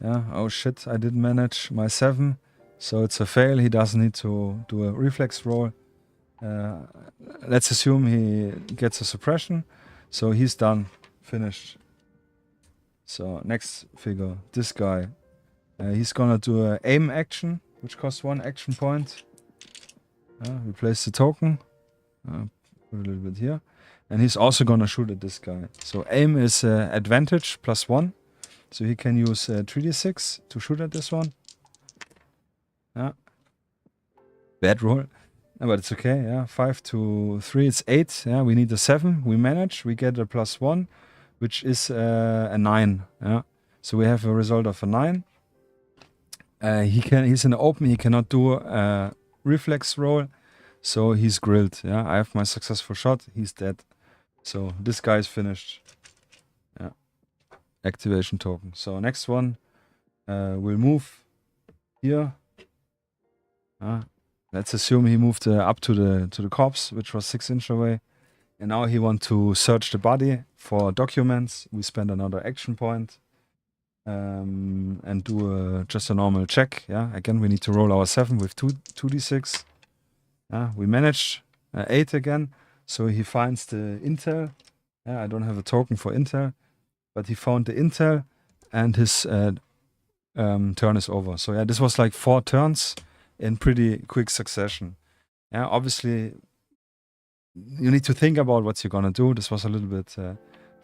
Yeah, oh shit, I didn't manage my 7. So it's a fail. He doesn't need to do a reflex roll. Let's assume he gets a suppression. So he's done. Finished. So next figure, this guy. He's gonna do an aim action, which costs 1 action point. Replace the token. Put a little bit here. And he's also gonna shoot at this guy. So aim is advantage +1. So he can use 3d6 to shoot at this one. Yeah. Bad roll. But it's okay, yeah. 5 to 3, it's 8. Yeah, we need a 7. We manage. We get a +1, which is a 9. Yeah. So we have a result of a 9. He's in the open. He cannot do a reflex roll. So he's grilled. Yeah. I have my successful shot. He's dead. So this guy is finished. Yeah. Activation token. So next one, we'll move here. Let's assume he moved up to the corpse, which was 6 inch away. And now he wants to search the body for documents. We spend another action point and do just a normal check. Yeah, again we need to roll our 7 with 2d6. We managed 8 again. So he finds the intel. I don't have a token for intel, but he found the intel, and his turn is over. So yeah, this was like 4 turns in pretty quick succession. Yeah, obviously you need to think about what you're gonna do. This was a little bit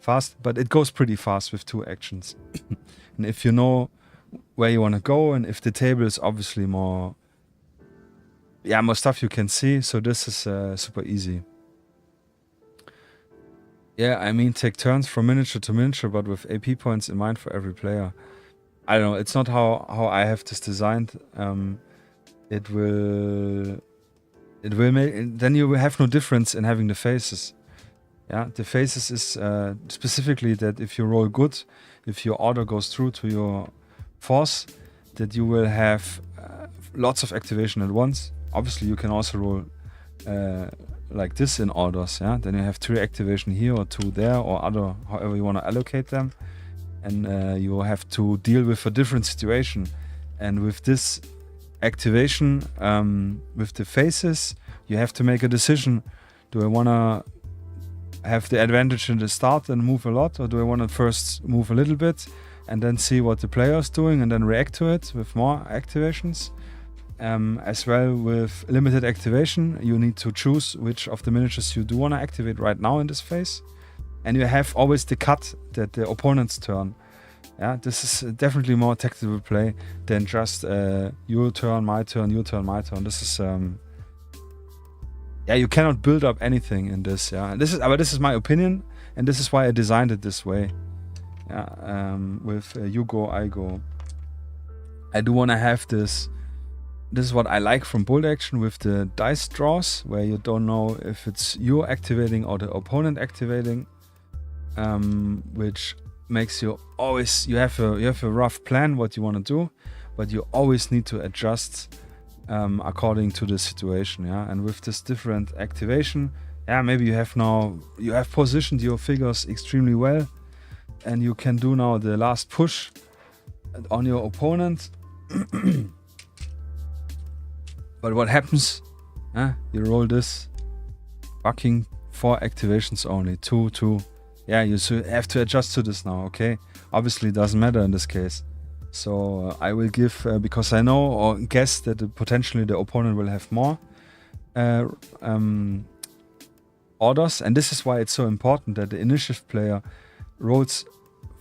fast, but it goes pretty fast with 2 actions. And if you know where you want to go, and if the table is obviously more stuff you can see, so this is super easy. Yeah, I mean, take turns from miniature to miniature, but with AP points in mind for every player. I don't know, it's not how I have this designed. It will make, then you will have no difference in having the phases. Yeah, the phases is specifically that if you roll good, if your order goes through to your force, that you will have lots of activation at once. Obviously, you can also roll like this in orders. Yeah, then you have 3 activation here or 2 there, or other, however you want to allocate them, and you have to deal with a different situation. And with this activation, with the phases, you have to make a decision. Do I want to have the advantage in the start and move a lot, or do I want to first move a little bit and then see what the player is doing and then react to it with more activations? As well, with limited activation, you need to choose which of the miniatures you do want to activate right now in this phase. And you have always the cut that the opponent's turn. Yeah, this is definitely more tactical play than just your turn, my turn, your turn, my turn. This is you cannot build up anything in this. Yeah, but this is my opinion, and this is why I designed it this way. Yeah, with you go, I go. I do want to have this. This is what I like from bolt action with the dice draws, where you don't know if it's you activating or the opponent activating, which makes you always, you have a rough plan what you want to do, but you always need to adjust according to the situation. Yeah, and with this different activation, maybe you have positioned your figures extremely well, and you can do now the last push on your opponent. But what happens? You roll this fucking 4 activations only. 2, 2. Yeah, you have to adjust to this now, okay? Obviously, it doesn't matter in this case. So I will give, because I know or guess that potentially the opponent will have more orders. And this is why it's so important that the initiative player rolls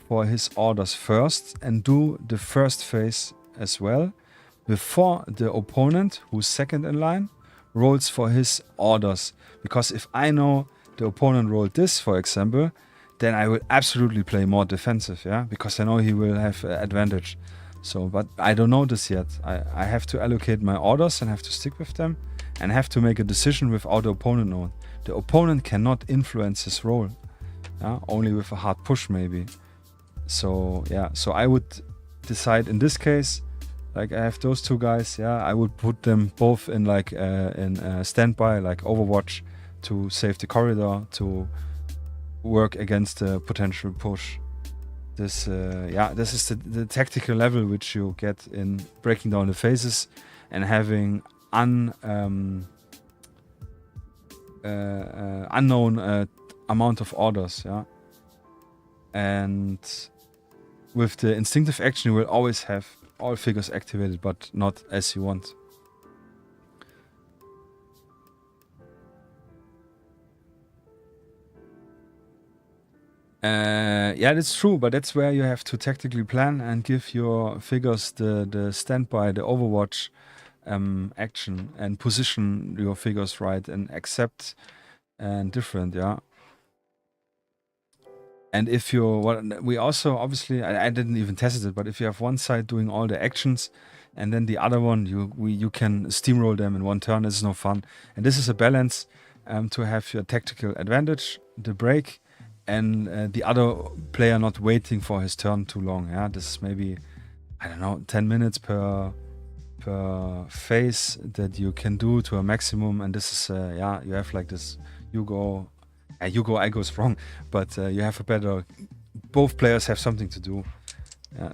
for his orders first and do the first phase as well, before the opponent, who's second in line, rolls for his orders. Because if I know the opponent rolled this, for example, then I will absolutely play more defensive, yeah? Because I know he will have advantage. So, but I don't know this yet. I have to allocate my orders and have to stick with them, and have to make a decision without the opponent knowing. The opponent cannot influence his role, only with a hard push maybe. So yeah, so I would decide in this case, like I have those two guys, I would put them both in like in standby, like Overwatch, to save the corridor, to work against the potential push. This this is the tactical level which you get in breaking down the phases and having unknown amount of orders, and with the instinctive action you will always have all figures activated, but not as you want. Yeah, that's true, but that's where you have to tactically plan and give your figures the standby, the Overwatch action, and position your figures right and accept and different, And if we also obviously, I didn't even test it, but if you have one side doing all the actions and then the other one, you can steamroll them in one turn. This is no fun. And this is a balance to have your tactical advantage, the break, and the other player not waiting for his turn too long. This is maybe, I don't know, 10 minutes per phase that you can do to a maximum. And this is you have like this, I go strong, but you have a better, both players have something to do.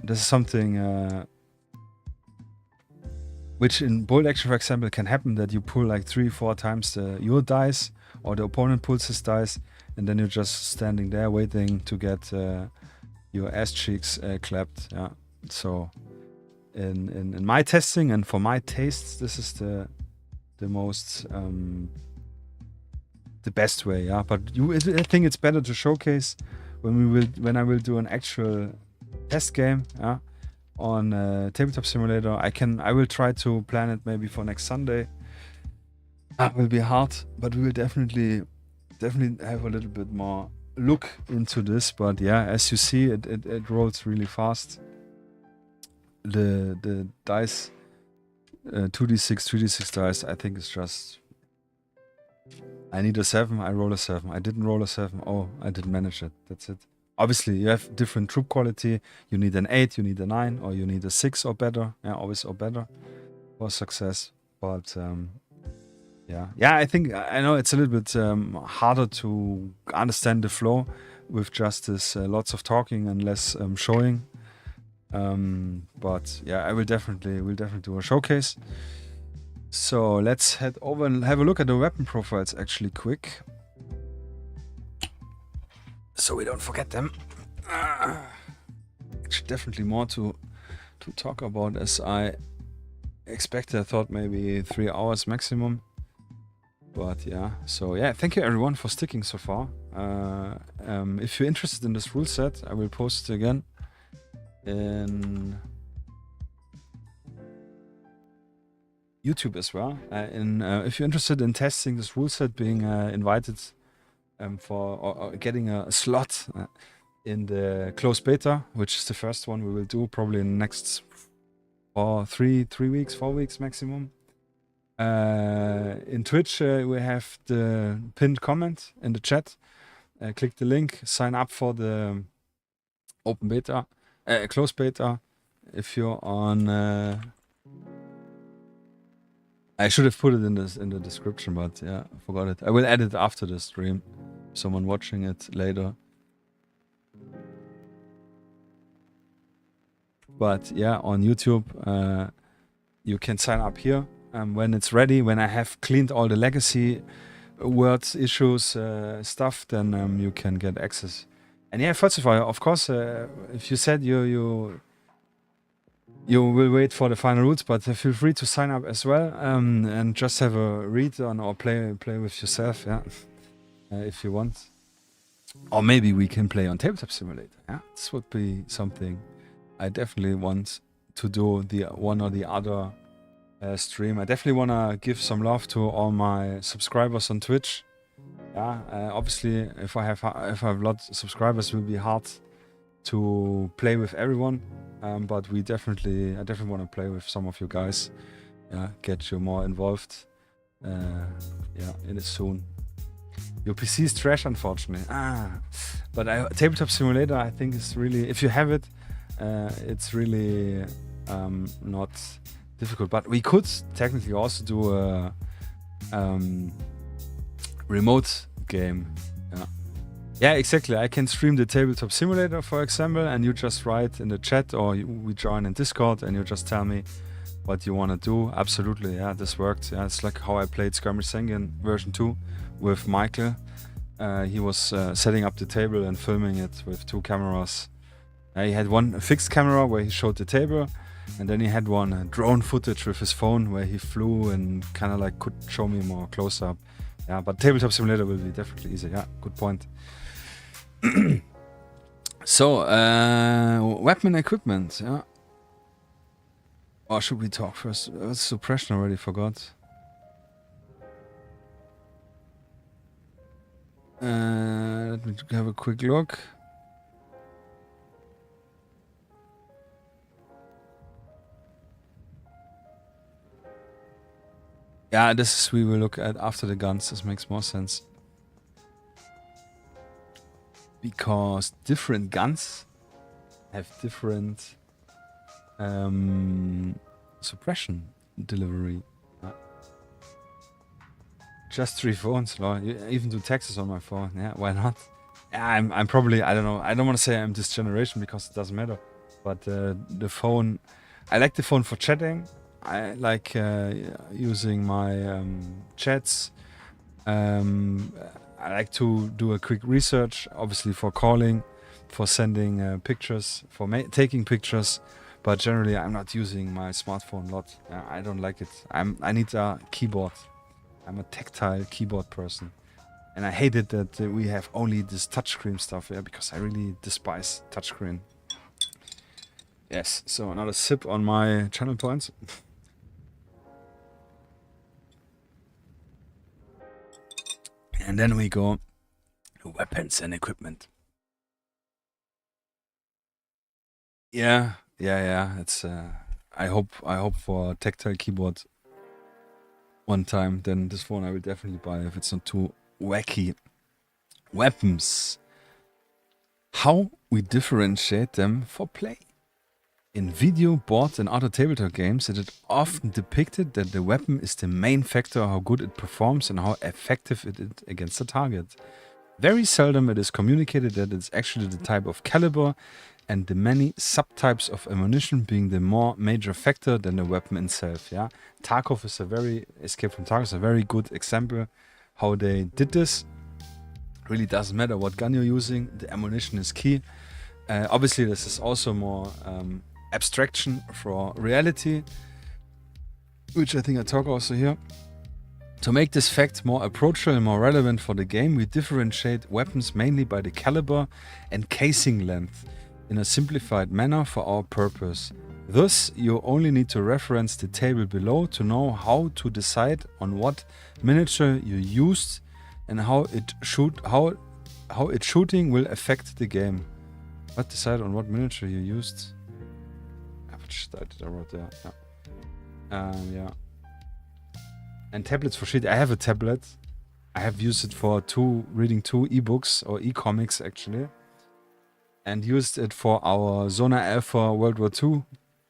This is something which in bold action, for example, can happen, that you pull like 3-4 times your dice, or the opponent pulls his dice, and then you're just standing there waiting to get your ass cheeks clapped. So in my testing and for my tastes, this is the most the best way, But I think it's better to showcase when I will do an actual test game, on Tabletop Simulator. I will try to plan it maybe for next Sunday. It will be hard, but we will definitely have a little bit more look into this. But as you see, it rolls really fast. The dice, 2d6, 3d6 dice, I think it's just, I need a 7, I roll a 7. I didn't roll a 7, oh, I didn't manage it. That's it. Obviously, you have different troop quality. You need an 8, you need a 9, or you need a 6 or better. Always or better for success. But I think, I know it's a little bit harder to understand the flow with just this lots of talking and less showing. But I will definitely do a showcase. So let's head over and have a look at the weapon profiles actually quick, so we don't forget them. Actually, definitely more to talk about as I expected. I thought maybe 3 hours maximum. But so thank you everyone for sticking so far. If you're interested in this rule set, I will post it again in YouTube as well. If you're interested in testing this rule set, being invited for or getting a slot in the closed beta, which is the first one we will do probably in the next 4 weeks maximum. In Twitch, we have the pinned comment in the chat. Click the link, sign up for the open beta, closed beta. If you're on, I should have put it in the description, but I forgot it. I will add it after the stream. Someone watching it later. But on YouTube, you can sign up here. When it's ready, when I have cleaned all the legacy words, issues, stuff, then you can get access. And first of all, of course, if you said you will wait for the final rules, but feel free to sign up as well, and just have a read on or play with yourself, if you want. Or maybe we can play on Tabletop Simulator. This would be something I definitely want to do, the one or the other stream. I definitely want to give some love to all my subscribers on Twitch. Obviously, if I have lots of subscribers, it will be hard to play with everyone. but I definitely want to play with some of you guys. Yeah, get you more involved. Yeah, in it soon. Your PC is trash, unfortunately. But Tabletop Simulator, I think, is really, if you have it, it's really not difficult. But we could technically also do a remote game. Yeah, exactly. I can stream the Tabletop Simulator, for example, and you just write in the chat, or we join in Discord, and you just tell me what you want to do. Absolutely, yeah, this worked. Yeah, it's like how I played Skirmish version 2 with Michael. He was setting up the table and filming it with 2 cameras. He had one fixed camera where he showed the table, and then he had one drone footage with his phone where he flew and kind of like could show me more close up. Yeah, but Tabletop Simulator will be definitely easy. Yeah, good point. So, weapon equipment, yeah. Or should we talk first? Suppression, already forgot. Let me have a quick look. Yeah, this we will look at after the guns. This makes more sense. Because different guns have different suppression delivery. Just 3 phones, Lord. You even do Texas on my phone. Yeah, why not? Yeah, I'm probably, I don't know. I don't want to say I'm this generation because it doesn't matter. But the phone, I like the phone for chatting. I like using my chats. I like to do a quick research, obviously for calling, for sending pictures, for taking pictures. But generally, I'm not using my smartphone a lot. I don't like it. I need a keyboard. I'm a tactile keyboard person. And I hate it that we have only this touchscreen stuff, yeah, because I really despise touchscreen. Yes, so another sip on my channel points. And then we go to weapons and equipment. Yeah. It's I hope for a tactile keyboard one time. Then this phone I will definitely buy if it's not too wacky. Weapons. How we differentiate them for play. In video, board and other tabletop games, it is often depicted that the weapon is the main factor how good it performs and how effective it is against the target. Very seldom it is communicated that it's actually the type of caliber and the many subtypes of ammunition being the more major factor than the weapon itself. Yeah, Tarkov is Escape from Tarkov is a very good example how they did this. Really doesn't matter what gun you're using, the ammunition is key. Obviously, this is also more abstraction for reality, which I think I talk also here. To make this fact more approachable and more relevant for the game, we differentiate weapons mainly by the caliber and casing length in a simplified manner for our purpose. Thus, you only need to reference the table below to know how to decide on what miniature you used and how its shooting will affect the game. What decide on what miniature you used? I wrote there. Yeah. And tablets for shit. I have a tablet. I have used it for reading two ebooks or e-comics actually, and used it for our Zona Alpha World War II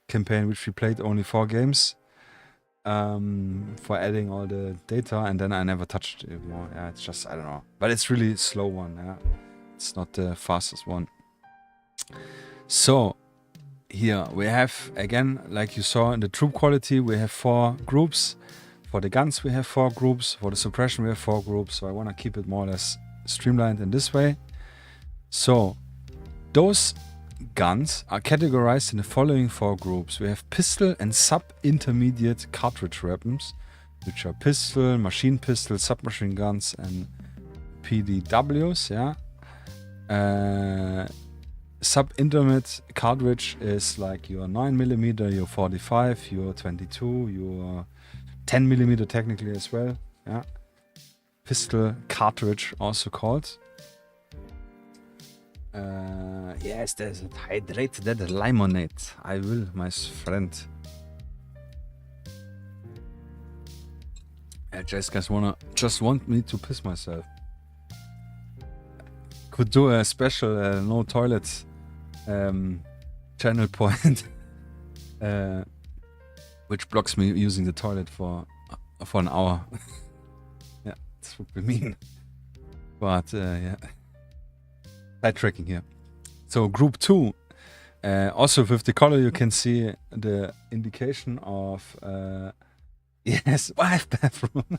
campaign, which we played only 4 games. For adding all the data, and then I never touched it more. Yeah, it's just, I don't know. But it's really slow one, yeah. It's not the fastest one. So, here we have, again, like you saw in the troop quality, we have 4 groups. For the guns, we have 4 groups. For the suppression, we have 4 groups. So I want to keep it more or less streamlined in this way. So, those guns are categorized in the following 4 groups. We have pistol and sub-intermediate cartridge weapons, which are pistol, machine pistol, submachine guns, and PDWs. Yeah. Sub-intermediate cartridge is like your 9mm, your 45, your 22, your 10mm technically as well. Yeah. Pistol cartridge also called. Yes, there's a hydrated lemonade. I will, my friend. Guys want me to piss myself. Could do a special no toilets channel point, which blocks me using the toilet for an hour. Yeah, this would be mean. But yeah, sidetracking here. So group 2, also with the color you can see the indication of yes, wife bathroom,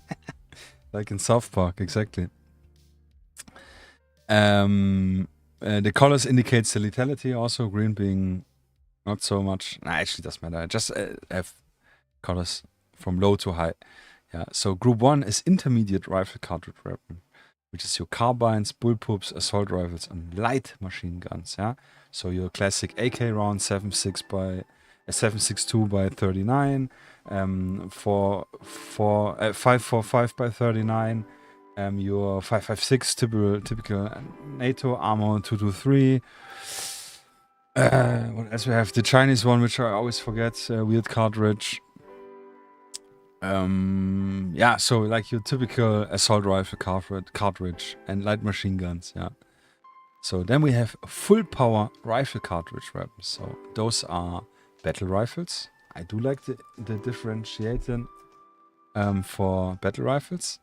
like in South Park, exactly. The colors indicates the lethality, also green being not so much. Nah, actually doesn't matter. I just have colors from low to high. Yeah. So group 1 is intermediate rifle cartridge weapon, which is your carbines, bullpups, assault rifles, and light machine guns. Yeah. So your classic AK round 7.62 by 39, 5.45 by 39. Your 5.56 typical NATO ammo 223. What else we have? The Chinese one, which I always forget. Weird cartridge. Yeah, so like your typical assault rifle cartridge and light machine guns. Yeah. So then we have full power rifle cartridge weapons. So those are battle rifles. I do like the differentiating for battle rifles.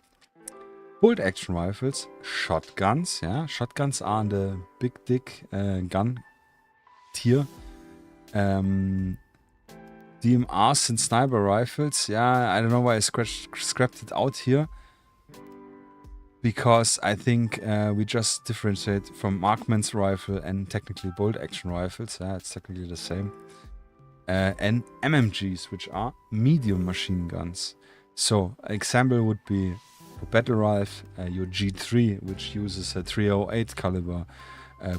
Bolt action rifles, shotguns. Yeah, shotguns are the big dick gun tier. DMRs and sniper rifles. Yeah, I don't know why I scrapped it out here. Because I think we just differentiate from marksman's rifle and technically bolt action rifles. Yeah, it's technically the same. And MMGs, which are medium machine guns. So, example would be for battle rifle, your G3, which uses a 308 caliber.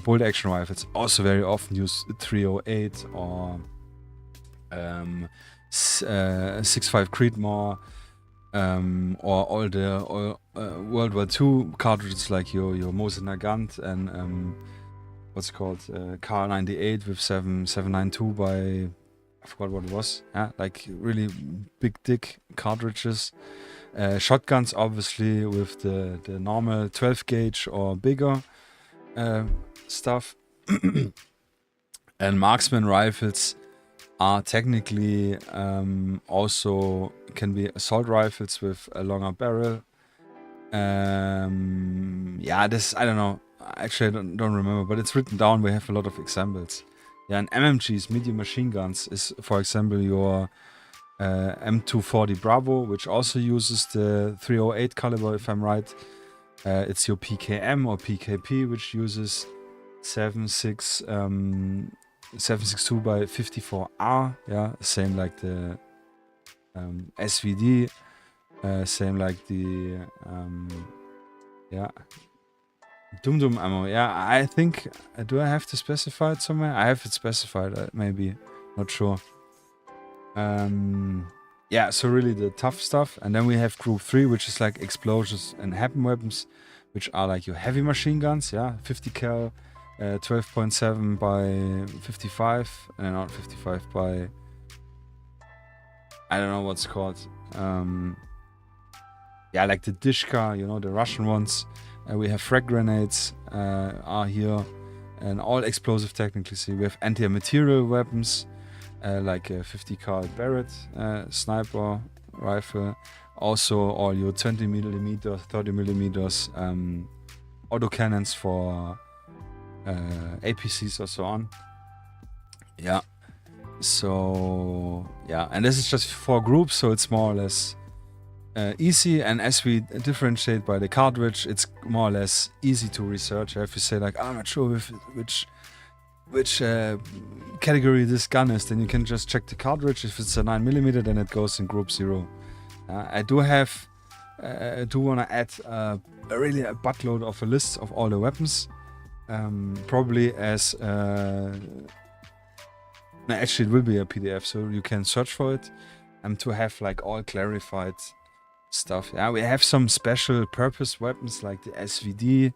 Bolt action rifles also very often use 308 or 6.5 Creedmoor, or all the World War II cartridges like your Mosin Nagant and what's it called, Kar98 with 792 by, I forgot what it was. Yeah, like really big dick cartridges. Shotguns obviously with the normal 12 gauge or bigger stuff. And marksman rifles are technically also can be assault rifles with a longer barrel. Yeah, this, I don't know. Actually, I don't remember, but it's written down. We have a lot of examples. Yeah, and MMGs, medium machine guns, is for example your M240 Bravo, which also uses the 308 caliber, if I'm right. It's your PKM or PKP, which uses 7.62 by 54R. Yeah, same like the SVD, same like the yeah, Dum ammo. Yeah, I think, do I have to specify it somewhere? I have it specified, maybe, not sure. Yeah, so really the tough stuff. And then we have group 3, which is like explosions and happen weapons, which are like your heavy machine guns. Yeah, 50 cal, 12.7 by 55, and not 55 by, I don't know what's called. Yeah, like the Dishka, you know, the Russian ones. We have frag grenades are here, and all explosive technically. See, we have anti-material weapons, like a 50 cal Barrett sniper rifle. Also, all your 20mm, 30mm autocannons for APCs or so on. Yeah. So yeah, and this is just 4 groups, so it's more or less easy. And as we differentiate by the cartridge, it's more or less easy to research. If you say like, I'm not sure which category this gun is, then you can just check the cartridge. If it's a 9mm, then it goes in group 0. I do have, I do want to add really a buttload of a list of all the weapons. Probably as no, actually it will be a PDF, so you can search for it, to have like all clarified stuff. Yeah, we have some special purpose weapons like the SVD,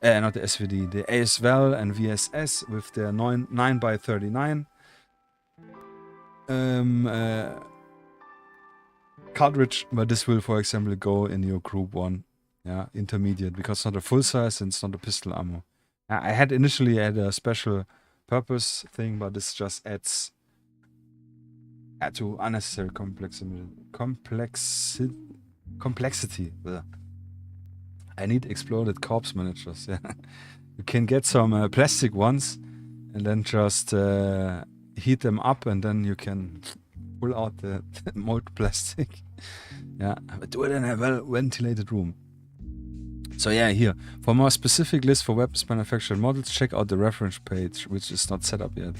not the SVD, the ASVAL and VSS with their 9x39 cartridge, but this will, for example, go in your group 1, yeah, intermediate, because it's not a full size and it's not a pistol ammo. I had initially had a special purpose thing, but this just adds to unnecessary complexity. Ugh. I need exploded corpse managers. Yeah, you can get some plastic ones and then just heat them up, and then you can pull out the mold plastic. Yeah, but do it in a well-ventilated room. So yeah, here, for more specific list for weapons manufactured models, check out the reference page, which is not set up yet.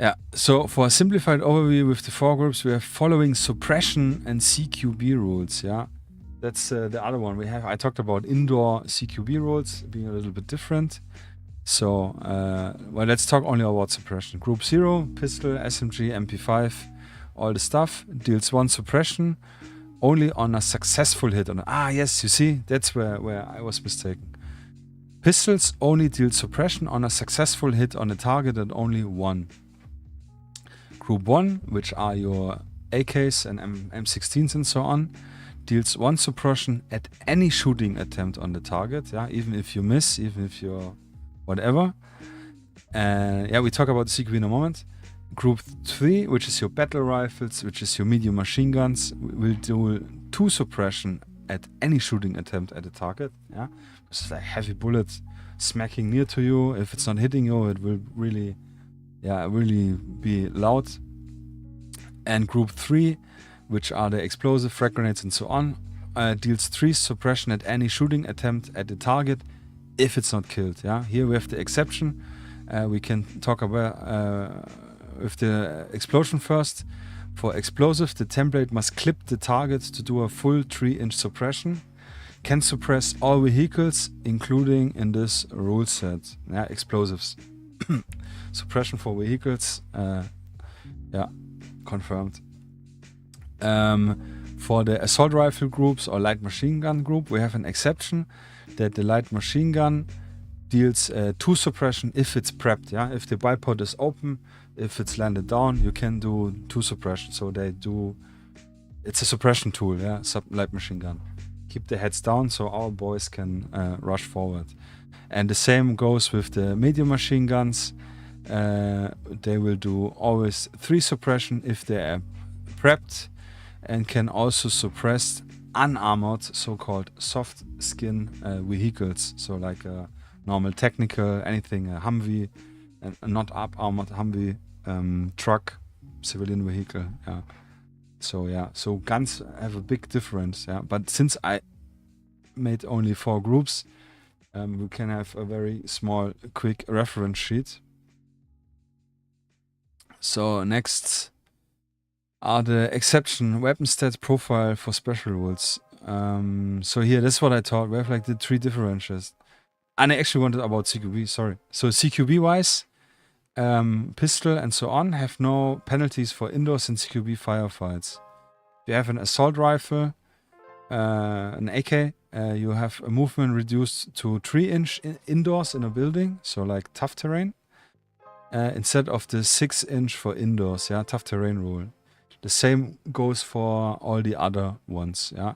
Yeah, so for a simplified overview with the 4 groups, we have following suppression and CQB rules, yeah. That's the other one we have. I talked about indoor CQB rules being a little bit different. So, well, let's talk only about suppression. Group 0, pistol, SMG, MP5, all the stuff, deals 1 suppression only on a successful hit. Yes, you see, that's where I was mistaken. Pistols only deal suppression on a successful hit on a target and only 1. Group 1, which are your AKs and M16s and so on, deals 1 suppression at any shooting attempt on the target, yeah, even if you miss, even if you're whatever. Yeah, we talk about the CQB in a moment. Group 3, which is your battle rifles, which is your medium machine guns, will do 2 suppression at any shooting attempt at a target. Yeah, it's like heavy bullets smacking near to you. If it's not hitting you, it will really be loud. And group 3, which are the explosive, frag grenades and so on, deals 3 suppression at any shooting attempt at the target if it's not killed. Yeah, here we have the exception. We can talk about with the explosion first. For explosive, the template must clip the target to do a full 3-inch suppression. Can suppress all vehicles, including in this rule set. Yeah, explosives. Suppression for vehicles. Yeah, confirmed. For the assault rifle groups or light machine gun group, we have an exception that the light machine gun deals 2 suppression if it's prepped. Yeah, if the bipod is open, if it's landed down, you can do 2 suppression. So they do. It's a suppression tool. Yeah, light machine gun. Keep the heads down so our boys can rush forward. And the same goes with the medium machine guns. They will do always 3 suppression if they are prepped, and can also suppress unarmored, so-called soft skin vehicles. So like a normal technical, anything, a Humvee, and not up-armored Humvee, truck, civilian vehicle. Yeah. So yeah, so guns have a big difference. Yeah, but since I made only 4 groups, we can have a very small, quick reference sheet. So next are the exception weapon stat profile for special rules. So here, that's what I taught. We have like the 3 differentials. And I actually wanted about CQB, sorry. So CQB wise, pistol and so on have no penalties for indoors and CQB firefights. If you have an assault rifle, an AK, you have a movement reduced to 3-inch indoors in a building, so like tough terrain, instead of the 6-inch for indoors, yeah, tough terrain rule. The same goes for all the other ones, yeah.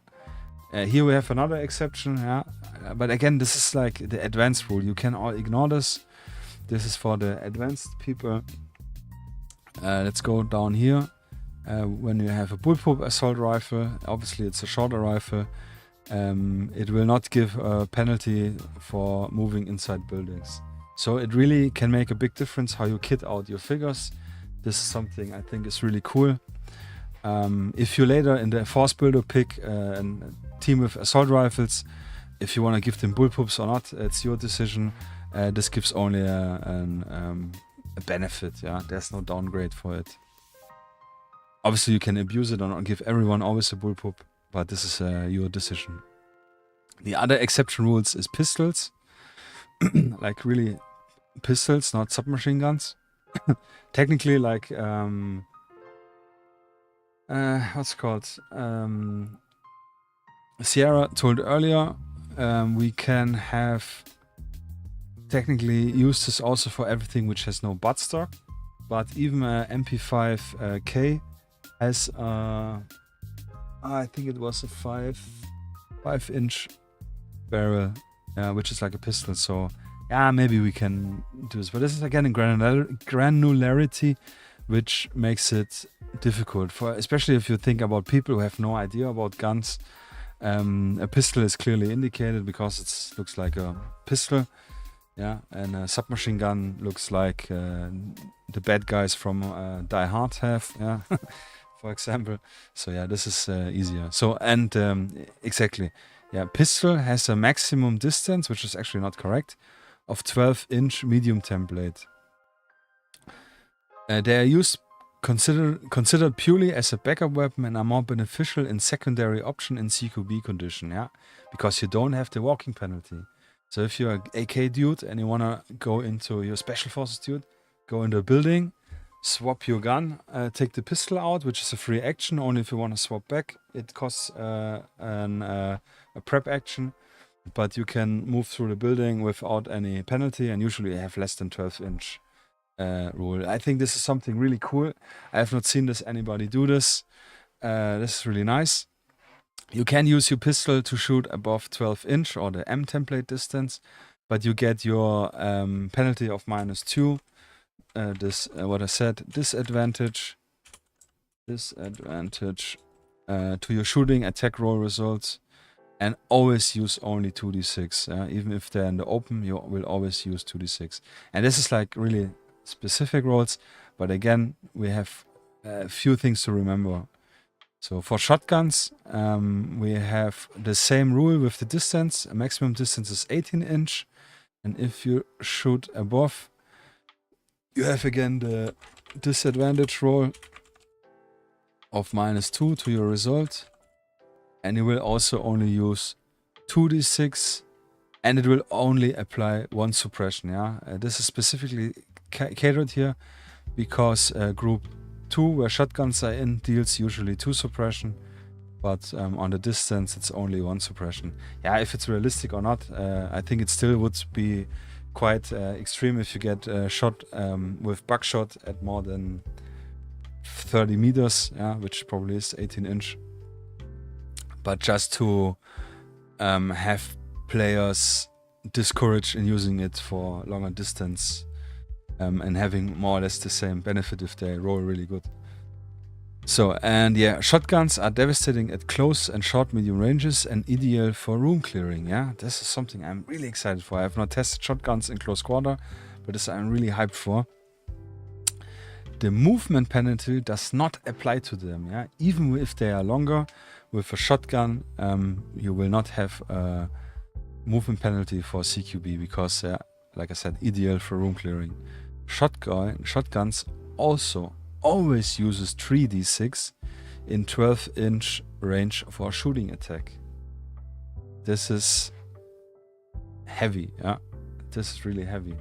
Here we have another exception, yeah, but again, this is like the advanced rule. You can all ignore this. This is for the advanced people. Let's go down here. When you have a bullpup assault rifle, obviously it's a shorter rifle, it will not give a penalty for moving inside buildings. So it really can make a big difference how you kit out your figures. This is something I think is really cool. If you later in the force builder pick a team with assault rifles, if you want to give them bullpups or not, it's your decision. This gives only a benefit. Yeah, there's no downgrade for it. Obviously, you can abuse it or not give everyone always a bullpup, but this is your decision. The other exception rules is pistols, like really pistols, not submachine guns. Technically, like what's it called? Sierra told earlier, we can have technically use this also for everything which has no buttstock, but even a MP5K has I think it was a 5-inch barrel, which is like a pistol. So yeah, maybe we can do this, but this is again in granularity, which makes it difficult for, especially if you think about people who have no idea about guns. A pistol is clearly indicated because it looks like a pistol, yeah, and a submachine gun looks like the bad guys from Die Hard have, yeah, for example. So yeah, this is easier. So and exactly, yeah, pistol has a maximum distance, which is actually not correct, of 12-inch medium template. They are used considered purely as a backup weapon and are more beneficial in secondary option in CQB condition, yeah, because you don't have the walking penalty. So if you're an AK dude and you wanna go into your special forces dude, go into a building, swap your gun, take the pistol out, which is a free action. Only if you want to swap back, it costs a prep action. But you can move through the building without any penalty, and usually you have less than 12-inch rule. I think this is something really cool. I have not seen anybody do this. This is really nice. You can use your pistol to shoot above 12-inch or the M template distance, but you get your penalty of -2. What I said, disadvantage to your shooting attack roll results, and always use only 2d6. Even if they're in the open, you will always use 2d6. And this is like really specific rolls, but again, we have a few things to remember. So for shotguns, we have the same rule with the distance. A maximum distance is 18-inch, and if you shoot above, you have again the disadvantage roll of -2 to your result, and you will also only use 2d6, and it will only apply 1 suppression. Yeah, this is specifically catered here because group 2, where shotguns are in, deals usually 2 suppression, but on the distance it's only 1 suppression. Yeah, if it's realistic or not, I think it still would be quite extreme if you get shot with buckshot at more than 30 meters, yeah, which probably is 18-inch. But just to have players discouraged in using it for longer distance and having more or less the same benefit if they roll really good. So, and yeah, shotguns are devastating at close and short medium ranges and ideal for room clearing. Yeah, this is something I'm really excited for. I have not tested shotguns in close quarter, but this I'm really hyped for. The movement penalty does not apply to them. Yeah, even if they are longer, with a shotgun, you will not have a movement penalty for CQB because, like I said, ideal for room clearing. Shotguns also always uses 3d6 in 12-inch range for shooting attack. This is heavy, yeah. This is really heavy.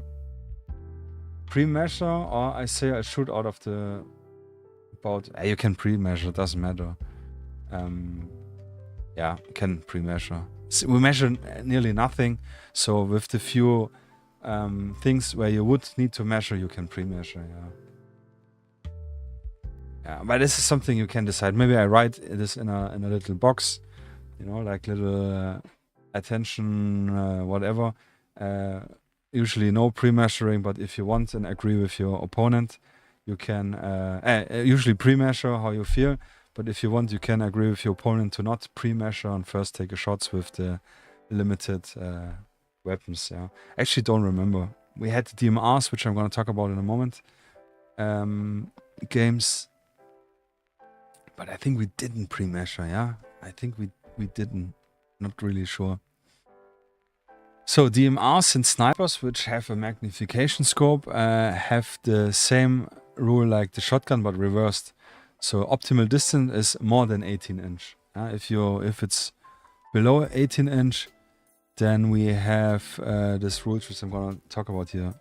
Pre-measure, or I say I shoot out of the you can pre-measure, doesn't matter. Yeah, can pre-measure. So we measure nearly nothing, so with the few things where you would need to measure, you can pre-measure, yeah. Yeah, but this is something you can decide. Maybe I write this in a little box, you know, like little attention, whatever. Usually no pre-measuring, but if you want and agree with your opponent, you can usually pre-measure how you feel. But if you want, you can agree with your opponent to not pre-measure and first take a shots with the limited weapons. Yeah, actually don't remember. We had the DMRs, which I'm going to talk about in a moment. Games. But I think we didn't pre-measure, yeah? I think we didn't. Not really sure. So DMRs and snipers, which have a magnification scope, have the same rule like the shotgun, but reversed. So optimal distance is more than 18-inch. If it's below 18-inch, then we have this rule, which I'm gonna talk about here.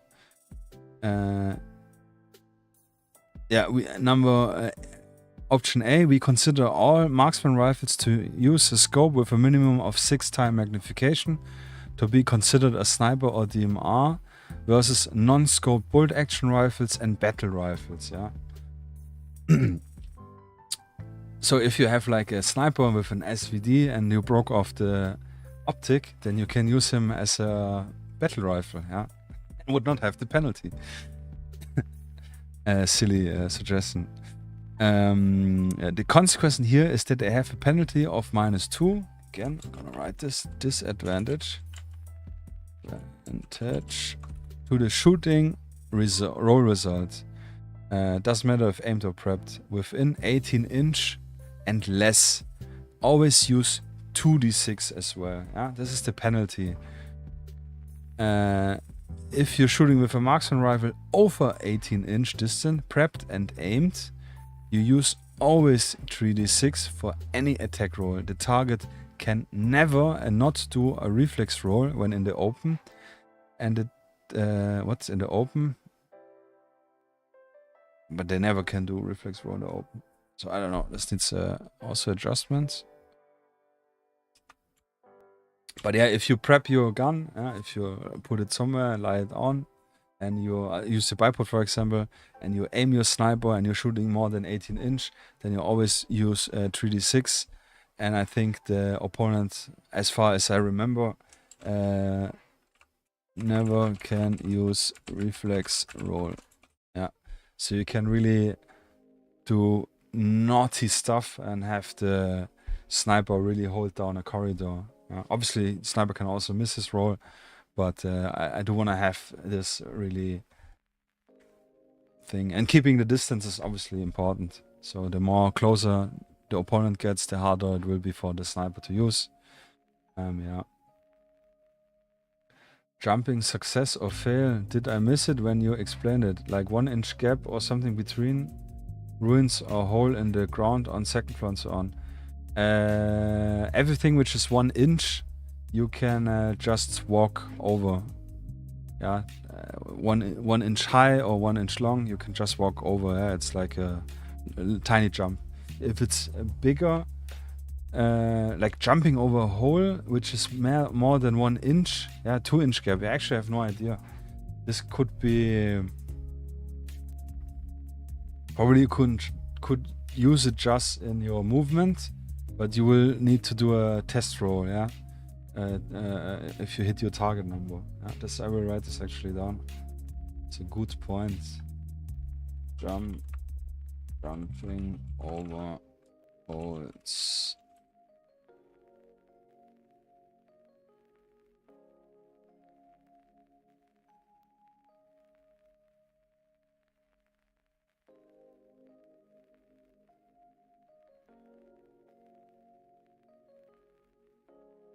Option A, we consider all marksman rifles to use a scope with a minimum of 6x magnification to be considered a sniper or DMR versus non-scope bolt action rifles and battle rifles, yeah. So if you have like a sniper with an SVD and you broke off the optic, then you can use him as a battle rifle, yeah. And would not have the penalty. Silly suggestion. The consequence here is that they have a penalty of -2. Again, I'm gonna write this disadvantage. Advantage to the shooting roll result. Doesn't matter if aimed or prepped. Within 18 inch and less. Always use 2d6 as well. Yeah, this is the penalty. If you're shooting with a marksman rifle over 18 inch distance, prepped and aimed, you use always 3d6 for any attack roll. The target can never and not do a reflex roll when in the open. And what's in the open? But they never can do reflex roll in the open. So I don't know. This needs also adjustments. But yeah, if you prep your gun, if you put it somewhere, lie it on, and you use the bipod, for example, and you aim your sniper and you're shooting more than 18 inch, then you always use 3d6. And I think the opponent, as far as I remember, never can use reflex roll. Yeah, so you can really do naughty stuff and have the sniper really hold down a corridor. Obviously, sniper can also miss his roll, but I do want to have this really thing. And keeping the distance is obviously important. So the more closer the opponent gets, the harder it will be for the sniper to use. Yeah. Jumping success or fail. Did I miss it when you explained it? Like 1 inch gap or something between ruins or hole in the ground on second floor and so on. Everything which is 1 inch, you can just walk over. Yeah, 1 inch high or 1 inch long, you can just walk over. Yeah? It's like a tiny jump. If it's bigger, like jumping over a hole which is more than 1 inch, yeah, 2 inch gap. I actually have no idea. This could be probably you could use it just in your movement, but you will need to do a test roll, yeah. If you hit your target number. Yeah, this I will write this actually down. It's a good point. Jumping over holes.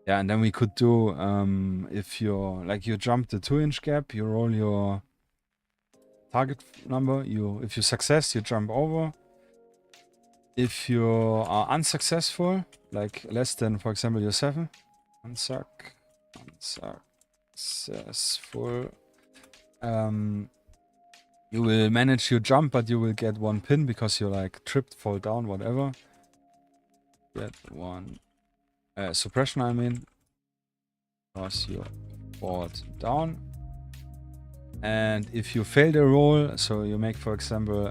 Yeah, and then we could do, if you're, like you jump the 2 inch gap, you roll your target number, if you success, you jump over. If you are unsuccessful, like less than, for example, your 7, unsuccessful, you will manage your jump, but you will get 1 pin because you're like tripped, fall down, whatever. Get 1 suppression, I mean, because you fall down. And if you fail the roll, so you make, for example,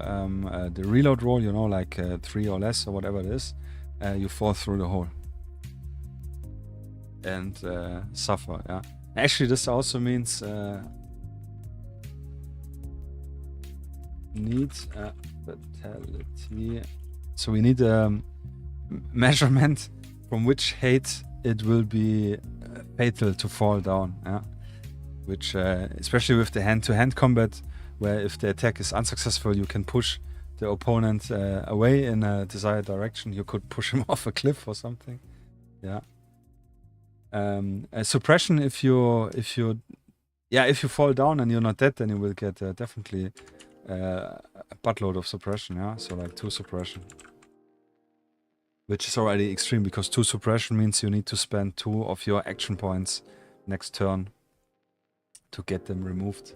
the reload roll, you know, like 3 or less or whatever it is, you fall through the hole and suffer. Yeah. Actually, this also means need a fatality. So we need a measurement from which height it will be fatal to fall down. Yeah. Which, especially with the hand-to-hand combat, where if the attack is unsuccessful, you can push the opponent away in a desired direction. You could push him off a cliff or something. Yeah. Suppression, if you fall down and you're not dead, then you will get definitely a buttload of suppression. Yeah, so like 2 suppression, which is already extreme because 2 suppression means you need to spend 2 of your action points next turn to get them removed.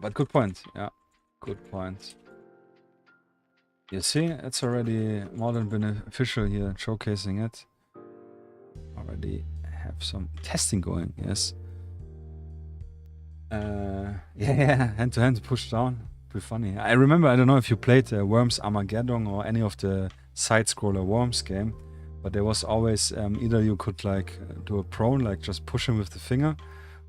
but good point. Yeah, good point. You see, it's already more than beneficial here, showcasing it. Already have some testing going, yes. Yeah, hand-to-hand push down. Pretty funny. I remember, I don't know if you played Worms Armageddon or any of the side-scroller Worms game, but there was always either you could like do a prone, like just push him with the finger,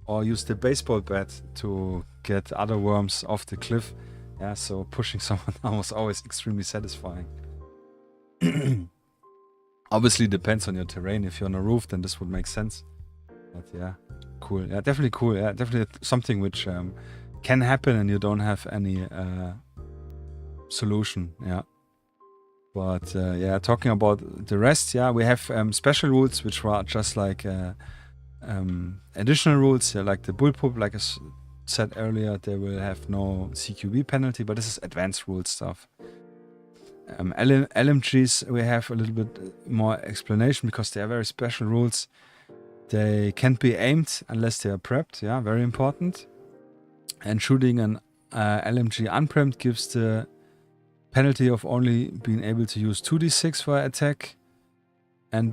or use the baseball bat to get other worms off the cliff. Yeah, so pushing someone down was always extremely satisfying. Obviously depends on your terrain. If you're on a roof, then this would make sense. But yeah, cool. Yeah, definitely cool. Yeah, definitely something which can happen and you don't have any solution. Yeah. But yeah, talking about the rest, yeah, we have special rules which are just like additional rules, like the bullpup, like I said earlier, they will have no CQB penalty, but this is advanced rule stuff. LMGs, we have a little bit more explanation because they are very special rules. They can't be aimed unless they are prepped, yeah, very important. And shooting an LMG unprepped gives the penalty of only being able to use 2d6 for attack. And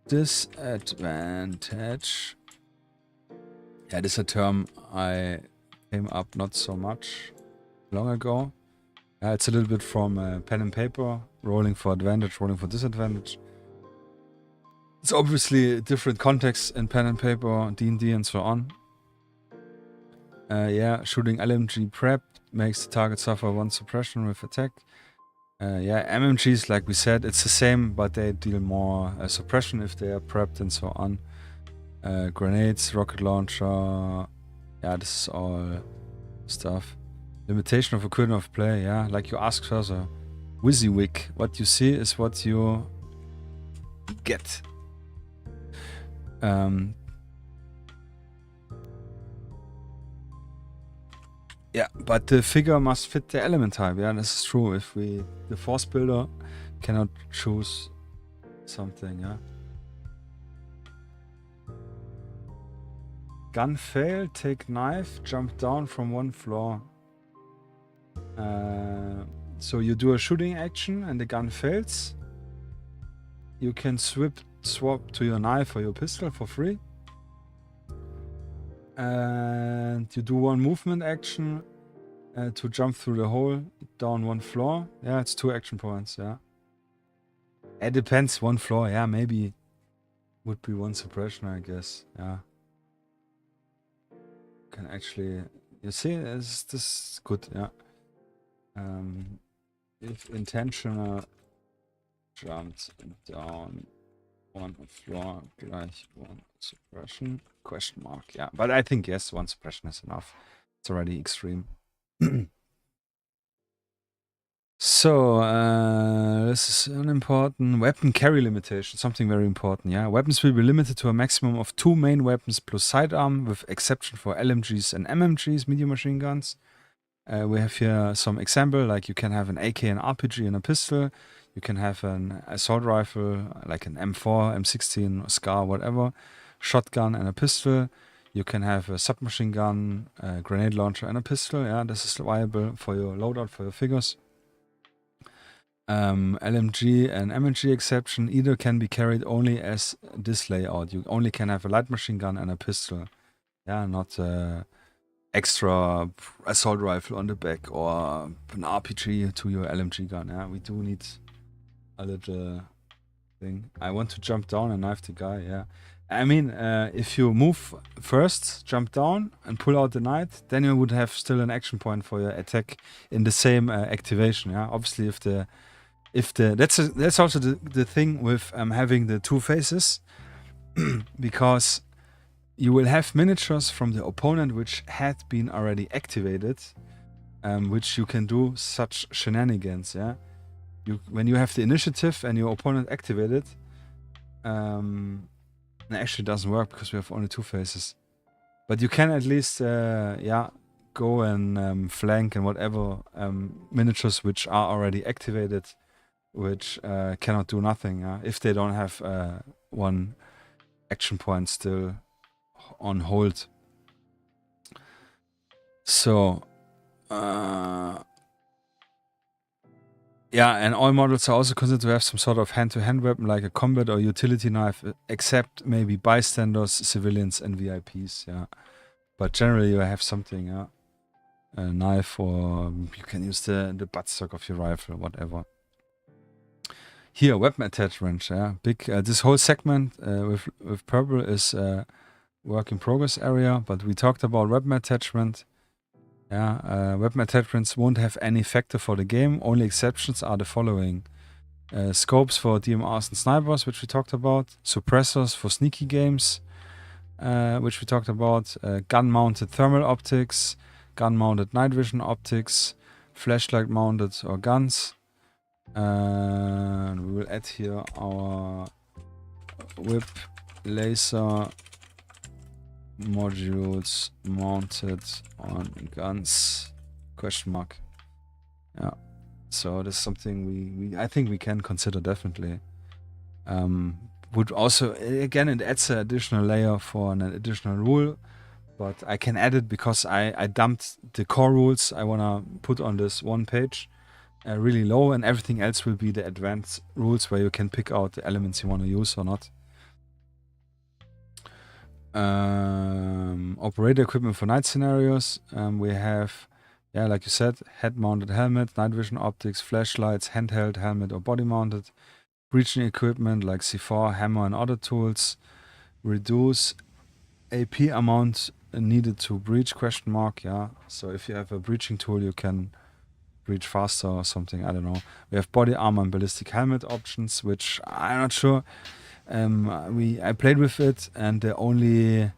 disadvantage. Yeah, this is a term I came up not so much long ago. It's a little bit from pen and paper, rolling for advantage, rolling for disadvantage. It's obviously different contexts in pen and paper, D&D and so on. Yeah, shooting LMG prep makes the target suffer 1 suppression with attack. Yeah, MMGs, like we said, it's the same, but they deal more suppression if they are prepped and so on. Grenades, rocket launcher, yeah, this is all stuff. Limitation of equipment of play, yeah, like you asked further. WYSIWYG, what you see is what you get. Yeah, but the figure must fit the element type. Yeah, this is true. If the force builder cannot choose something, yeah. Gun fail, take knife, jump down from 1 floor. So you do a shooting action and the gun fails. You can swap to your knife or your pistol for free. And you do 1 movement action to jump through the hole down 1 floor. Yeah, it's 2 action points, yeah. It depends, 1 floor, yeah, maybe would be 1 suppression, I guess, yeah. Can actually, you see, this is good, yeah. If intentional jumped down 1 floor gleich 1 suppression, question mark, yeah. But I think yes, 1 suppression is enough. It's already extreme. So, this is an important weapon carry limitation, something very important, yeah. Weapons will be limited to a maximum of 2 main weapons plus sidearm, with exception for LMGs and MMGs, medium machine guns. We have here some example, like you can have an AK and RPG and a pistol. You can have an assault rifle, like an M4, M16, SCAR, whatever. Shotgun and a pistol. You can have a submachine gun, a grenade launcher and a pistol. Yeah, this is viable for your loadout, for your figures. LMG and MMG exception either can be carried only as this layout. You only can have a light machine gun and a pistol. Yeah, not extra assault rifle on the back or an RPG to your LMG gun. Yeah, we do need a little thing. I want to jump down and knife the guy. Yeah, I mean, if you move first, jump down and pull out the knife, then you would have still an action point for your attack in the same activation. Yeah, obviously that's also the thing with having the 2 phases, because you will have miniatures from the opponent which had been already activated, which you can do such shenanigans. Yeah, when you have the initiative and your opponent activated, it actually doesn't work because we have only 2 phases. But you can at least yeah, go and flank and whatever miniatures which are already activated, which cannot do nothing, if they don't have 1 action point still on hold. So, yeah, and all models are also considered to have some sort of hand-to-hand weapon, like a combat or utility knife, except maybe bystanders, civilians, and VIPs. Yeah, but generally you have something. Yeah, a knife, or you can use the buttstock of your rifle, whatever. Here, weapon attachment. Yeah, big. This whole segment with purple is work in progress area, but we talked about weapon attachment. Yeah, weapon attachments won't have any factor for the game. Only exceptions are the following. Scopes for DMRs and snipers, which we talked about. Suppressors for sneaky games, which we talked about. Gun-mounted thermal optics. Gun-mounted night vision optics. Flashlight-mounted or guns. We will add here our WIP laser modules mounted on guns, question mark. Yeah, so this is something I think we can consider definitely. Would also, again, it adds an additional layer for an additional rule, but I can add it because I dumped the core rules I want to put on this one page really low, and everything else will be the advanced rules where you can pick out the elements you want to use or not. Operator equipment for night scenarios. We have, yeah, like you said, head-mounted helmet, night vision optics, flashlights, handheld helmet or body-mounted. Breaching equipment like C4, hammer, and other tools. Reduce AP amount needed to breach, question mark. Yeah, so if you have a breaching tool, you can breach faster or something. I don't know. We have body armor and ballistic helmet options, which I'm not sure. I played with it, and the only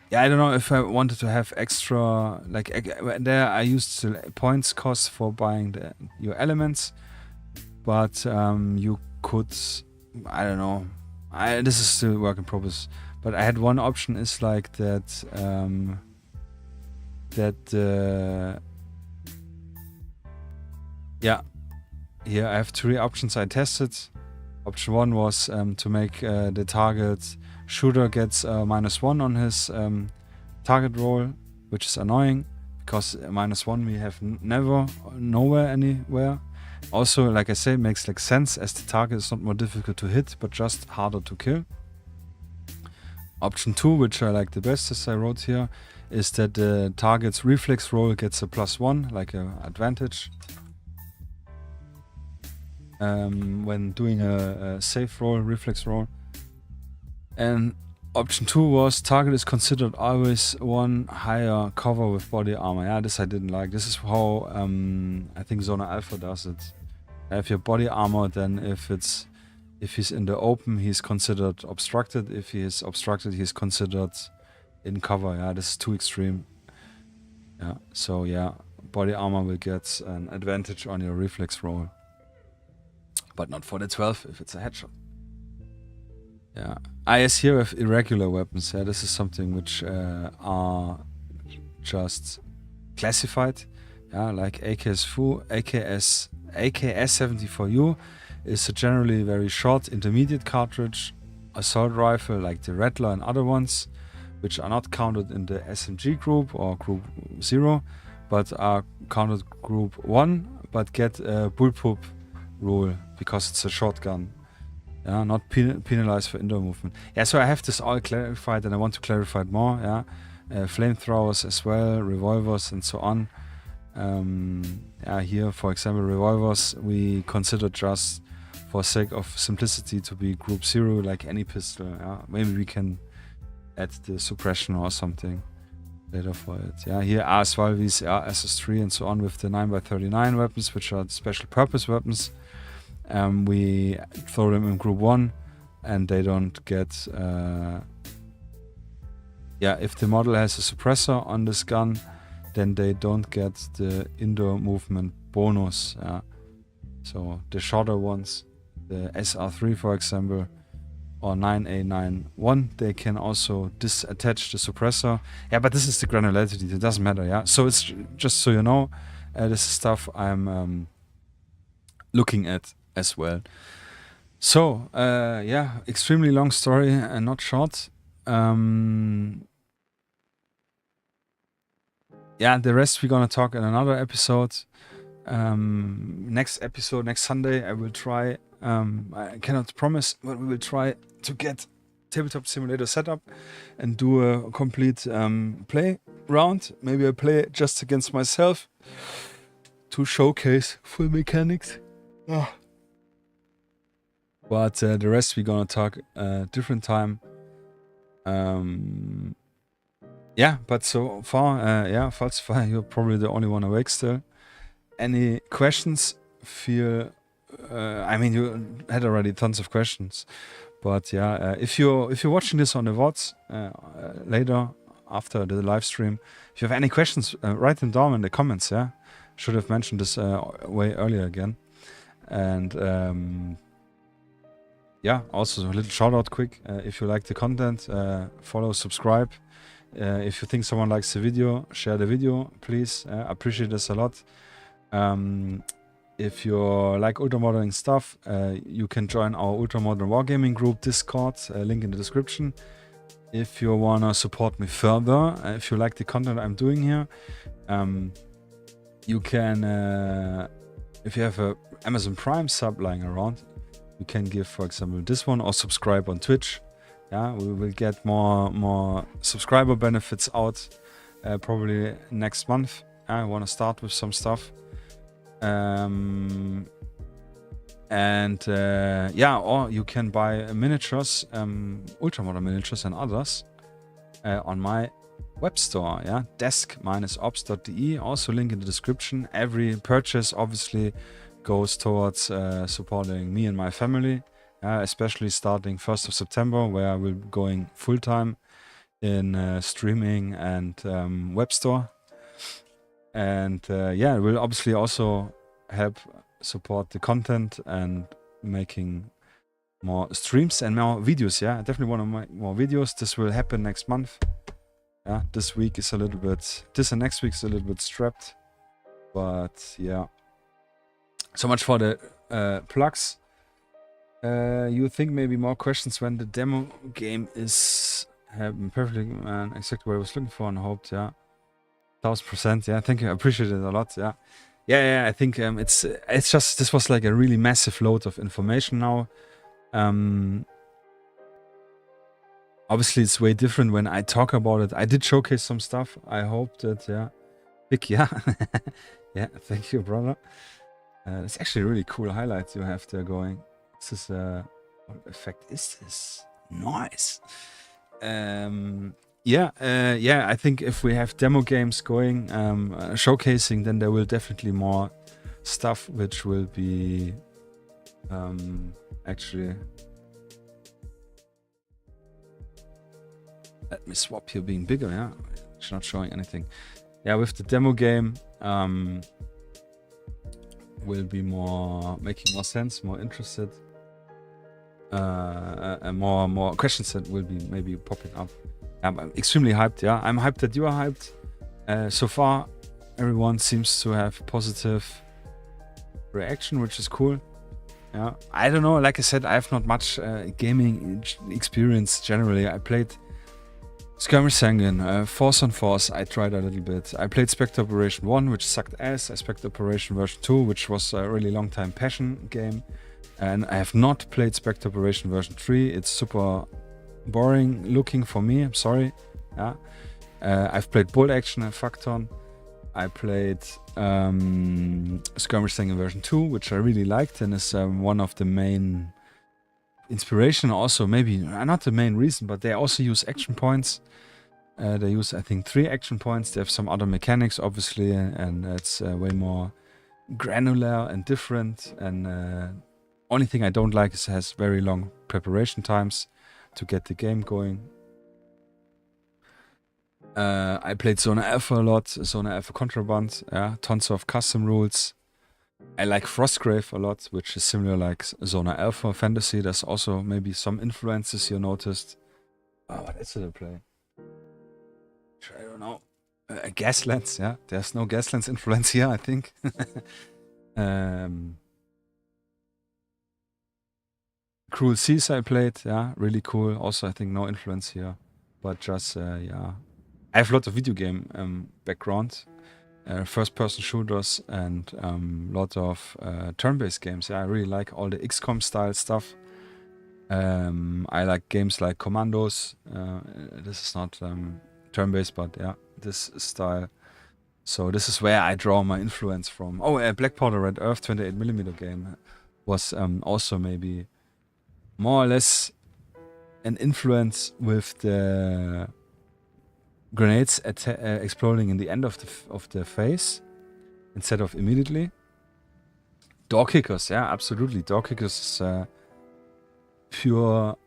yeah, I don't know if I wanted to have extra, like there I used the points cost for buying your elements, but you could, I don't know, this is still work in progress, but I had one option is like that yeah, here I have 3 options I tested. Option 1 was to make the target shooter gets -1 on his target roll, which is annoying because -1 we have nowhere anywhere. Also, like I say, it makes like sense as the target is not more difficult to hit, but just harder to kill. Option 2, which I like the best, as I wrote here, is that the target's reflex roll gets a +1, like an advantage. When doing a safe roll, reflex roll. And option 2 was target is considered always one higher cover with body armor. Yeah, this I didn't like. This is how I think Zona Alpha does it. If your body armor, then if he's in the open, he's considered obstructed. If he is obstructed, he's considered in cover. Yeah, this is too extreme. Yeah, so yeah, body armor will get an advantage on your reflex roll, but not for the 12 if it's a headshot. Yeah, IS here with irregular weapons. Yeah, this is something which are just classified. Yeah, like AKS-74U is a generally very short intermediate cartridge assault rifle like the Rattler and other ones, which are not counted in the SMG group or group 0, but are counted group 1, but get a bullpup rule because it's a shotgun. Yeah, not penalized for indoor movement. Yeah, so I have this all clarified, and I want to clarify it more. Yeah, flamethrowers as well, revolvers, and so on. Yeah, here, for example, revolvers we consider just for sake of simplicity to be group 0, like any pistol. Yeah, maybe we can add the suppression or something later for it. Yeah, here AS-Valvis, SS3, and so on with the 9x39 weapons, which are special purpose weapons. We throw them in group 1, and they don't get. Yeah, if the model has a suppressor on this gun, then they don't get the indoor movement bonus. So the shorter ones, the SR3 for example, or 9A91, they can also disattach the suppressor. Yeah, but this is the granularity, it doesn't matter. Yeah, so it's just so you know, this is stuff I'm looking at as well. So yeah, extremely long story and not short. Yeah, the rest we're gonna talk in another episode. Next episode, next Sunday, I will try. I cannot promise, but we will try to get Tabletop Simulator set up and do a complete play round. Maybe I play just against myself to showcase full mechanics. But the rest we're gonna talk different time. Yeah, but so far, yeah, Falsifier, you're probably the only one awake still. Any questions? Feel, I mean, you had already tons of questions, but yeah, if you're watching this on the VODs later after the live stream, if you have any questions, write them down in the comments. Yeah, should have mentioned this way earlier again, and yeah, also a little shout out quick. If you like the content, follow, subscribe. If you think someone likes the video, share the video, please. Appreciate this a lot. If you like ultramodern stuff, you can join our Ultramodern Wargaming group Discord, link in the description. If you wanna support me further, if you like the content I'm doing here, you can, if you have a Amazon Prime sub lying around, you can give, for example, this one, or subscribe on Twitch. Yeah, we will get more subscriber benefits out probably next month. I want to start with some stuff. And yeah, or you can buy miniatures, ultramodern miniatures and others on my web store. Yeah, desk-ops.de. Also link in the description. Every purchase obviously goes towards supporting me and my family. Especially starting 1st of September, where I will be going full-time in streaming and web store. And yeah, it will obviously also help support the content and making more streams and more videos. Yeah, I definitely want to make more videos. This will happen next month. Yeah, this week is a little bit, this and next week is a little bit strapped. But yeah, so much for the plugs. You think maybe more questions when the demo game is perfectly exactly what I was looking for and hoped. Yeah, 1000%. Yeah, thank you. I appreciate it a lot. Yeah, yeah. I think it's just, this was like a really massive load of information now. Obviously, it's way different when I talk about it. I did showcase some stuff. I hope that, yeah, big, yeah, yeah. Thank you, brother. It's actually really cool highlights you have there going. This is what effect is this? Nice. Yeah, I think if we have demo games going, showcasing, then there will definitely more stuff which will be actually. Let me swap here being bigger. Yeah, it's not showing anything. Yeah, with the demo game, will be more making more sense, more interested. And more questions that will be maybe popping up. I'm extremely hyped. Yeah, I'm hyped that you are hyped. So far, everyone seems to have positive reaction, which is cool. Yeah, I don't know. Like I said, I have not much gaming experience generally. I played Skirmish Sanguine, Force on Force. I tried a little bit. I played Spectre Operation 1, which sucked ass. I Spectre Operation version 2, which was a really long time passion game. And I have not played Spectre Operation version 3. It's super boring looking for me. I'm sorry. Yeah. I've played Bolt Action and Facton. I played Skirmish Sanguine version 2, which I really liked and is one of the main inspiration. Also, maybe not the main reason, but they also use action points. They use, I think, 3 action points. They have some other mechanics, obviously, and it's way more granular and different. And only thing I don't like is it has very long preparation times to get the game going. I played Zona Alpha a lot, Zona Alpha Contraband, yeah, tons of custom rules. I like Frostgrave a lot, which is similar like Zona Alpha Fantasy. There's also maybe some influences you noticed. Oh, what is it to play? I don't know. Gaslands, yeah. There's no Gaslands influence here, I think. Cruel Seas I played, yeah, really cool. Also, I think no influence here. but just yeah, I have a lot of video game background, first-person shooters, and lot of turn-based games. Yeah, I really like all the XCOM style stuff. I like games like Commandos. This is not turn-based, but yeah, this style. So this is where I draw my influence from. Oh, Black Powder Red Earth 28mm game was also maybe more or less an influence with the grenades exploding in the end of the phase instead of immediately. Door kickers, yeah, absolutely. Door kickers is pure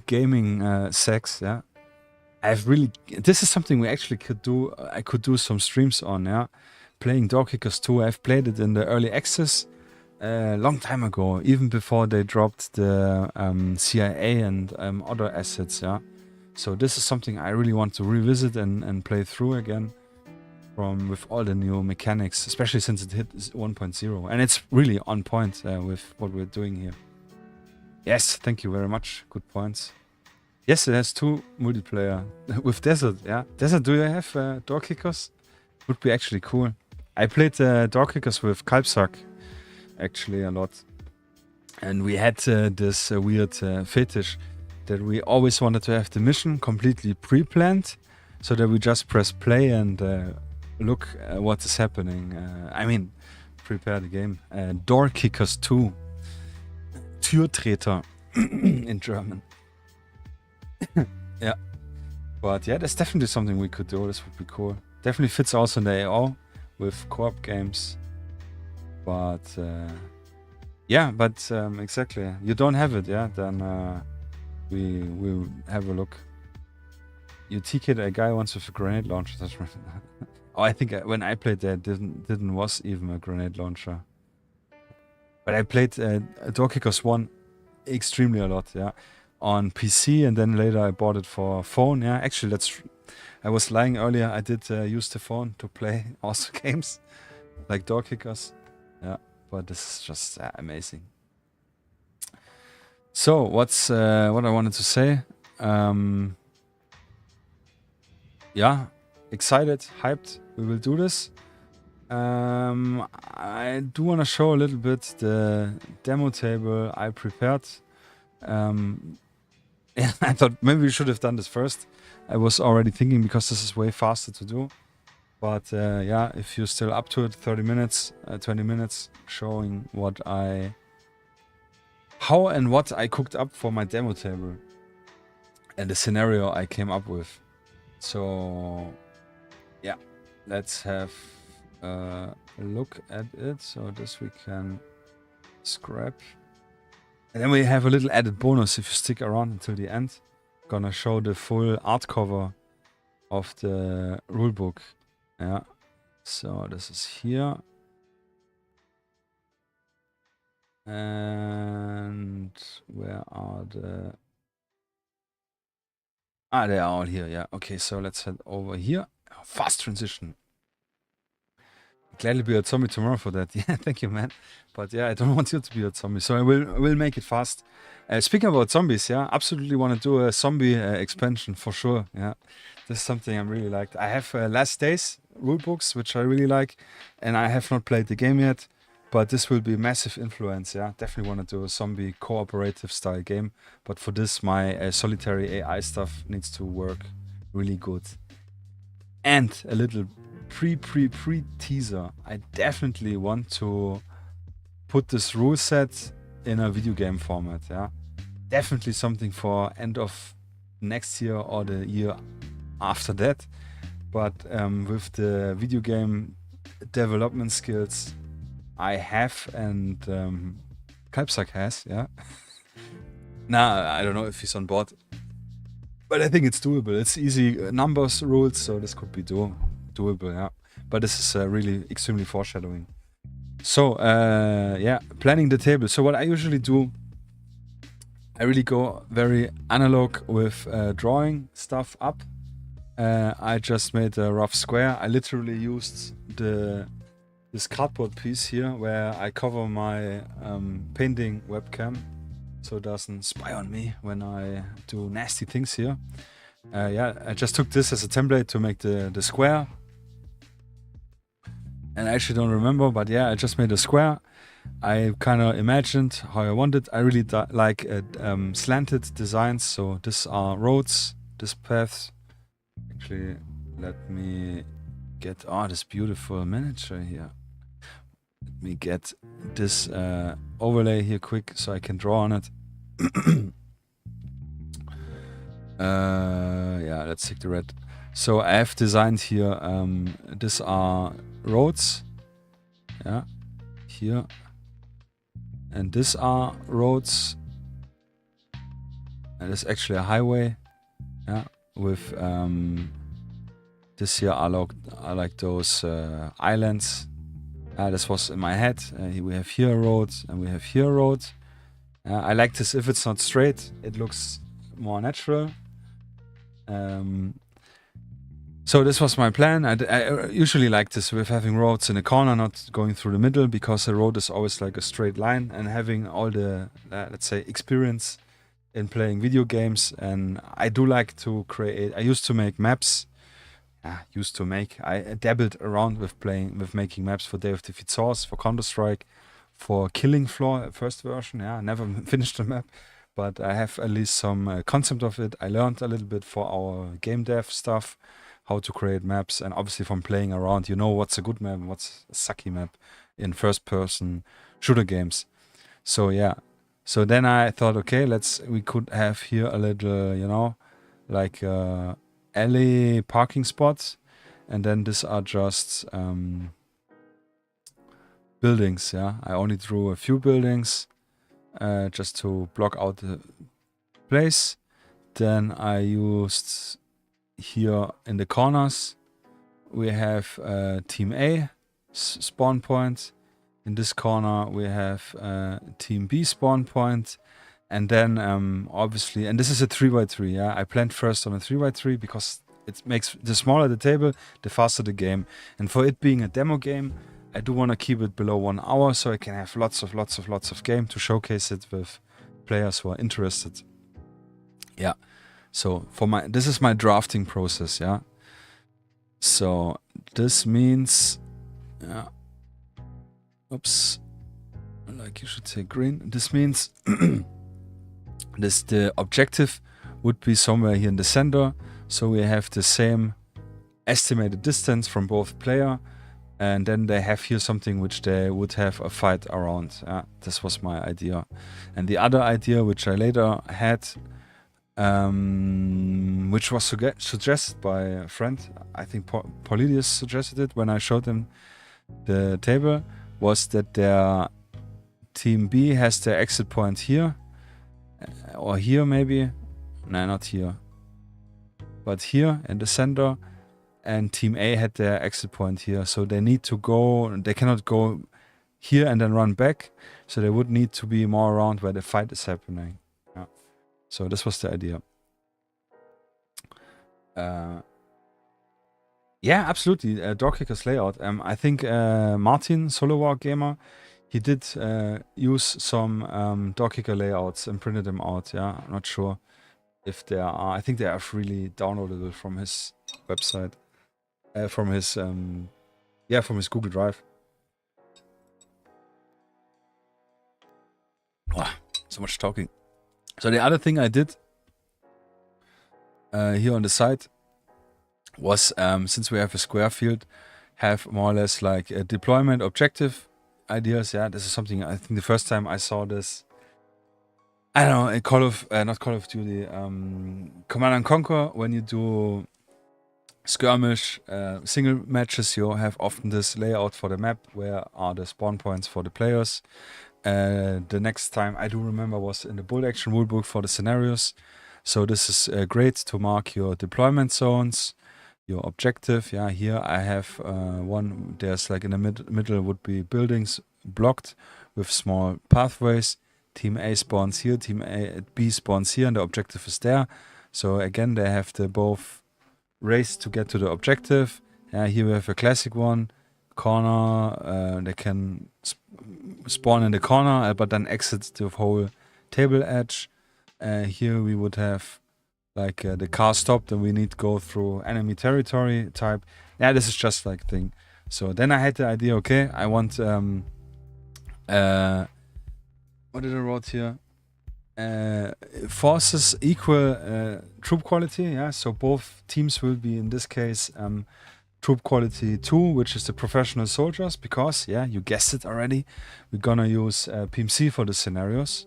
gaming sex, yeah. This is something we actually could do. I could do some streams on, yeah. Playing Door Kickers 2. I've played it in the early access a long time ago, even before they dropped the CIA and other assets, yeah. So this is something I really want to revisit and play through again with all the new mechanics, especially since it hit 1.0. And it's really on point with what we're doing here. Yes, thank you very much. Good points. Yes, it has 2 multiplayer with Desert, yeah. Desert, do you have Door Kickers? Would be actually cool. I played Door Kickers with Kalpsak actually a lot. And we had this weird fetish that we always wanted to have the mission completely pre-planned so that we just press play and look what is happening. I mean, prepare the game. Door Kickers 2. Türtreter in German. Yeah. But yeah, that's definitely something we could do. This would be cool. Definitely fits also in the AO with co-op games. But yeah, but exactly. You don't have it, yeah? Then we will have a look. You TK'd a guy once with a grenade launcher. That's right. Oh, I think when I played that, didn't was even a grenade launcher. But I played Door Kickers 1 extremely a lot, yeah. On PC, and then later I bought it for phone, yeah. Actually, I was lying earlier. I did use the phone to play also games like Door Kickers, yeah. But this is just amazing. So what I wanted to say, yeah, excited, hyped. We will do this. I do want to show a little bit the demo table I prepared. Yeah, I thought maybe we should have done this first. I was already thinking because this is way faster to do. But yeah, if you're still up to it, 30 minutes, 20 minutes, showing how and what I cooked up for my demo table and the scenario I came up with. So yeah, let's have a look at it. So this we can scrap. And then we have a little added bonus if you stick around until the end. Gonna show the full art cover of the rulebook. Yeah. So this is here. And where are the... Ah, they are all here, yeah. Okay, so let's head over here. Fast transition. Gladly be a zombie tomorrow for that. Yeah, thank you, man. But yeah, I don't want you to be a zombie, so I will make it fast. Speaking about zombies, yeah, absolutely want to do a zombie expansion for sure. Yeah, this is something I'm really liked. I have Last Days rulebooks, which I really like, and I have not played the game yet, but this will be a massive influence. Yeah, definitely want to do a zombie cooperative style game, but for this, my solitary AI stuff needs to work really good. And a little pre teaser. I definitely want to put this rule set in a video game format, yeah. Definitely something for end of next year or the year after that. But with the video game development skills I have and Kalpsak has, yeah. Nah, I don't know if he's on board. But I think it's doable. It's easy numbers rules, so this could be doable, yeah. But this is really extremely foreshadowing. So, yeah, planning the table. So what I usually do, I really go very analog with drawing stuff up. I just made a rough square. I literally used this cardboard piece here where I cover my painting webcam so it doesn't spy on me when I do nasty things here. Yeah, I just took this as a template to make the square. And I actually don't remember, but yeah, I just made a square. I kind of imagined how I wanted. I really like slanted designs. So these are roads, this paths. Actually, let me get this beautiful miniature here. Let me get this overlay here quick so I can draw on it. Yeah, let's take the red. So I have designed here, these are roads, yeah, here. And these are roads. And it's actually a highway, yeah, with this here are like those islands. This was in my head. We have here a road and we have here a road. I like this if it's not straight, it looks more natural. So this was my plan. I usually like this with having roads in a corner, not going through the middle, because a road is always like a straight line, and having all the, let's say, experience in playing video games. And I do like to create, I used to make maps. I dabbled around with making maps for Day of Defeat Source, for Counter-Strike, for Killing Floor, first version. Yeah, I never finished the map, but I have at least some concept of it. I learned a little bit for our game dev stuff, how to create maps, and obviously from playing around, you know what's a good map and what's a sucky map in first-person shooter games. So yeah, so then I thought, okay, we could have here a little, you know, like alley parking spots, and then these are just buildings. Yeah, I only drew a few buildings just to block out the place. Then I used here in the corners, we have Team A spawn point. In this corner we have Team B spawn point. And then obviously, and this is a 3x3, yeah. I planned first on a 3x3 because it makes, the smaller the table, the faster the game. And for it being a demo game, I do want to keep it below 1 hour so I can have lots of game to showcase it with players who are interested. Yeah. So this is my drafting process, yeah. So this means, yeah. Oops. Like you should say green. This means the objective would be somewhere here in the center, so we have the same estimated distance from both player, and then they have here something which they would have a fight around. This was my idea. And the other idea which I later had, which was suggested by a friend, I think Paulidius suggested it when I showed him the table, was that their Team B has their exit point here, or here maybe, no, not here, but here in the center, and Team A had their exit point here, so they need to go, they cannot go here and then run back, so they would need to be more around where the fight is happening. Yeah. So this was the idea. Yeah, absolutely, Door Kicker's layout. I think Martin, Solo War Gamer, he did use some Door Kicker layouts and printed them out. Yeah, I'm not sure if they are. I think they are freely downloadable from his website, from his Google Drive. Oh, so much talking. So the other thing I did here on the side was, since we have a square field, have more or less like a deployment objective ideas. Yeah, this is something I think the first time I saw this, I don't know, in not Call of Duty, Command and Conquer, when you do skirmish single matches, you have often this layout for the map where are the spawn points for the players. The next time I do remember was in the Bold Action rulebook for the scenarios. So this is great to mark your deployment zones, your objective. Yeah, here I have one, there's like in the middle would be buildings blocked with small pathways. Team A spawns here, Team B spawns here, and the objective is there. So again, they have to both race to get to the objective. Here we have a classic one, corner, they can spawn in the corner, but then exit the whole table edge. Here we would have like the car stopped and we need to go through enemy territory type. Yeah, this is just like thing. So then I had the idea, okay, I want what did I wrote here? Forces equal troop quality, yeah. So both teams will be in this case troop quality 2, which is the professional soldiers, because yeah, you guessed it already, we're gonna use PMC for the scenarios,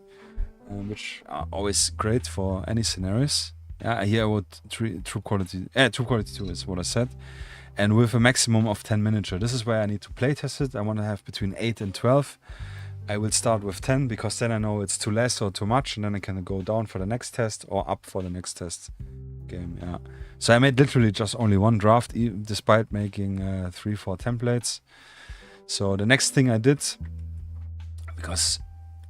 which are always great for any scenarios. Yeah, here I would troop quality 2 is what I said, and with a maximum of 10 miniature. This is where I need to play test it. I want to have between 8 and 12. I will start with 10 because then I know it's too less or too much, and then I can go down for the next test or up for the next test game. Yeah. So I made literally just only one draft, despite making 3-4 templates. So the next thing I did, because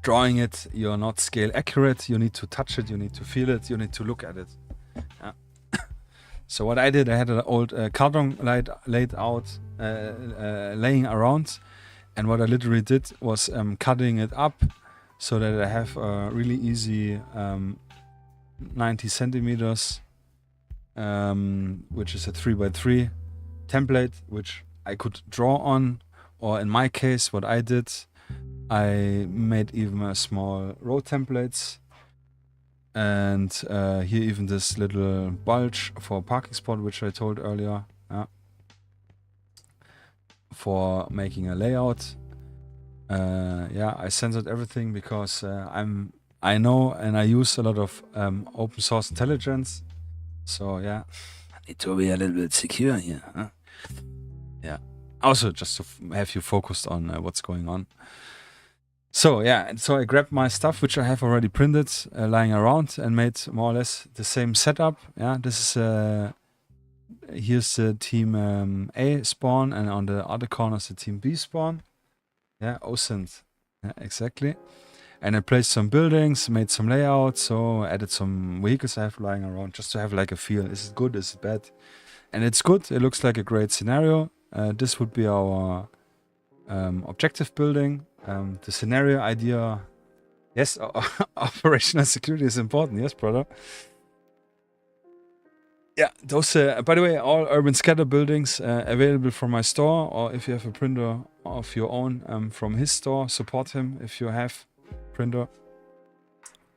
drawing it, you're not scale accurate. You need to touch it. You need to feel it. You need to look at it. Yeah. So what I did, I had an old carton laid out, laying around. And what I literally did was cutting it up so that I have a really easy 90 centimeters, which is a 3x3 template, which I could draw on. Or in my case, what I did, I made even a small row templates. And here even this little bulge for parking spot, which I told earlier. For making a layout. Yeah, I censored everything because I know and I use a lot of open source intelligence. So yeah, I need to be a little bit secure here. Huh? Yeah. Also, just to have you focused on what's going on. So yeah, and so I grabbed my stuff, which I have already printed, lying around, and made more or less the same setup. Yeah, this is here's the team A spawn, and on the other corner is the team B spawn. Yeah, OSINT. Yeah, exactly. And I placed some buildings, made some layouts, so added some vehicles I have lying around just to have like a feel. Is it good? Is it bad? And it's good. It looks like a great scenario. This would be our objective building. The scenario idea. Yes, operational security is important. Yes, brother. Yeah, those, by the way, all urban scatter buildings available from my store, or if you have a printer of your own from his store, support him if you have printer.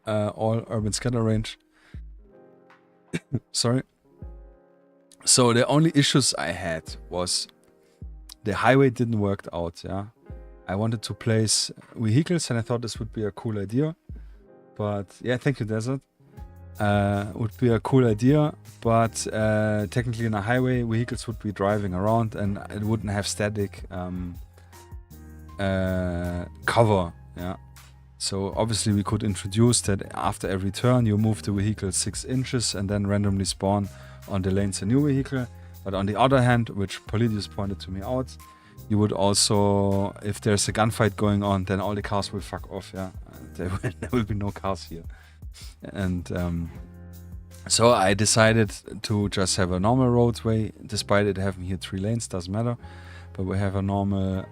All urban scatter range. Sorry. So the only issues I had was the highway didn't work out, yeah. I wanted to place vehicles and I thought this would be a cool idea. But yeah, thank you, Desert. Would be a cool idea, but technically in a highway, vehicles would be driving around and it wouldn't have static cover. Yeah. So obviously we could introduce that after every turn you move the vehicle 6 inches and then randomly spawn on the lanes a new vehicle. But on the other hand, which Polydius pointed to me out, you would also, if there's a gunfight going on, then all the cars will fuck off. Yeah, there will be no cars here. And so I decided to just have a normal roadway, despite it having here 3 lanes, doesn't matter. But we have a normal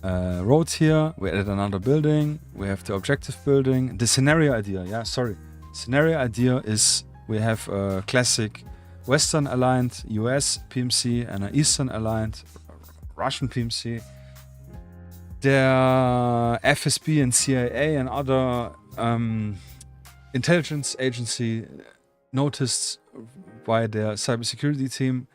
road here. We added another building. We have the objective building. The scenario idea, yeah, sorry. Scenario idea is we have a classic Western aligned US PMC and an Eastern aligned Russian PMC. The FSB and CIA and other intelligence agency noticed by their cybersecurity team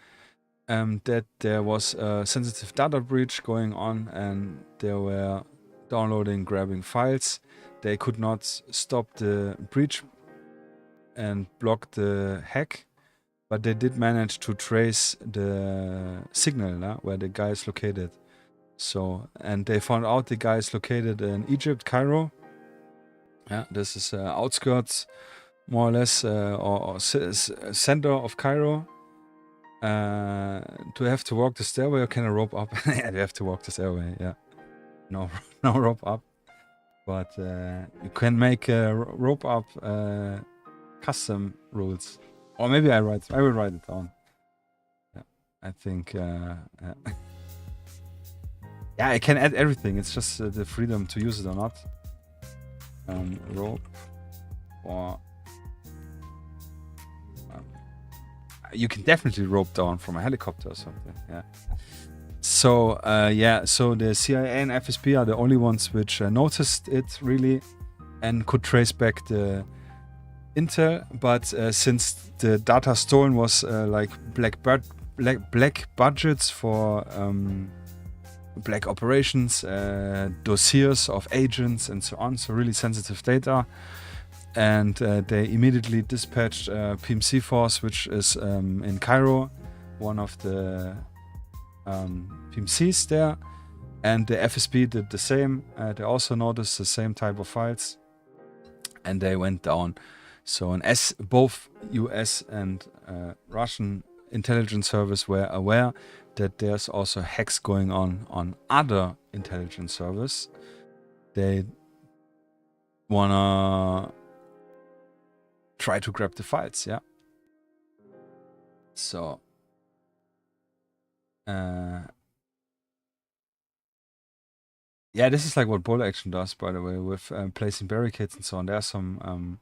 that there was a sensitive data breach going on and they were downloading, grabbing files. They could not stop the breach and block the hack, but they did manage to trace the signal where the guy is located. So, and they found out the guy is located in Egypt, Cairo. Yeah, this is outskirts, more or less, or center of Cairo. Do I have to walk the stairway or can I rope up? Yeah, you have to walk the stairway, yeah. No, no rope up. But you can make rope up custom rules. Or maybe I will write it down. Yeah, I think, yeah, I can add everything. It's just the freedom to use it or not. Rope or you can definitely rope down from a helicopter or something. Yeah. So so the CIA and FSB are the only ones which noticed it really and could trace back the intel. But since the data stolen was like black budgets for black operations, dossiers of agents and so on, so really sensitive data. And they immediately dispatched PMC force, which is in Cairo, one of the PMCs there. And the FSB did the same. They also noticed the same type of files, and they went down. So both US and Russian intelligence service were aware that there's also hacks going on other intelligence service. They wanna try to grab the files, yeah. So yeah, this is like what bolt action does, by the way, with placing barricades and so on. There's some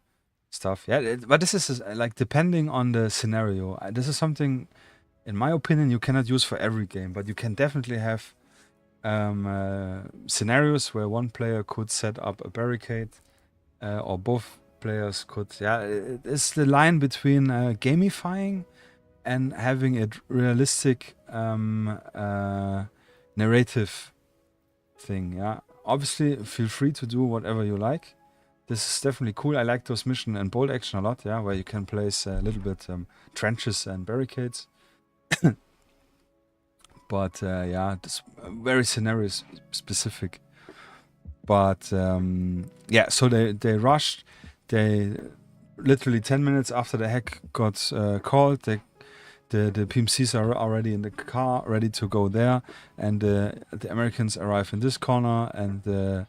stuff, yeah. But this is like depending on the scenario. This is something, in my opinion, you cannot use for every game, but you can definitely have scenarios where one player could set up a barricade, or both players could. Yeah, it's the line between gamifying and having a realistic narrative thing. Yeah, obviously feel free to do whatever you like. This is definitely cool. I like those mission and bolt action a lot. Yeah, where you can place a little bit trenches and barricades. But yeah, this very scenario specific. But yeah, so they rushed. They literally 10 minutes after the hack got called, the PMCs are already in the car, ready to go there, and the Americans arrive in this corner, and the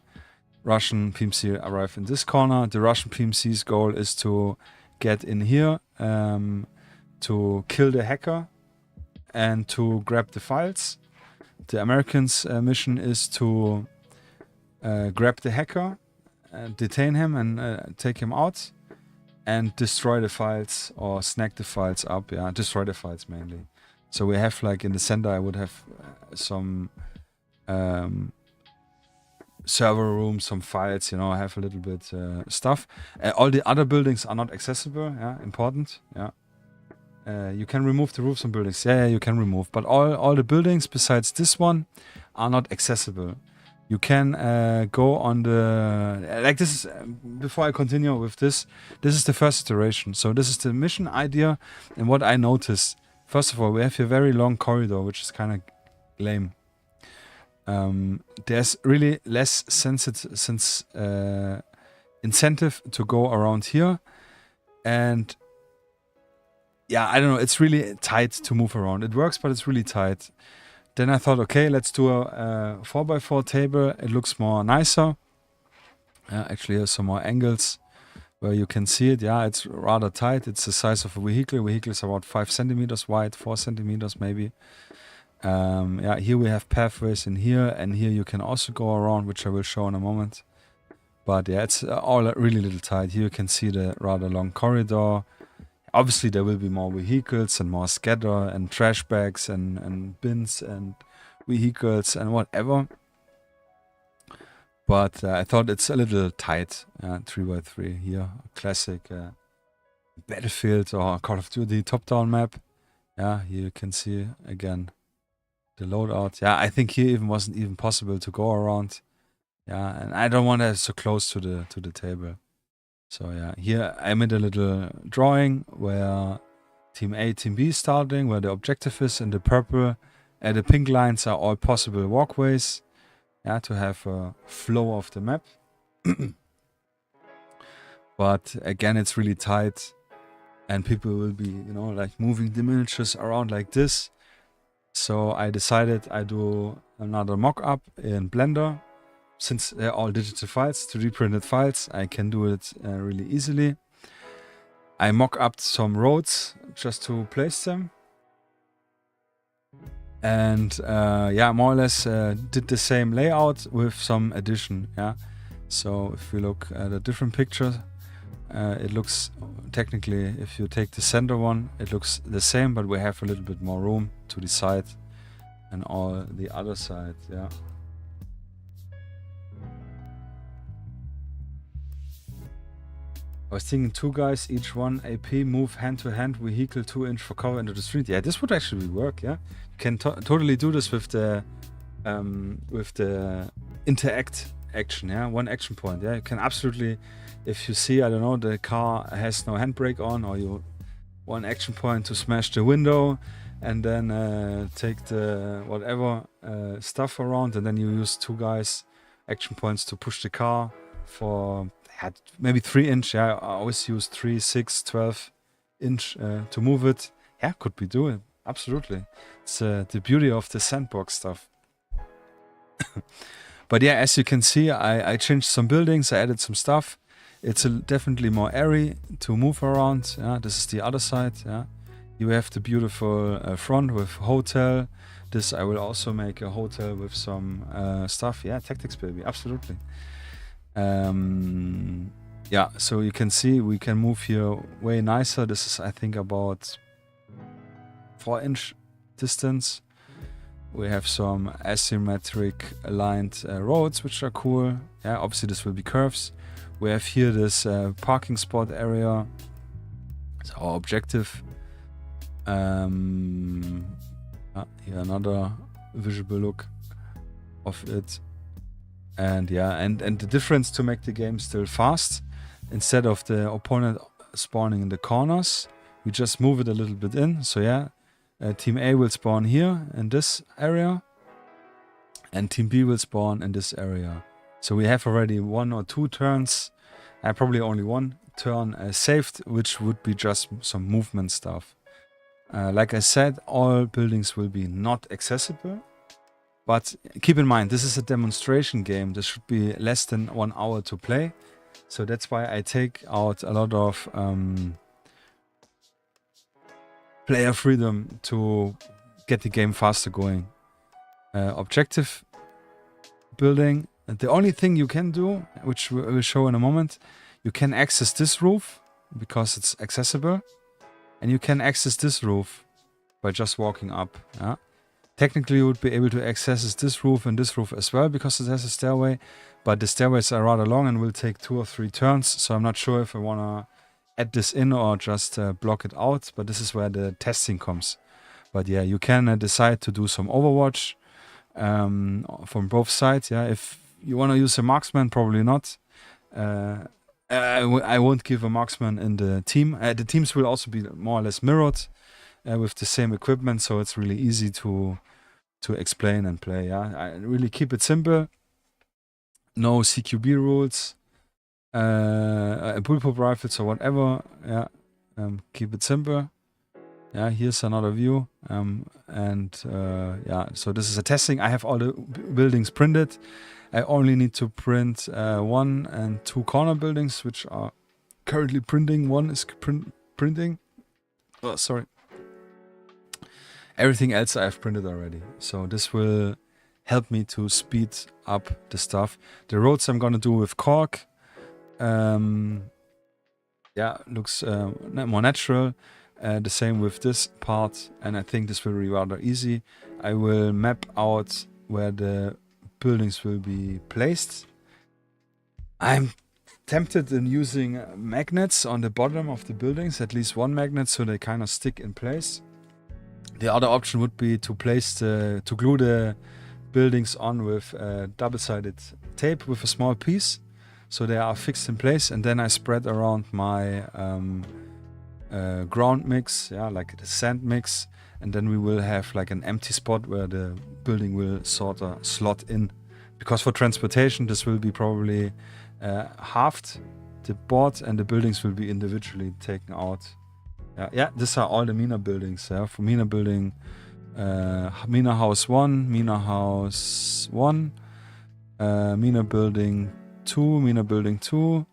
Russian PMC arrive in this corner. The Russian PMC's goal is to get in here, to kill the hacker, and to grab the files. The Americans' mission is to grab the hacker, detain him, and take him out, and destroy the files or snag the files up. Yeah, destroy the files mainly. So we have, like, in the center, I would have some server rooms, some files, you know, I have a little bit stuff. All the other buildings are not accessible. Yeah, important. Yeah. You can remove the roofs on buildings. Yeah, you can remove. But all the buildings besides this one are not accessible. You can go on the... Like this is... before I continue with this is the first iteration. So this is the mission idea. And what I noticed, first of all, we have a very long corridor, which is kind of lame. There's really less incentive to go around here. And yeah, I don't know, it's really tight to move around. It works, but it's really tight. Then I thought, okay, let's do a 4x4 table. It looks more nicer. Actually, here's some more angles where you can see it. Yeah, it's rather tight. It's the size of a vehicle. Vehicle is about 5 centimeters wide, 4 centimeters maybe. Yeah, here we have pathways in here, and here you can also go around, which I will show in a moment. But yeah, it's all really little tight. Here you can see the rather long corridor. Obviously, there will be more vehicles and more scatter and trash bags and bins and vehicles and whatever. But I thought it's a little tight. 3x3 here, classic Battlefield or Call of Duty top-down map. Yeah, here you can see again the loadout. Yeah, I think here even wasn't even possible to go around. Yeah, and I don't want to so close to the table. So yeah, here I made a little drawing where Team A, Team B is starting, where the objective is in the purple. The pink lines are all possible walkways. Yeah, to have a flow of the map. But again, it's really tight, and people will be, you know, like moving the miniatures around like this. So I decided I do another mock-up in Blender. Since they're all digital files, 3D printed files, I can do it really easily. I mock-up some roads just to place them. And yeah, more or less did the same layout with some addition. Yeah. So if we look at a different picture, It looks technically, if you take the center one, it looks the same, but we have a little bit more room to the side and all the other side. Yeah. I was thinking 2 guys, each one AP, move hand to hand, vehicle 2 inch for cover into the street. Yeah, this would actually work. Yeah, you can totally do this with the interact action. Yeah, 1 action point. Yeah, you can absolutely, if you see, I don't know, the car has no handbrake on, or you 1 action point to smash the window, and then take the whatever stuff around, and then you use 2 guys action points to push the car for maybe 3 inch. Yeah, I always use 3, 6, 12 inch to move it. Yeah, could be doing absolutely. It's the beauty of the sandbox stuff. But yeah, as you can see, I changed some buildings, I added some stuff. It's definitely more airy to move around. Yeah, this is the other side. Yeah, you have the beautiful front with hotel. This I will also make a hotel with some stuff. Yeah, tactics baby, absolutely. Yeah, so you can see we can move here way nicer. This is, I think, about 4 inch distance. We have some asymmetric aligned roads, which are cool. Yeah, obviously this will be curves. We have here this parking spot area. It's our objective. Here another visual look of it. And yeah, and the difference to make the game still fast, instead of the opponent spawning in the corners, we just move it a little bit in. So yeah, Team A will spawn here in this area, and Team B will spawn in this area. So we have already 1 or 2 turns, probably only 1 turn saved, which would be just some movement stuff. Like I said, all buildings will be not accessible. But keep in mind, this is a demonstration game. This should be less than 1 hour to play. So that's why I take out a lot of player freedom to get the game faster going. Objective building. The only thing you can do, which we will show in a moment, you can access this roof because it's accessible. And you can access this roof by just walking up. Yeah? Technically, you would be able to access this roof and this roof as well because it has a stairway, but the stairways are rather long and will take 2 or 3 turns, so I'm not sure if I want to add this in or just block it out, but this is where the testing comes. But yeah, you can decide to do some overwatch from both sides. Yeah, if you want to use a marksman, probably not. I won't give a marksman in the team. The teams will also be more or less mirrored with the same equipment, so it's really easy to explain and play. Yeah, I really keep it simple. No CQB rules, bullpup rifles or whatever. Yeah, keep it simple. Yeah, here's another view. Yeah, so this is a testing. I have all the buildings printed. I only need to print 1 and 2 corner buildings, which are currently printing. 1 is printing. Oh, sorry. Everything else I've printed already. So this will help me to speed up the stuff. The roads I'm gonna do with cork. Yeah, looks more natural. The same with this part, and I think this will be rather easy. I will map out where the buildings will be placed. I'm tempted in using magnets on the bottom of the buildings, at least 1 magnet, so they kind of stick in place. The other option would be to glue the buildings on with double-sided tape with a small piece, so they are fixed in place, and then I spread around my ground mix, yeah, like the sand mix, and then we will have like an empty spot where the building will sort of slot in. Because for transportation, this will be probably halved, the board, and the buildings will be individually taken out. Yeah, these are all the Mina buildings. Yeah, for Mina building, Mina House 1, Mina House 1, Mina building 2, Mina building 2,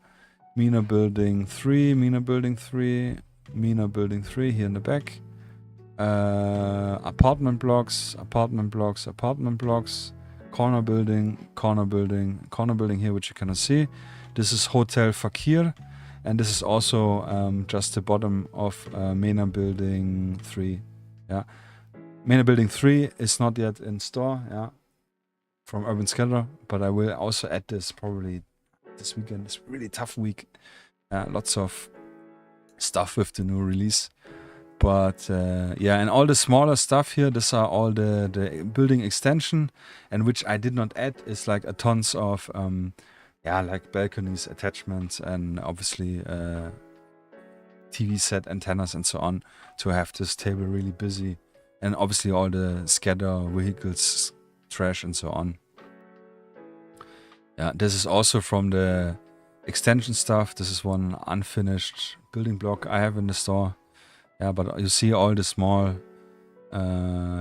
Mina building 3, Mina building 3, Mina building 3 here in the back. Apartment blocks, apartment blocks, apartment blocks. Corner building, corner building, corner building here, which you cannot see. This is Hotel Fakir. and this is also just the bottom of Mena Building 3. Yeah, Mena Building 3 is not yet in store. Yeah, from Urban Scatter, but I will also add this probably this weekend. It's a really tough week. Lots of stuff with the new release. But yeah, and all the smaller stuff here, these are all the building extension, and which I did not add is like a tons of yeah, like balconies, attachments, and obviously TV set antennas and so on to have this table really busy, and obviously all the scatter vehicles, trash, and so on. Yeah, this is also from the extension stuff. This is one unfinished building block I have in the store. Yeah, but you see all the small,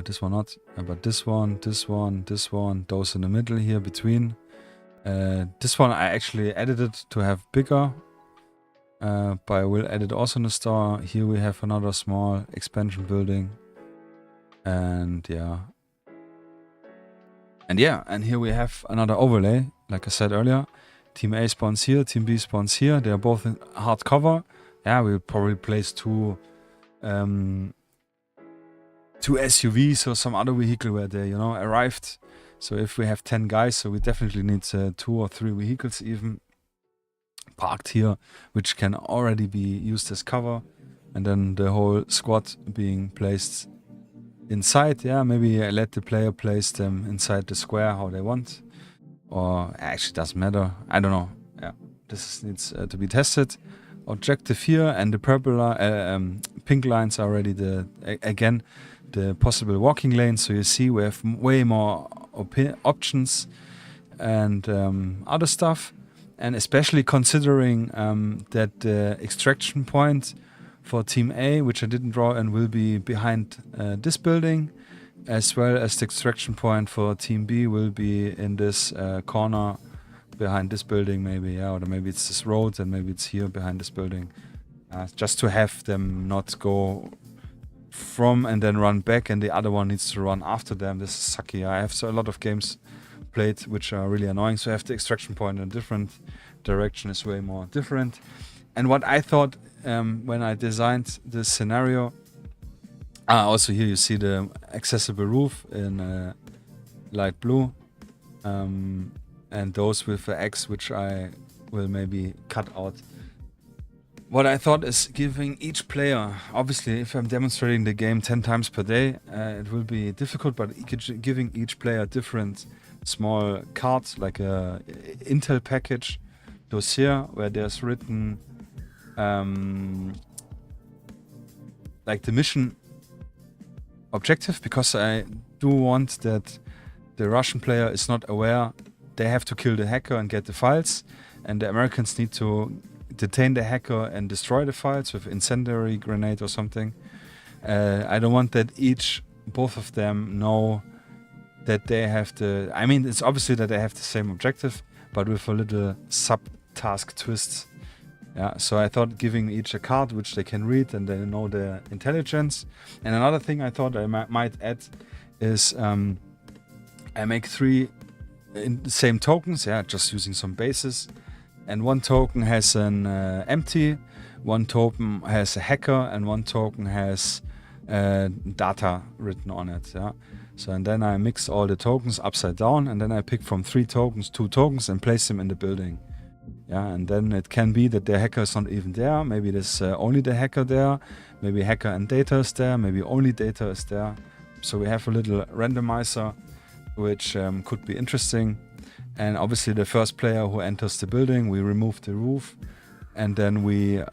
this one not, but this one, those in the middle here between. This one I actually edited to have bigger, but I will edit also in the store. Here we have another small expansion building, and yeah. And yeah, and here we have another overlay, like I said earlier. Team A spawns here, Team B spawns here. They are both in hardcover. Yeah, we'll probably place two SUVs or some other vehicle where they, you know, arrived. So if we have 10 guys, so we definitely need 2 or 3 vehicles even parked here, which can already be used as cover, and then the whole squad being placed inside. Yeah, maybe I let the player place them inside the square how they want, or actually doesn't matter. I don't know. Yeah, this needs to be tested. Objective here, and the purple, pink lines are already again the possible walking lanes. So you see we have way more options and other stuff, and especially considering that the extraction point for Team A, which I didn't draw and will be behind this building, as well as the extraction point for Team B will be in this corner behind this building, maybe, yeah, or maybe it's this road, and maybe it's here behind this building. Just to have them not go from and then run back, and the other one needs to run after them. This is sucky. I have a lot of games played which are really annoying, so I have the extraction point in a different direction is way more different. And what I thought when I designed this scenario, also here you see the accessible roof in light blue, and those with the X, which I will maybe cut out. What I thought is giving each player, obviously if I'm demonstrating the game 10 times per day, it will be difficult, but giving each player different small cards, like a Intel package dossier, where there's written like the mission objective, because I do want that the Russian player is not aware they have to kill the hacker and get the files, and the Americans need to detain the hacker and destroy the files with incendiary grenade or something. I don't want that both of them know that they have the, I mean, it's obviously that they have the same objective, but with a little sub-task twist. Yeah, so I thought giving each a card which they can read and they know their intelligence. And another thing I thought I might add is I make 3 in the same tokens, yeah, just using some bases. And one token has an empty, one token has a hacker, and one token has data written on it. Yeah. So and then I mix all the tokens upside down, and then I pick from 3 tokens 2 tokens and place them in the building. Yeah, and then it can be that the hacker is not even there. Maybe there's only the hacker there. Maybe hacker and data is there. Maybe only data is there. So we have a little randomizer, which could be interesting. And obviously the first player who enters the building, we remove the roof, and then we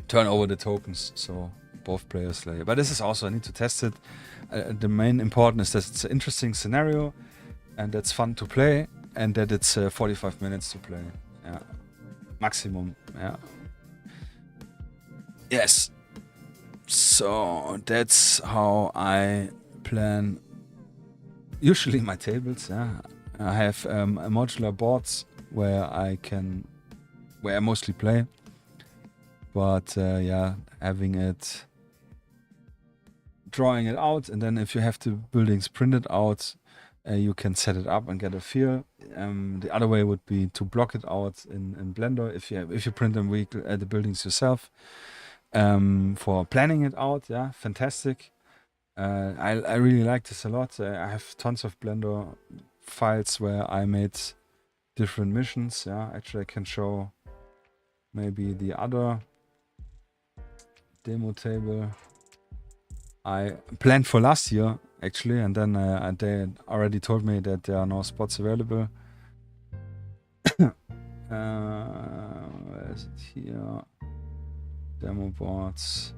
turn over the tokens, so both players play. But this is also, I need to test it. The main important is that it's an interesting scenario, and that's fun to play, and that it's 45 minutes to play. Yeah, maximum. Yeah. Yes. So that's how I plan usually my tables. Yeah. I have modular boards where I mostly play, but yeah, drawing it out, and then if you have the buildings printed out, you can set it up and get a feel. The other way would be to block it out in Blender if you print the buildings yourself. For planning it out, yeah, fantastic. I really like this a lot. I have tons of Blender files where I made different missions. Yeah, actually I can show maybe the other demo table I planned for last year actually, and then they already told me that there are no spots available. Where is it here? Demo boards.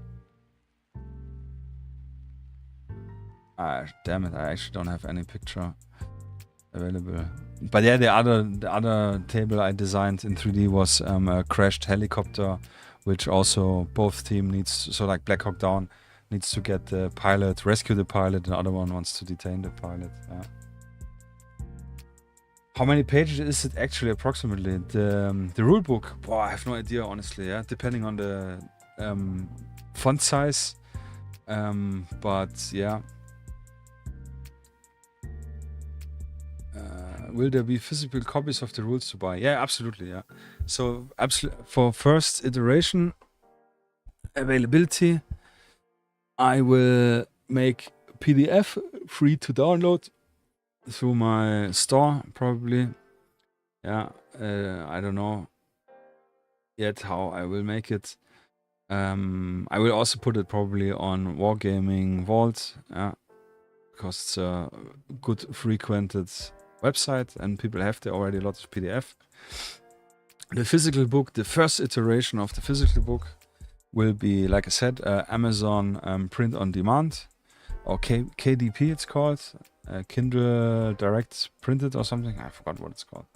Damn it! I actually don't have any picture available. But yeah, the other table I designed in 3D was a crashed helicopter, which also both team needs. So like Black Hawk Down needs to get the pilot, rescue the pilot, and the other one wants to detain the pilot. Yeah. How many pages is it actually approximately? The rule book? Boah, I have no idea honestly. Yeah, depending on the font size. But yeah. Will there be physical copies of the rules to buy? Yeah, absolutely. Yeah. So for first iteration availability, I will make PDF free to download through my store probably. Yeah, I don't know yet how I will make it. I will also put it probably on Wargaming Vault, yeah, because it's a good frequented website and people have there already a lot of PDF. The physical book, the first iteration of the physical book will be, like I said, Amazon print on demand, or KDP it's called, Kindle Direct Printed or something. I forgot what it's called.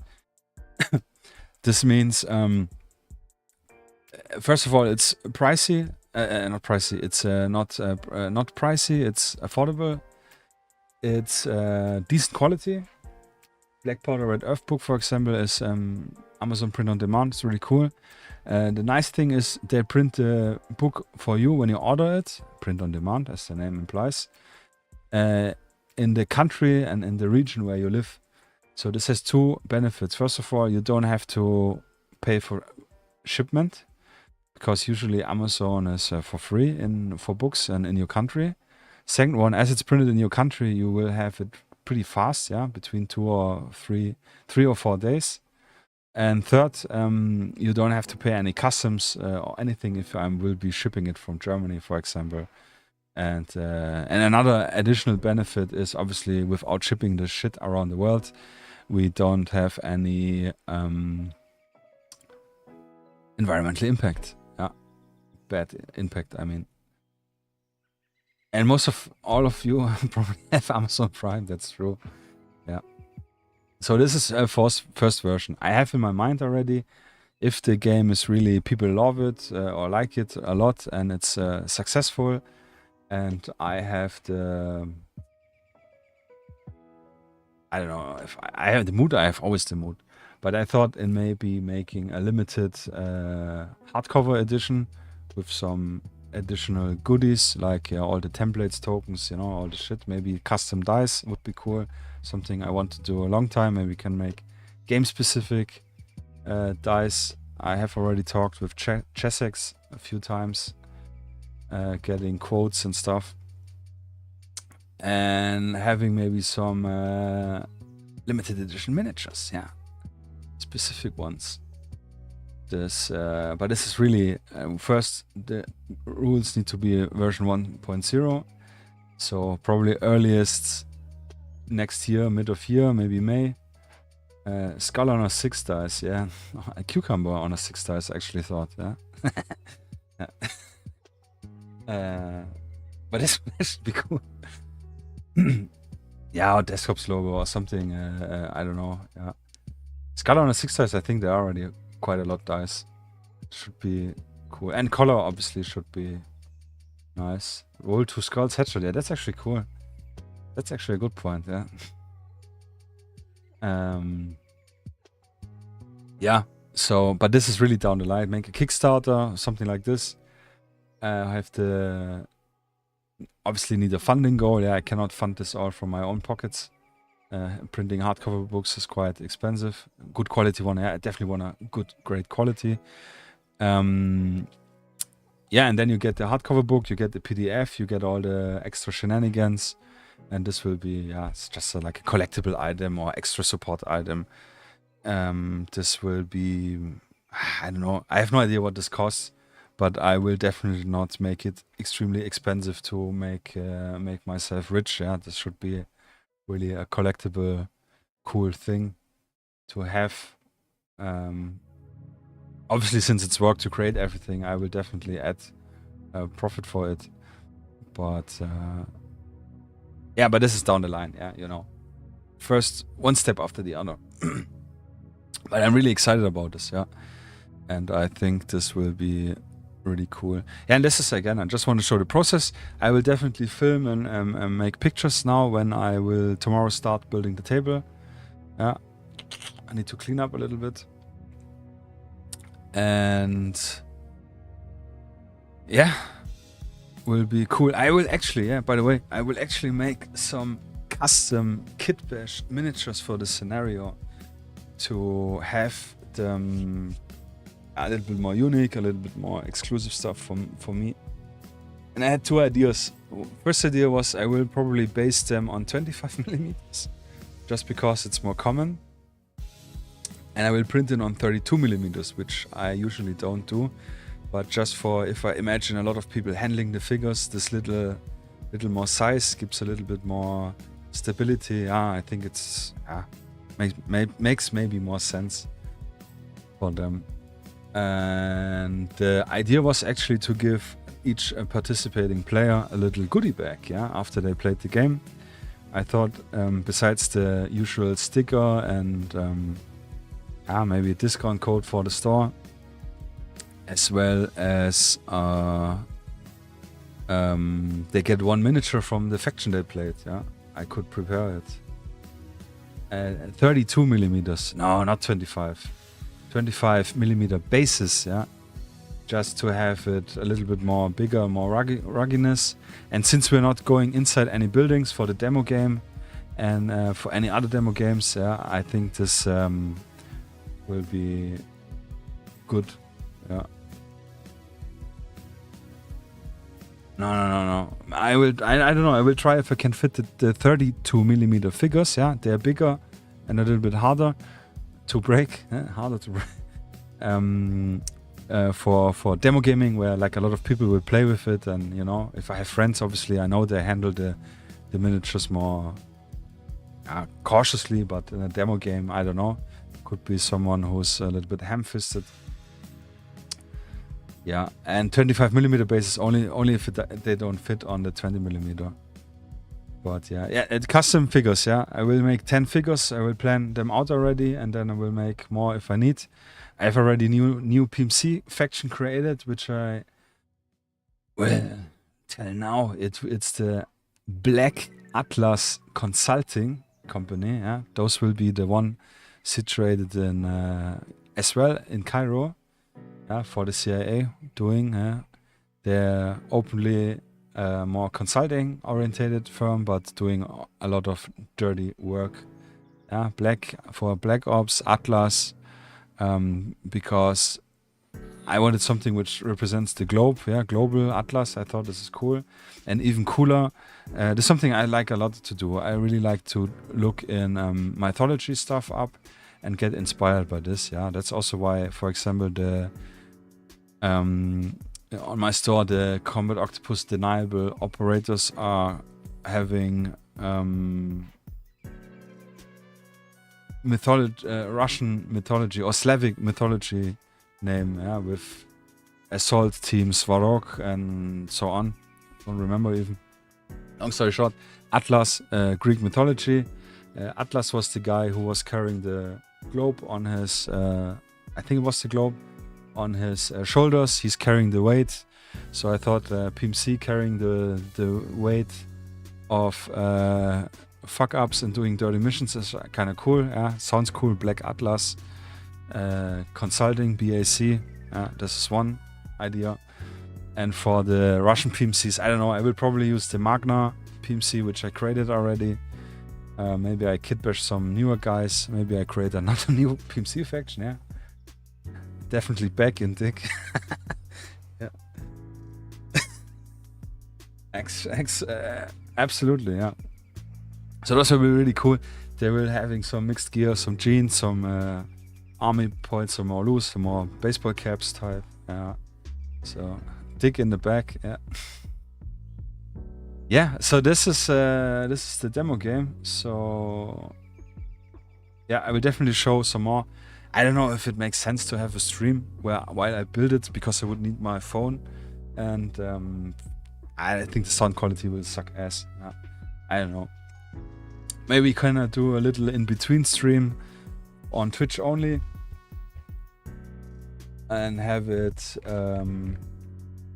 This means, first of all, it's pricey. Not pricey. It's not pricey. It's affordable. It's decent quality. Black Powder Red Earth book, for example, is Amazon print on demand. It's really cool. The nice thing is they print the book for you when you order it. Print on demand, as the name implies. In the country and in the region where you live. So this has two benefits. First of all, you don't have to pay for shipment, because usually Amazon is for free for books and in your country. Second one, as it's printed in your country, you will have it pretty fast, yeah, between 3 or 4 days. And third, you don't have to pay any customs or anything if I will be shipping it from Germany, for example. And another additional benefit is obviously without shipping the shit around the world, we don't have any environmental impact. Yeah, bad impact, I mean. And all of you probably have Amazon Prime, that's true. Yeah. So this is a first version. I have in my mind already, if the game is really, people love it or like it a lot and it's successful, and I have the, I don't know, if I have the mood, I have always the mood. But I thought in maybe making a limited hardcover edition with some additional goodies, like all the templates, tokens, all the shit. Maybe custom dice would be cool. Something I want to do a long time. Maybe we can make game-specific dice. I have already talked with Chessex a few times, getting quotes and stuff. And having maybe some limited edition miniatures, yeah. Specific ones. But this is really first the rules need to be version 1.0, so probably earliest next year, mid of year, maybe May. Skull on a 6 dice, yeah. A cucumber on a 6 dice, I actually thought, yeah. But this should be cool. Yeah, or Desktop's logo or something, I don't know, yeah. Skull on a 6 dice, I think there are already quite a lot dice. Should be cool. And color obviously should be nice. Roll 2 skulls headshot. Yeah, that's actually cool. That's actually a good point, yeah. Yeah, so, but this is really down the line. Make a Kickstarter, something like this. I have to obviously need a funding goal. Yeah, I cannot fund this all from my own pockets. Printing hardcover books is quite expensive. Good quality one, yeah, I definitely want a great quality. Yeah, and then you get the hardcover book, you get the PDF, you get all the extra shenanigans, and this will be, yeah, it's just like a collectible item or extra support item. This will be, I don't know, I have no idea what this costs, but I will definitely not make it extremely expensive to make myself rich. Yeah, this should be really a collectible, cool thing to have. Obviously, since it's work to create everything, I will definitely add profit for it. But yeah, but this is down the line. Yeah, you know, first one step after the other. But I'm really excited about this. Yeah, and I think this will be really cool. Yeah, and this is, again, I just want to show the process. I will definitely film and make pictures now when I will tomorrow start building the table. Yeah, I need to clean up a little bit. And yeah, will be cool. I will actually, yeah, by the way, I will actually make some custom kit bash miniatures for the scenario to have them a little bit more unique, a little bit more exclusive stuff for me. And I had two ideas. First idea was I will probably base them on 25 millimeters, just because it's more common. And I will print it on 32 millimeters, which I usually don't do. But just for, if I imagine a lot of people handling the figures, this little more size gives a little bit more stability. I think it's, makes maybe more sense for them. And the idea was actually to give each participating player a little goodie bag, yeah, after they played the game. I thought, besides the usual sticker and maybe a discount code for the store, as well as they get one miniature from the faction they played. Yeah, I could prepare it. 32 millimeters. No, not 25. 25 millimeter bases. Yeah, just to have it a little bit more bigger, more ruggedness. And since we're not going inside any buildings for the demo game and for any other demo games, yeah, I think this will be good. Yeah. No. I don't know. I will try if I can fit the 32 millimeter figures. Yeah, they're bigger and a little bit harder to break. Harder to break. For demo gaming, where like a lot of people will play with it, and you know, if I have friends, obviously I know they handle the miniatures more cautiously. But in a demo game, I don't know. Could be someone who's a little bit ham-fisted. Yeah, and 25 millimeter bases only if they don't fit on the 20 millimeter. But yeah, custom figures. Yeah, I will make 10 figures. I will plan them out already, and then I will make more if I need. I have already new PMC faction created, which I will tell now. It's the Black Atlas Consulting Company. Yeah, those will be the one situated in as well in Cairo. Yeah, for the CIA doing. They're openly more consulting orientated firm, but doing a lot of dirty work. Yeah, Black Ops Atlas, because I wanted something which represents the globe. Yeah, global Atlas. I thought this is cool, and even cooler. There's something I like a lot to do. I really like to look in mythology stuff up and get inspired by this. Yeah, that's also why, for example, the on my store, the Combat Octopus deniable operators are having Russian mythology or Slavic mythology name, yeah, with assault team Svarog and so on. Don't remember even. Long story short, Atlas, Greek mythology. Atlas was the guy who was carrying the globe on his, I think it was the globe, on his shoulders. He's carrying the weight. So I thought PMC carrying the weight of fuck ups and doing dirty missions is kind of cool. Yeah, sounds cool. Black Atlas consulting BAC. This is one idea. And for the Russian PMCs, I don't know. I will probably use the Magna PMC, which I created already. Maybe I kit bash some newer guys. Maybe I create another new PMC faction. Yeah, definitely back in DIC. Yeah. Absolutely, yeah. So those will be really cool. They will having some mixed gear, some jeans, some army points, some more loose, some more baseball caps type. Yeah. So DIC in the back. Yeah. Yeah. So this is the demo game. So yeah, I will definitely show some more. I don't know if it makes sense to have a stream while I build it, because I would need my phone, and I think the sound quality will suck ass. Yeah. I don't know. Maybe kind of do a little in-between stream on Twitch only, and have it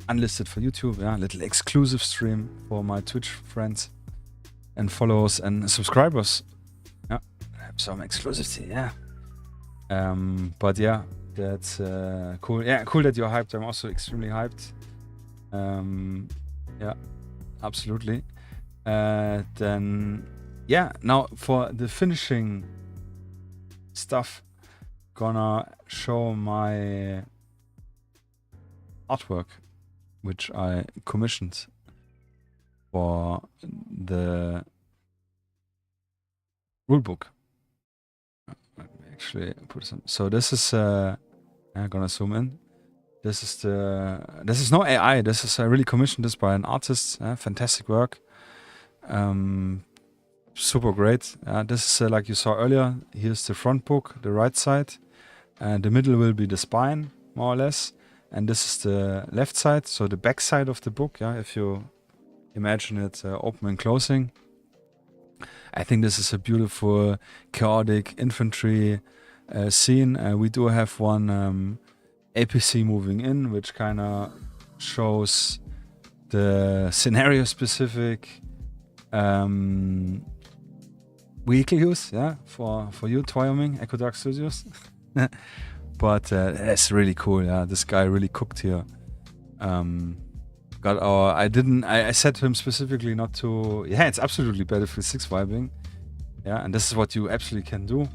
unlisted for YouTube. Yeah, a little exclusive stream for my Twitch friends and followers and subscribers. Yeah, have some exclusivity. Yeah. But yeah, that's cool. Yeah, cool that you're hyped. I'm also extremely hyped. Yeah, absolutely. Then yeah, now for the finishing stuff, gonna show my artwork, which I commissioned for the rulebook. Let me actually put some. So this is I'm gonna zoom in. This is no AI. This is I really commissioned this by an artist. Fantastic work. Super great. This is like you saw earlier. Here's the front book, the right side, and the middle will be the spine, more or less. And this is the left side, so the back side of the book. Yeah, if you imagine it open and closing. I think this is a beautiful, chaotic infantry scene. We do have one APC moving in, which kind of shows the scenario-specific vehicle use, yeah, for you, Wyoming, Echo Dark Studios. But that's really cool. Yeah, this guy really cooked here. I said to him specifically not to. Yeah, it's absolutely Battlefield 6 vibing. Yeah, and this is what you absolutely can do.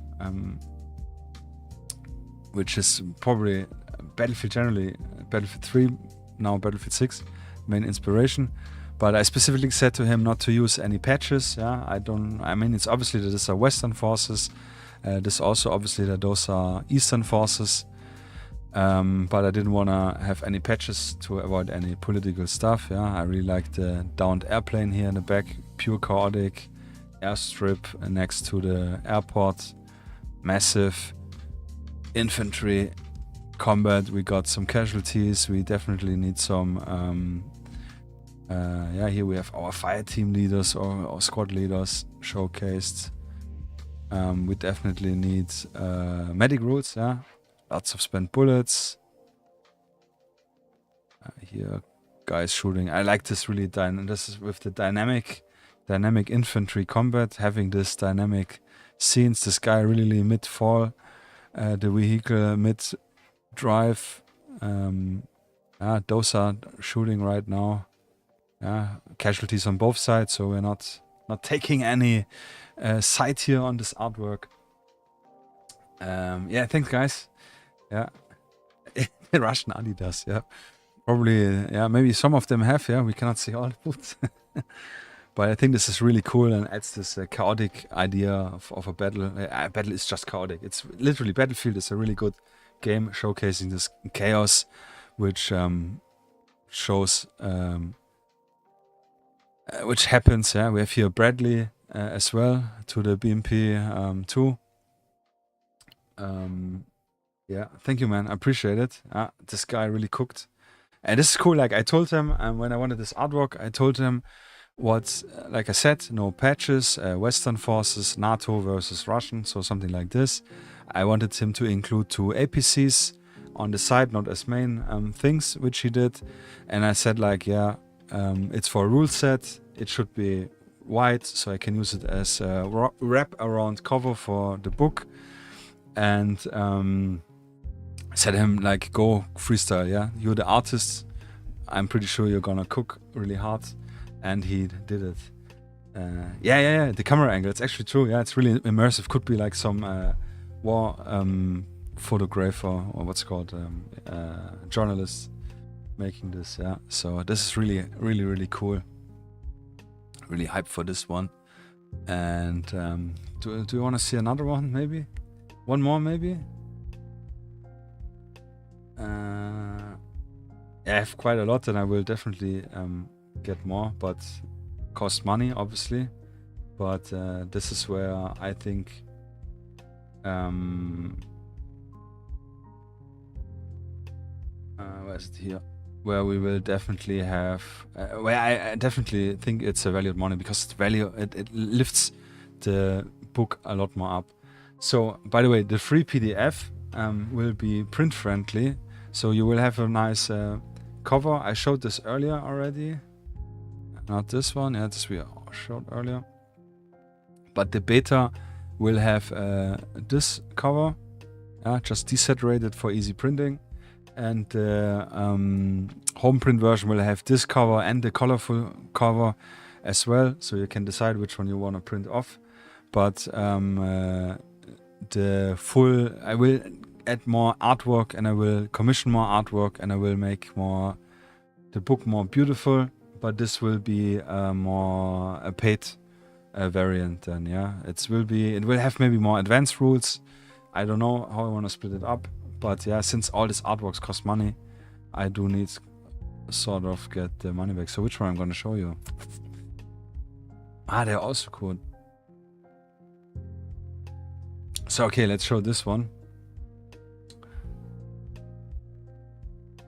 Which is probably Battlefield generally, Battlefield 3, now Battlefield 6, main inspiration. But I specifically said to him not to use any patches. Yeah, I mean, it's obviously that these are Western forces. This also obviously that those are Eastern forces. But I didn't want to have any patches to avoid any political stuff. Yeah, I really like the downed airplane here in the back, pure chaotic airstrip next to the airport, massive infantry combat. We got some casualties. We definitely need some. Yeah, here we have our fire team leaders or squad leaders showcased. We definitely need medic rules. Yeah. Lots of spent bullets. Here, guys shooting. I like this really. This is with the dynamic infantry combat, having this dynamic scenes. This guy really mid-fall, the vehicle mid-drive. Those are shooting right now. Casualties on both sides, so we're not taking any side here on this artwork. Yeah, thanks, guys. Yeah, the Russian Adidas. Yeah, probably. Yeah, maybe some of them have. Yeah, we cannot see all the boots, but I think this is really cool and adds this chaotic idea of a battle. Battle is just chaotic. It's literally Battlefield is a really good game showcasing this chaos, which shows which happens. Yeah, we have here Bradley as well to the BMP 2. Yeah, thank you, man. I appreciate it. This guy really cooked. And this is cool. Like I told him when I wanted this artwork, I told him what, like I said, no patches, Western forces, NATO versus Russian, so something like this. I wanted him to include 2 APCs on the side, not as main things, which he did. And I said like, yeah, it's for a rule set. It should be white, so I can use it as a wrap around cover for the book. And said him like, go freestyle, yeah, you're the artist, I'm pretty sure you're gonna cook really hard. And he did it. Yeah, the camera angle, it's actually true. Yeah, it's really immersive. Could be like some war photographer, or what's called journalist making this. Yeah, so this is really cool. Really hyped for this one. And do you want to see another one? Maybe one more, maybe. I have quite a lot, and I will definitely get more, but cost money, obviously. But this is where I think where is it here? Where we will definitely have, where I definitely think it's a valued money, because it lifts the book a lot more up. So, by the way, the free PDF will be print friendly, so you will have a nice cover. I showed this earlier already. Not this one, yeah, this we showed earlier. But the beta will have this cover, just desaturated for easy printing. And the home print version will have this cover and the colorful cover as well, so you can decide which one you want to print off. But the full, I will add more artwork, and I will commission more artwork, and I will make the book more beautiful. But this will be more a paid variant. Then it will have maybe more advanced rules. I don't know how I want to split it up. But yeah, since all these artworks cost money, I do need sort of get the money back. So which one I'm going to show you? They're also cool. So okay, let's show this one.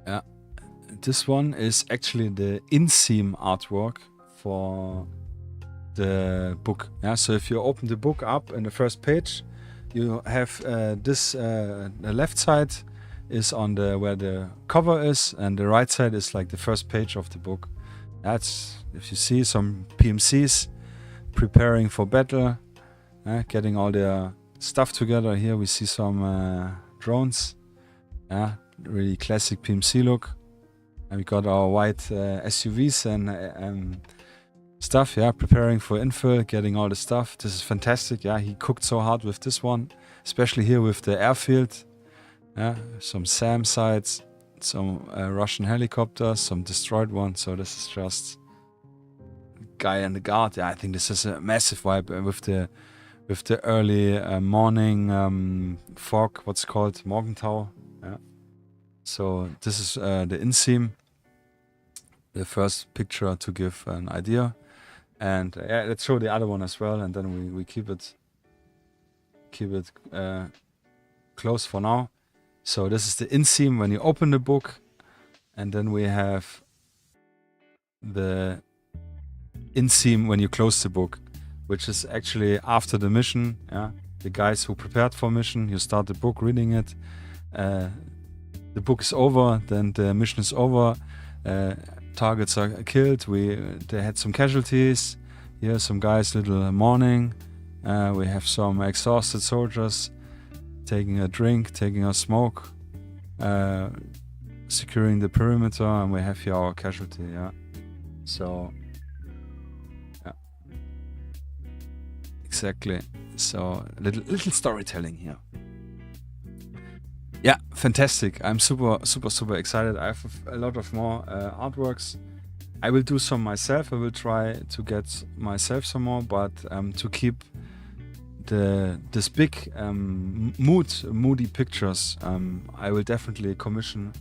Yeah, this one is actually the inseam artwork for the book. Yeah, so if you open the book up in the first page, you have this, the left side is on where the cover is, and the right side is like the first page of the book. That's, if you see, some PMCs preparing for battle, getting all their stuff together. Here we see some drones, really classic PMC look. And we got our white SUVs and stuff, preparing for infill, getting all the stuff. This is fantastic. He cooked so hard with this one, especially here with the airfield. Some SAM sites, some Russian helicopters, some destroyed ones. So this is just guy in the guard. I think this is a massive vibe with the early morning fog, what's called Morgentau. So this is the inseam, the first picture to give an idea. And let's show the other one as well, and then we keep it close for now. So this is the inseam when you open the book, and then we have the inseam when you close the book, which is actually after the mission. The guys who prepared for mission, you start the book reading it. The book is over, then the mission is over. Targets are killed. They had some casualties. Here some guys little mourning. We have some exhausted soldiers taking a drink, taking a smoke, securing the perimeter, and we have here our casualty. So exactly. So little storytelling here. Fantastic. I'm super excited. I have a lot of more artworks. I will do some myself. I will try to get myself some more, but to keep this big moody pictures, I will definitely commission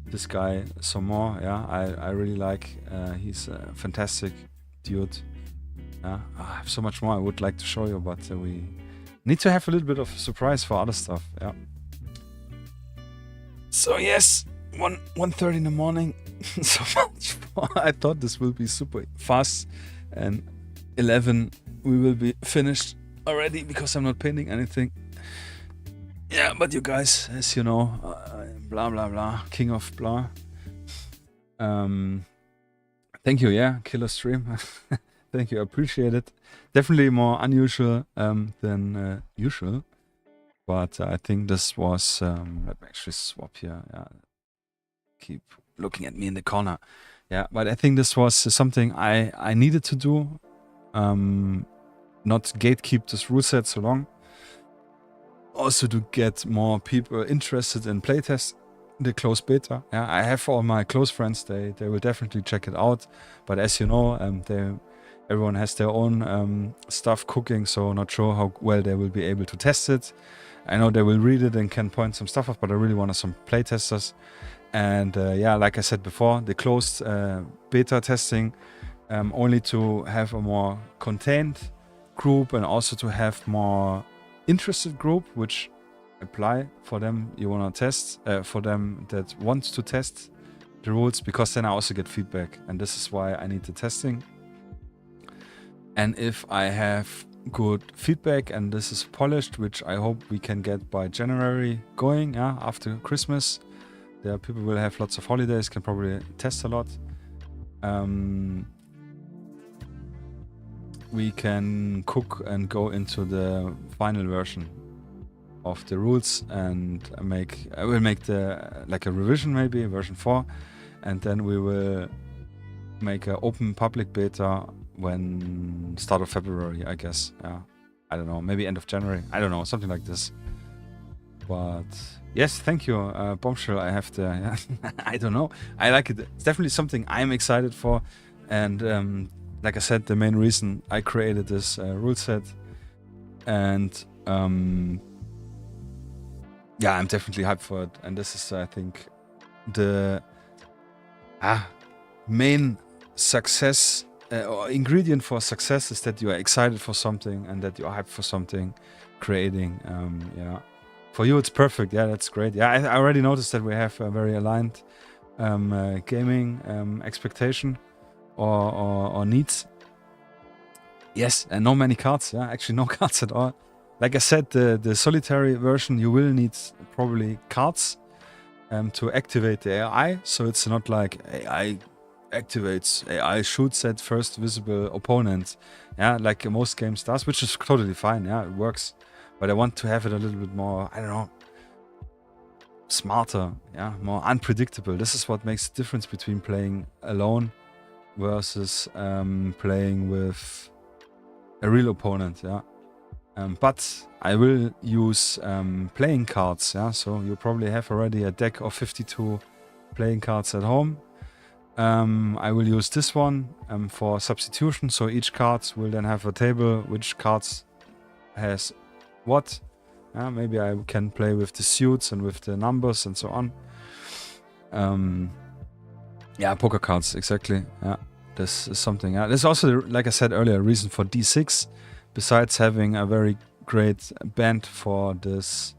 this guy some more. I really like. He's a fantastic dude. I have so much more I would like to show you, but we need to have a little bit of a surprise for other stuff. So yes, 1:30 in the morning. So much more. I thought this will be super fast, and 11 we will be finished already because I'm not painting anything. But you guys, as you know, blah blah blah, king of blah. Thank you, killer stream. Thank you, I appreciate it. Definitely more unusual than usual. But I think this was, let me actually swap here. Keep looking at me in the corner. But I think this was something I needed to do. not gatekeep this rule set so long. Also to get more people interested in playtest the closed beta. Yeah, I have all my close friends. They will definitely check it out. But as you know, everyone has their own stuff cooking, so not sure how well they will be able to test it. I know they will read it and can point some stuff out, but I really want some playtesters. And yeah, like I said before, the closed beta testing only to have a more contained group and also to have more interested group, which apply for them you want to test, for them that want to test the rules, because then I also get feedback, and this is why I need the testing. And if I have good feedback and this is polished, which I hope we can get by January going, yeah, after Christmas, there people will have lots of holidays, can probably test a lot. We can cook and go into the final version of the rules, and I will make like a revision, maybe version 4, and then we will make an open public beta when start of February, I guess. Yeah, I don't know, maybe end of January, I don't know, something like this. But yes, thank you, Bombshell. I have to I don't know, I like it. It's definitely something I'm excited for, and like I said, the main reason I created this rule set. And yeah, I'm definitely hyped for it. And this is, I think, the main success or ingredient for success is that you are excited for something and that you are hyped for something, creating. Yeah, for you it's perfect. Yeah, that's great. Yeah, I already noticed that we have a very aligned gaming expectation or needs. Yes, and no many cards. Yeah, actually no cards at all. Like I said, the solitary version, you will need probably cards to activate the AI. So it's not like AI activates, AI shoots at first visible opponent. Yeah, like most games does, which is totally fine. Yeah, it works. But I want to have it a little bit more, I don't know, smarter. Yeah, more unpredictable. This is what makes the difference between playing alone versus playing with a real opponent. Yeah. But I will use playing cards, yeah. So you probably have already a deck of 52 playing cards at home. I will use this one for substitution. So each card will then have a table which cards has what. Maybe I can play with the suits and with the numbers and so on. Yeah, poker cards, exactly. Yeah, this is something. Yeah, there's also, like I said earlier, a reason for D6. Besides having a very great band for this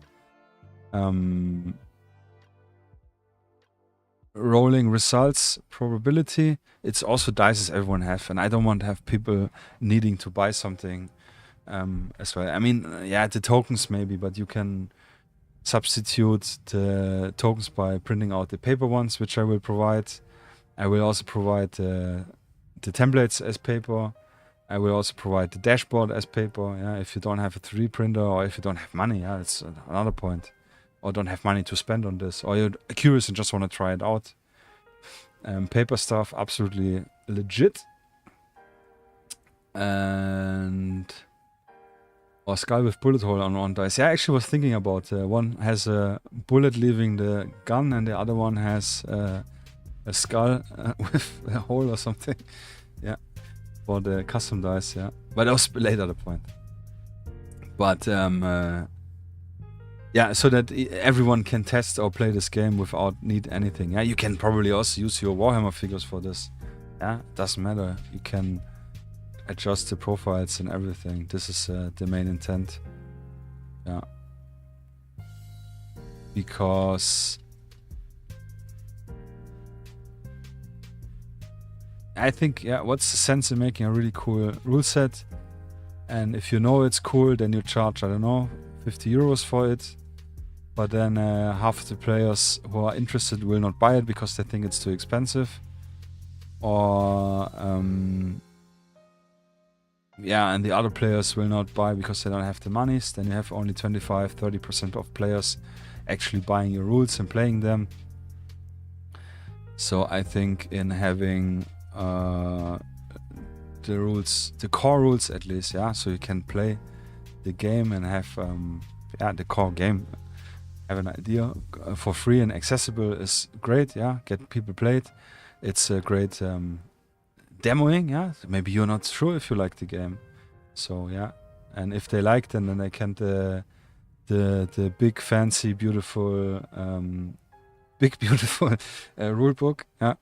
rolling results probability, it's also dices everyone have, and I don't want to have people needing to buy something as well. I mean, yeah, the tokens maybe, but you can substitute the tokens by printing out the paper ones, which I will provide. I will also provide the templates as paper. I will also provide the dashboard as paper. Yeah, if you don't have a 3D printer, or if you don't have money, yeah, it's another point. Or don't have money to spend on this, or you're curious and just want to try it out. Paper stuff, absolutely legit. And or skull with bullet hole on dice. Yeah, I actually was thinking about one has a bullet leaving the gun, and the other one has a skull with a hole or something. Yeah. For the custom dice, yeah. But that was later the point. But yeah, so that everyone can test or play this game without need anything. Yeah, you can probably also use your Warhammer figures for this. Yeah, doesn't matter. You can adjust the profiles and everything. This is the main intent. Yeah. Because I think, yeah, what's the sense in making a really cool rule set? And if you know it's cool, then you charge, I don't know, 50 euros for it. But then half of the players who are interested will not buy it because they think it's too expensive. Or, yeah, and the other players will not buy because they don't have the monies. Then you have only 25-30% of players actually buying your rules and playing them. So I think in having the rules, the core rules at least, yeah, so you can play the game and have the core game, have an idea for free and accessible is great, yeah, get people played. It's a great demoing, yeah, maybe you're not sure if you like the game, so yeah, and if they like, then they can the big fancy beautiful rule book, yeah,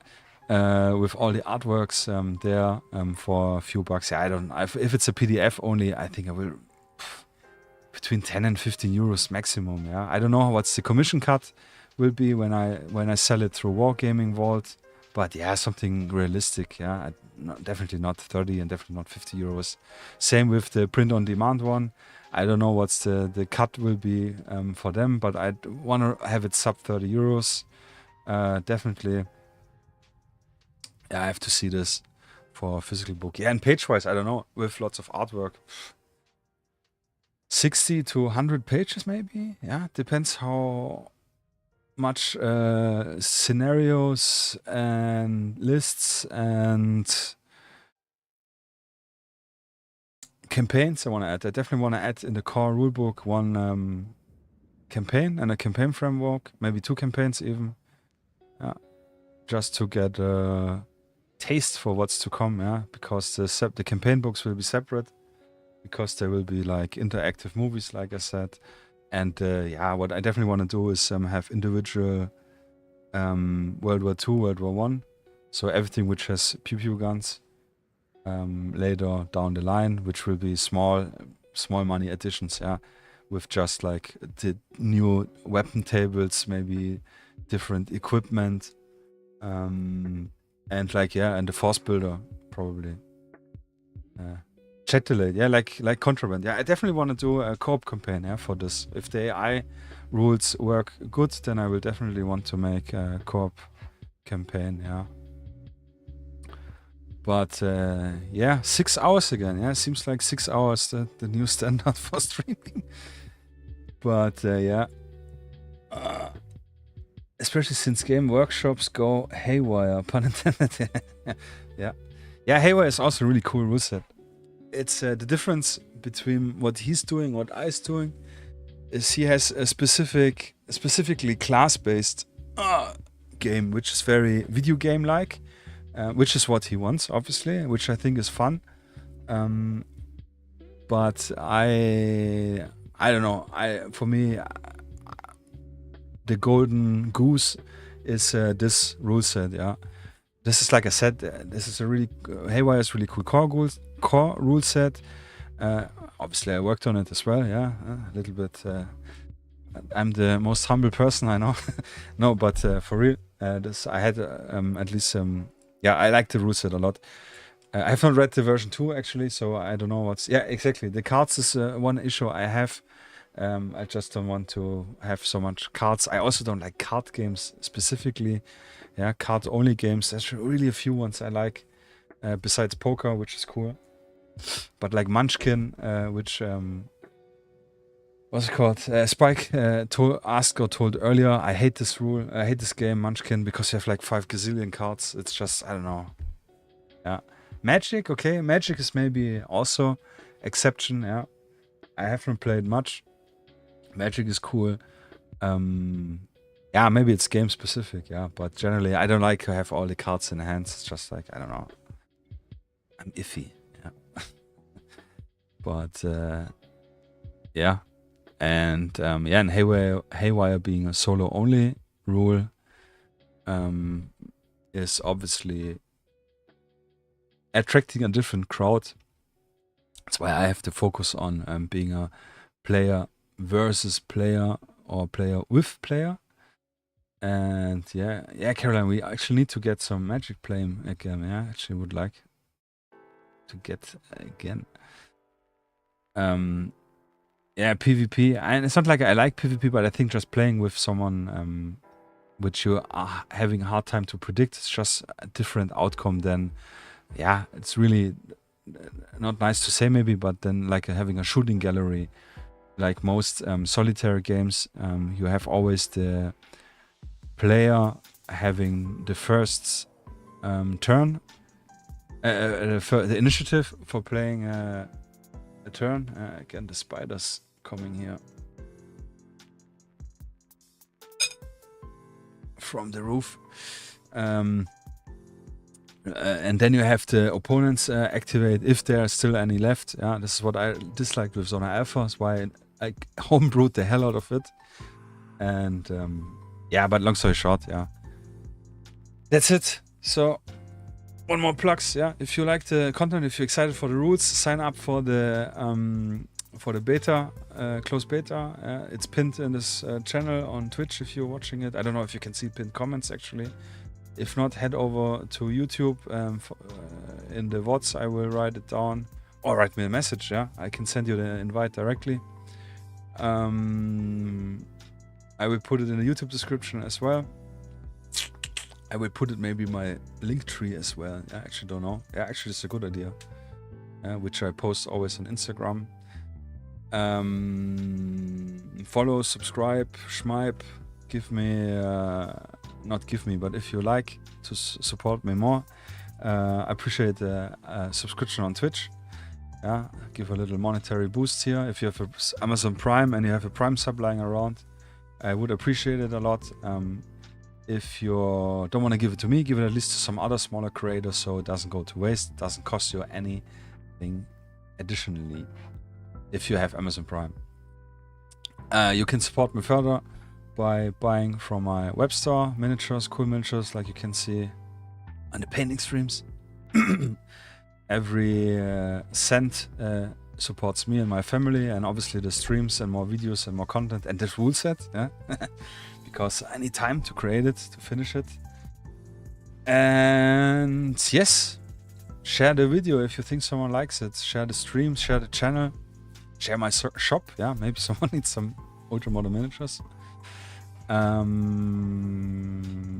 with all the artworks there for a few bucks. Yeah, I don't. If it's a PDF only, I think I will between 10 and 15 euros maximum. Yeah, I don't know what's the commission cut will be when I sell it through Wargaming Vault, but yeah, something realistic. Yeah, definitely not 30 and definitely not 50 euros. Same with the print on demand one. I don't know what's the cut will be for them, but I want to have it sub 30 euros. Definitely. Yeah, I have to see this for a physical book. Yeah, and page-wise, I don't know, with lots of artwork. 60 to 100 pages maybe? Yeah, depends how much scenarios and lists and campaigns I want to add. I definitely want to add in the core rulebook one campaign and a campaign framework, maybe 2 campaigns even. Yeah, just to get taste for what's to come, yeah, because the campaign books will be separate, because there will be like interactive movies, like I said, and yeah, what I definitely want to do is have individual World War II, World War One, so everything which has pew guns later down the line, which will be small money additions, yeah, with just like the new weapon tables, maybe different equipment. And like, yeah, and the force builder probably. Chat delay, yeah, like contraband. Yeah, I definitely want to do a co-op campaign, yeah, for this. If the AI rules work good, then I will definitely want to make a co-op campaign, yeah. But yeah, 6 hours again. Yeah, seems like 6 hours the new standard for streaming. But yeah. Especially since game workshops go haywire, pun intended. Yeah. Yeah, haywire is also a really cool rule set. It's the difference between what he's doing, what I's doing, is he has a specifically class-based game, which is very video game-like, which is what he wants, obviously, which I think is fun. But I don't know. For me, the golden goose is this rule set. Yeah, this is, like I said, this is a really haywire is really cool core rule set. Obviously, I worked on it as well. Yeah, a little bit. I'm the most humble person I know. No, but for real, this I had at least yeah, I like the rule set a lot. I have not read the version 2 actually, so I don't know what's. Yeah, exactly. The cards is one issue I have. I just don't want to have so much cards. I also don't like card games specifically. Yeah, card only games. There's really a few ones I like, besides poker, which is cool. But like Munchkin, which what's it called? Spike told earlier, I hate this rule. I hate this game, Munchkin, because you have like 5 gazillion cards. It's just, I don't know. Yeah. Magic, okay. Magic is maybe also exception, yeah. I haven't played much. Magic is cool. Yeah, maybe it's game specific, yeah. But generally, I don't like to have all the cards in hands. It's just like, I don't know. I'm iffy, yeah. But, yeah. And, yeah, and Haywire being a solo-only rule is obviously attracting a different crowd. That's why I have to focus on being a player versus player or player with player. And yeah, Caroline, we actually need to get some Magic playing again. Yeah, actually would like to get again. Yeah, PvP. And it's not like I like PvP, but I think just playing with someone which you are having a hard time to predict, it's just a different outcome than, yeah, it's really not nice to say maybe, but then like having a shooting gallery, like most solitaire games, you have always the player having the first turn, for the initiative for playing a turn. Again, the spiders coming here from the roof. And then you have the opponents activate if there are still any left. Yeah, this is what I disliked with Zona Alpha. That's why I homebrewed the hell out of it. And yeah, but long story short, yeah, that's it. So one more plugs. Yeah, if you like the content, if you're excited for the rules, sign up for the beta, closed beta. It's pinned in this channel on Twitch if you're watching it. I don't know if you can see pinned comments actually. If not, head over to YouTube. In the VODs, I will write it down. Or write me a message, yeah? I can send you the invite directly. I will put it in the YouTube description as well. I will put it maybe in my link tree as well. I actually don't know. Yeah, actually it's a good idea. Which I post always on Instagram. Follow, subscribe, schmipe. Give me... not give me, but if you like to support me more, I appreciate a subscription on Twitch. Yeah, give a little monetary boost here. If you have Amazon Prime and you have a Prime sub lying around, I would appreciate it a lot. If you don't want to give it to me, give it at least to some other smaller creators so it doesn't go to waste. It doesn't cost you anything additionally if you have Amazon Prime. You can support me further by buying from my web store, miniatures, cool miniatures like you can see on the painting streams. Every cent supports me and my family, and obviously the streams and more videos and more content and this rule set, yeah? Because I need time to create it, to finish it. And yes, share the video if you think someone likes it. Share the stream, share the channel, share my shop. Yeah, maybe someone needs some Ultramodern miniatures.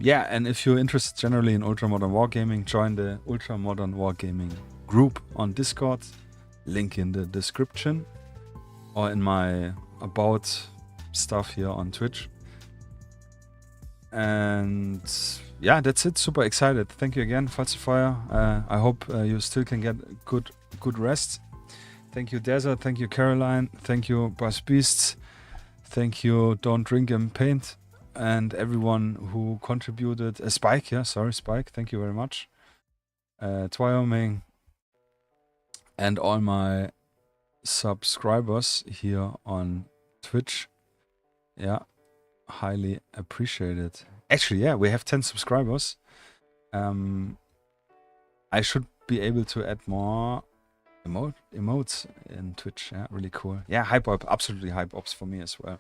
Yeah, and if you're interested generally in Ultramodern Wargaming, join the Ultramodern Wargaming group on Discord. Link in the description or in my about stuff here on Twitch. And yeah, that's it. Super excited. Thank you again, Falsifier. I hope you still can get good rest. Thank you, Desert. Thank you, Caroline. Thank you, Buzz Beasts. Thank you, Don't Drink and Paint, and everyone who contributed. Spike, yeah, sorry, Spike. Thank you very much. Wyoming, and all my subscribers here on Twitch. Yeah, highly appreciated. Actually, yeah, we have 10 subscribers. I should be able to add more emotes in Twitch. Yeah, really cool. Yeah, hype up, absolutely hype ups for me as well.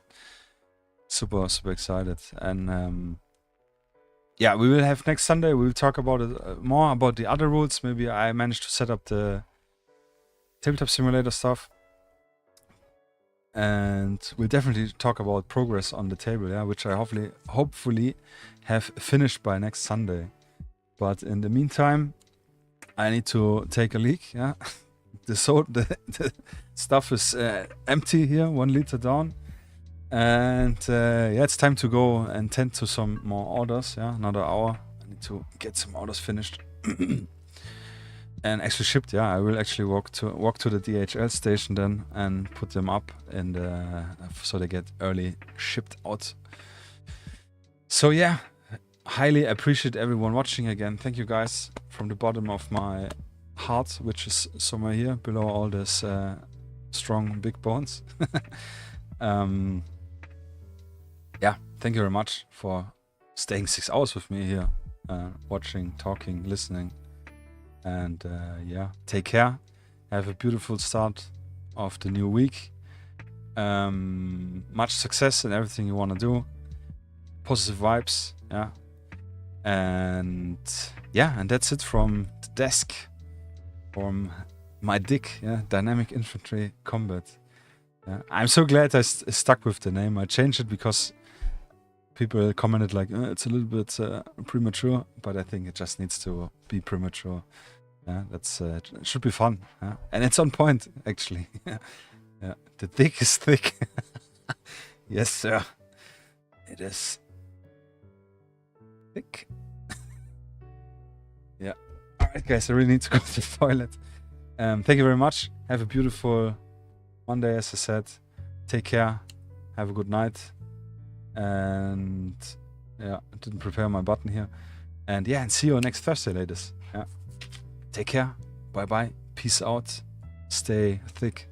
Super excited. And yeah, we will have next Sunday, we will talk about it more about the other rules. Maybe I managed to set up the tabletop simulator stuff, and we'll definitely talk about progress on the table, yeah, which I hopefully have finished by next Sunday. But in the meantime, I need to take a leak, yeah. The stuff is empty here, 1 liter down. And yeah, it's time to go and tend to some more orders. Yeah, another hour. I need to get some orders finished and actually shipped. Yeah, I will actually walk to the DHL station then and put them up in the so they get early shipped out. So yeah, highly appreciate everyone watching again. Thank you guys from the bottom of my heart, which is somewhere here below all this strong big bones. Yeah, thank you very much for staying 6 hours with me here, watching, talking, listening, and yeah, take care. Have a beautiful start of the new week. Much success in everything you want to do. Positive vibes, yeah. And yeah, and that's it from the desk, from my DIC, yeah, Dynamic Infantry Combat. Yeah. I'm so glad I stuck with the name. I changed it because people commented like, it's a little bit premature, but I think it just needs to be premature. Yeah, that's it should be fun. Yeah? And it's on point, actually. Yeah, the DIC is thick. Yes, sir. It is thick. Yeah. All right. Alright, guys, I really need to go to the toilet. Thank you very much. Have a beautiful Monday, as I said. Take care. Have a good night. And yeah, I didn't prepare my button here. And yeah, and see you next Thursday, ladies. Yeah. Take care. Bye bye. Peace out. Stay thick.